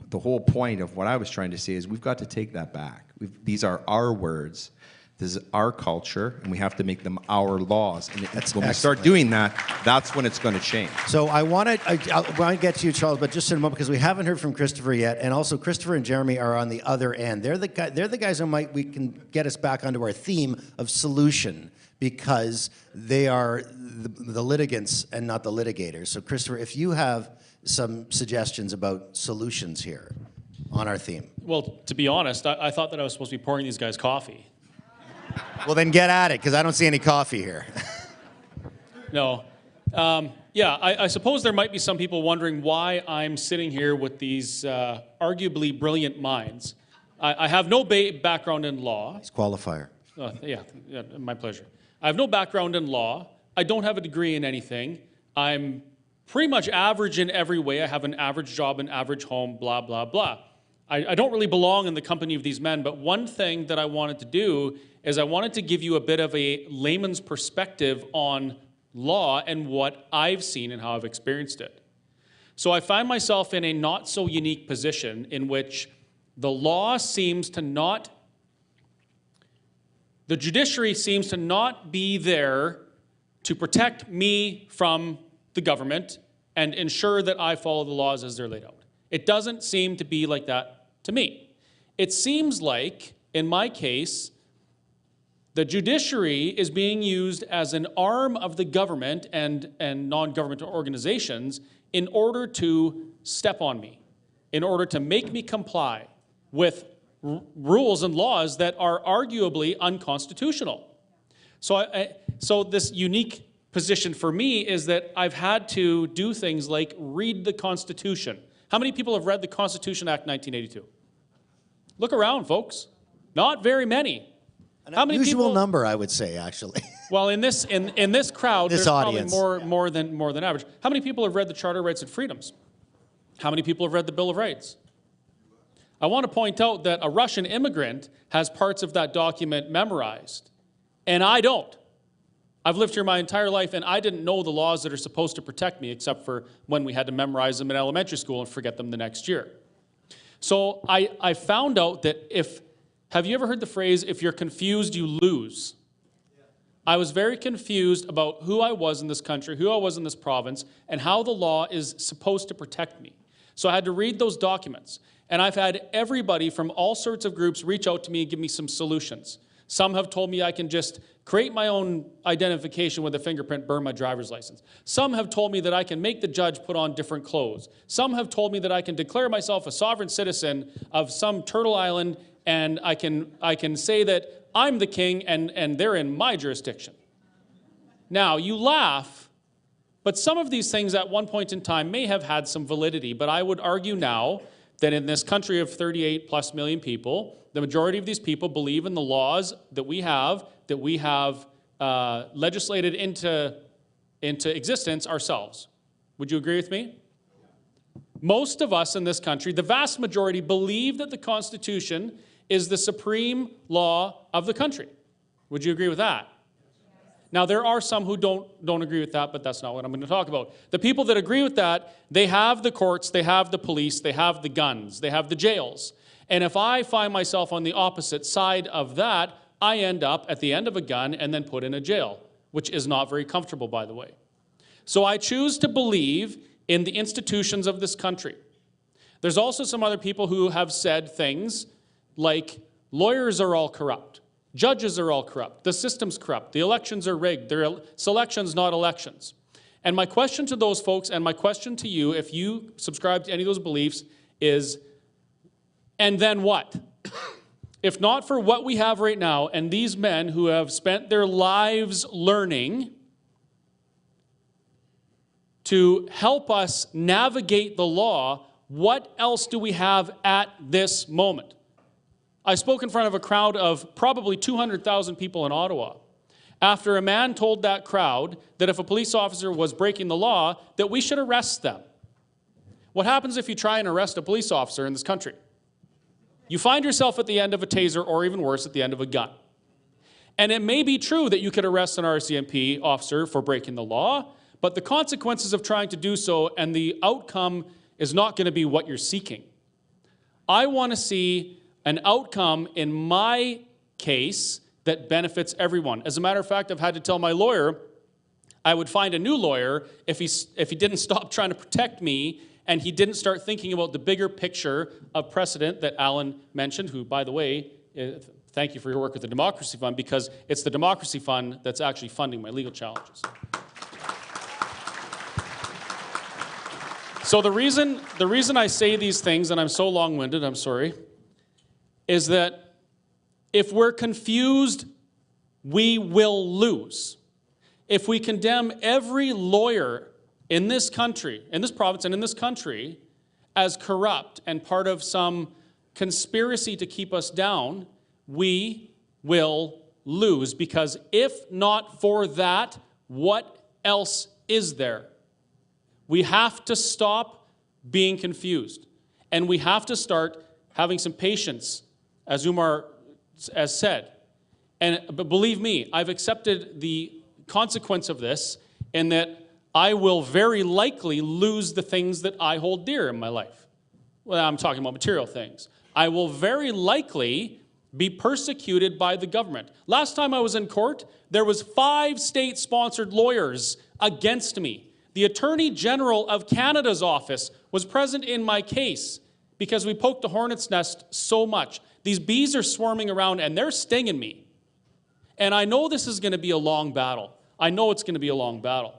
the whole point of what I was trying to say is we've got to take that back. These are our words. This is our culture, and we have to make them our laws. And when we start doing that, that's when it's going to change. So I want to get to you, Charles, but just in a moment, because we haven't heard from Christopher yet, and also Christopher and Jeremy are on the other end. They're the guys who we can get us back onto our theme of solution, because they are the litigants and not the litigators. So Christopher, if you have some suggestions about solutions here on our theme. Well, to be honest, I thought that I was supposed to be pouring these guys coffee. Well, then get at it, because I don't see any coffee here. No. Yeah, I suppose there might be some people wondering why I'm sitting here with these arguably brilliant minds. I have no background in law. He's qualifier. Yeah, my pleasure. I have no background in law. I don't have a degree in anything. I'm pretty much average in every way. I have an average job, an average home, blah, blah, blah. I don't really belong in the company of these men, but one thing that I wanted to do is I wanted to give you a bit of a layman's perspective on law and what I've seen and how I've experienced it. So I find myself in a not so unique position in which the judiciary seems to not be there to protect me from the government and ensure that I follow the laws as they're laid out. It doesn't seem to be like that to me. It seems like, in my case, the judiciary is being used as an arm of the government and non-governmental organizations in order to step on me, in order to make me comply with rules and laws that are arguably unconstitutional. So this unique position for me is that I've had to do things like read the Constitution. How many people have read the Constitution Act 1982? Look around, folks. Not very many. How many unusual number, I would say, actually. Well, in this crowd, this there's audience. Probably more than average. How many people have read the Charter of Rights and Freedoms? How many people have read the Bill of Rights? I want to point out that a Russian immigrant has parts of that document memorized, and I don't. I've lived here my entire life, and I didn't know the laws that are supposed to protect me, except for when we had to memorize them in elementary school and forget them the next year. So I found out that have you ever heard the phrase, if you're confused, you lose? I was very confused about who I was in this country, who I was in this province, and how the law is supposed to protect me. So I had to read those documents. And I've had everybody from all sorts of groups reach out to me and give me some solutions. Some have told me I can just create my own identification with a fingerprint, burn my driver's license. Some have told me that I can make the judge put on different clothes. Some have told me that I can declare myself a sovereign citizen of some turtle island, and I can say that I'm the king and they're in my jurisdiction. Now, you laugh, but some of these things at one point in time may have had some validity, but I would argue now that in this country of 38 plus million people, the majority of these people believe in the laws that we have legislated into existence ourselves. Would you agree with me? Most of us in this country, the vast majority, believe that the Constitution is the supreme law of the country. Would you agree with that? Now, there are some who don't agree with that, but that's not what I'm going to talk about. The people that agree with that, they have the courts, they have the police, they have the guns, they have the jails. And if I find myself on the opposite side of that, I end up at the end of a gun and then put in a jail, which is not very comfortable, by the way. So I choose to believe in the institutions of this country. There's also some other people who have said things like lawyers are all corrupt. Judges are all corrupt. The system's corrupt. The elections are rigged. They're selections, not elections. And my question to those folks, and my question to you, if you subscribe to any of those beliefs, is, and then what? If not for what we have right now, and these men who have spent their lives learning to help us navigate the law, what else do we have at this moment? I spoke in front of a crowd of probably 200,000 people in Ottawa after a man told that crowd that if a police officer was breaking the law, that we should arrest them. What happens if you try and arrest a police officer in this country? You find yourself at the end of a taser, or even worse, at the end of a gun. And it may be true that you could arrest an RCMP officer for breaking the law, but the consequences of trying to do so and the outcome is not going to be what you're seeking. I want to see an outcome in my case that benefits everyone. As a matter of fact, I've had to tell my lawyer I would find a new lawyer if he didn't stop trying to protect me and he didn't start thinking about the bigger picture of precedent that Alan mentioned, who, by the way, thank you for your work with the Democracy Fund, because it's the Democracy Fund that's actually funding my legal challenges. So the reason I say these things, and I'm so long-winded, I'm sorry, is that if we're confused, we will lose. If we condemn every lawyer in this country, in this province and in this country, as corrupt and part of some conspiracy to keep us down, we will lose. Because if not for that, what else is there? We have to stop being confused. And we have to start having some patience, as Umar has said. But believe me, I've accepted the consequence of this in that I will very likely lose the things that I hold dear in my life. Well, I'm talking about material things. I will very likely be persecuted by the government. Last time I was in court, there was 5 state-sponsored lawyers against me. The Attorney General of Canada's office was present in my case because we poked the hornet's nest so much. These bees are swarming around and they're stinging me. And I know this is going to be a long battle. I know it's going to be a long battle.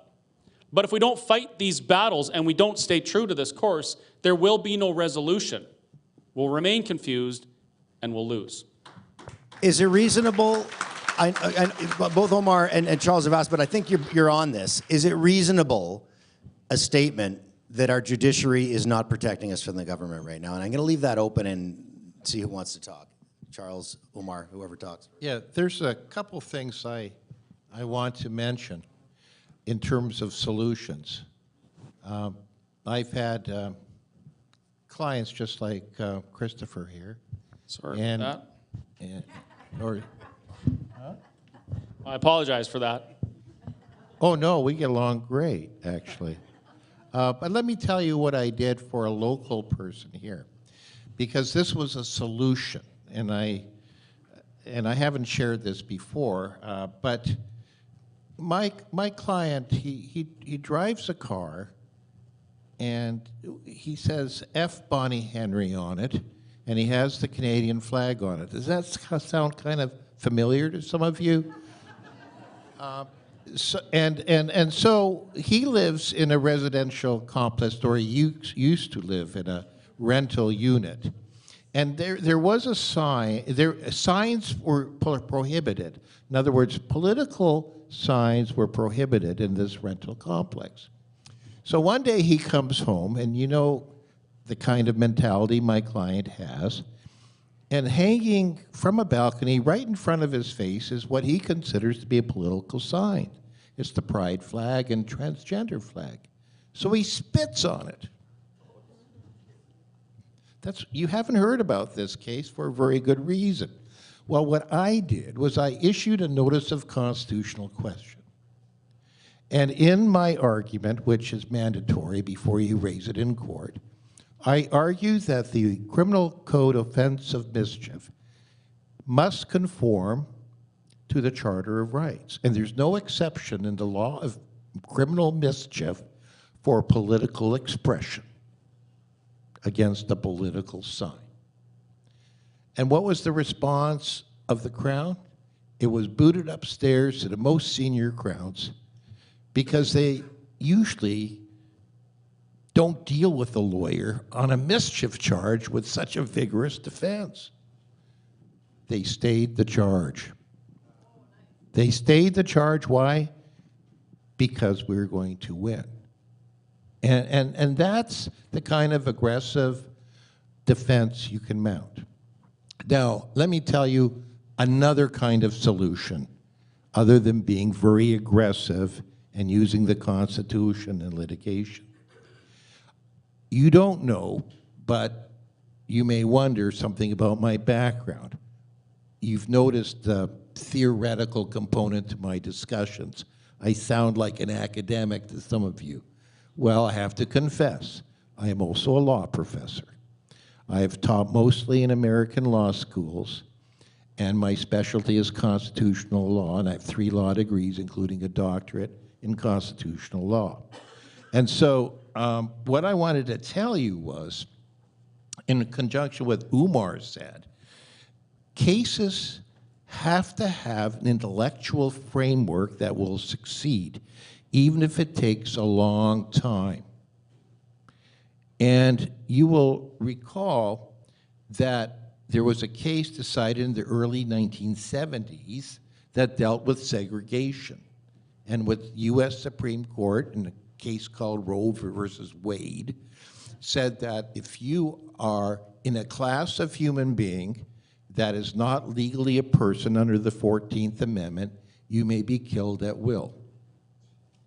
But if we don't fight these battles and we don't stay true to this course, there will be no resolution. We'll remain confused and we'll lose. Is it reasonable, both Omar and Charles have asked, but I think you're on this. Is it reasonable, a statement that our judiciary is not protecting us from the government right now? And I'm going to leave that open and see who wants to talk. Charles, Omar, whoever talks. Yeah, there's a couple things I want to mention in terms of solutions. I've had clients just like Christopher here. Sorry about that. I apologize for that. Oh, no, we get along great, actually. But let me tell you what I did for a local person here, because this was a solution, and I haven't shared this before, but my client, he drives a car, and he says F. Bonnie Henry on it, and he has the Canadian flag on it. Does that sound kind of familiar to some of you? So he lives in a residential complex, or he used to live in a rental unit. And there was a sign, signs were prohibited. In other words, political signs were prohibited in this rental complex. So one day he comes home, and you know the kind of mentality my client has, and hanging from a balcony right in front of his face is what he considers to be a political sign. It's the pride flag and transgender flag. So he spits on it. You haven't heard about this case for a very good reason. Well, what I did was I issued a notice of constitutional question. And in my argument, which is mandatory before you raise it in court, I argue that the Criminal Code offense of mischief must conform to the Charter of Rights. And there's no exception in the law of criminal mischief for political expression against a political sign. And what was the response of the Crown? It was booted upstairs to the most senior Crowns because they usually don't deal with a lawyer on a mischief charge with such a vigorous defense. They stayed the charge. They stayed the charge. Why? Because we're going to win. And that's the kind of aggressive defense you can mount. Now, let me tell you another kind of solution, other than being very aggressive and using the Constitution in litigation. You don't know, but you may wonder something about my background. You've noticed the theoretical component to my discussions. I sound like an academic to some of you. Well, I have to confess, I am also a law professor. I have taught mostly in American law schools, and my specialty is constitutional law, and I have 3 law degrees, including a doctorate in constitutional law. And so what I wanted to tell you was, in conjunction with Umar said, cases have to have an intellectual framework that will succeed, even if it takes a long time. And you will recall that there was a case decided in the early 1970s that dealt with segregation. And with U.S. Supreme Court, in a case called Roe versus Wade, said that if you are in a class of human being that is not legally a person under the 14th Amendment, you may be killed at will.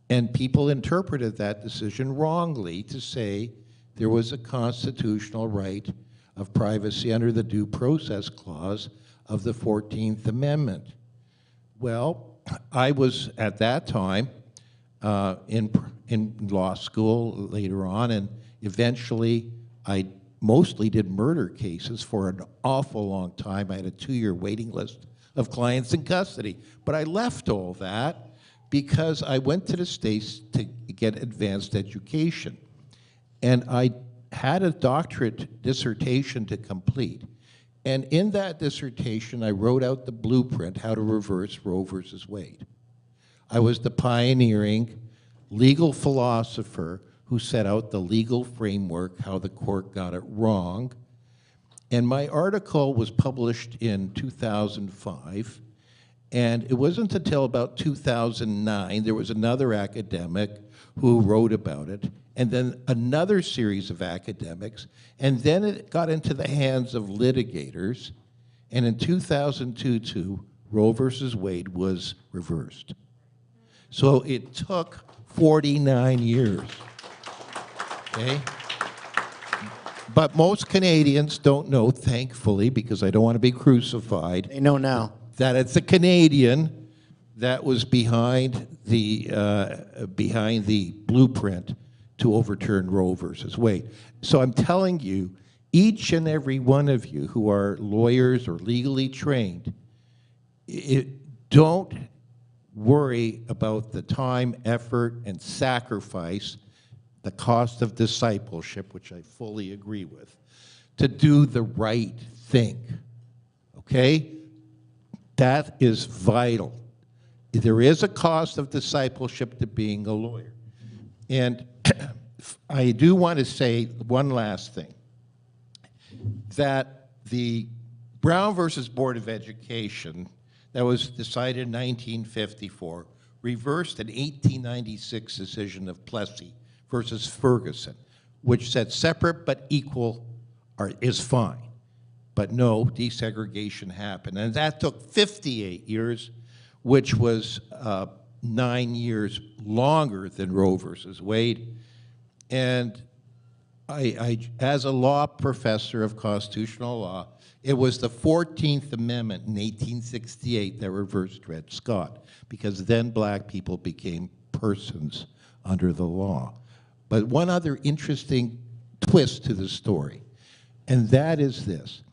And people interpreted that decision wrongly to say there was a constitutional right of privacy under the Due Process Clause of the 14th Amendment. Well, I was at that time in law school later on, and eventually I mostly did murder cases for an awful long time. I had a 2-year waiting list of clients in custody. But I left all that because I went to the States to get advanced education. And I had a doctorate dissertation to complete. And in that dissertation, I wrote out the blueprint, how to reverse Roe versus Wade. I was the pioneering legal philosopher who set out the legal framework, how the court got it wrong. And my article was published in 2005, and it wasn't until about 2009, there was another academic who wrote about it, and then another series of academics, and then it got into the hands of litigators, and in 2002, Roe versus Wade was reversed. So it took 49 years. Okay? But most Canadians don't know, thankfully, because I don't want to be crucified. They know now. That it's a Canadian that was behind the blueprint to overturn Roe versus Wade. So I'm telling you, each and every one of you who are lawyers or legally trained, don't worry about the time, effort, and sacrifice, the cost of discipleship, which I fully agree with, to do the right thing, okay? That is vital. There is a cost of discipleship to being a lawyer. And I do want to say one last thing, that the Brown versus Board of Education that was decided in 1954 reversed an 1896 decision of Plessy versus Ferguson, which said separate but equal is fine. But no, desegregation happened. And that took 58 years, which was 9 years longer than Roe versus Wade. And as a law professor of constitutional law, it was the 14th Amendment in 1868 that reversed Dred Scott, because then black people became persons under the law. But one other interesting twist to the story, and that is this.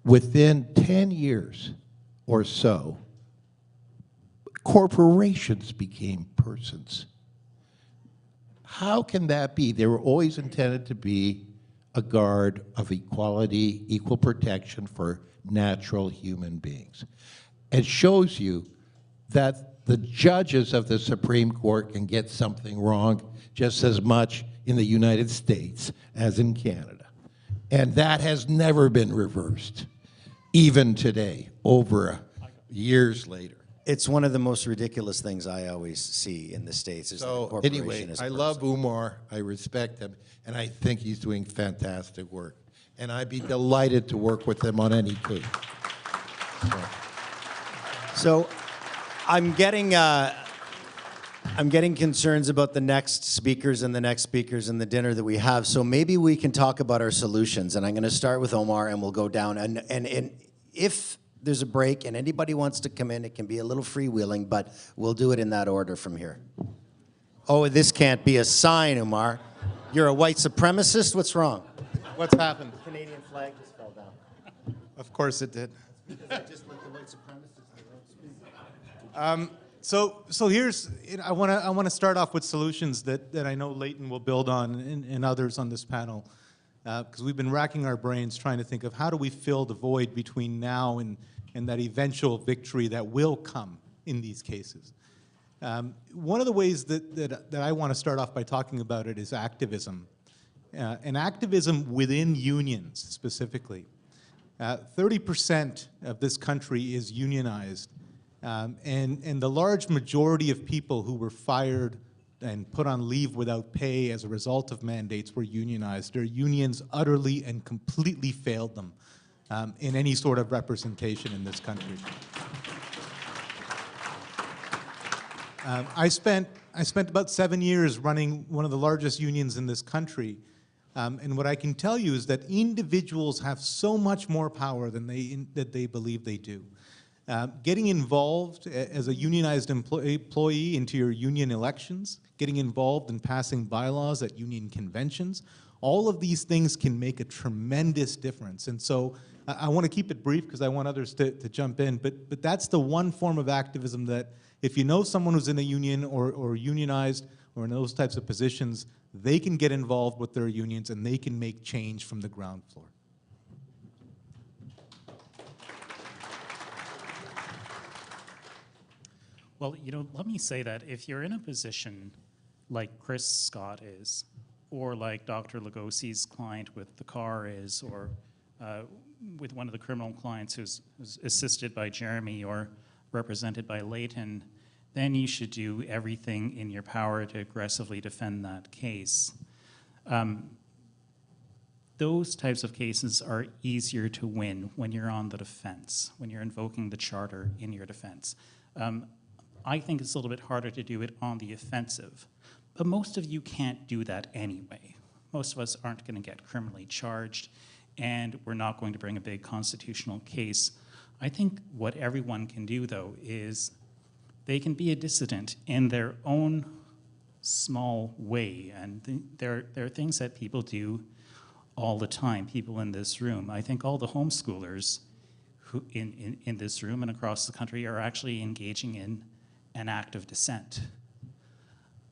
Within 10 years or so, corporations became persons. How can that be? They were always intended to be a guard of equality, equal protection for natural human beings. It shows you that the judges of the Supreme Court can get something wrong just as much in the United States as in Canada. And that has never been reversed, even today, over years later. It's one of the most ridiculous things I always see in the States. Is So that anyway, I love Umar, I respect him, and I think he's doing fantastic work. And I'd be delighted to work with him on any case. So I'm getting concerns about the next speakers and the next speakers and the dinner that we have. So maybe we can talk about our solutions. And I'm going to start with Omar, and we'll go down. And if there's a break and anybody wants to come in, it can be a little freewheeling, but we'll do it in that order from here. Oh, this can't be a sign, Omar. You're a white supremacist? What's wrong? What's happened? The Canadian flag just fell down. Of course it did. Because I just looked So here's, I want to start off with solutions that I know Leighton will build on and others on this panel, because we've been racking our brains trying to think of how do we fill the void between now and that eventual victory that will come in these cases. One of the ways that I want to start off by talking about it is activism, and activism within unions specifically. 30% of this country is unionized. And the large majority of people who were fired and put on leave without pay as a result of mandates were unionized. Their unions utterly and completely failed them in any sort of representation in this country. I spent about 7 years running one of the largest unions in this country. And what I can tell you is that individuals have so much more power than they believe they do. Getting involved as a unionized employee into your union elections, getting involved in passing bylaws at union conventions, all of these things can make a tremendous difference. And so I want to keep it brief because I want others to jump in, but that's the one form of activism that if you know someone who's in a union or unionized or in those types of positions, they can get involved with their unions and they can make change from the ground floor. Well, let me say that if you're in a position like Chris Scott is, or like Dr. Lugosi's client with the car is, or with one of the criminal clients who's assisted by Jeremy or represented by Leighton, then you should do everything in your power to aggressively defend that case. Those types of cases are easier to win when you're on the defense, when you're invoking the charter in your defense. I think it's a little bit harder to do it on the offensive, but most of you can't do that anyway. Most of us aren't going to get criminally charged, and we're not going to bring a big constitutional case. I think what everyone can do, though, is they can be a dissident in their own small way, and there are things that people do all the time, people in this room. I think all the homeschoolers who in this room and across the country are actually engaging in an act of dissent.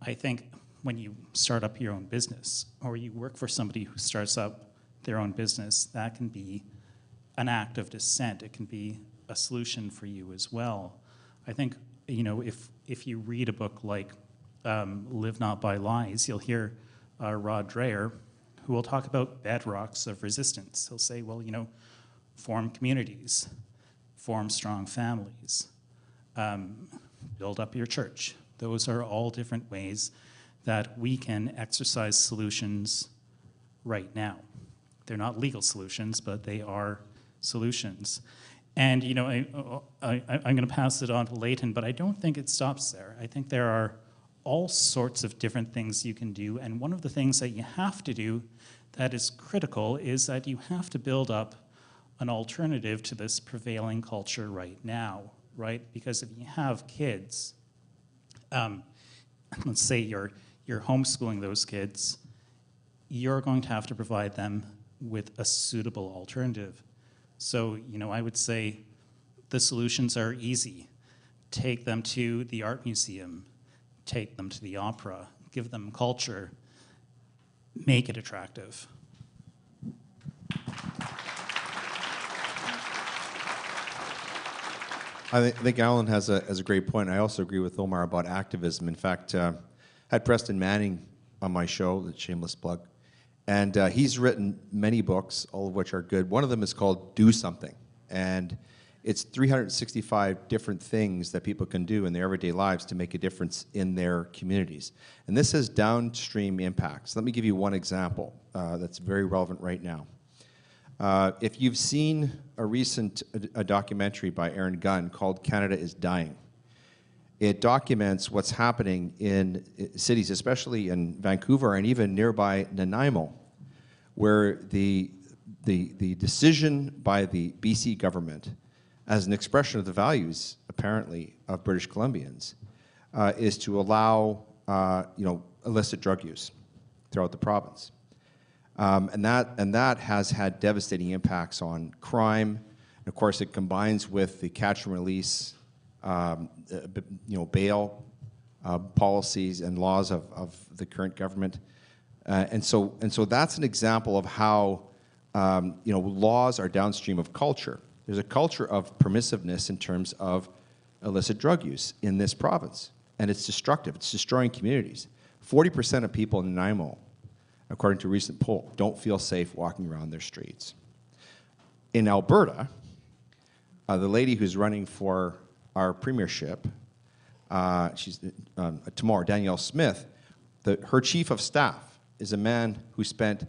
I think when you start up your own business or you work for somebody who starts up their own business, that can be an act of dissent. It can be a solution for you as well. I think, if you read a book like Live Not by Lies, you'll hear Rod Dreher, who will talk about bedrocks of resistance. He'll say, well, form communities, form strong families, build up your church. Those are all different ways that we can exercise solutions right now. They're not legal solutions, but they are solutions. And I'm going to pass it on to Leighton, but I don't think it stops there. I think there are all sorts of different things you can do, and one of the things that you have to do that is critical is that you have to build up an alternative to this prevailing culture right now, right? Because if you have kids, let's say you're homeschooling those kids, you're going to have to provide them with a suitable alternative. So, I would say the solutions are easy. Take them to the art museum, take them to the opera, give them culture, make it attractive. I think Alan has a great point. I also agree with Omar about activism. In fact, I had Preston Manning on my show, the shameless plug, and he's written many books, all of which are good. One of them is called Do Something, and it's 365 different things that people can do in their everyday lives to make a difference in their communities. And this has downstream impacts. Let me give you one example that's very relevant right now. If you've seen a recent documentary by Aaron Gunn called Canada is Dying, it documents what's happening in cities, especially in Vancouver and even nearby Nanaimo, where the decision by the BC government as an expression of the values, apparently, of British Columbians, is to allow illicit drug use throughout the province. And that has had devastating impacts on crime Of course, it combines with the catch and release, bail policies and laws of the current government. And so that's an example of how laws are downstream of culture. There's a culture of permissiveness in terms of illicit drug use in this province, and it's destructive. It's destroying communities. 40% of people in Nanaimo, according to a recent poll, don't feel safe walking around their streets. In Alberta, the lady who's running for our premiership, she's tomorrow, Danielle Smith, her chief of staff is a man who spent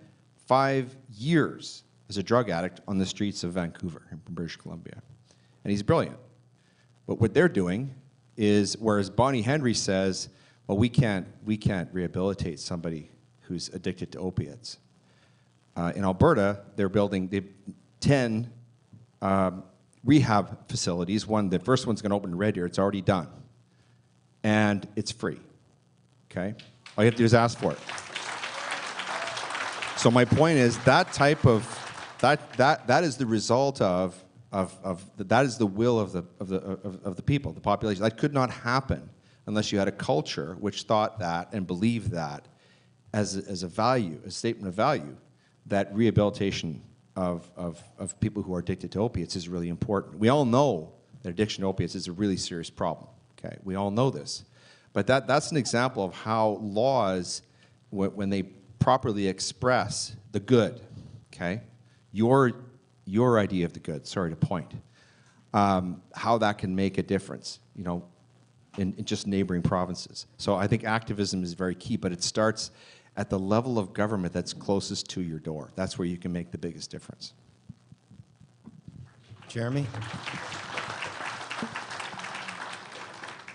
5 years as a drug addict on the streets of Vancouver in British Columbia. And he's brilliant. But what they're doing is, whereas Bonnie Henry says, well, we can't rehabilitate somebody who's addicted to opiates. In Alberta, they're building 10 rehab facilities. The first one's going to open in Red Deer. It's already done. And it's free. Okay? All you have to do is ask for it. So my point is that type of that is the result of that is the will of the people, the population. That could not happen unless you had a culture which thought that and believed that as a value, a statement of value, that rehabilitation of people who are addicted to opiates is really important. We all know that addiction to opiates is a really serious problem. Okay, we all know this, but that's an example of how laws, when they properly express the good, okay, your idea of the good. Sorry to point, how that can make a difference, in just neighboring provinces. So I think activism is very key, but it starts at the level of government that's closest to your door. That's where you can make the biggest difference. Jeremy?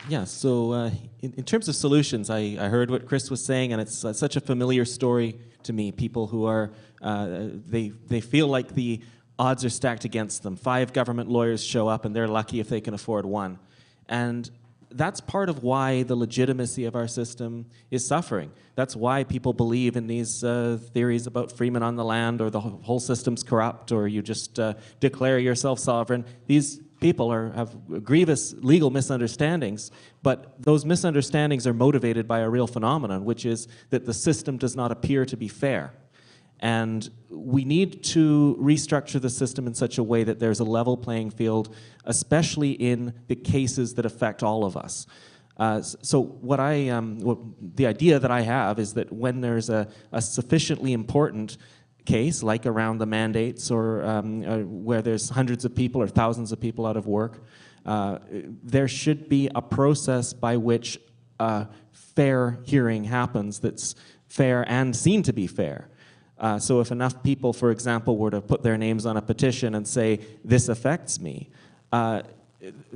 Yeah, so in terms of solutions, I heard what Chris was saying, and it's such a familiar story to me. People who are, they feel like the odds are stacked against them. 5 government lawyers show up, and they're lucky if they can afford one. And that's part of why the legitimacy of our system is suffering. That's why people believe in these theories about freemen on the land, or the whole system's corrupt, or you just declare yourself sovereign. These people have grievous legal misunderstandings, but those misunderstandings are motivated by a real phenomenon, which is that the system does not appear to be fair. And we need to restructure the system in such a way that there's a level playing field, especially in the cases that affect all of us. So the idea that I have is that when there's a sufficiently important case, like around the mandates, or where there's hundreds of people or thousands of people out of work, there should be a process by which a fair hearing happens that's fair and seen to be fair. So if enough people, for example, were to put their names on a petition and say, this affects me,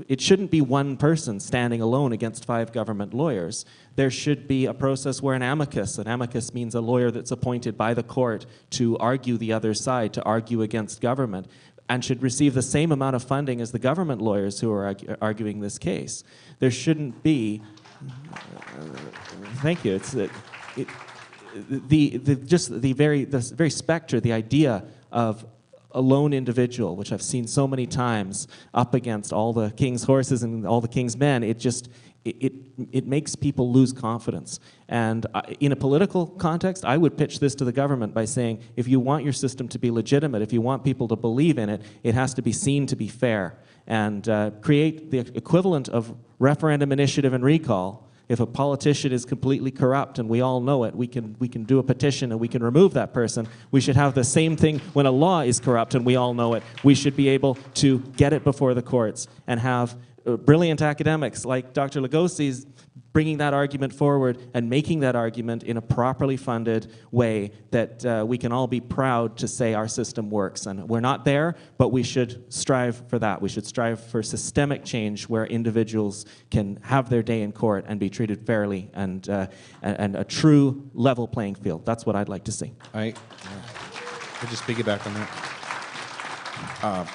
it shouldn't be one person standing alone against 5 government lawyers. There should be a process where an amicus means a lawyer that's appointed by the court to argue the other side, to argue against government, and should receive the same amount of funding as the government lawyers who are arguing this case. There shouldn't be, thank you, the very specter, the idea of a lone individual, which I've seen so many times, up against all the king's horses and all the king's men, it makes people lose confidence. And in a political context, I would pitch this to the government by saying, if you want your system to be legitimate, if you want people to believe in it, it has to be seen to be fair. And create the equivalent of referendum initiative and recall. If a politician is completely corrupt and we all know it, we can do a petition and we can remove that person. We should have the same thing when a law is corrupt and we all know it. We should be able to get it before the courts and have brilliant academics like Dr. Lugosi bringing that argument forward and making that argument in a properly funded way that we can all be proud to say our system works. And we're not there, but we should strive for that. We should strive for systemic change where individuals can have their day in court and be treated fairly, and a true level playing field. That's what I'd like to see. I'll just piggyback on that.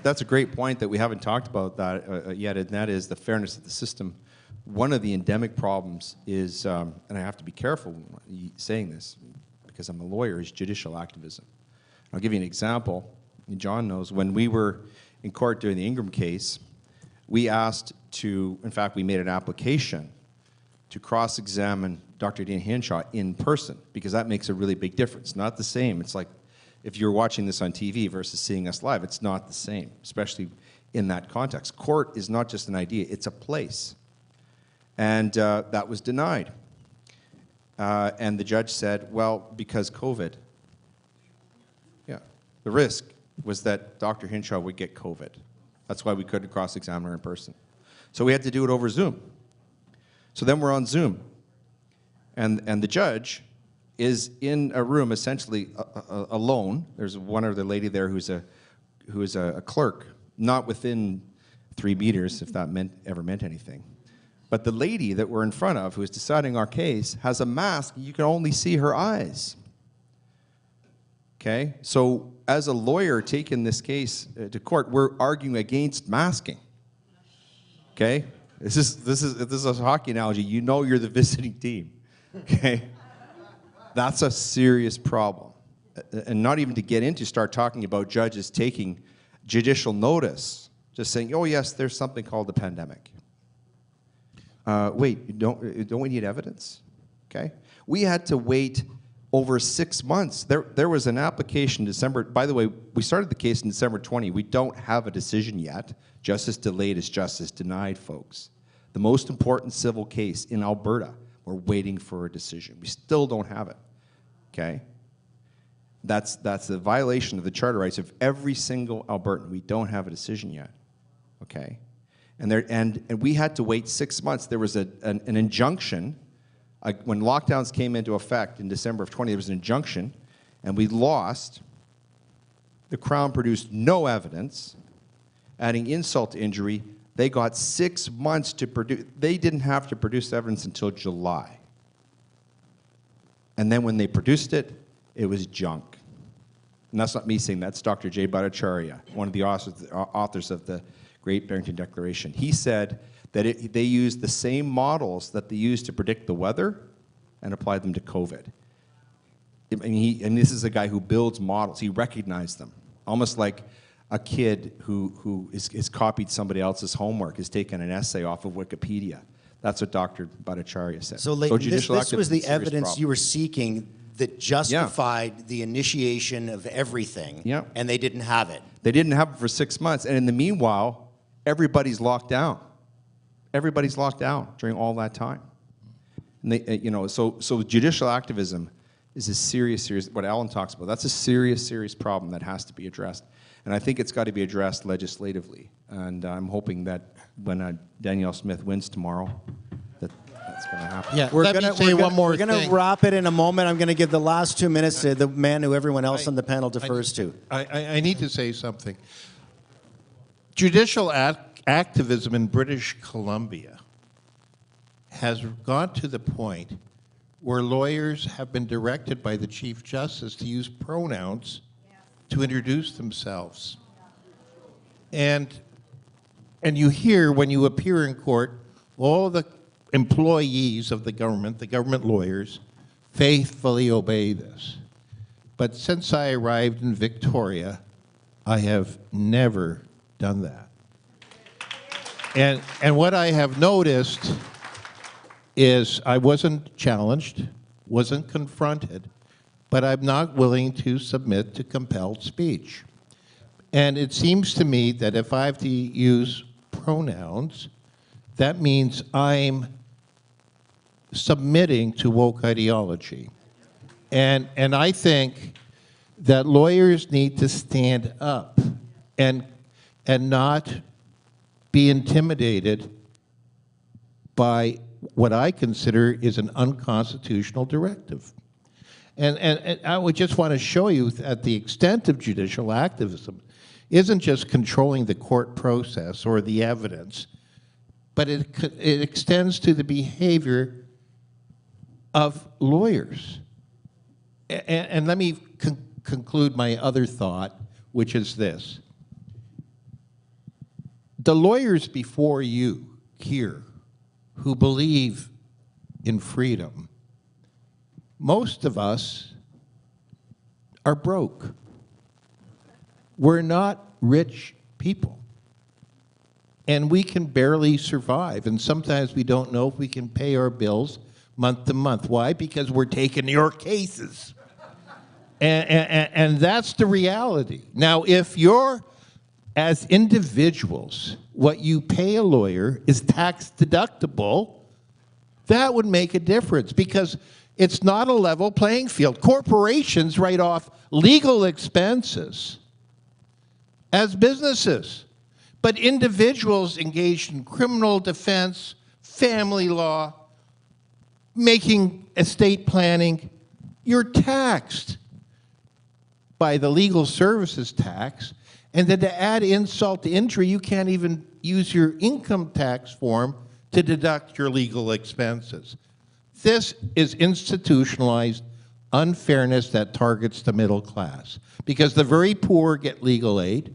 That's a great point that we haven't talked about that yet, and that is the fairness of the system. One of the endemic problems is, and I have to be careful saying this because I'm a lawyer, is judicial activism. I'll give you an example. John knows, when we were in court during the Ingram case, we asked to, in fact, we made an application to cross-examine Dr. Dean Hinshaw in person, because that makes a really big difference. Not the same. It's like if you're watching this on TV versus seeing us live, it's not the same, especially in that context. Court is not just an idea, it's a place. And that was denied. And the judge said, well, because COVID, the risk was that Dr. Hinshaw would get COVID. That's why we couldn't cross-examine her in person. So we had to do it over Zoom. So then we're on Zoom. And the judge is in a room essentially alone. There's one other lady there who's a clerk, not within 3 meters, if that ever meant anything. But the lady that we're in front of, who is deciding our case, has a mask. You can only see her eyes. Okay? So as a lawyer taking this case to court, we're arguing against masking. Okay? This is a hockey analogy. You know you're the visiting team. Okay? That's a serious problem. And not even to get into start talking about judges taking judicial notice, just saying, oh yes, there's something called the pandemic. Wait, don't we need evidence? Okay? We had to wait over 6 months. There was an application December, by the way, we started the case in December 20. We don't have a decision yet. Justice delayed is justice denied, folks. The most important civil case in Alberta, we're waiting for a decision. We still don't have it, okay? That's a violation of the charter rights of every single Albertan. We don't have a decision yet, okay? And we had to wait 6 months. There was an injunction. When lockdowns came into effect in December of 20, there was an injunction, and we lost. The Crown produced no evidence. Adding insult to injury, they got 6 months to produce. They didn't have to produce evidence until July. And then when they produced it, it was junk. And that's not me saying, that's Dr. Jay Bhattacharya, one of the authors of the Great Barrington Declaration. He said that they used the same models that they used to predict the weather and applied them to COVID. And this is a guy who builds models. He recognized them, almost like a kid who is copied somebody else's homework, has taken an essay off of Wikipedia. That's what Dr. Bhattacharya said. So, Leighton, this was the evidence problem. you were seeking that justified the initiation of everything, and they didn't have it. They didn't have it for 6 months, and in the meanwhile, everybody's locked down. Everybody's locked down during all that time. And they, so judicial activism is a serious, what Alan talks about. That's a serious problem that has to be addressed. And I think it's got to be addressed legislatively. And I'm hoping that when Danielle Smith wins tomorrow, that's going to happen. Yeah, we're going to wrap it in a moment. I'm going to give the last 2 minutes to the man who everyone else on the panel defers to. I need to say something. Judicial activism in British Columbia has gone to the point where lawyers have been directed by the Chief Justice to use pronouns to introduce themselves. And you hear, when you appear in court, all the employees of the government lawyers, faithfully obey this. But since I arrived in Victoria, I have never done that. And what I have noticed is I wasn't challenged, wasn't confronted, but I'm not willing to submit to compelled speech. And it seems to me that if I have to use pronouns, that means I'm submitting to woke ideology. And I think that lawyers need to stand up and not be intimidated by what I consider is an unconstitutional directive. And I would just want to show you that the extent of judicial activism isn't just controlling the court process or the evidence, but it extends to the behavior of lawyers. And let me conclude my other thought, which is this. The lawyers before you here who believe in freedom, most of us are broke. We're not rich people. And we can barely survive. And sometimes we don't know if we can pay our bills month to month. Why? Because we're taking your cases. And that's the reality. Now, if you're, as individuals, what you pay a lawyer is tax deductible, that would make a difference because it's not a level playing field. Corporations write off legal expenses as businesses, but individuals engaged in criminal defense, family law, making estate planning, you're taxed by the legal services tax, and then to add insult to injury, you can't even use your income tax form to deduct your legal expenses. This is institutionalized unfairness that targets the middle class because the very poor get legal aid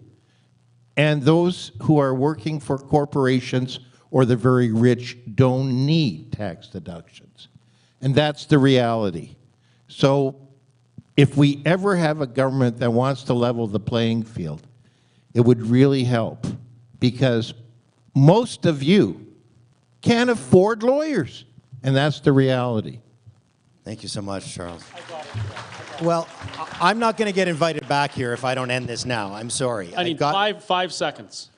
and those who are working for corporations or the very rich don't need tax deductions. And that's the reality. So if we ever have a government that wants to level the playing field, it would really help because most of you can't afford lawyers, and that's the reality. Thank you so much, Charles. Well, I'm not going to get invited back here if I don't end this now. I'm sorry. I need five seconds.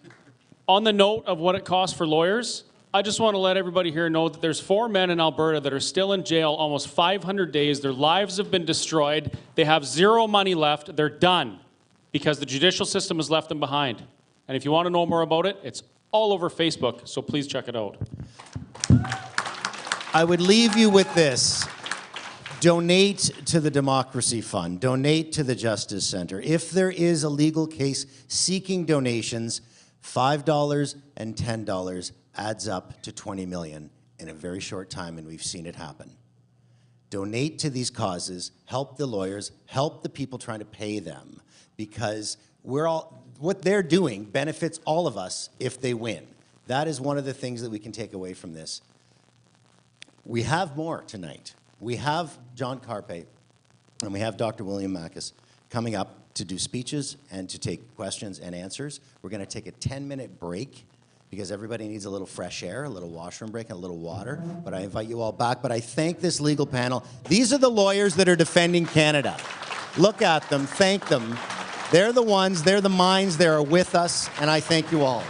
On the note of what it costs for lawyers, I just want to let everybody here know that there's 4 men in Alberta that are still in jail almost 500 days. Their lives have been destroyed. They have zero money left. They're done because the judicial system has left them behind. And if you want to know more about it, it's all over Facebook, so please check it out. I would leave you with this. Donate to the Democracy Fund. Donate to the Justice Center. If there is a legal case seeking donations, $5 and $10 adds up to $20 million in a very short time, and we've seen it happen. Donate to these causes, help the lawyers, help the people trying to pay them, because what they're doing benefits all of us if they win. That is one of the things that we can take away from this. We have more tonight. We have John Carpe and we have Dr. William Mackis coming up to do speeches and to take questions and answers. We're going to take a 10-minute break because everybody needs a little fresh air, a little washroom break, and a little water. But I invite you all back. But I thank this legal panel. These are the lawyers that are defending Canada. Look at them. Thank them. They're the ones, they're the minds that are with us, and I thank you all.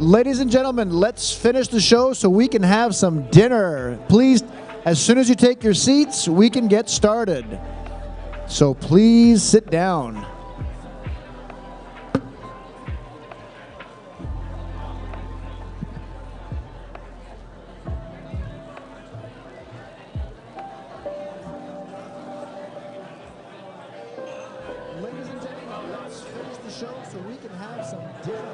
Ladies and gentlemen, let's finish the show so we can have some dinner. Please, as soon as you take your seats, we can get started. So please sit down. Ladies and gentlemen, let's finish the show so we can have some dinner.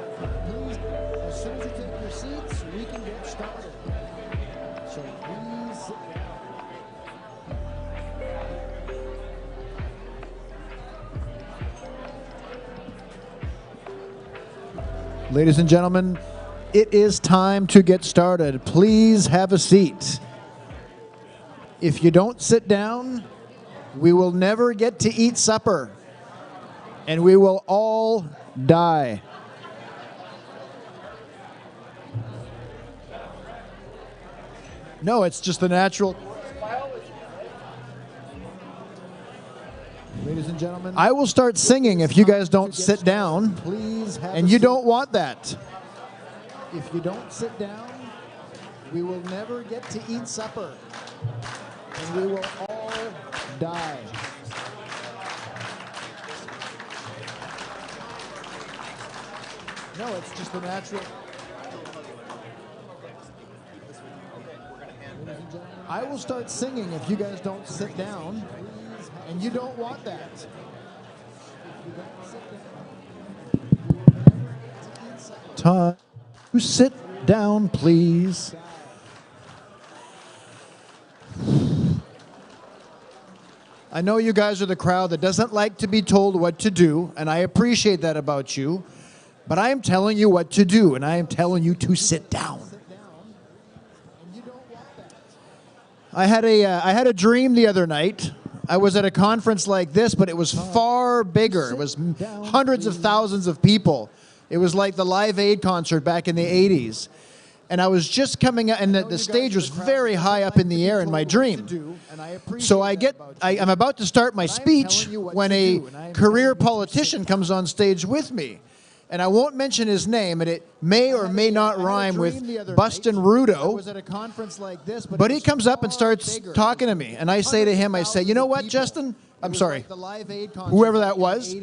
Please, as soon as you take your seats, we can get started. So please sit down. Ladies and gentlemen, it is time to get started. Please have a seat. If you don't sit down, we will never get to eat supper, and we will all die. No, it's just the natural. Ladies and gentlemen, I will start singing if you guys don't sit down, and you don't want that. If you don't sit down, we will never get to eat supper, and we will all die. No, it's just the natural. I will start singing if you guys don't sit down, and you don't want that. Time to sit down, please. I know you guys are the crowd that doesn't like to be told what to do, and I appreciate that about you, but I am telling you what to do, and I am telling you to sit down. I had a dream the other night. I was at a conference like this, but it was far bigger. It was hundreds of thousands of people. It was like the Live Aid concert back in the 80s. And I was just coming out, and the stage was very high up in the air in my dream. So I'm about to start my speech when a career politician comes on stage with me. And I won't mention his name, and it may or may not rhyme with Bustin' Rudo, but he comes up and starts talking to me. And I say to him, I say, you know what, Justin? I'm sorry, whoever that was.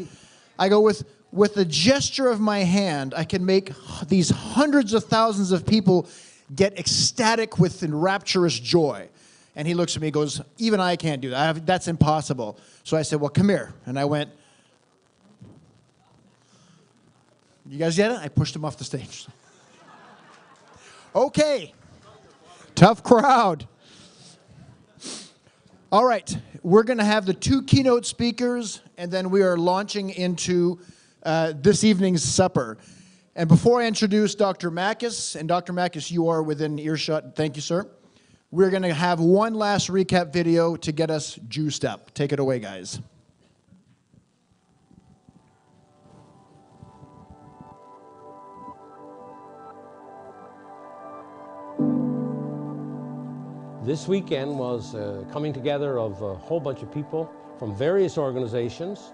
I go, with the gesture of my hand, I can make these hundreds of thousands of people get ecstatic with rapturous joy. And he looks at me and goes, even I can't do that. That's impossible. So I said, well, come here. And I went, you guys get it? I pushed him off the stage. Okay. Tough crowd. All right. We're going to have the two keynote speakers, and then we are launching into this evening's supper. And before I introduce Dr. Mackes, and Dr. Mackes, you are within earshot. Thank you, sir. We're going to have one last recap video to get us juiced up. Take it away, guys. This weekend was coming together of a whole bunch of people from various organizations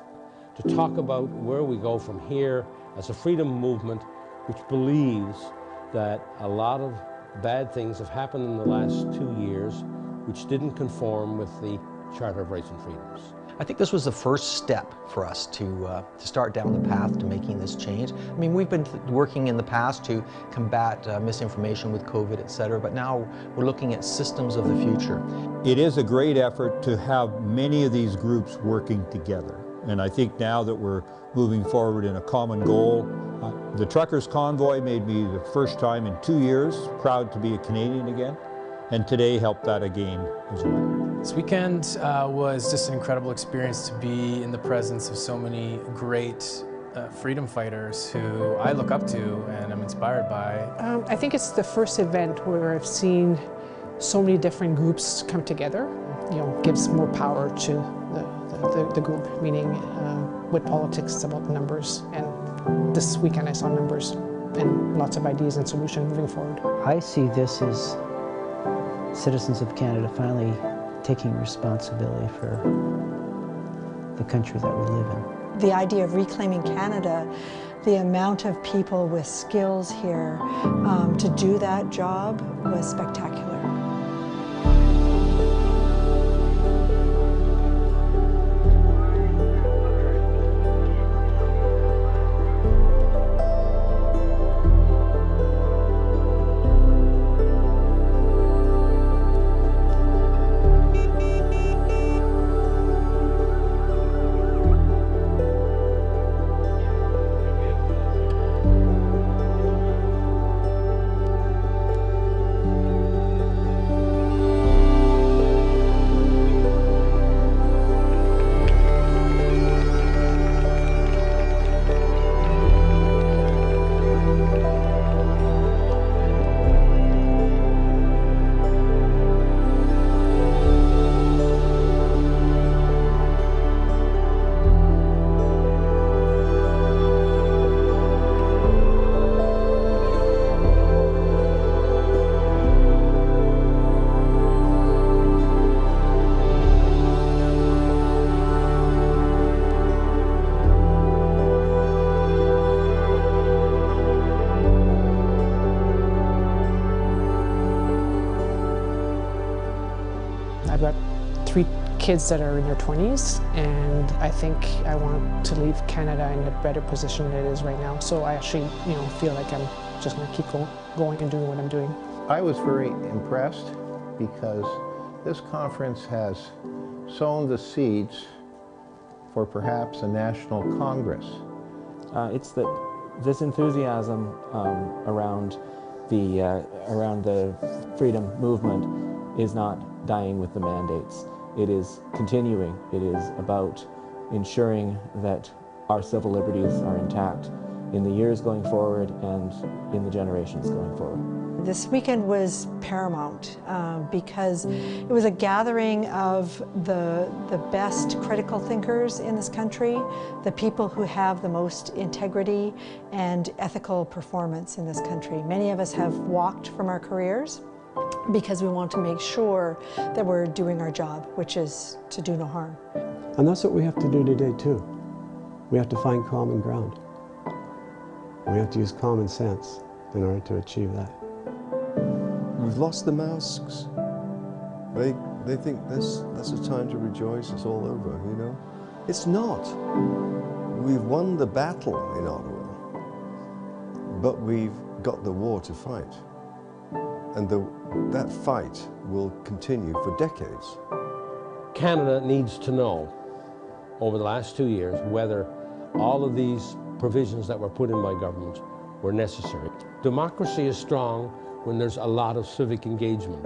to talk about where we go from here as a freedom movement which believes that a lot of bad things have happened in the last 2 years which didn't conform with the Charter of Rights and Freedoms. I think this was the first step for us to start down the path to making this change. I mean, we've been working in the past to combat misinformation with COVID, et cetera, but now we're looking at systems of the future. It is a great effort to have many of these groups working together. And I think now that we're moving forward in a common goal, the Truckers' Convoy made me the first time in 2 years proud to be a Canadian again, and today helped that again as well. This weekend was just an incredible experience to be in the presence of so many great freedom fighters who I look up to and I'm inspired by. I think it's the first event where I've seen so many different groups come together. You know, gives more power to the group, meaning with politics it's about numbers. And this weekend I saw numbers and lots of ideas and solutions moving forward. I see this as citizens of Canada finally taking responsibility for the country that we live in. The idea of reclaiming Canada The amount of people with skills here to do that job was spectacular. I've got 3 kids that are in their 20s, and I think I want to leave Canada in a better position than it is right now. So I actually, feel like I'm just going to keep going and doing what I'm doing. I was very impressed because this conference has sown the seeds for perhaps a national congress. It's that this enthusiasm around the freedom movement is not dying with the mandates. It is continuing. It is about ensuring that our civil liberties are intact in the years going forward and in the generations going forward. This weekend was paramount because it was a gathering of the best critical thinkers in this country, the people who have the most integrity and ethical performance in this country. Many of us have walked from our careers because we want to make sure that we're doing our job, which is to do no harm. And that's what we have to do today too. We have to find common ground. We have to use common sense in order to achieve that. We've lost the masks. They think that's a time to rejoice, it's all over, you know? It's not. We've won the battle in Ottawa, but we've got the war to fight. And that fight will continue for decades. Canada needs to know over the last 2 years whether all of these provisions that were put in by government were necessary. Democracy is strong when there's a lot of civic engagement.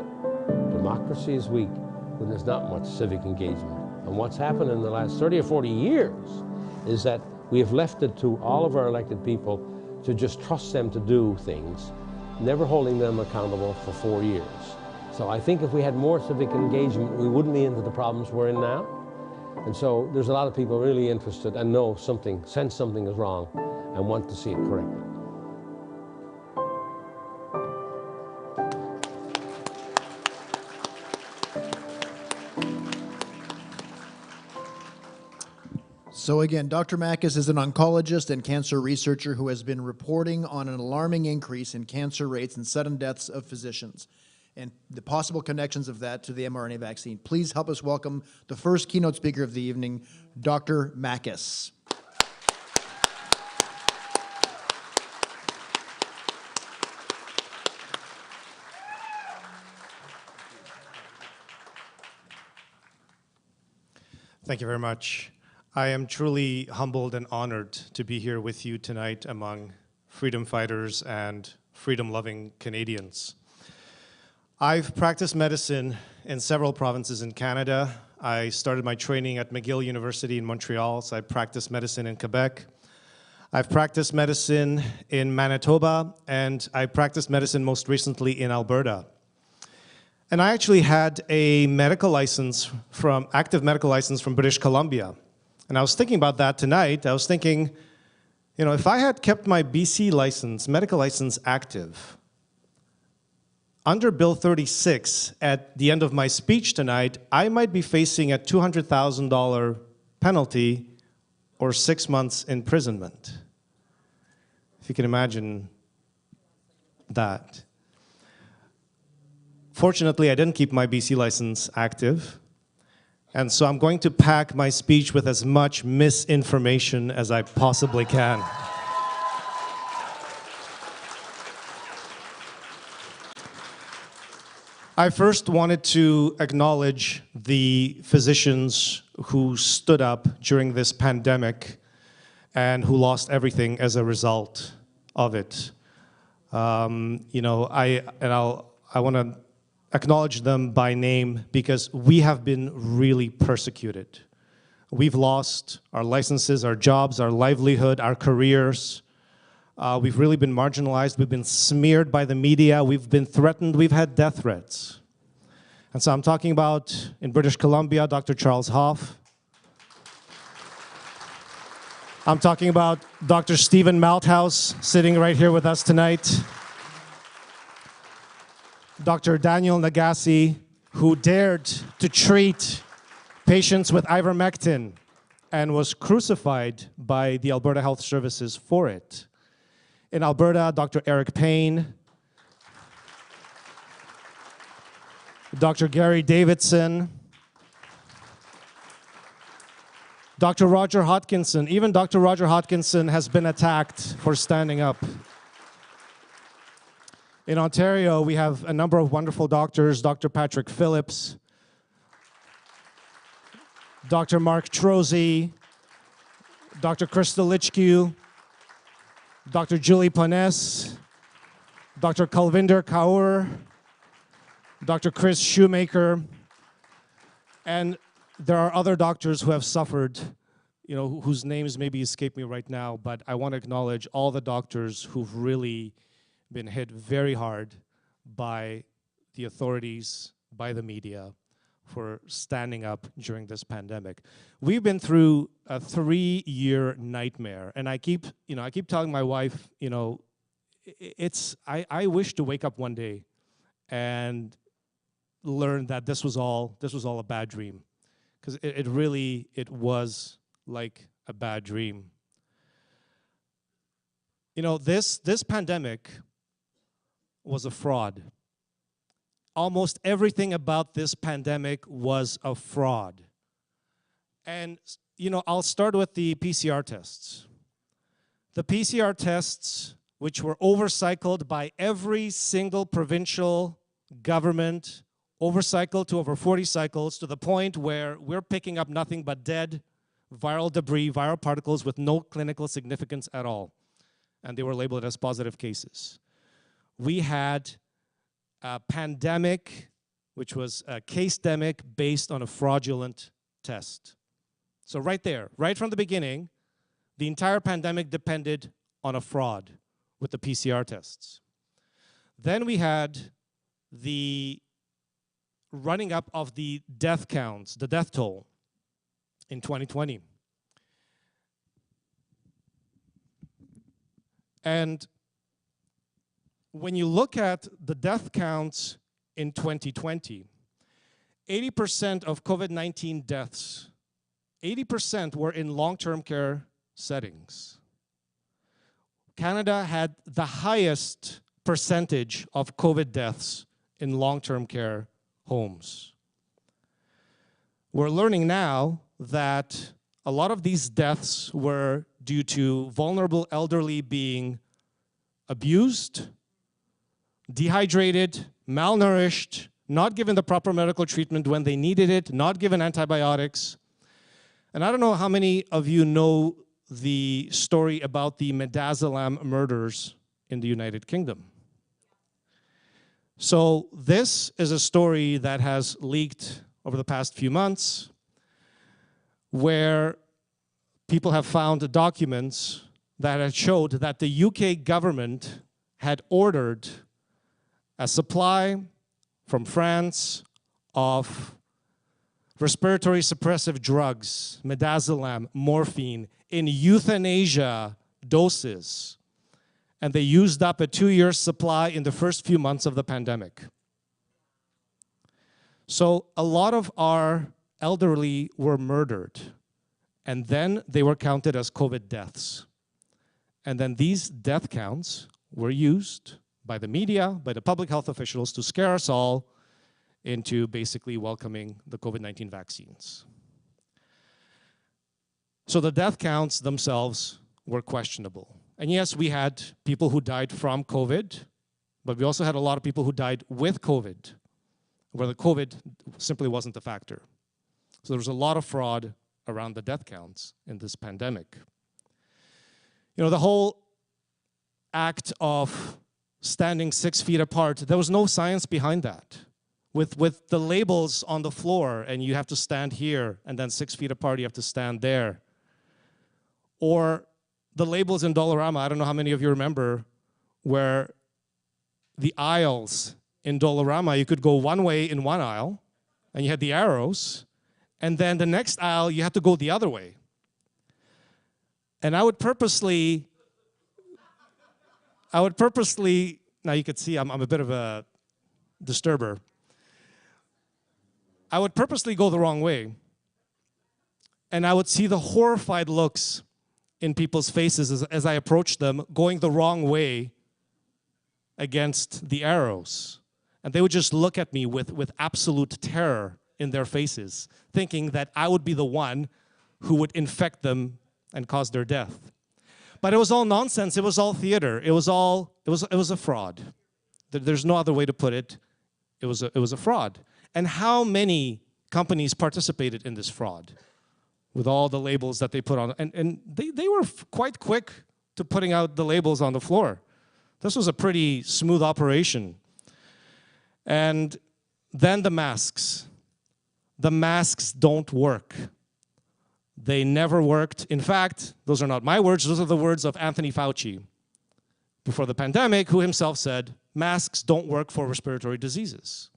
Democracy is weak when there's not much civic engagement. And what's happened in the last 30 or 40 years is that we have left it to all of our elected people to just trust them to do things, never holding them accountable for 4 years. So I think if we had more civic engagement, we wouldn't be into the problems we're in now. And so there's a lot of people really interested and know something, sense something is wrong and want to see it corrected. So again, Dr. Makis is an oncologist and cancer researcher who has been reporting on an alarming increase in cancer rates and sudden deaths of physicians and the possible connections of that to the mRNA vaccine. Please help us welcome the first keynote speaker of the evening, Dr. Makis. Thank you very much. I am truly humbled and honored to be here with you tonight among freedom fighters and freedom-loving Canadians. I've practiced medicine in several provinces in Canada. I started my training at McGill University in Montreal, so I practiced medicine in Quebec. I've practiced medicine in Manitoba, and I practiced medicine most recently in Alberta. And I actually had a medical license active medical license from British Columbia. And I was thinking about that tonight. I was thinking, if I had kept my BC license, medical license active, under Bill 36, at the end of my speech tonight, I might be facing a $200,000 penalty or 6 months imprisonment. If you can imagine that. Fortunately, I didn't keep my BC license active, and so I'm going to pack my speech with as much misinformation as I possibly can. I first wanted to acknowledge the physicians who stood up during this pandemic and who lost everything as a result of it. You know, I want to acknowledge them by name because we have been really persecuted. We've lost our licenses, our jobs, our livelihood, our careers. We've really been marginalized. We've been smeared by the media. We've been threatened. We've had death threats. And so I'm talking about, in British Columbia, Dr. Charles Hoff. I'm talking about Dr. Stephen Malthouse, sitting right here with us tonight. Dr. Daniel Nagassi, who dared to treat patients with ivermectin and was crucified by the Alberta Health Services for it. In Alberta, Dr. Eric Payne, Dr. Gary Davidson, Dr. Roger Hodkinson. Even Dr. Roger Hodkinson has been attacked for standing up. In Ontario, we have a number of wonderful doctors, Dr. Patrick Phillips, Dr. Mark Trozy, Dr. Krista Lichku, Dr. Julie Panes, Dr. Kalvinder Kaur, Dr. Chris Shoemaker, and there are other doctors who have suffered, you know, whose names maybe escape me right now, but I want to acknowledge all the doctors who've really been hit very hard by the authorities, by the media, for standing up during this pandemic. We've been through a 3-year nightmare, and I keep telling my wife, you know, I wish to wake up one day and learn that this was all a bad dream, because it really was like a bad dream. You know, this pandemic was a fraud. Almost everything about this pandemic was a fraud. And, you know, I'll start with the PCR tests. The PCR tests, which were overcycled by every single provincial government, overcycled to over 40 cycles, to the point where we're picking up nothing but dead viral debris, viral particles with no clinical significance at all. And they were labeled as positive cases. We had a pandemic, which was a case-demic based on a fraudulent test. So right there, right from the beginning, the entire pandemic depended on a fraud with the PCR tests. Then we had the running up of the death counts, the death toll in 2020. And when you look at the death counts in 2020, 80% of COVID-19 deaths, 80% were in long-term care settings. Canada had the highest percentage of COVID deaths in long-term care homes. We're learning now that a lot of these deaths were due to vulnerable elderly being abused, dehydrated, malnourished, not given the proper medical treatment when they needed it, not given antibiotics. And I don't know how many of you know the story about the Midazolam murders in the United Kingdom. So this is a story that has leaked over the past few months, where people have found documents that had showed that the UK government had ordered a supply from France of respiratory suppressive drugs, midazolam, morphine, in euthanasia doses. And they used up a 2-year supply in the first few months of the pandemic. So a lot of our elderly were murdered, and then they were counted as COVID deaths. And then these death counts were used by the media, by the public health officials to scare us all into basically welcoming the COVID-19 vaccines. So the death counts themselves were questionable. And yes, we had people who died from COVID, but we also had a lot of people who died with COVID, where the COVID simply wasn't a factor. So there was a lot of fraud around the death counts in this pandemic. You know, the whole act of standing 6 feet apart, there was no science behind that. With the labels on the floor, and you have to stand here, and then 6 feet apart, you have to stand there. Or the labels in Dollarama, I don't know how many of you remember, where the aisles in Dollarama, you could go one way in one aisle, and you had the arrows, and then the next aisle, you had to go the other way. And I would purposely, now you could see I'm a bit of a disturber. I would purposely go the wrong way, and I would see the horrified looks in people's faces as I approached them, going the wrong way against the arrows. And they would just look at me with absolute terror in their faces, thinking that I would be the one who would infect them and cause their death. But it was all nonsense. It was all theater. It was a fraud. There's no other way to put it. It was a fraud. And how many companies participated in this fraud with all the labels that they put on? And they were quite quick to putting out the labels on the floor. This was a pretty smooth operation. And then the masks. The masks don't work. They never worked. In fact, those are not my words, those are the words of Anthony Fauci before the pandemic, who himself said, masks don't work for respiratory diseases.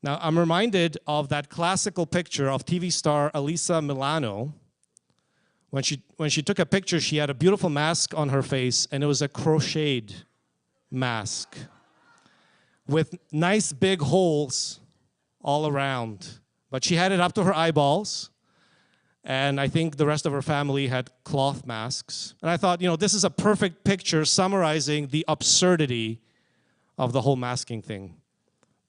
Now, I'm reminded of that classical picture of TV star Elisa Milano. When she took a picture, she had a beautiful mask on her face, and it was a crocheted mask with nice big holes all around. But she had it up to her eyeballs, and I think the rest of her family had cloth masks. And I thought, you know, this is a perfect picture summarizing the absurdity of the whole masking thing.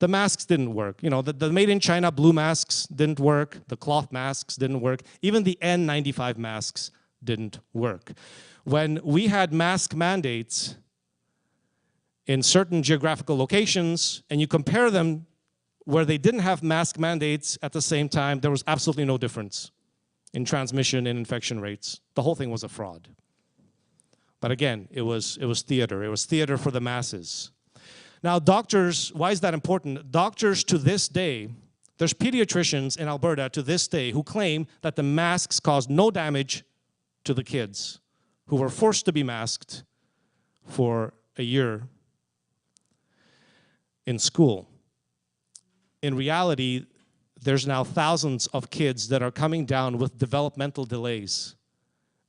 The masks didn't work. You know, the made in China blue masks didn't work. The cloth masks didn't work. Even the N95 masks didn't work. When we had mask mandates in certain geographical locations, and you compare them where they didn't have mask mandates at the same time, there was absolutely no difference in transmission and infection rates. The whole thing was a fraud. But again, it was theater. It was theater for the masses. Now, doctors, why is that important? Doctors to this day, there's pediatricians in Alberta to this day who claim that the masks caused no damage to the kids who were forced to be masked for a year in school. In reality, there's now thousands of kids that are coming down with developmental delays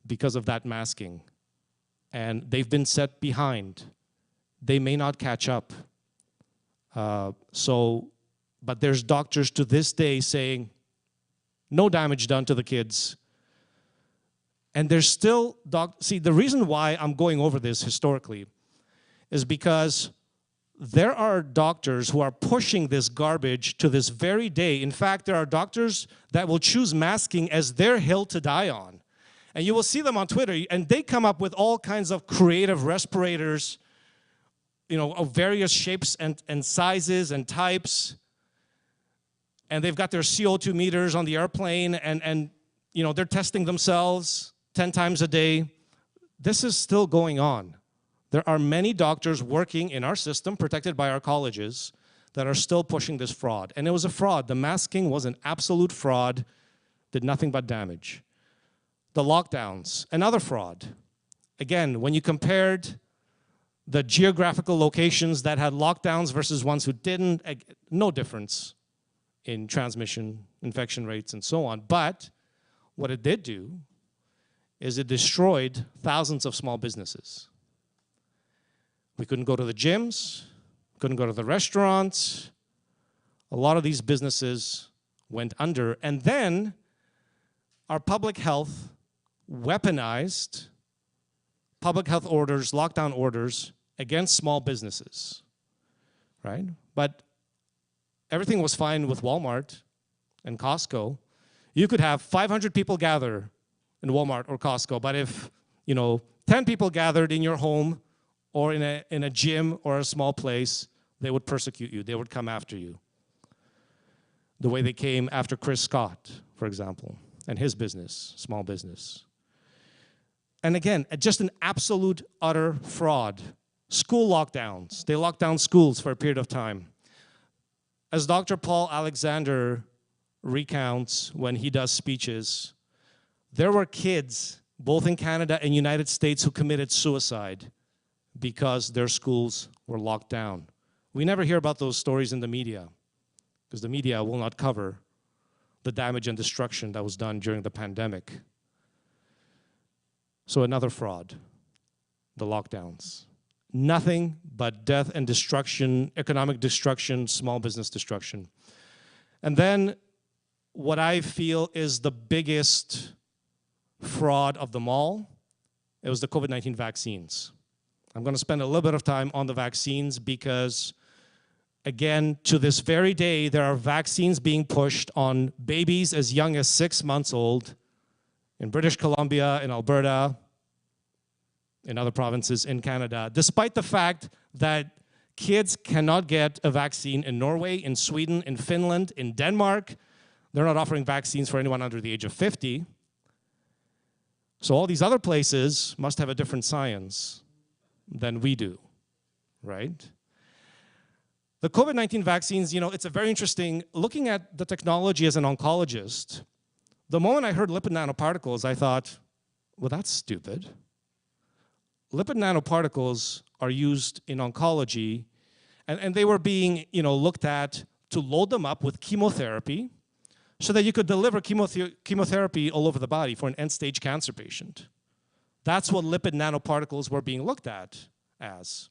because of that masking. And they've been set behind. They may not catch up. But there's doctors to this day saying, no damage done to the kids. And there's still, see, the reason why I'm going over this historically is because there are doctors who are pushing this garbage to this very day. In fact, there are doctors that will choose masking as their hill to die on. And you will see them on Twitter, and they come up with all kinds of creative respirators, you know, of various shapes and sizes and types. And they've got their CO2 meters on the airplane, and you know, they're testing themselves 10 times a day. This is still going on. There are many doctors working in our system, protected by our colleges, that are still pushing this fraud. And it was a fraud. The masking was an absolute fraud, did nothing but damage. The lockdowns, another fraud. Again, when you compared the geographical locations that had lockdowns versus ones who didn't, no difference in transmission, infection rates, and so on. But what it did do is it destroyed thousands of small businesses. We couldn't go to the gyms, couldn't go to the restaurants. A lot of these businesses went under. And then our public health weaponized public health orders, lockdown orders against small businesses, right? But everything was fine with Walmart and Costco. You could have 500 people gather in Walmart or Costco, but if 10 people gathered in your home or in a gym or a small place, they would persecute you. They would come after you. The way they came after Chris Scott, for example, and his business, small business. And again, just an absolute, utter fraud. School lockdowns. They locked down schools for a period of time. As Dr. Paul Alexander recounts when he does speeches, there were kids, both in Canada and United States, who committed suicide because their schools were locked down. We never hear about those stories in the media, because the media will not cover the damage and destruction that was done during the pandemic. So another fraud, the lockdowns. Nothing but death and destruction, economic destruction, small business destruction. And then what I feel is the biggest fraud of them all, it was the COVID-19 vaccines. I'm going to spend a little bit of time on the vaccines because, again, to this very day, there are vaccines being pushed on babies as young as 6 months old in British Columbia, in Alberta, in other provinces in Canada, despite the fact that kids cannot get a vaccine in Norway, in Sweden, in Finland, in Denmark. They're not offering vaccines for anyone under the age of 50. So all these other places must have a different science than we do, right? The COVID-19 vaccines, it's a very interesting, looking at the technology as an oncologist, the moment I heard lipid nanoparticles, I thought, well, that's stupid. Lipid nanoparticles are used in oncology, and they were being looked at to load them up with chemotherapy so that you could deliver chemotherapy all over the body for an end-stage cancer patient. That's what lipid nanoparticles were being looked at as.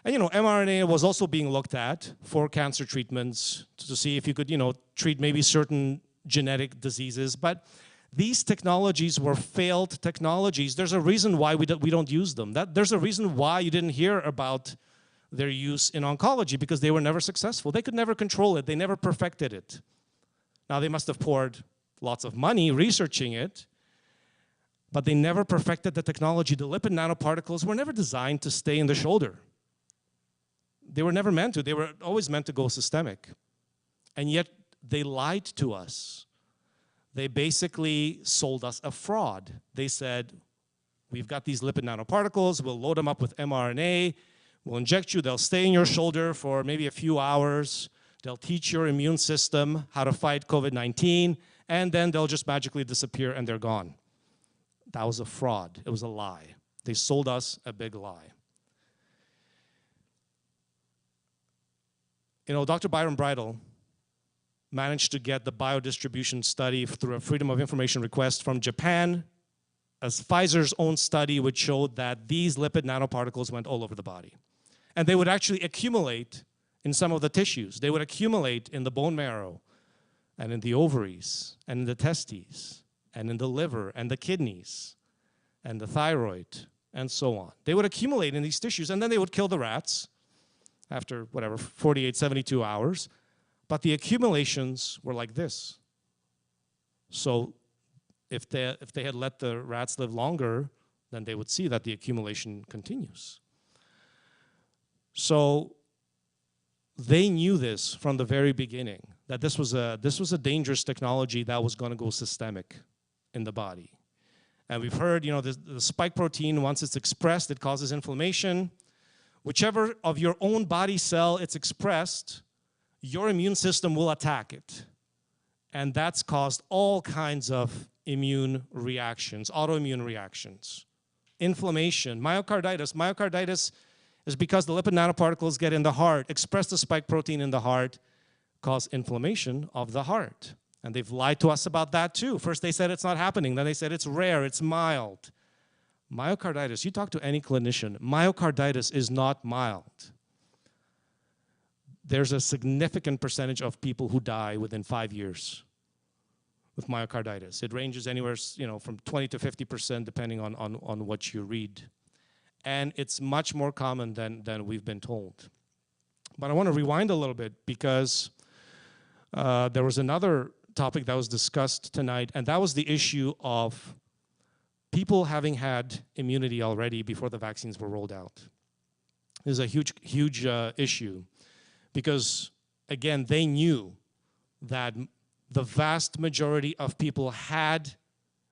And mRNA was also being looked at for cancer treatments to see if you could treat maybe certain genetic diseases, but these technologies were failed technologies. There's a reason why we don't use them. There's a reason why you didn't hear about their use in oncology, because they were never successful. They could never control it. They never perfected it. Now, they must have poured lots of money researching it, but they never perfected the technology. The lipid nanoparticles were never designed to stay in the shoulder. They were never meant to. They were always meant to go systemic. And yet, they lied to us. They basically sold us a fraud. They said, we've got these lipid nanoparticles, we'll load them up with mRNA, we'll inject you, they'll stay in your shoulder for maybe a few hours, they'll teach your immune system how to fight COVID-19, and then they'll just magically disappear and they're gone. That was a fraud. It was a lie. They sold us a big lie. Dr. Byron Bridle managed to get the biodistribution study through a Freedom of Information request from Japan, as Pfizer's own study which showed that these lipid nanoparticles went all over the body. And they would actually accumulate in some of the tissues. They would accumulate in the bone marrow, and in the ovaries, and in the testes, and in the liver, and the kidneys, and the thyroid, and so on. They would accumulate in these tissues, and then they would kill the rats after, 48, 72 hours. But the accumulations were like this. So if they had let the rats live longer, then they would see that the accumulation continues. So they knew this from the very beginning, that this was a dangerous technology that was going to go systemic in the body. And we've heard, the spike protein, once it's expressed, it causes inflammation. Whichever of your own body cell it's expressed, your immune system will attack it. And that's caused all kinds of immune reactions, autoimmune reactions. Inflammation, myocarditis. Myocarditis is because the lipid nanoparticles get in the heart, express the spike protein in the heart, cause inflammation of the heart. And they've lied to us about that too. First they said it's not happening, then they said it's rare, it's mild. Myocarditis, you talk to any clinician, myocarditis is not mild. There's a significant percentage of people who die within 5 years with myocarditis. It ranges anywhere, from 20 to 50% depending on what you read. And it's much more common than we've been told. But I want to rewind a little bit because there was another topic that was discussed tonight, and that was the issue of people having had immunity already before the vaccines were rolled out. This is a huge issue because, again, they knew that the vast majority of people had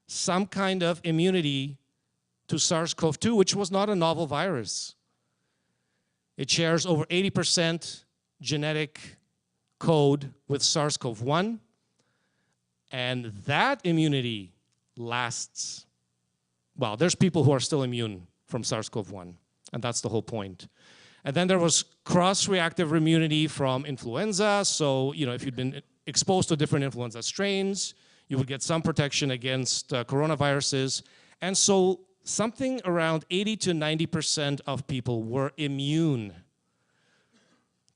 some kind of immunity to SARS-CoV-2, which was not a novel virus. It shares over 80% genetic code with SARS-CoV-1, and that immunity lasts. Well, there's people who are still immune from SARS-CoV-1, and that's the whole point. And then there was cross-reactive immunity from influenza, so if you'd been exposed to different influenza strains, you would get some protection against coronaviruses. And so something around 80 to 90% of people were immune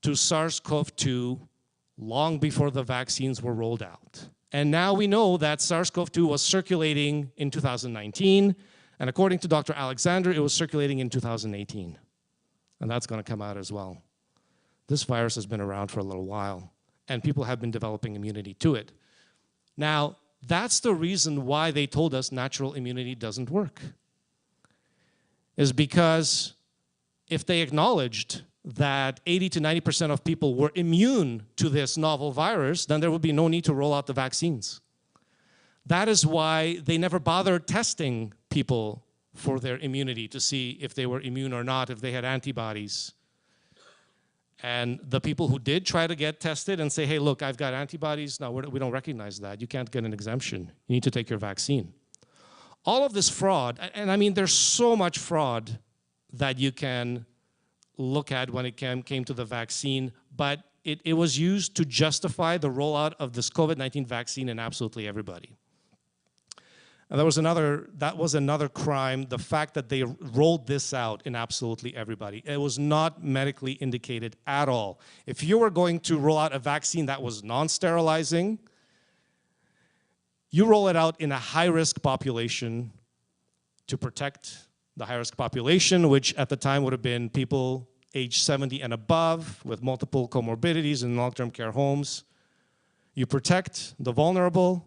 to SARS-CoV-2 long before the vaccines were rolled out. And now we know that SARS-CoV-2 was circulating in 2019, and according to Dr. Alexander, it was circulating in 2018. And that's going to come out as well. This virus has been around for a little while, and people have been developing immunity to it. Now, that's the reason why they told us natural immunity doesn't work. Is because if they acknowledged that 80 to 90% of people were immune to this novel virus, then there would be no need to roll out the vaccines. That is why they never bothered testing people for their immunity to see if they were immune or not, if they had antibodies. And the people who did try to get tested and say, hey, look, I've got antibodies, no, we don't recognize that. You can't get an exemption. You need to take your vaccine. All of this fraud, and I mean, there's so much fraud that you can look at when it came to the vaccine, but it was used to justify the rollout of this COVID-19 vaccine in absolutely everybody. And that was another crime, the fact that they rolled this out in absolutely everybody. It was not medically indicated at all. If you were going to roll out a vaccine that was non-sterilizing, you roll it out in a high-risk population to protect the high-risk population, which at the time would have been people age 70 and above with multiple comorbidities in long-term care homes. You protect the vulnerable,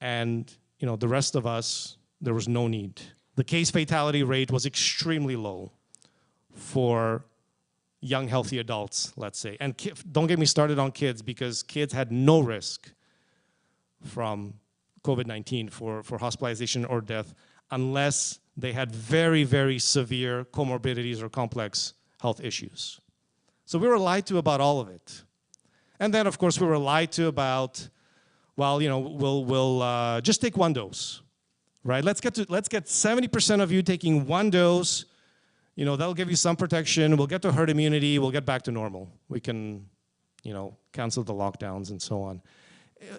and the rest of us, there was no need. The case fatality rate was extremely low for young, healthy adults, let's say. And don't get me started on kids, because kids had no risk from COVID-19 for hospitalization or death unless they had very, very severe comorbidities or complex health issues. So we were lied to about all of it. And then, of course, we were lied to about, well, we'll just take one dose, right? Let's get 70% of you taking one dose. That'll give you some protection. We'll get to herd immunity. We'll get back to normal. We can, cancel the lockdowns and so on.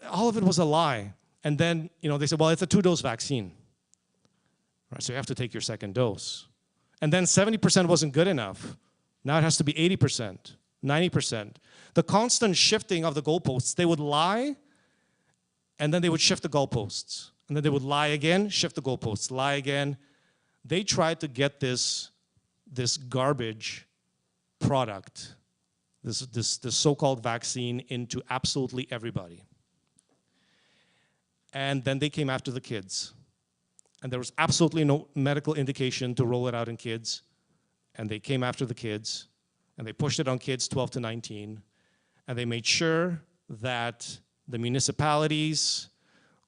All of it was a lie. And then, they said, well, it's a 2-dose vaccine. Right, so you have to take your second dose. And then 70% wasn't good enough. Now it has to be 80%, 90%. The constant shifting of the goalposts, they would lie, and then they would shift the goalposts. And then they would lie again, shift the goalposts, lie again. They tried to get this garbage product, this so-called vaccine, into absolutely everybody. And then they came after the kids. And there was absolutely no medical indication to roll it out in kids. And they came after the kids, and they pushed it on kids 12 to 19. And they made sure that the municipalities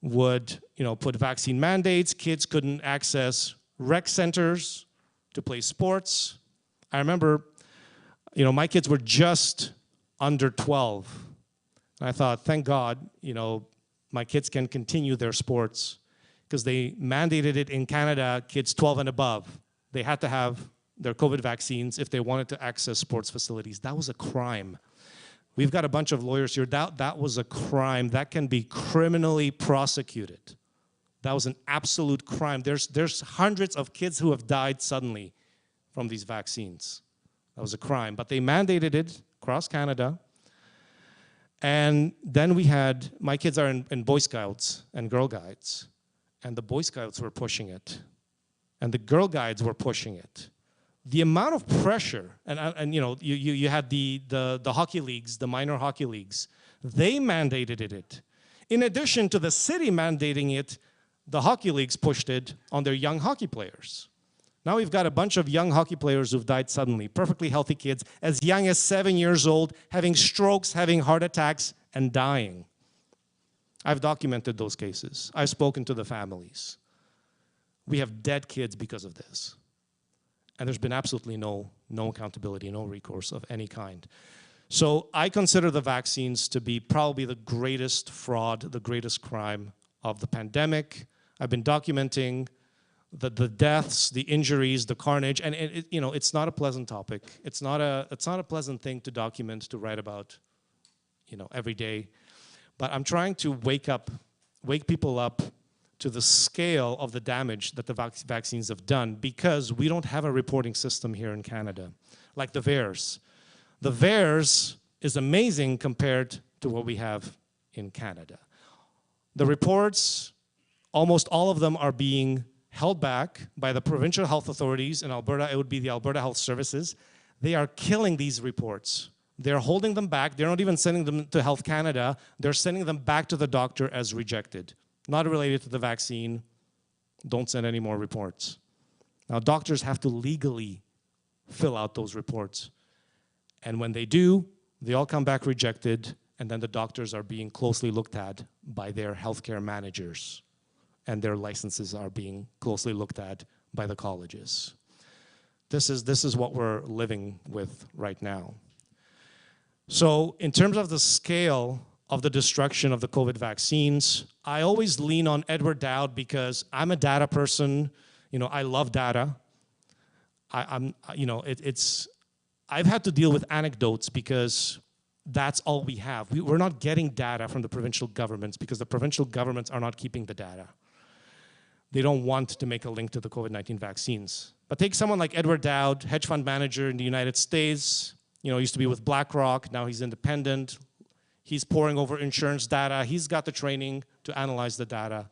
would, put vaccine mandates. Kids couldn't access rec centers to play sports. I remember, my kids were just under 12. And I thought, thank God, my kids can continue their sports, because they mandated it in Canada, kids 12 and above. They had to have their COVID vaccines if they wanted to access sports facilities. That was a crime. We've got a bunch of lawyers here. That was a crime. That can be criminally prosecuted. That was an absolute crime. There's hundreds of kids who have died suddenly from these vaccines. That was a crime. But they mandated it across Canada. And then we had, my kids are in Boy Scouts and Girl Guides, and the Boy Scouts were pushing it, and the Girl Guides were pushing it. The amount of pressure, and you know, you had the hockey leagues, the minor hockey leagues, they mandated it. In addition to the city mandating it, the hockey leagues pushed it on their young hockey players. Now we've got a bunch of young hockey players who've died suddenly, perfectly healthy kids, as young as 7 years old, having strokes, having heart attacks, and dying. I've documented those cases. I've spoken to the families. We have dead kids because of this. And there's been absolutely no accountability, no recourse of any kind. So I consider the vaccines to be probably the greatest fraud, the greatest crime of the pandemic. I've been documenting the deaths, the injuries, the carnage, and you know, it's not a pleasant topic. It's not a pleasant thing to document, to write about, you know, every day. But I'm trying to wake people up to the scale of the damage that the vaccines have done, because we don't have a reporting system here in Canada, like the VAERS. The VAERS is amazing compared to what we have in Canada. The reports, almost all of them are being held back by the provincial health authorities. In Alberta, it would be the Alberta Health Services. They are killing these reports. They're holding them back. They're not even sending them to Health Canada. They're sending them back to the doctor as rejected. Not related to the vaccine. Don't send any more reports. Now, doctors have to legally fill out those reports. And when they do, they all come back rejected, and then the doctors are being closely looked at by their healthcare managers, and their licenses are being closely looked at by the colleges. This is what we're living with right now. So in terms of the scale of the destruction of the COVID vaccines, I always lean on Edward Dowd because I'm a data person. You know, I love data. I've had to deal with anecdotes because that's all we have. We're not getting data from the provincial governments because the provincial governments are not keeping the data. They don't want to make a link to the COVID-19 vaccines. But take someone like Edward Dowd, hedge fund manager in the United States, you know, used to be with BlackRock, now he's independent. He's poring over insurance data. He's got the training to analyze the data.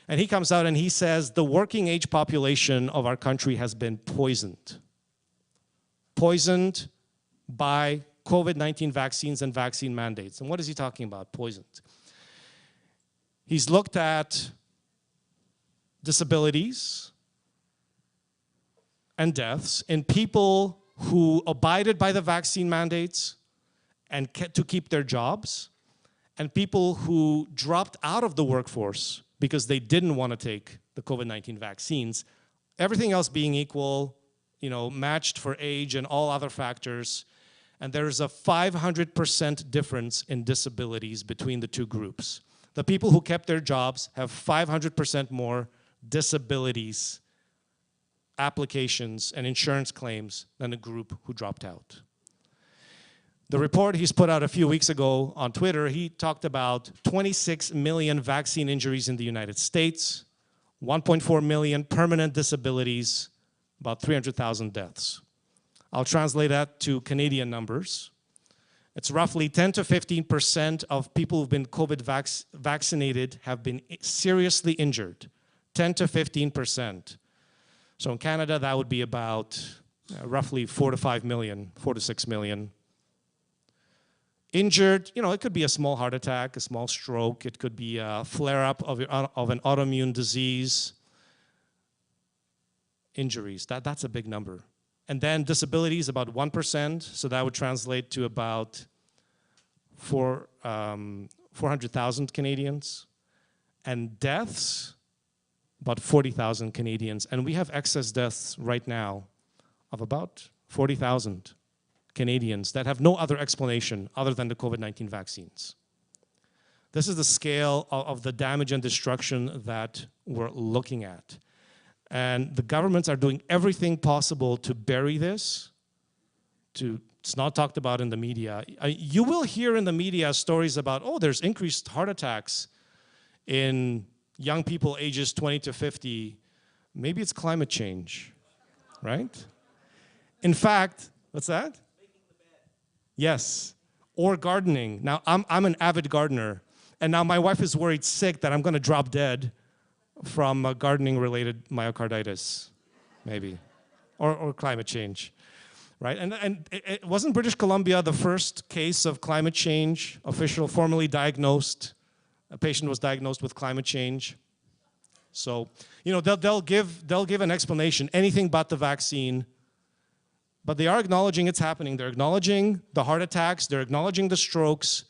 And he comes out and he says the working age population of our country has been poisoned. Poisoned by COVID-19 vaccines and vaccine mandates. And what is he talking about, poisoned? He's looked at disabilities and deaths in people who abided by the vaccine mandates and to keep their jobs, and people who dropped out of the workforce because they didn't want to take the COVID-19 vaccines. Everything else being equal, you know, matched for age and all other factors, and there's a 500% difference in disabilities between the two groups. The people who kept their jobs have 500% more disabilities, applications, and insurance claims than the group who dropped out. The report he's put out a few weeks ago on Twitter, he talked about 26 million vaccine injuries in the United States, 1.4 million permanent disabilities, about 300,000 deaths. I'll translate that to Canadian numbers. It's roughly 10 to 15% of people who've been COVID vaccinated have been seriously injured. 10 to 15%. So in Canada, that would be about roughly 4 to 5 million, 4 to 6 million. Injured, you know, it could be a small heart attack, a small stroke. It could be a flare-up of an autoimmune disease. Injuries, that's a big number. And then disabilities, about 1%, so that would translate to about 400,000 Canadians. And deaths, about 40,000 Canadians. And we have excess deaths right now of about 40,000 Canadians that have no other explanation other than the COVID-19 vaccines. This is the scale of the damage and destruction that we're looking at. And the governments are doing everything possible to bury this. It's not talked about in the media. You will hear in the media stories about, oh, there's increased heart attacks in young people ages 20 to 50. Maybe it's climate change, right? In fact, what's that? Yes. or gardening. Now, I'm an avid gardener, and now my wife is worried sick that I'm going to drop dead from gardening-related myocarditis, maybe, or climate change, right? And it wasn't British Columbia the first case of climate change, formally diagnosed. A patient was diagnosed with climate change. So, you know, they'll give an explanation, anything but the vaccine. But they are acknowledging it's happening. They're acknowledging the heart attacks. They're acknowledging the strokes.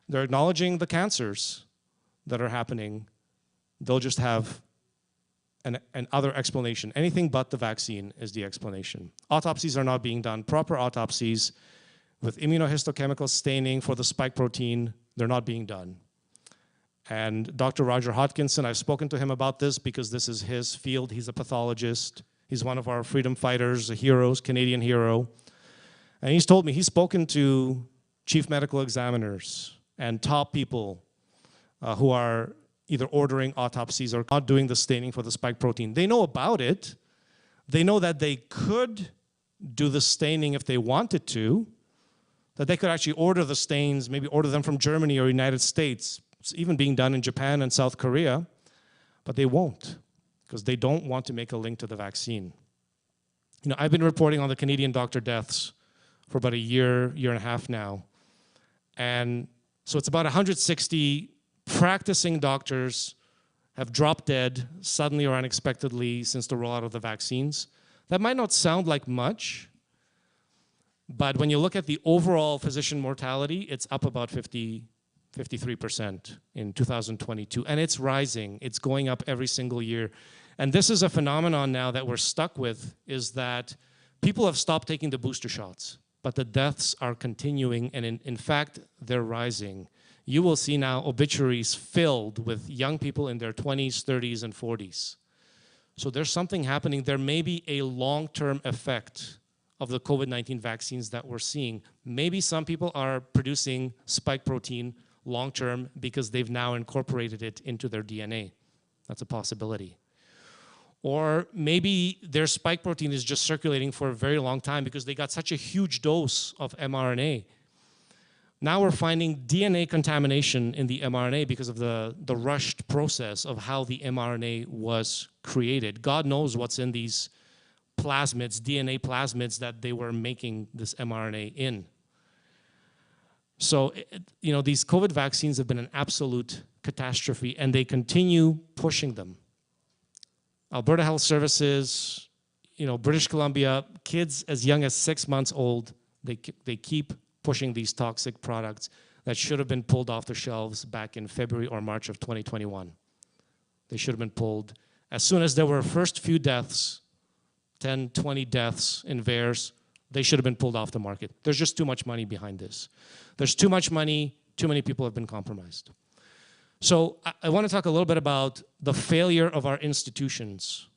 They're acknowledging the cancers that are happening. They'll just have an other explanation. Anything but the vaccine is the explanation. Autopsies are not being done. Proper autopsies with immunohistochemical staining for the spike protein, they're not being done. And Dr. Roger Hodkinson, I've spoken to him about this because this is his field. He's a pathologist. He's one of our freedom fighters, heroes, Canadian hero. And he's told me he's spoken to chief medical examiners and top people who are either ordering autopsies or not doing the staining for the spike protein. They know about it. They know that they could do the staining if they wanted to, that they could actually order the stains, maybe order them from Germany or United States. It's even being done in Japan and South Korea, but they won't because they don't want to make a link to the vaccine. You know, I've been reporting on the Canadian doctor deaths for about a year and a half now. And so it's about 160 practicing doctors have dropped dead suddenly or unexpectedly since the rollout of the vaccines. That might not sound like much, but when you look at the overall physician mortality, it's up about 53% in 2022, and it's rising. It's going up every single year. And this is a phenomenon now that we're stuck with, is that people have stopped taking the booster shots, but the deaths are continuing, and in fact, they're rising. You will see now obituaries filled with young people in their 20s, 30s, and 40s. So there's something happening. There may be a long-term effect of the COVID-19 vaccines that we're seeing. Maybe some people are producing spike protein long-term because they've now incorporated it into their DNA. That's a possibility. Or maybe their spike protein is just circulating for a very long time because they got such a huge dose of mRNA. Now we're finding DNA contamination in the mRNA because of the rushed process of how the mRNA was created. God knows what's in these plasmids, DNA plasmids that they were making this mRNA in. So, you know, these COVID vaccines have been an absolute catastrophe, and they continue pushing them. Alberta Health Services, you know, British Columbia, kids as young as 6 months old, they keep pushing these toxic products that should have been pulled off the shelves back in February or March of 2021. They should have been pulled. As soon as there were first few deaths, 10, 20 deaths in VAERS, they should have been pulled off the market. There's just too much money behind this. There's too much money, too many people have been compromised. So I want to talk a little bit about the failure of our institutions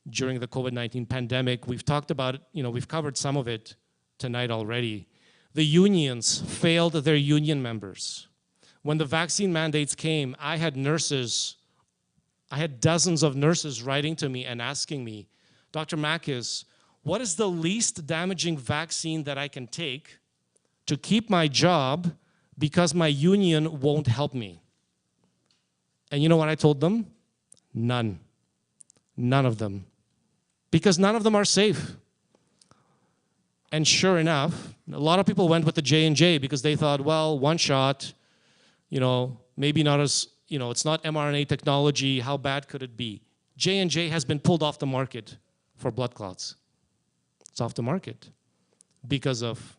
during the COVID-19 pandemic. We've talked about it, you know, we've covered some of it tonight already. The unions failed their union members. When the vaccine mandates came, I had dozens of nurses writing to me and asking me, Dr. Makis, what is the least damaging vaccine that I can take to keep my job because my union won't help me? And you know what I told them? None. None of them. Because none of them are safe. And sure enough, a lot of people went with the J&J because they thought, well, one shot, you know, maybe not as, you know, it's not mRNA technology, how bad could it be? J&J has been pulled off the market for blood clots. It's off the market because of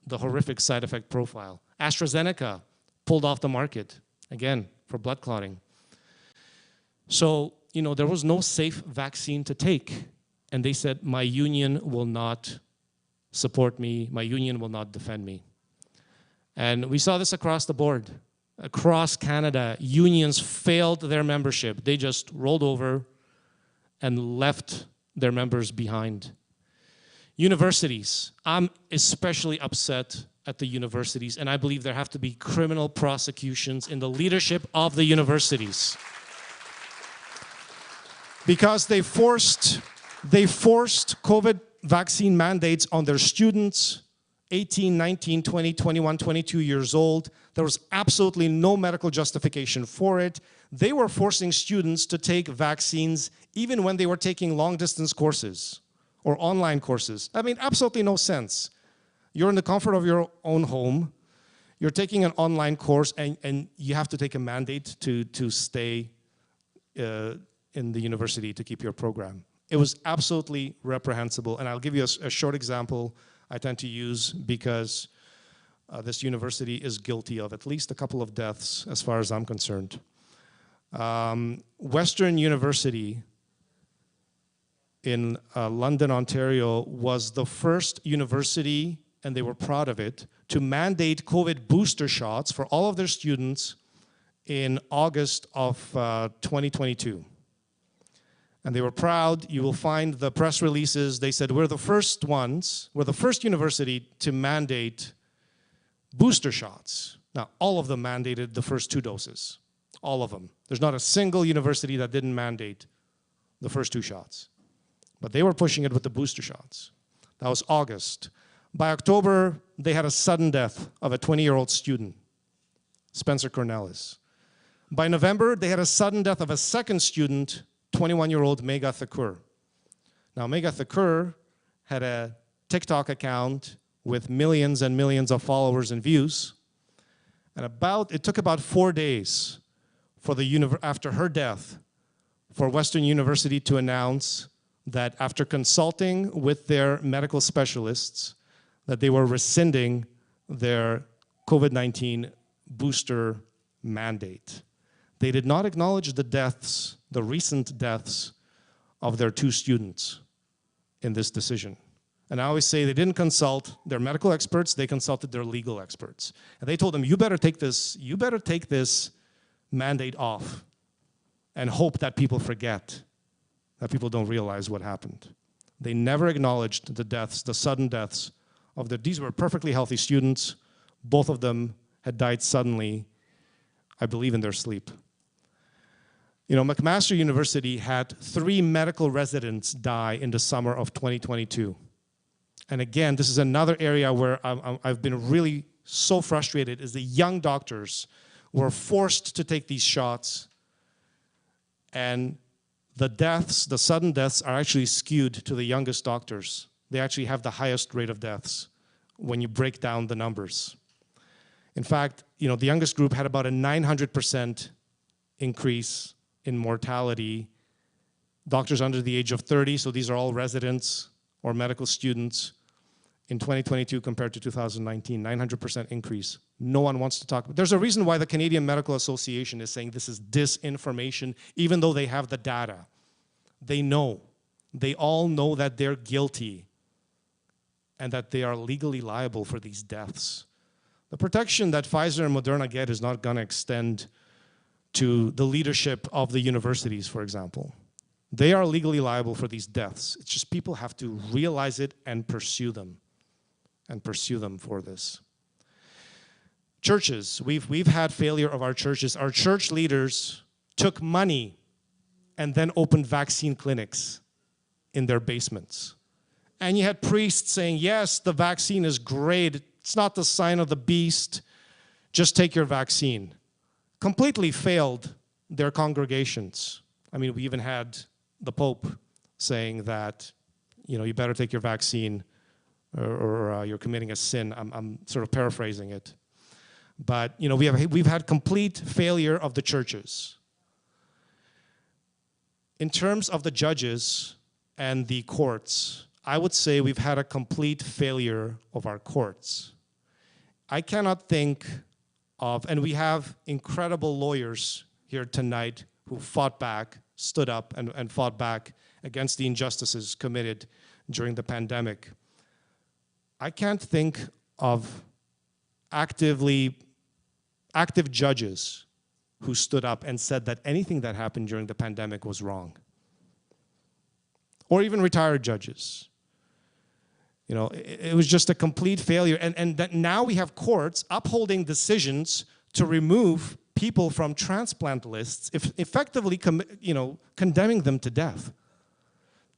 the horrific side effect profile. AstraZeneca pulled off the market, again, for blood clotting. So, you know, there was no safe vaccine to take. And they said, my union will not support me, my union will not defend me. And we saw this across the board. Across Canada, unions failed their membership. They just rolled over and left their members behind. Universities, I'm especially upset at the universities, and I believe there have to be criminal prosecutions in the leadership of the universities. Because they forced COVID vaccine mandates on their students 18, 19, 20, 21, 22 years old. There was absolutely no medical justification for it. They were forcing students to take vaccines even when they were taking long-distance courses or online courses. I mean, absolutely no sense. You're in the comfort of your own home. You're taking an online course, and you have to take a mandate to stay in the university to keep your program. It was absolutely reprehensible, and I'll give you a short example I tend to use because this university is guilty of at least a couple of deaths as far as I'm concerned. Western University in London, Ontario was the first university, and they were proud of it, to mandate COVID booster shots for all of their students in August of 2022. And they were proud. You will find the press releases. They said, we're the first ones, we're the first university to mandate booster shots. Now, all of them mandated the first 2 doses. All of them. There's not a single university that didn't mandate the first 2 shots. But they were pushing it with the booster shots. That was August. By October, they had a sudden death of a 20-year-old student, Spencer Cornelis. By November, they had a sudden death of a second student, 21-year-old Megha Thakur. Now, Megha Thakur had a TikTok account with millions and millions of followers and views. And it took about 4 days for after her death for Western University to announce that after consulting with their medical specialists, that they were rescinding their COVID-19 booster mandate. They did not acknowledge the deaths, the recent deaths of their 2 students in this decision. And I always say they didn't consult their medical experts, they consulted their legal experts. And they told them, you better take this mandate off and hope that people forget, that people don't realize what happened. They never acknowledged the deaths, the sudden deaths of these were perfectly healthy students. Both of them had died suddenly, I believe, in their sleep. You know, McMaster University had 3 medical residents die in the summer of 2022. And again, this is another area where I've been really so frustrated, is the young doctors were forced to take these shots, and the deaths, the sudden deaths, are actually skewed to the youngest doctors. They actually have the highest rate of deaths when you break down the numbers. In fact, you know, the youngest group had about a 900% increase in mortality. Doctors under the age of 30, so these are all residents or medical students, in 2022 compared to 2019, 900% increase. No one wants to talk about it. There's a reason why the Canadian Medical Association is saying this is disinformation, even though they have the data. They know. They all know that they're guilty and that they are legally liable for these deaths. The protection that Pfizer and Moderna get is not going to extend to the leadership of the universities, for example. They are legally liable for these deaths. It's just people have to realize it and pursue them for this. Churches, we've had failure of our churches. Our church leaders took money and then opened vaccine clinics in their basements. And you had priests saying, yes, the vaccine is great. It's not the sign of the beast. Just take your vaccine. Completely failed their congregations. I mean, we even had the Pope saying that, you know, you better take your vaccine or you're committing a sin. I'm sort of paraphrasing it. But, you know, we've had complete failure of the churches. In terms of the judges and the courts, I would say we've had a complete failure of our courts. I cannot think of, and we have incredible lawyers here tonight who fought back, stood up and fought back against the injustices committed during the pandemic. I can't think of active judges who stood up and said that anything that happened during the pandemic was wrong. Or even retired judges. You know, it was just a complete failure. And that now we have courts upholding decisions to remove people from transplant lists, effectively condemning them to death.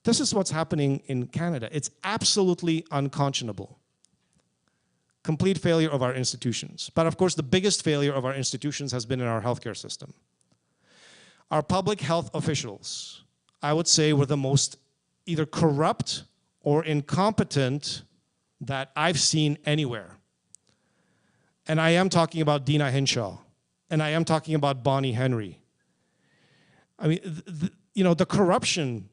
This is what's happening in Canada. It's absolutely unconscionable. complete failure of our institutions. But of course, the biggest failure of our institutions has been in our healthcare system. Our public health officials, I would say, were the most either corrupt or incompetent that I've seen anywhere. And I am talking about Dina Hinshaw, and I am talking about Bonnie Henry. I mean, the corruption,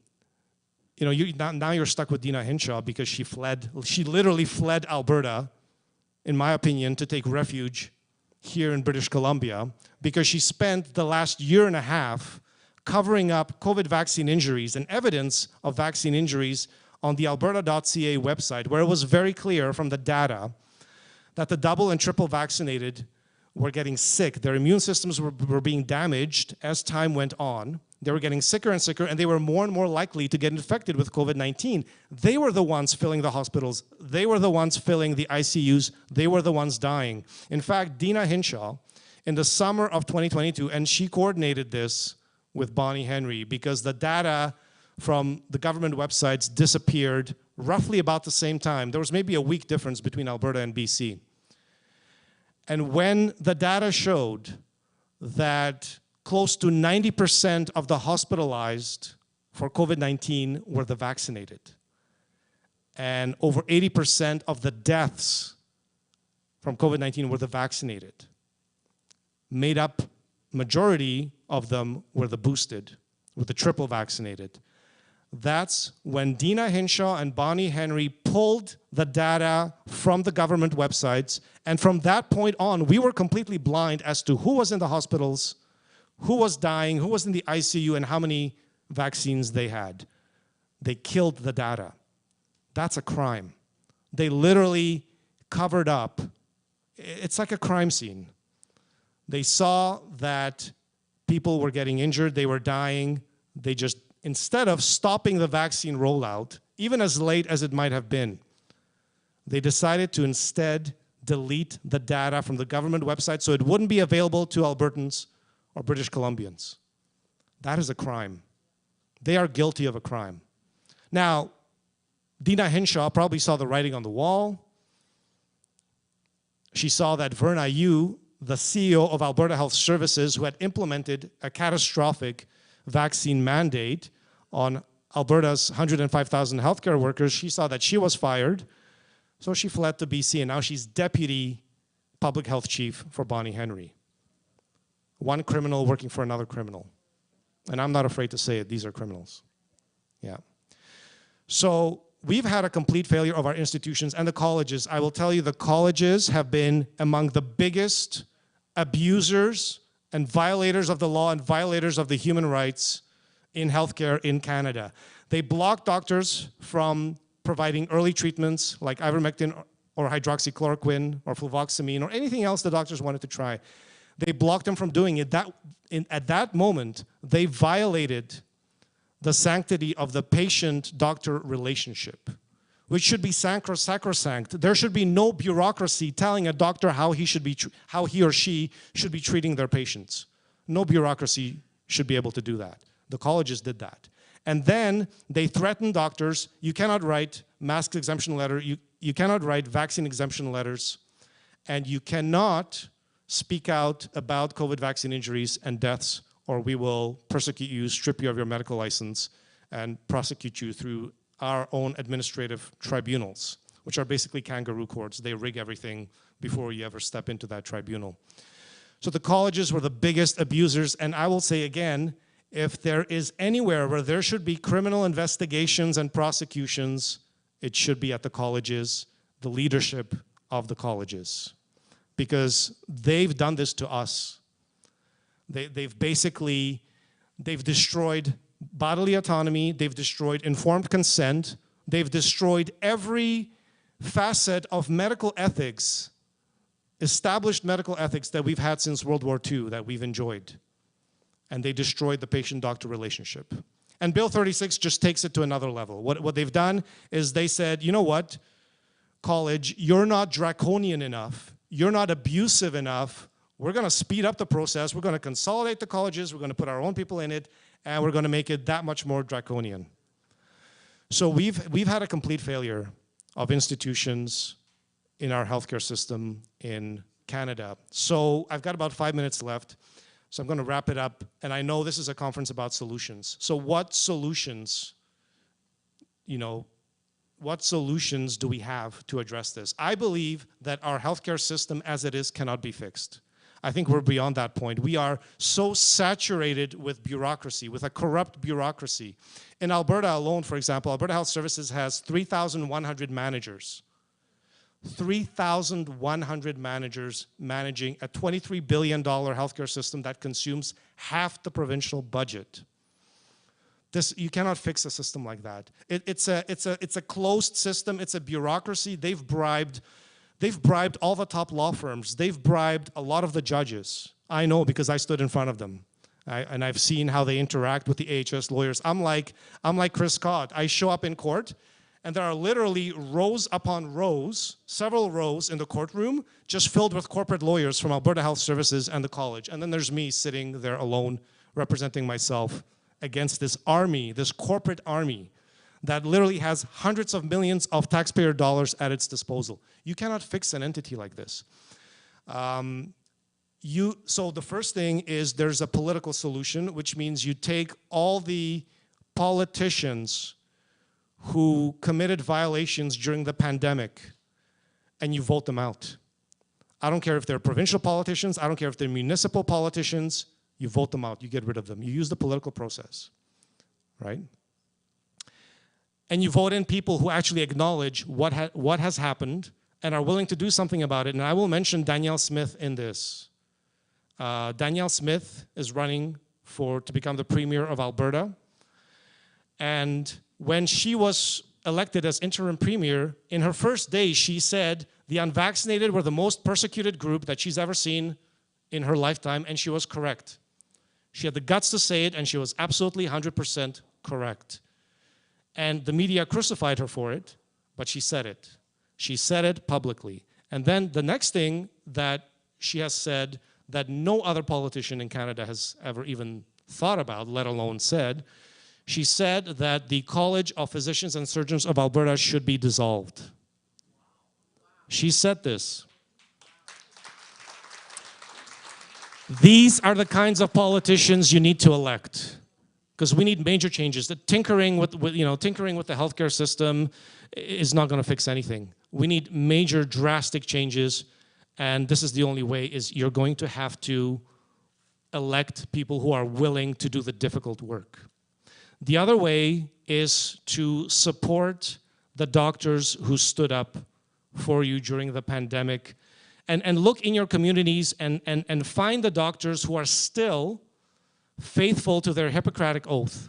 now you're stuck with Dina Hinshaw because she literally fled Alberta, in my opinion, to take refuge here in British Columbia, because she spent the last year and a half covering up COVID vaccine injuries and evidence of vaccine injuries on the alberta.ca website, where it was very clear from the data that the double and triple vaccinated were getting sick. Their immune systems were being damaged as time went on. They were getting sicker and sicker, and they were more and more likely to get infected with COVID-19. They were the ones filling the hospitals. They were the ones filling the ICUs. They were the ones dying. In fact, Dina Hinshaw, in the summer of 2022, and she coordinated this with Bonnie Henry, because the data from the government websites disappeared roughly about the same time. There was maybe a week difference between Alberta and BC. And when the data showed that close to 90% of the hospitalized for COVID-19 were the vaccinated, and over 80% of the deaths from COVID-19 were the vaccinated, made up majority of them were the boosted, with the triple vaccinated. That's when Dina Hinshaw and Bonnie Henry pulled the data from the government websites, and from that point on, we were completely blind as to who was in the hospitals, who was dying, who was in the ICU, and how many vaccines they had. They killed the data. That's a crime. They literally covered up. It's like a crime scene. They saw that people were getting injured, they were dying. They just, instead of stopping the vaccine rollout, even as late as it might have been, they decided to instead delete the data from the government website so it wouldn't be available to Albertans or British Columbians. That is a crime. They are guilty of a crime. Now, Dina Hinshaw probably saw the writing on the wall. She saw that Verna Yu, the CEO of Alberta Health Services, who had implemented a catastrophic vaccine mandate on Alberta's 105,000 healthcare workers, she saw that she was fired, so she fled to BC, and now she's deputy public health chief for Bonnie Henry. One criminal working for another criminal. And I'm not afraid to say it, these are criminals. Yeah. So we've had a complete failure of our institutions and the colleges. I will tell you, the colleges have been among the biggest abusers and violators of the law and violators of the human rights in healthcare in Canada. They block doctors from providing early treatments like ivermectin or hydroxychloroquine or fluvoxamine or anything else the doctors wanted to try. They blocked them from doing it. At that moment, they violated the sanctity of the patient-doctor relationship, which should be sacrosanct. There should be no bureaucracy telling a doctor how he or she should be treating their patients. No bureaucracy should be able to do that. The colleges did that. And then they threatened doctors, you cannot write mask exemption letter, you cannot write vaccine exemption letters, and you cannot speak out about COVID vaccine injuries and deaths, or we will persecute you, strip you of your medical license, and prosecute you through our own administrative tribunals, which are basically kangaroo courts. They rig everything before you ever step into that tribunal. So the colleges were the biggest abusers, and I will say again, if there is anywhere where there should be criminal investigations and prosecutions, it should be at the colleges, the leadership of the colleges, because they've done this to us. They've destroyed bodily autonomy, they've destroyed informed consent, they've destroyed every facet of medical ethics, established medical ethics that we've had since World War II, that we've enjoyed. And they destroyed the patient-doctor relationship. And Bill 36 just takes it to another level. What they've done is they said, you know what, college, you're not draconian enough, you're not abusive enough, we're going to speed up the process, we're going to consolidate the colleges, we're going to put our own people in it, and we're going to make it that much more draconian. So we've had a complete failure of institutions in our healthcare system in Canada. So I've got about 5 minutes left, so I'm going to wrap it up. And I know this is a conference about solutions. So what solutions, what solutions do we have to address this? I believe that our healthcare system as it is cannot be fixed. I think we're beyond that point. We are so saturated with bureaucracy, with a corrupt bureaucracy. In Alberta alone, for example, Alberta Health Services has 3,100 managers. 3,100 managers managing a $23 billion healthcare system that consumes half the provincial budget. You cannot fix a system like that. It's a closed system. It's a bureaucracy. They've bribed all the top law firms. They've bribed a lot of the judges. I know because I stood in front of them. And I've seen how they interact with the AHS lawyers. I'm like Chris Scott. I show up in court, and there are literally rows upon rows, several rows in the courtroom, just filled with corporate lawyers from Alberta Health Services and the college. And then there's me sitting there alone, representing myself against this army, this corporate army, that literally has hundreds of millions of taxpayer dollars at its disposal. You cannot fix an entity like this. So the first thing is there's a political solution, which means you take all the politicians who committed violations during the pandemic and you vote them out. I don't care if they're provincial politicians, I don't care if they're municipal politicians, you vote them out, you get rid of them. You use the political process, right? And you vote in people who actually acknowledge what has happened and are willing to do something about it. And I will mention Danielle Smith in this. Danielle Smith is running to become the Premier of Alberta. And when she was elected as interim Premier, in her first day, she said the unvaccinated were the most persecuted group that she's ever seen in her lifetime, and she was correct. She had the guts to say it, and she was absolutely 100% correct. And the media crucified her for it, but she said it. She said it publicly. And then the next thing that she has said that no other politician in Canada has ever even thought about, let alone said, she said that the College of Physicians and Surgeons of Alberta should be dissolved. She said this. These are the kinds of politicians you need to elect, because we need major changes. The tinkering with the healthcare system is not going to fix anything. We need major, drastic changes, and this is the only way. Is you're going to have to elect people who are willing to do the difficult work. The other way is to support the doctors who stood up for you during the pandemic, and look in your communities and find the doctors who are still faithful to their Hippocratic oath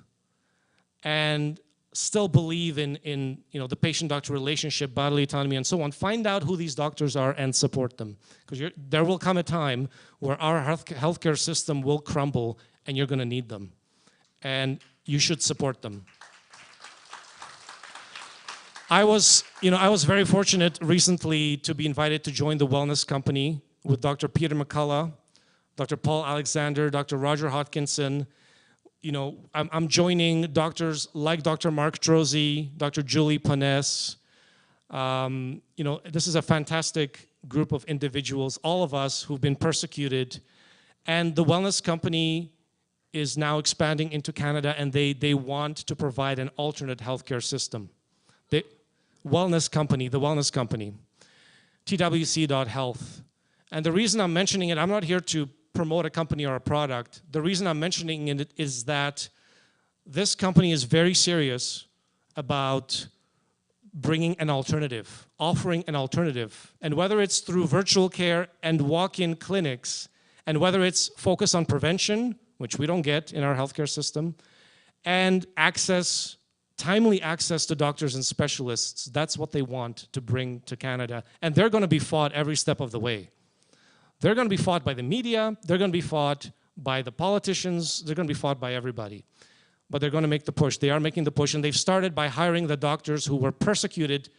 and still believe in the patient-doctor relationship, bodily autonomy, and so on. Find out who these doctors are and support them, because there will come a time where our healthcare system will crumble and you're going to need them, and you should support them. I was very fortunate recently to be invited to join the Wellness Company with Dr. Peter McCullough, Dr. Paul Alexander, Dr. Roger Hodkinson. I'm joining doctors like Dr. Mark Trozzi, Dr. Julie Panes. This is a fantastic group of individuals, all of us who've been persecuted. And the Wellness Company is now expanding into Canada, and they want to provide an alternate healthcare system. The Wellness Company, twc.health. And the reason I'm mentioning it, I'm not here to promote a company or a product. The reason I'm mentioning it is that this company is very serious about bringing an alternative, offering an alternative. And whether it's through virtual care and walk-in clinics, and whether it's focused on prevention, which we don't get in our healthcare system, and timely access to doctors and specialists, that's what they want to bring to Canada. And they're going to be fought every step of the way. They're going to be fought by the media, they're going to be fought by the politicians, they're going to be fought by everybody. But they're going to make the push. They are making the push, and they've started by hiring the doctors who were persecuted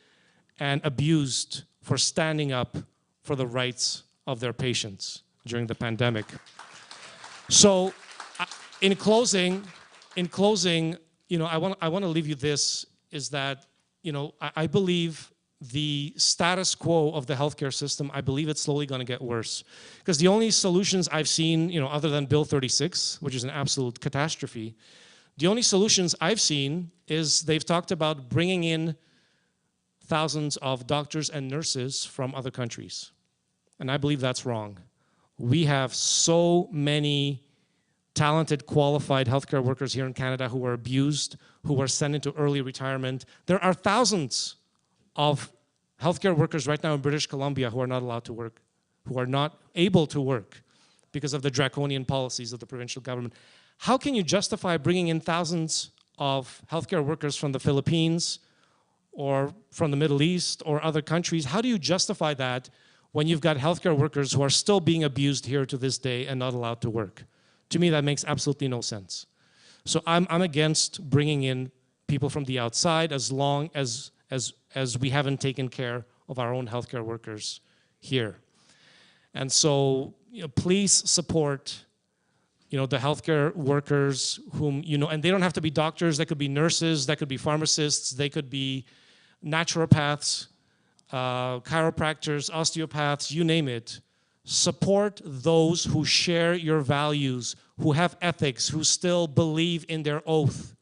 and abused for standing up for the rights of their patients during the pandemic. So, in closing, I want to leave you this, is that, I believe the status quo of the healthcare system, I believe it's slowly going to get worse. Because the only solutions I've seen, other than Bill 36, which is an absolute catastrophe, the only solutions I've seen is they've talked about bringing in thousands of doctors and nurses from other countries. And I believe that's wrong. We have so many talented, qualified healthcare workers here in Canada who are abused, who are sent into early retirement. There are thousands of healthcare workers right now in British Columbia who are not allowed to work, who are not able to work because of the draconian policies of the provincial government. How can you justify bringing in thousands of healthcare workers from the Philippines or from the Middle East or other countries? How do you justify that when you've got healthcare workers who are still being abused here to this day and not allowed to work? To me, that makes absolutely no sense. So I'm against bringing in people from the outside as long as we haven't taken care of our own healthcare workers here. And so please support the healthcare workers whom, and they don't have to be doctors, they could be nurses, they could be pharmacists, they could be naturopaths, chiropractors, osteopaths, you name it. Support those who share your values, who have ethics, who still believe in their oath.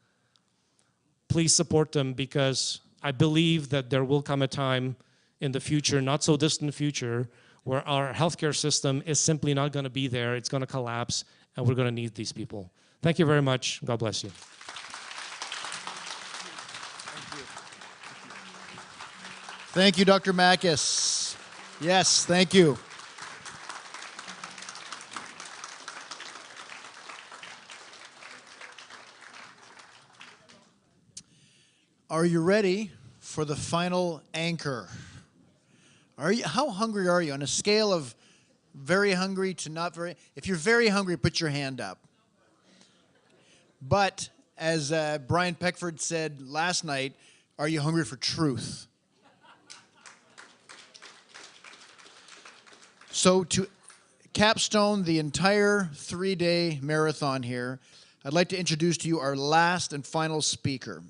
Please support them, because I believe that there will come a time in the future, not so distant future, where our healthcare system is simply not going to be there. It's going to collapse, and we're going to need these people. Thank you very much. God bless you. Thank you, Dr. Makis. Yes, thank you. Are you ready for the final anchor? How hungry are you on a scale of very hungry to not very? If you're very hungry, put your hand up. But as Brian Peckford said last night, are you hungry for truth? So to capstone the entire 3-day marathon here, I'd like to introduce to you our last and final speaker.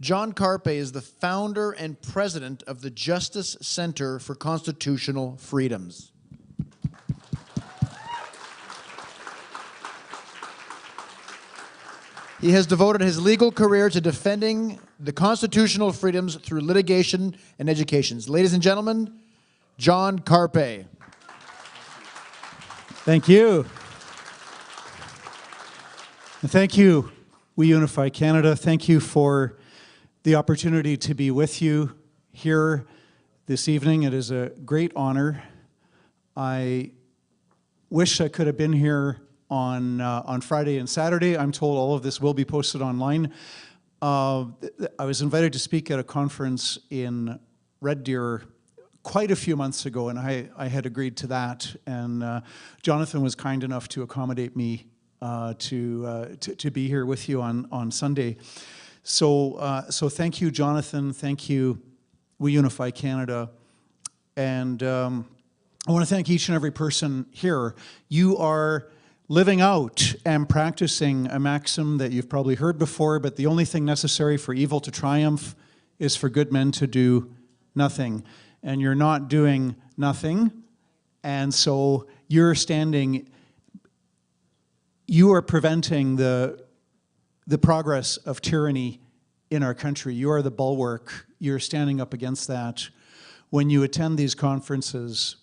John Carpe is the founder and president of the Justice Center for Constitutional Freedoms. He has devoted his legal career to defending the constitutional freedoms through litigation and education. Ladies and gentlemen, John Carpe. Thank you. And thank you, We Unify Canada. Thank you for the opportunity to be with you here this evening. It is a great honor. I wish I could have been here on Friday and Saturday. I'm told all of this will be posted online. I was invited to speak at a conference in Red Deer quite a few months ago, and I had agreed to that. And Jonathan was kind enough to accommodate me to be here with you on Sunday. So thank you, Jonathan. Thank you, We Unify Canada. And I want to thank each and every person here. You are living out and practicing a maxim that you've probably heard before, but the only thing necessary for evil to triumph is for good men to do nothing. And you're not doing nothing, and so you are preventing the progress of tyranny in our country. You are the bulwark. You're standing up against that. When you attend these conferences,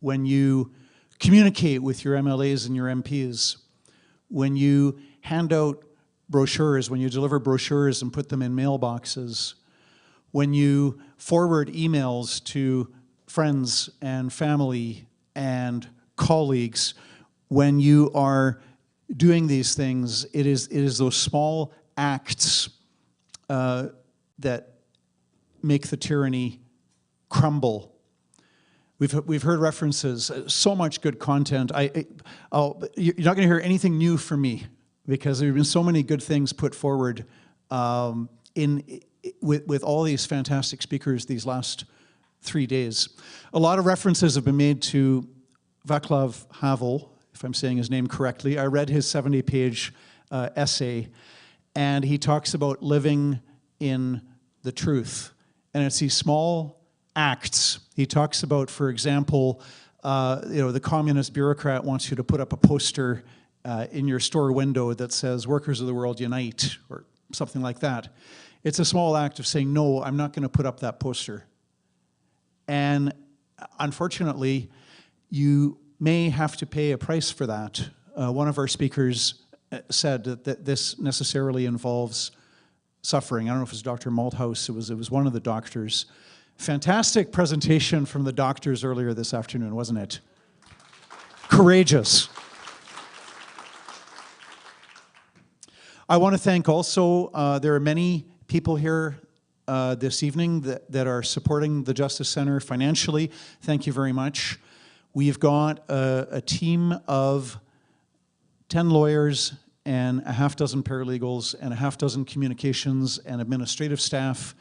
when you communicate with your MLAs and your MPs, when you hand out brochures, when you deliver brochures and put them in mailboxes, when you forward emails to friends and family and colleagues, when you are doing these things, it is those small acts that make the tyranny crumble. We've heard references, so much good content. You're not going to hear anything new from me, because there have been so many good things put forward with all these fantastic speakers these last 3 days. A lot of references have been made to Václav Havel, if I'm saying his name correctly. I read his 70-page essay, and he talks about living in the truth. And it's these small acts. He talks about, for example, the communist bureaucrat wants you to put up a poster in your store window that says, "Workers of the world unite," or something like that. It's a small act of saying, no, I'm not going to put up that poster. And unfortunately, you may have to pay a price for that. One of our speakers said that this necessarily involves suffering. I don't know if it's Dr. Malthouse, it was one of the doctors. Fantastic presentation from the doctors earlier this afternoon, wasn't it? Courageous. I want to thank also, there are many people here this evening that are supporting the Justice Center financially. Thank you very much. We've got a team of 10 lawyers and a half dozen paralegals and a half dozen communications and administrative staff.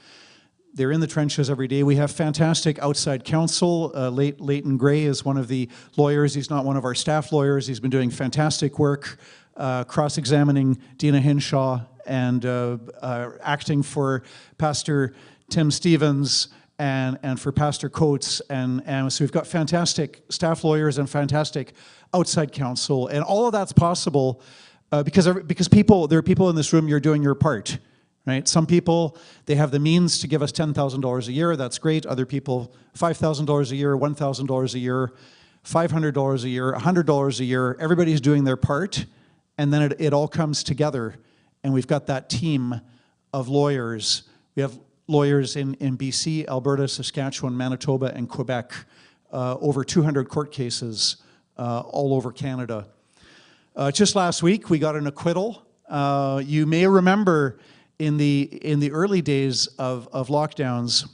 They're in the trenches every day. We have fantastic outside counsel. Leighton Gray is one of the lawyers. He's not one of our staff lawyers. He's been doing fantastic work cross-examining Dina Hinshaw and acting for Pastor Tim Stevens and for Pastor Coates. And so we've got fantastic staff lawyers and fantastic outside counsel. And all of that's possible because there are people in this room, you're doing your part. Right? Some people, they have the means to give us $10,000 a year. That's great. Other people, $5,000 a year, $1,000 a year, $500 a year, $100 a year. Everybody's doing their part, and then it all comes together. And we've got that team of lawyers. We have lawyers in BC, Alberta, Saskatchewan, Manitoba, and Quebec. Over 200 court cases all over Canada. Just last week, we got an acquittal. You may remember in the early days of lockdowns,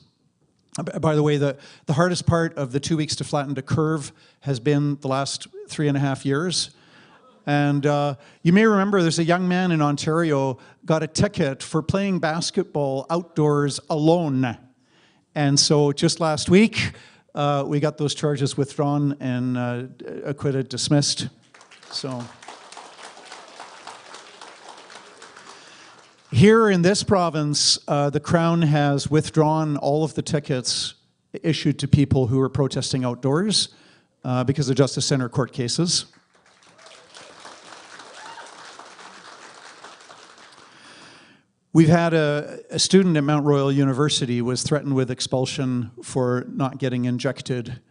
by the way, the hardest part of the 2 weeks to flatten the curve has been the last 3.5 years. And you may remember there's a young man in Ontario got a ticket for playing basketball outdoors alone. And so just last week, we got those charges withdrawn and acquitted, dismissed. So here in this province, the Crown has withdrawn all of the tickets issued to people who were protesting outdoors because of Justice Center court cases. We've had a student at Mount Royal University was threatened with expulsion for not getting injected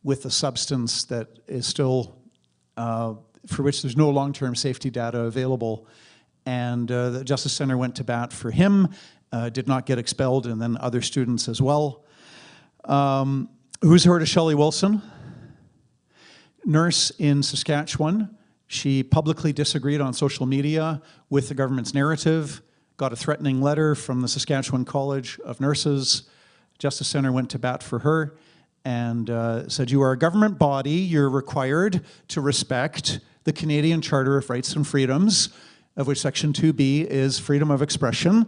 with a substance that is still, for which there's no long-term safety data available. And the Justice Center went to bat for him, did not get expelled, and then other students as well. Who's heard of Shelley Wilson? Nurse in Saskatchewan. She publicly disagreed on social media with the government's narrative, got a threatening letter from the Saskatchewan College of Nurses. Justice Center went to bat for her and said, you are a government body, you're required to respect the Canadian Charter of Rights and Freedoms, of which Section 2B is freedom of expression.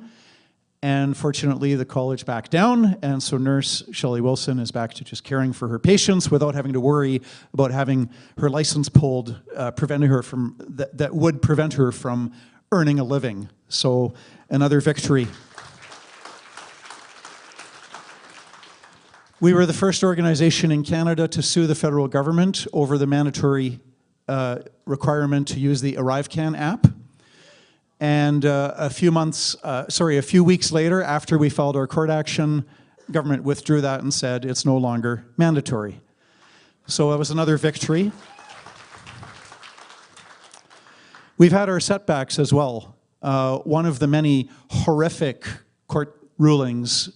And fortunately, the college backed down, and so Nurse Shelley Wilson is back to just caring for her patients without having to worry about having her license pulled, preventing her from, that would prevent her from earning a living. So another victory. We were the first organization in Canada to sue the federal government over the mandatory requirement to use the ArriveCan app. And a few weeks later, after we filed our court action, government withdrew that and said it's no longer mandatory. So that was another victory. We've had our setbacks as well. One of the many horrific court rulings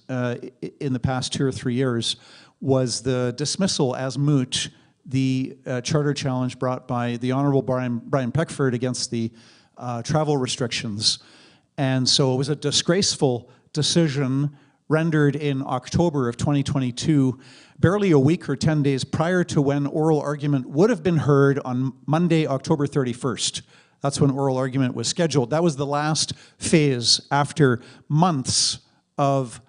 in the past 2 or 3 years was the dismissal as moot, the charter challenge brought by the Honorable Brian Peckford against the travel restrictions. And so it was a disgraceful decision rendered in October of 2022, barely a week or 10 days prior to when oral argument would have been heard on Monday, October 31st. That's when oral argument was scheduled. That was the last phase after months of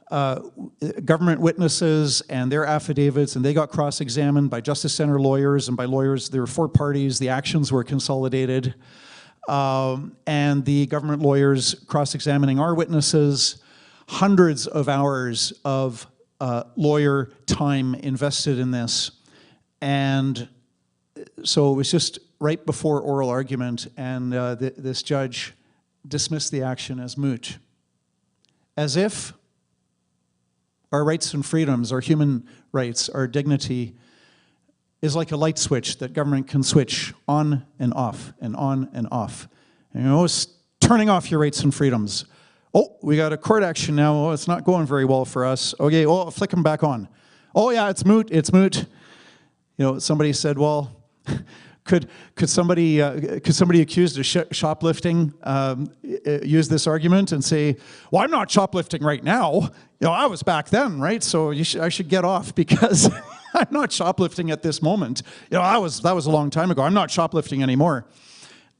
government witnesses and their affidavits, and they got cross-examined by Justice Center lawyers and by lawyers. There were 4 parties. The actions were consolidated. And the government lawyers cross-examining our witnesses. hundreds of hours of lawyer time invested in this. And so it was just right before oral argument, and this judge dismissed the action as moot. As if our rights and freedoms, our human rights, our dignity is like a light switch that government can switch on and off and on and off. And, you know, it's turning off your rights and freedoms. Oh, we got a court action now. Oh, it's not going very well for us. Okay, oh, flick them back on. Oh yeah, it's moot, it's moot. You know, somebody said, well, could somebody accused of shoplifting use this argument and say, well, I'm not shoplifting right now. You know, I was back then, right? So I should get off because I'm not shoplifting at this moment. You know, that was a long time ago. I'm not shoplifting anymore.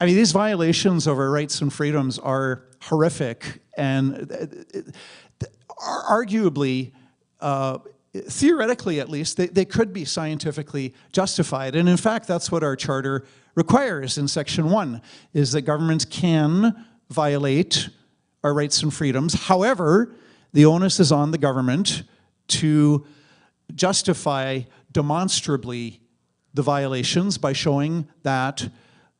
I mean, these violations of our rights and freedoms are horrific and arguably, theoretically at least, they could be scientifically justified. And in fact, that's what our charter requires in Section 1, is that governments can violate our rights and freedoms. However, the onus is on the government to justify demonstrably the violations by showing that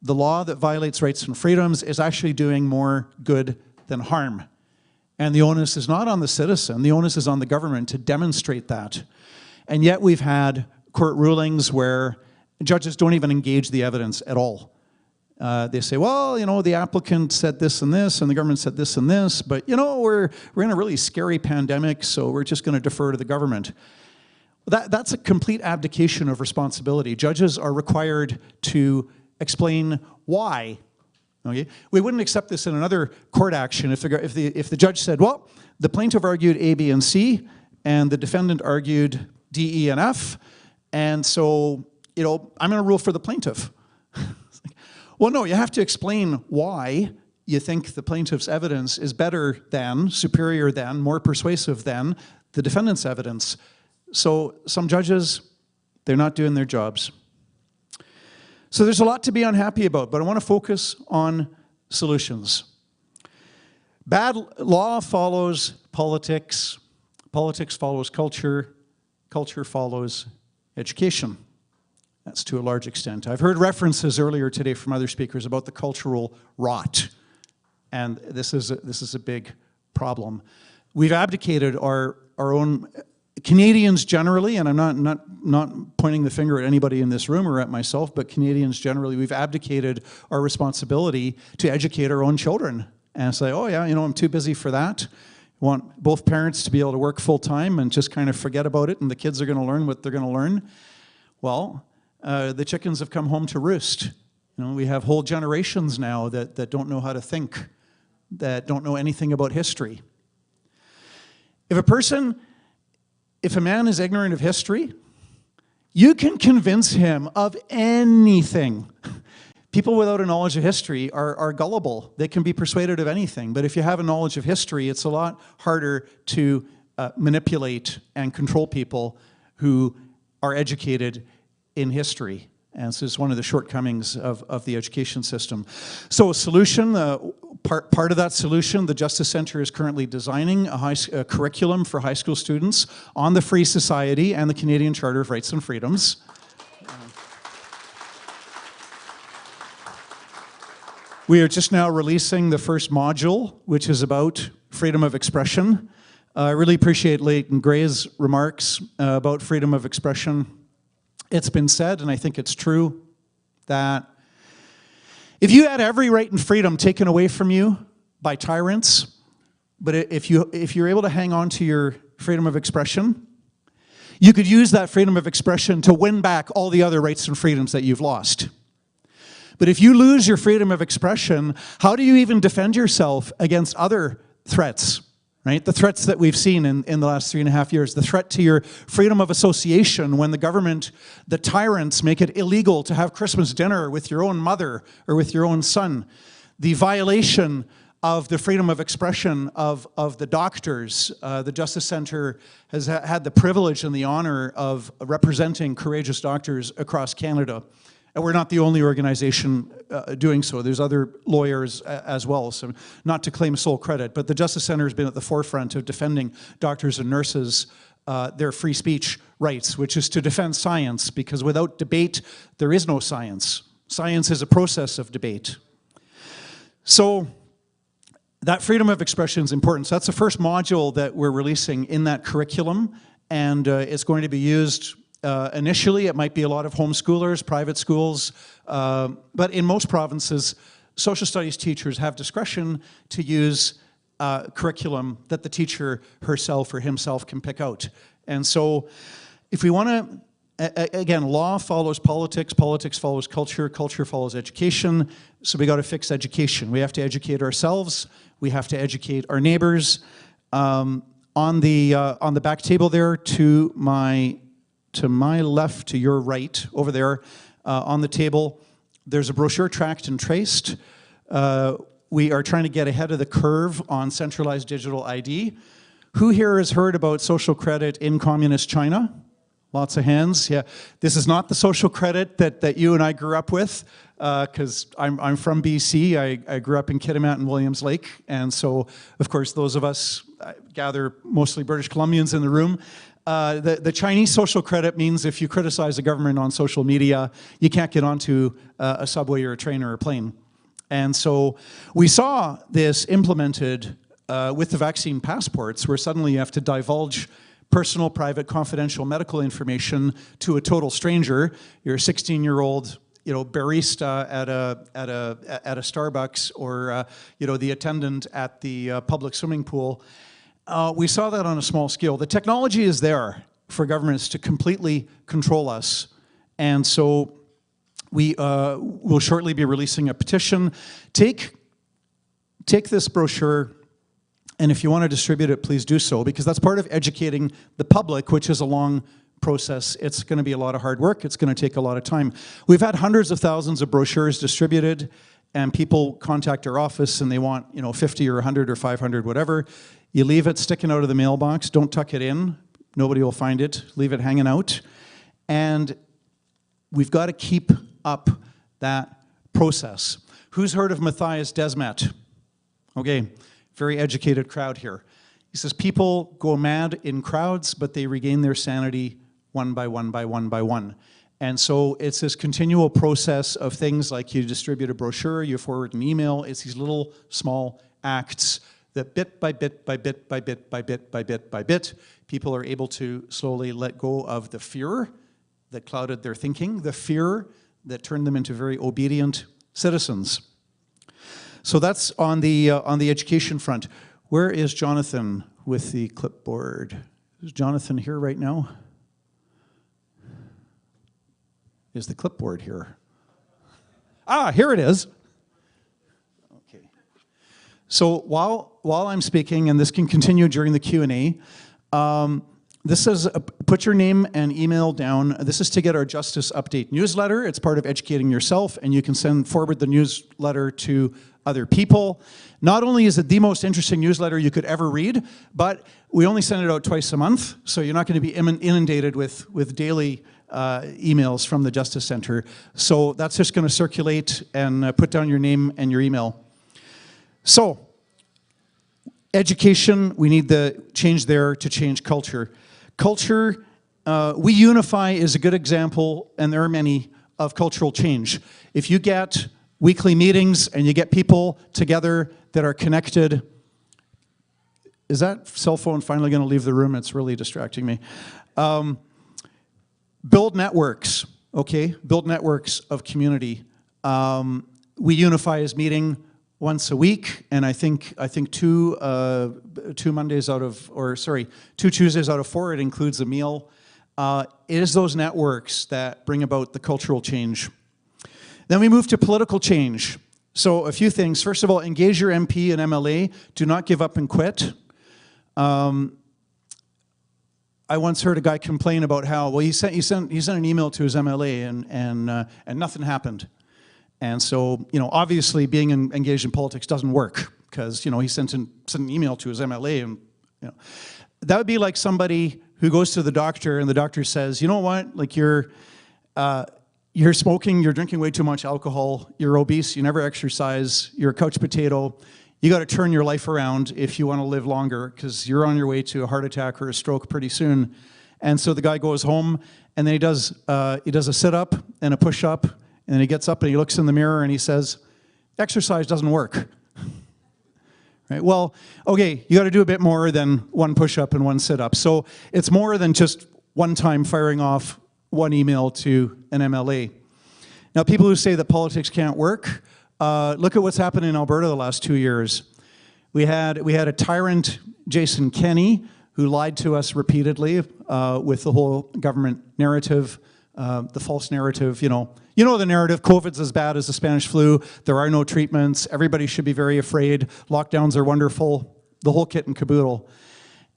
the law that violates rights and freedoms is actually doing more good than harm. And the onus is not on the citizen, the onus is on the government to demonstrate that. And yet we've had court rulings where judges don't even engage the evidence at all. They say, well, you know, the applicant said this and the government said this and this, but you know, we're in a really scary pandemic, so we're just going to defer to the government. That's a complete abdication of responsibility. Judges are required to explain why. Okay? We wouldn't accept this in another court action if the judge said, well, the plaintiff argued A, B, and C, and the defendant argued D, E, and F, and so, you know, I'm going to rule for the plaintiff. Well, no, you have to explain why you think the plaintiff's evidence is better than, superior than, more persuasive than the defendant's evidence. So some judges, they're not doing their jobs. So there's a lot to be unhappy about, but I want to focus on solutions. Bad law follows politics, politics follows culture, culture follows education. That's to a large extent. I've heard references earlier today from other speakers about the cultural rot, and this is a big problem. We've abdicated our own, Canadians generally, and I'm not pointing the finger at anybody in this room or at myself, but Canadians generally, we've abdicated our responsibility to educate our own children and say, oh yeah, you know, I'm too busy for that. I want both parents to be able to work full time and just kind of forget about it, and the kids are going to learn what they're going to learn. Well, the chickens have come home to roost. You know, we have whole generations now that don't know how to think, that don't know anything about history. If a man is ignorant of history, you can convince him of anything. People without a knowledge of history are gullible. They can be persuaded of anything. But if you have a knowledge of history, it's a lot harder to manipulate and control people who are educated in history. And this is one of the shortcomings of the education system. So a solution, part of that solution, the Justice Centre is currently designing a curriculum for high school students on the Free Society and the Canadian Charter of Rights and Freedoms. We are just now releasing the first module, which is about freedom of expression. I really appreciate Leighton Gray's remarks about freedom of expression. It's been said, and I think it's true, that if you had every right and freedom taken away from you by tyrants, but if you're able to hang on to your freedom of expression, you could use that freedom of expression to win back all the other rights and freedoms that you've lost. But if you lose your freedom of expression, how do you even defend yourself against other threats? Right? The threats that we've seen in the last 3.5 years, the threat to your freedom of association when the government, the tyrants, make it illegal to have Christmas dinner with your own mother or with your own son. The violation of the freedom of expression of the doctors. The Justice Centre has had the privilege and the honor of representing courageous doctors across Canada. And we're not the only organization doing so. There's other lawyers as well, so not to claim sole credit, but the Justice Center has been at the forefront of defending doctors and nurses, their free speech rights, which is to defend science, because without debate, there is no science. Science is a process of debate. So that freedom of expression is important. So that's the first module that we're releasing in that curriculum, and it's going to be used initially. It might be a lot of homeschoolers, private schools, but in most provinces, social studies teachers have discretion to use curriculum that the teacher herself or himself can pick out. And so if we want to, again, law follows politics, politics follows culture, culture follows education, so we got to fix education. We have to educate ourselves, we have to educate our neighbors. On the back table there, to my left, to your right, over there, on the table, there's a brochure tracked and traced. We are trying to get ahead of the curve on centralized digital ID. Who here has heard about social credit in communist China? Lots of hands, yeah. This is not the social credit that you and I grew up with, because I'm from BC. I grew up in Kitimat and Williams Lake, and so, of course, those of us, I gather mostly British Columbians in the room, the Chinese social credit means if you criticize the government on social media, you can't get onto a subway or a train or a plane. And so we saw this implemented with the vaccine passports, where suddenly you have to divulge personal, private, confidential medical information to a total stranger. You're a 16-year-old, barista at a Starbucks, or the attendant at the public swimming pool. We saw that on a small scale. The technology is there for governments to completely control us, and so we will shortly be releasing a petition. Take this brochure, and if you want to distribute it, please do so, because that's part of educating the public, which is a long process. It's going to be a lot of hard work. It's going to take a lot of time. We've had hundreds of thousands of brochures distributed, and people contact our office and they want 50 or 100 or 500, whatever. You leave it sticking out of the mailbox. Don't tuck it in. Nobody will find it. Leave it hanging out. And we've got to keep up that process. Who's heard of Matthias Desmet? Okay, very educated crowd here. He says people go mad in crowds, but they regain their sanity one by one by one by one. And so it's this continual process of things like you distribute a brochure, you forward an email. It's these little small acts that bit by bit by bit by bit by bit by bit by bit, people are able to slowly let go of the fear that clouded their thinking, the fear that turned them into very obedient citizens. So that's on the education front. Where is Jonathan with the clipboard? Is Jonathan here right now? Is the clipboard here? Ah, here it is. Okay. So while I'm speaking, and this can continue during the Q&A, this says, put your name and email down. This is to get our Justice Update newsletter. It's part of educating yourself, and you can forward the newsletter to other people. Not only is it the most interesting newsletter you could ever read, but we only send it out twice a month, so you're not going to be inundated with daily emails from the Justice Center. So that's just going to circulate, and put down your name and your email. So, education, we need the change there to change culture. Culture, We Unify is a good example, and there are many, of cultural change. If you get weekly meetings and you get people together that are connected. Is that cell phone finally going to leave the room? It's really distracting me. Build networks, okay? Build networks of community. We Unify is meeting once a week, and I think two Tuesdays out of 4, it includes a meal. It is those networks that bring about the cultural change. Then we move to political change. So a few things. First of all, engage your MP and MLA. Do not give up and quit. I once heard a guy complain about how, well, he sent an email to his MLA and nothing happened. And so, obviously being engaged in politics doesn't work because, he sent an email to his MLA and, that would be like somebody who goes to the doctor and the doctor says, you know what, like you're you're smoking, you're drinking way too much alcohol, you're obese, you never exercise, you're a couch potato, you got to turn your life around if you want to live longer, because you're on your way to a heart attack or a stroke pretty soon. And so the guy goes home, and then he does a sit-up and a push-up, and then he gets up and he looks in the mirror and he says, exercise doesn't work. Right? Well, okay, you got to do a bit more than one push-up and one sit-up. So it's more than just one time firing off one email to an MLA. Now, people who say that politics can't work, look at what's happened in Alberta the last 2 years. We had a tyrant, Jason Kenney, who lied to us repeatedly with the whole government narrative, the false narrative. You know the narrative. COVID's as bad as the Spanish flu. There are no treatments. Everybody should be very afraid. Lockdowns are wonderful. The whole kit and caboodle.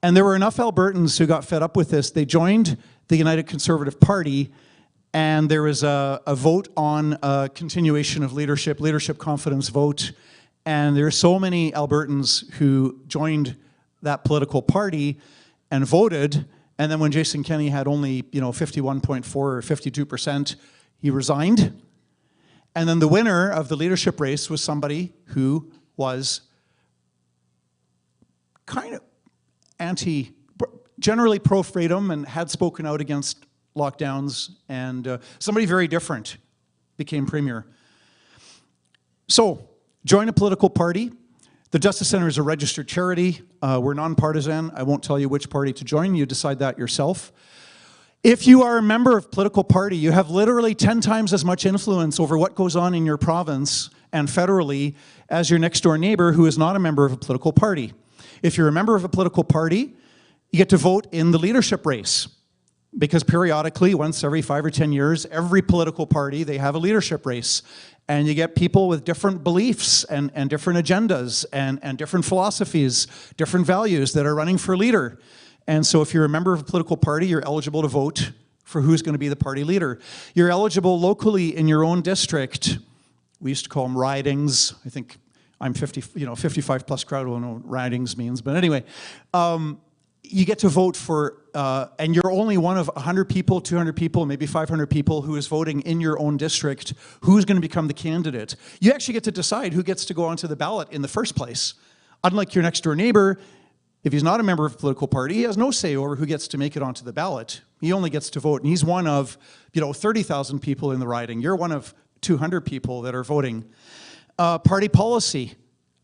And there were enough Albertans who got fed up with this. They joined the United Conservative Party, and there was a vote on continuation of leadership confidence vote. And there are so many Albertans who joined that political party and voted. And then when Jason Kenney had only 51.4 or 52%, he resigned. And then the winner of the leadership race was somebody who was kind of generally pro-freedom and had spoken out against lockdowns, and somebody very different became premier. So, join a political party. The Justice Centre is a registered charity. We're nonpartisan. I won't tell you which party to join. You decide that yourself. If you are a member of a political party, you have literally 10 times as much influence over what goes on in your province and federally as your next door neighbor who is not a member of a political party. If you're a member of a political party, you get to vote in the leadership race, because periodically, once every 5 or 10 years, every political party, they have a leadership race. And you get people with different beliefs and different agendas and different philosophies, different values that are running for leader. And so if you're a member of a political party, you're eligible to vote for who's going to be the party leader. You're eligible locally in your own district. We used to call them ridings. I think I'm 55 plus crowd will know what ridings means. But anyway, you get to vote for, and you're only one of 100 people, 200 people, maybe 500 people who is voting in your own district who's going to become the candidate. You actually get to decide who gets to go onto the ballot in the first place. Unlike your next door neighbor, if he's not a member of a political party, he has no say over who gets to make it onto the ballot. He only gets to vote, and he's one of 30,000 people in the riding. You're one of 200 people that are voting. Party policy.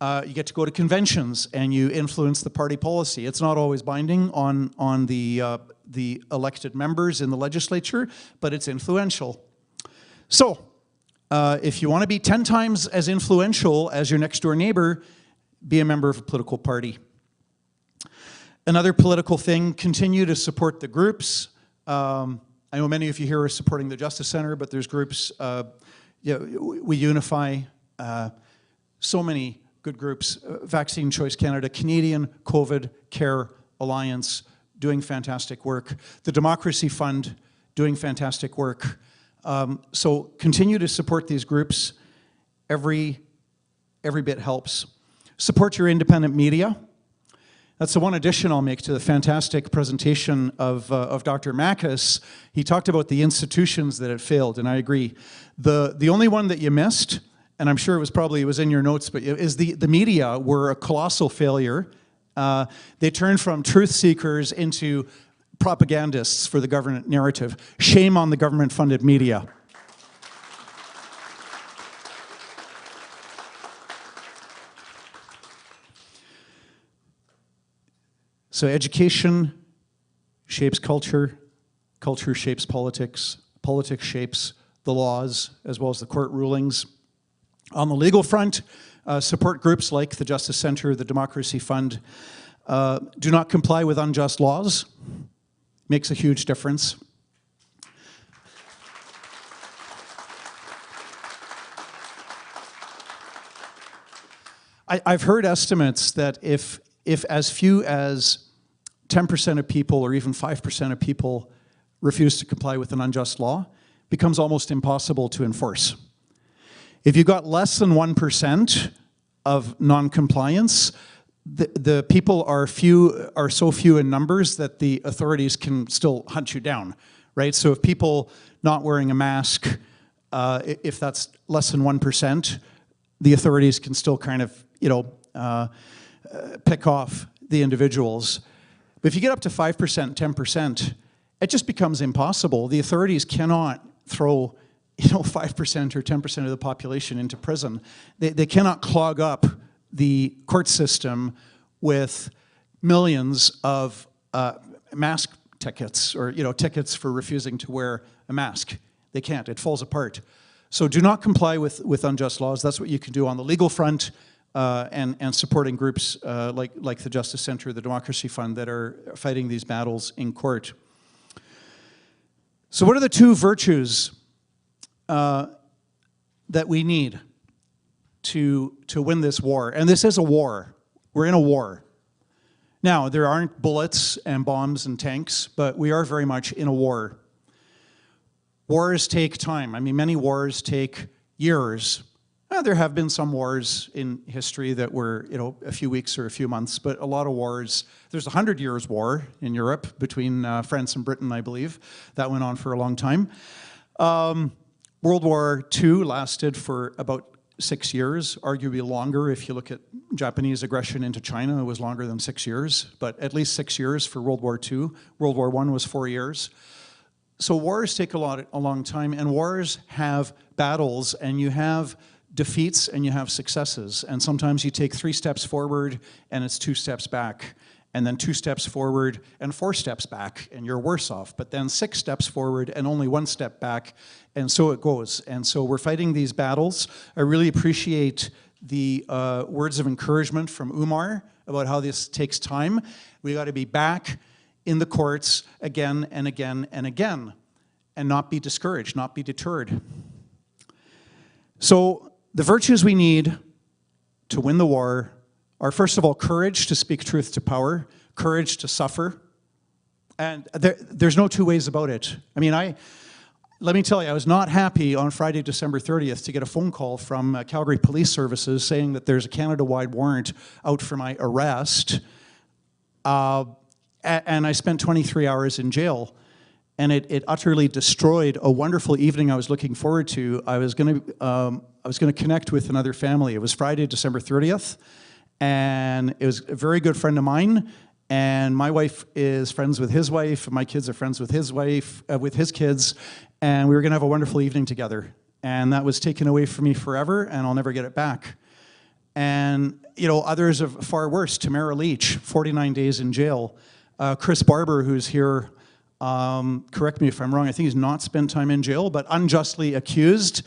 You get to go to conventions and you influence the party policy. It's not always binding on the elected members in the legislature, but it's influential. So, if you want to be 10 times as influential as your next door neighbor, be a member of a political party. Another political thing, continue to support the groups. I know many of you here are supporting the Justice Centre, but there's groups, we Unify, so many good groups, Vaccine Choice Canada, Canadian COVID Care Alliance, doing fantastic work. The Democracy Fund, doing fantastic work. So continue to support these groups. Every bit helps. Support your independent media. That's the one addition I'll make to the fantastic presentation of Dr. Makis. He talked about the institutions that had failed, and I agree. The only one that you missed, and I'm sure it was in your notes, but is the media were a colossal failure. They turned from truth seekers into propagandists for the government narrative. Shame on the government-funded media. So education shapes culture, culture shapes politics, politics shapes the laws as well as the court rulings. On the legal front, support groups like the Justice Centre, the Democracy Fund. Do not comply with unjust laws. Makes a huge difference. I've heard estimates that if as few as 10% of people or even 5% of people refuse to comply with an unjust law, it becomes almost impossible to enforce. If you got less than 1% of non-compliance, the people are so few in numbers that the authorities can still hunt you down, right? So if people not wearing a mask, if that's less than 1%, the authorities can still kind of, pick off the individuals. But if you get up to 5%, 10%, it just becomes impossible. The authorities cannot throw 5% or 10% of the population into prison. They cannot clog up the court system with millions of mask tickets or tickets for refusing to wear a mask. They can't. It falls apart. So do not comply with unjust laws. That's what you can do on the legal front, and supporting groups like the Justice Center, the Democracy Fund, that are fighting these battles in court. So what are the two virtues that we need to win this war? And this is a war. We're in a war. Now, there aren't bullets and bombs and tanks, but we are very much in a war. Wars take time. I mean, many wars take years. There have been some wars in history that were, a few weeks or a few months, but a lot of wars. There's 100 Years' War in Europe between France and Britain, I believe. That went on for a long time. World War II lasted for about 6 years, arguably longer. If you look at Japanese aggression into China, it was longer than 6 years, but at least 6 years for World War II. World War I was 4 years. So wars take a long time, and wars have battles, and you have defeats and you have successes. And sometimes you take 3 steps forward and it's 2 steps back, and then 2 steps forward and 4 steps back, and you're worse off. But then 6 steps forward and only 1 step back, and so it goes. And so we're fighting these battles. I really appreciate the words of encouragement from Umar about how this takes time. We got to be back in the courts again and again and again, and not be discouraged, not be deterred. So the virtues we need to win the war are, first of all, courage to speak truth to power, courage to suffer. And there's no two ways about it. I mean, let me tell you, I was not happy on Friday, December 30th to get a phone call from Calgary Police Services saying that there's a Canada-wide warrant out for my arrest. And I spent 23 hours in jail. And it utterly destroyed a wonderful evening I was looking forward to. I was going to connect with another family. It was Friday, December 30th, and it was a very good friend of mine. And my wife is friends with his wife. And my kids are friends with his wife, with his kids, and we were going to have a wonderful evening together. And that was taken away from me forever, and I'll never get it back. And others are far worse. Tamara Leach, 49 days in jail. Chris Barber, who's here. Correct me if I'm wrong, I think he's not spent time in jail, but unjustly accused.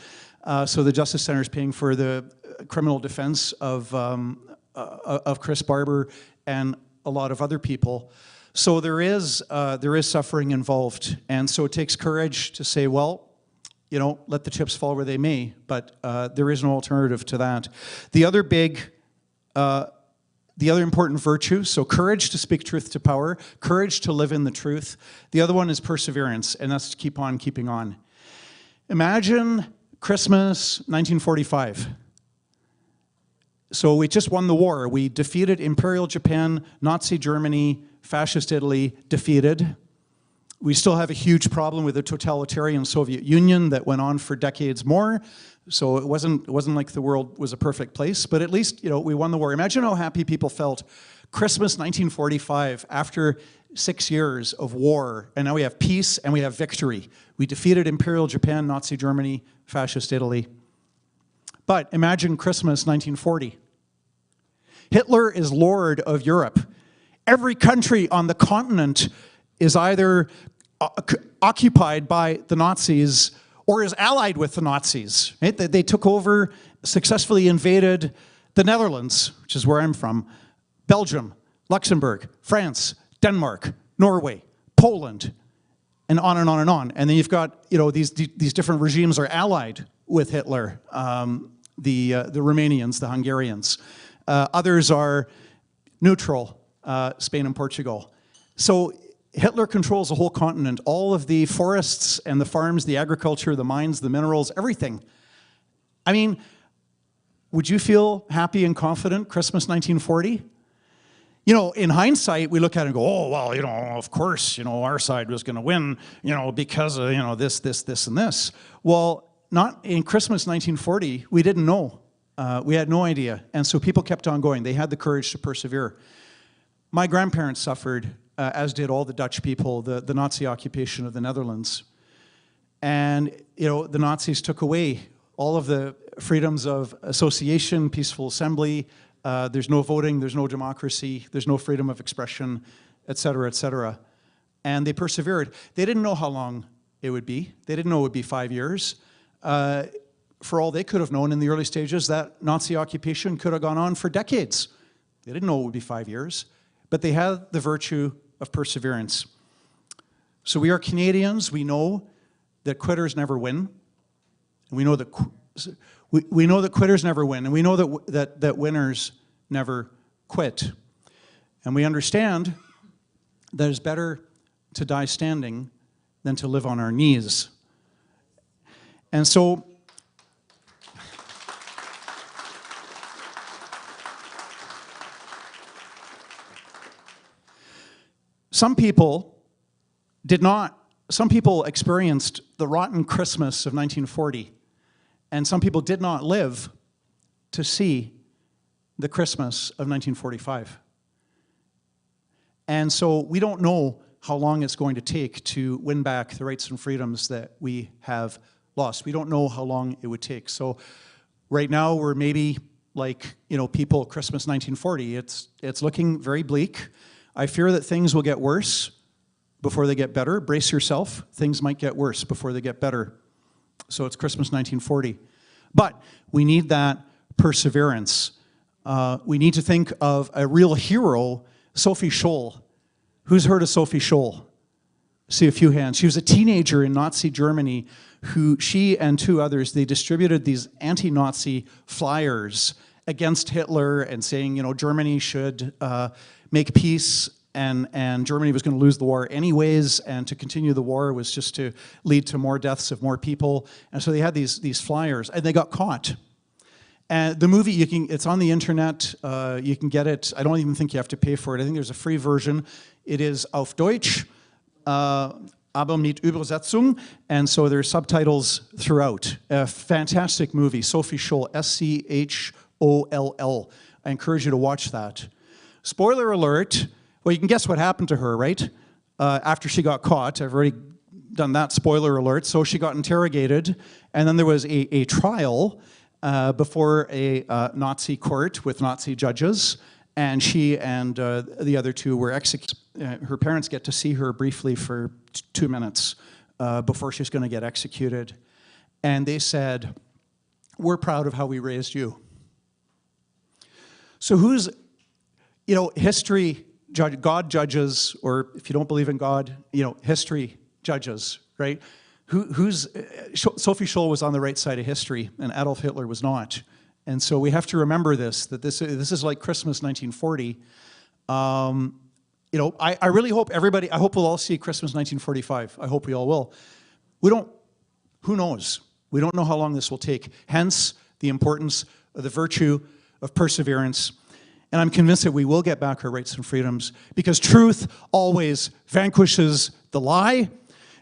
So the Justice Center is paying for the criminal defense of Chris Barber and a lot of other people. So there is suffering involved. And so it takes courage to say, well, let the chips fall where they may, but there is no alternative to that. The other important virtue, so courage to speak truth to power, courage to live in the truth. The other one is perseverance, and that's to keep on keeping on. Imagine Christmas 1945. So we just won the war. We defeated Imperial Japan, Nazi Germany, Fascist Italy, defeated. We still have a huge problem with the totalitarian Soviet Union that went on for decades more. So it wasn't like the world was a perfect place, but at least, we won the war. Imagine how happy people felt Christmas 1945 after 6 years of war, and now we have peace and we have victory. We defeated Imperial Japan, Nazi Germany, Fascist Italy. But imagine Christmas 1940. Hitler is Lord of Europe. Every country on the continent is either occupied by the Nazis or is allied with the Nazis. Right? They took over, successfully invaded the Netherlands, which is where I'm from, Belgium, Luxembourg, France, Denmark, Norway, Poland, and on and on and on. And then you've got, these different regimes are allied with Hitler, the Romanians, the Hungarians. Others are neutral, Spain and Portugal. So Hitler controls the whole continent, all of the forests and the farms, the agriculture, the mines, the minerals, everything. I mean, would you feel happy and confident Christmas 1940? In hindsight, we look at it and go, oh, well, of course, our side was going to win, because of, this, and this. Well, not in Christmas 1940, we didn't know. We had no idea. And so people kept on going. They had the courage to persevere. My grandparents suffered, as did all the Dutch people, the Nazi occupation of the Netherlands. And, you know, the Nazis took away all of the freedoms of association, peaceful assembly. There's no voting, there's no democracy, there's no freedom of expression, et cetera, et cetera. And they persevered. They didn't know how long it would be. They didn't know it would be 5 years. For all they could have known in the early stages, that Nazi occupation could have gone on for decades. They didn't know it would be 5 years, but they had the virtue of perseverance. So we are Canadians. We know that quitters never win. And we know that we know that quitters never win, and we know that winners never quit. And we understand that it's better to die standing than to live on our knees. And so some people experienced the rotten Christmas of 1940, and some people did not live to see the Christmas of 1945. And so we don't know how long it's going to take to win back the rights and freedoms that we have lost. We don't know how long it would take. So right now we're maybe like, you know, people Christmas 1940. It's looking very bleak. I fear that things will get worse before they get better. Brace yourself. Things might get worse before they get better. So it's Christmas 1940. But we need that perseverance. We need to think of a real hero, Sophie Scholl. Who's heard of Sophie Scholl? See a few hands. She was a teenager in Nazi Germany who, she and two others, they distributed these anti-Nazi flyers against Hitler and saying, you know, Germany should make peace, and Germany was going to lose the war anyways, and to continue the war was just to lead to more deaths of more people. And so they had these flyers, and they got caught. And the movie, it's on the internet, you can get it. I don't even think you have to pay for it. I think there's a free version. It is auf Deutsch, aber mit Übersetzung, and so there's subtitles throughout. A fantastic movie, Sophie Scholl, S-C-H-O-L-L. I encourage you to watch that. Spoiler alert, well, you can guess what happened to her, right? After she got caught, I've already done that, spoiler alert. So she got interrogated, and then there was a trial before a Nazi court with Nazi judges, and she and the other two were executed. Her parents get to see her briefly for 2 minutes before she's going to get executed. And they said, "We're proud of how we raised you." So who's, you know, history, God judges, or if you don't believe in God, you know, history judges, right? Sophie Scholl was on the right side of history, and Adolf Hitler was not. And so we have to remember this, that this is like Christmas 1940. You know, I really hope everybody, I hope we'll all see Christmas 1945. I hope we all will. Who knows? We don't know how long this will take. Hence, the importance of the virtue of perseverance. And I'm convinced that we will get back our rights and freedoms, because truth always vanquishes the lie,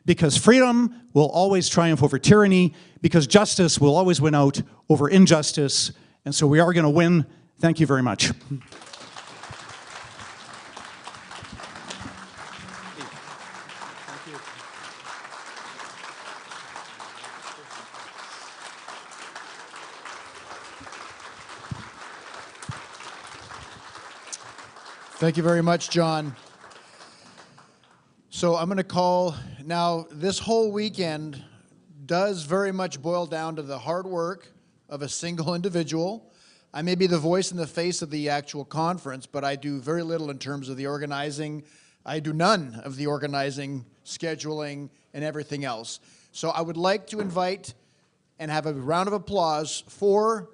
because freedom will always triumph over tyranny, because justice will always win out over injustice. And so we are going to win. Thank you very much. Thank you very much, John. So I'm going to call, now this whole weekend does very much boil down to the hard work of a single individual. I may be the voice and the face of the actual conference, but I do very little in terms of the organizing. I do none of the organizing, scheduling, and everything else. So I would like to invite and have a round of applause for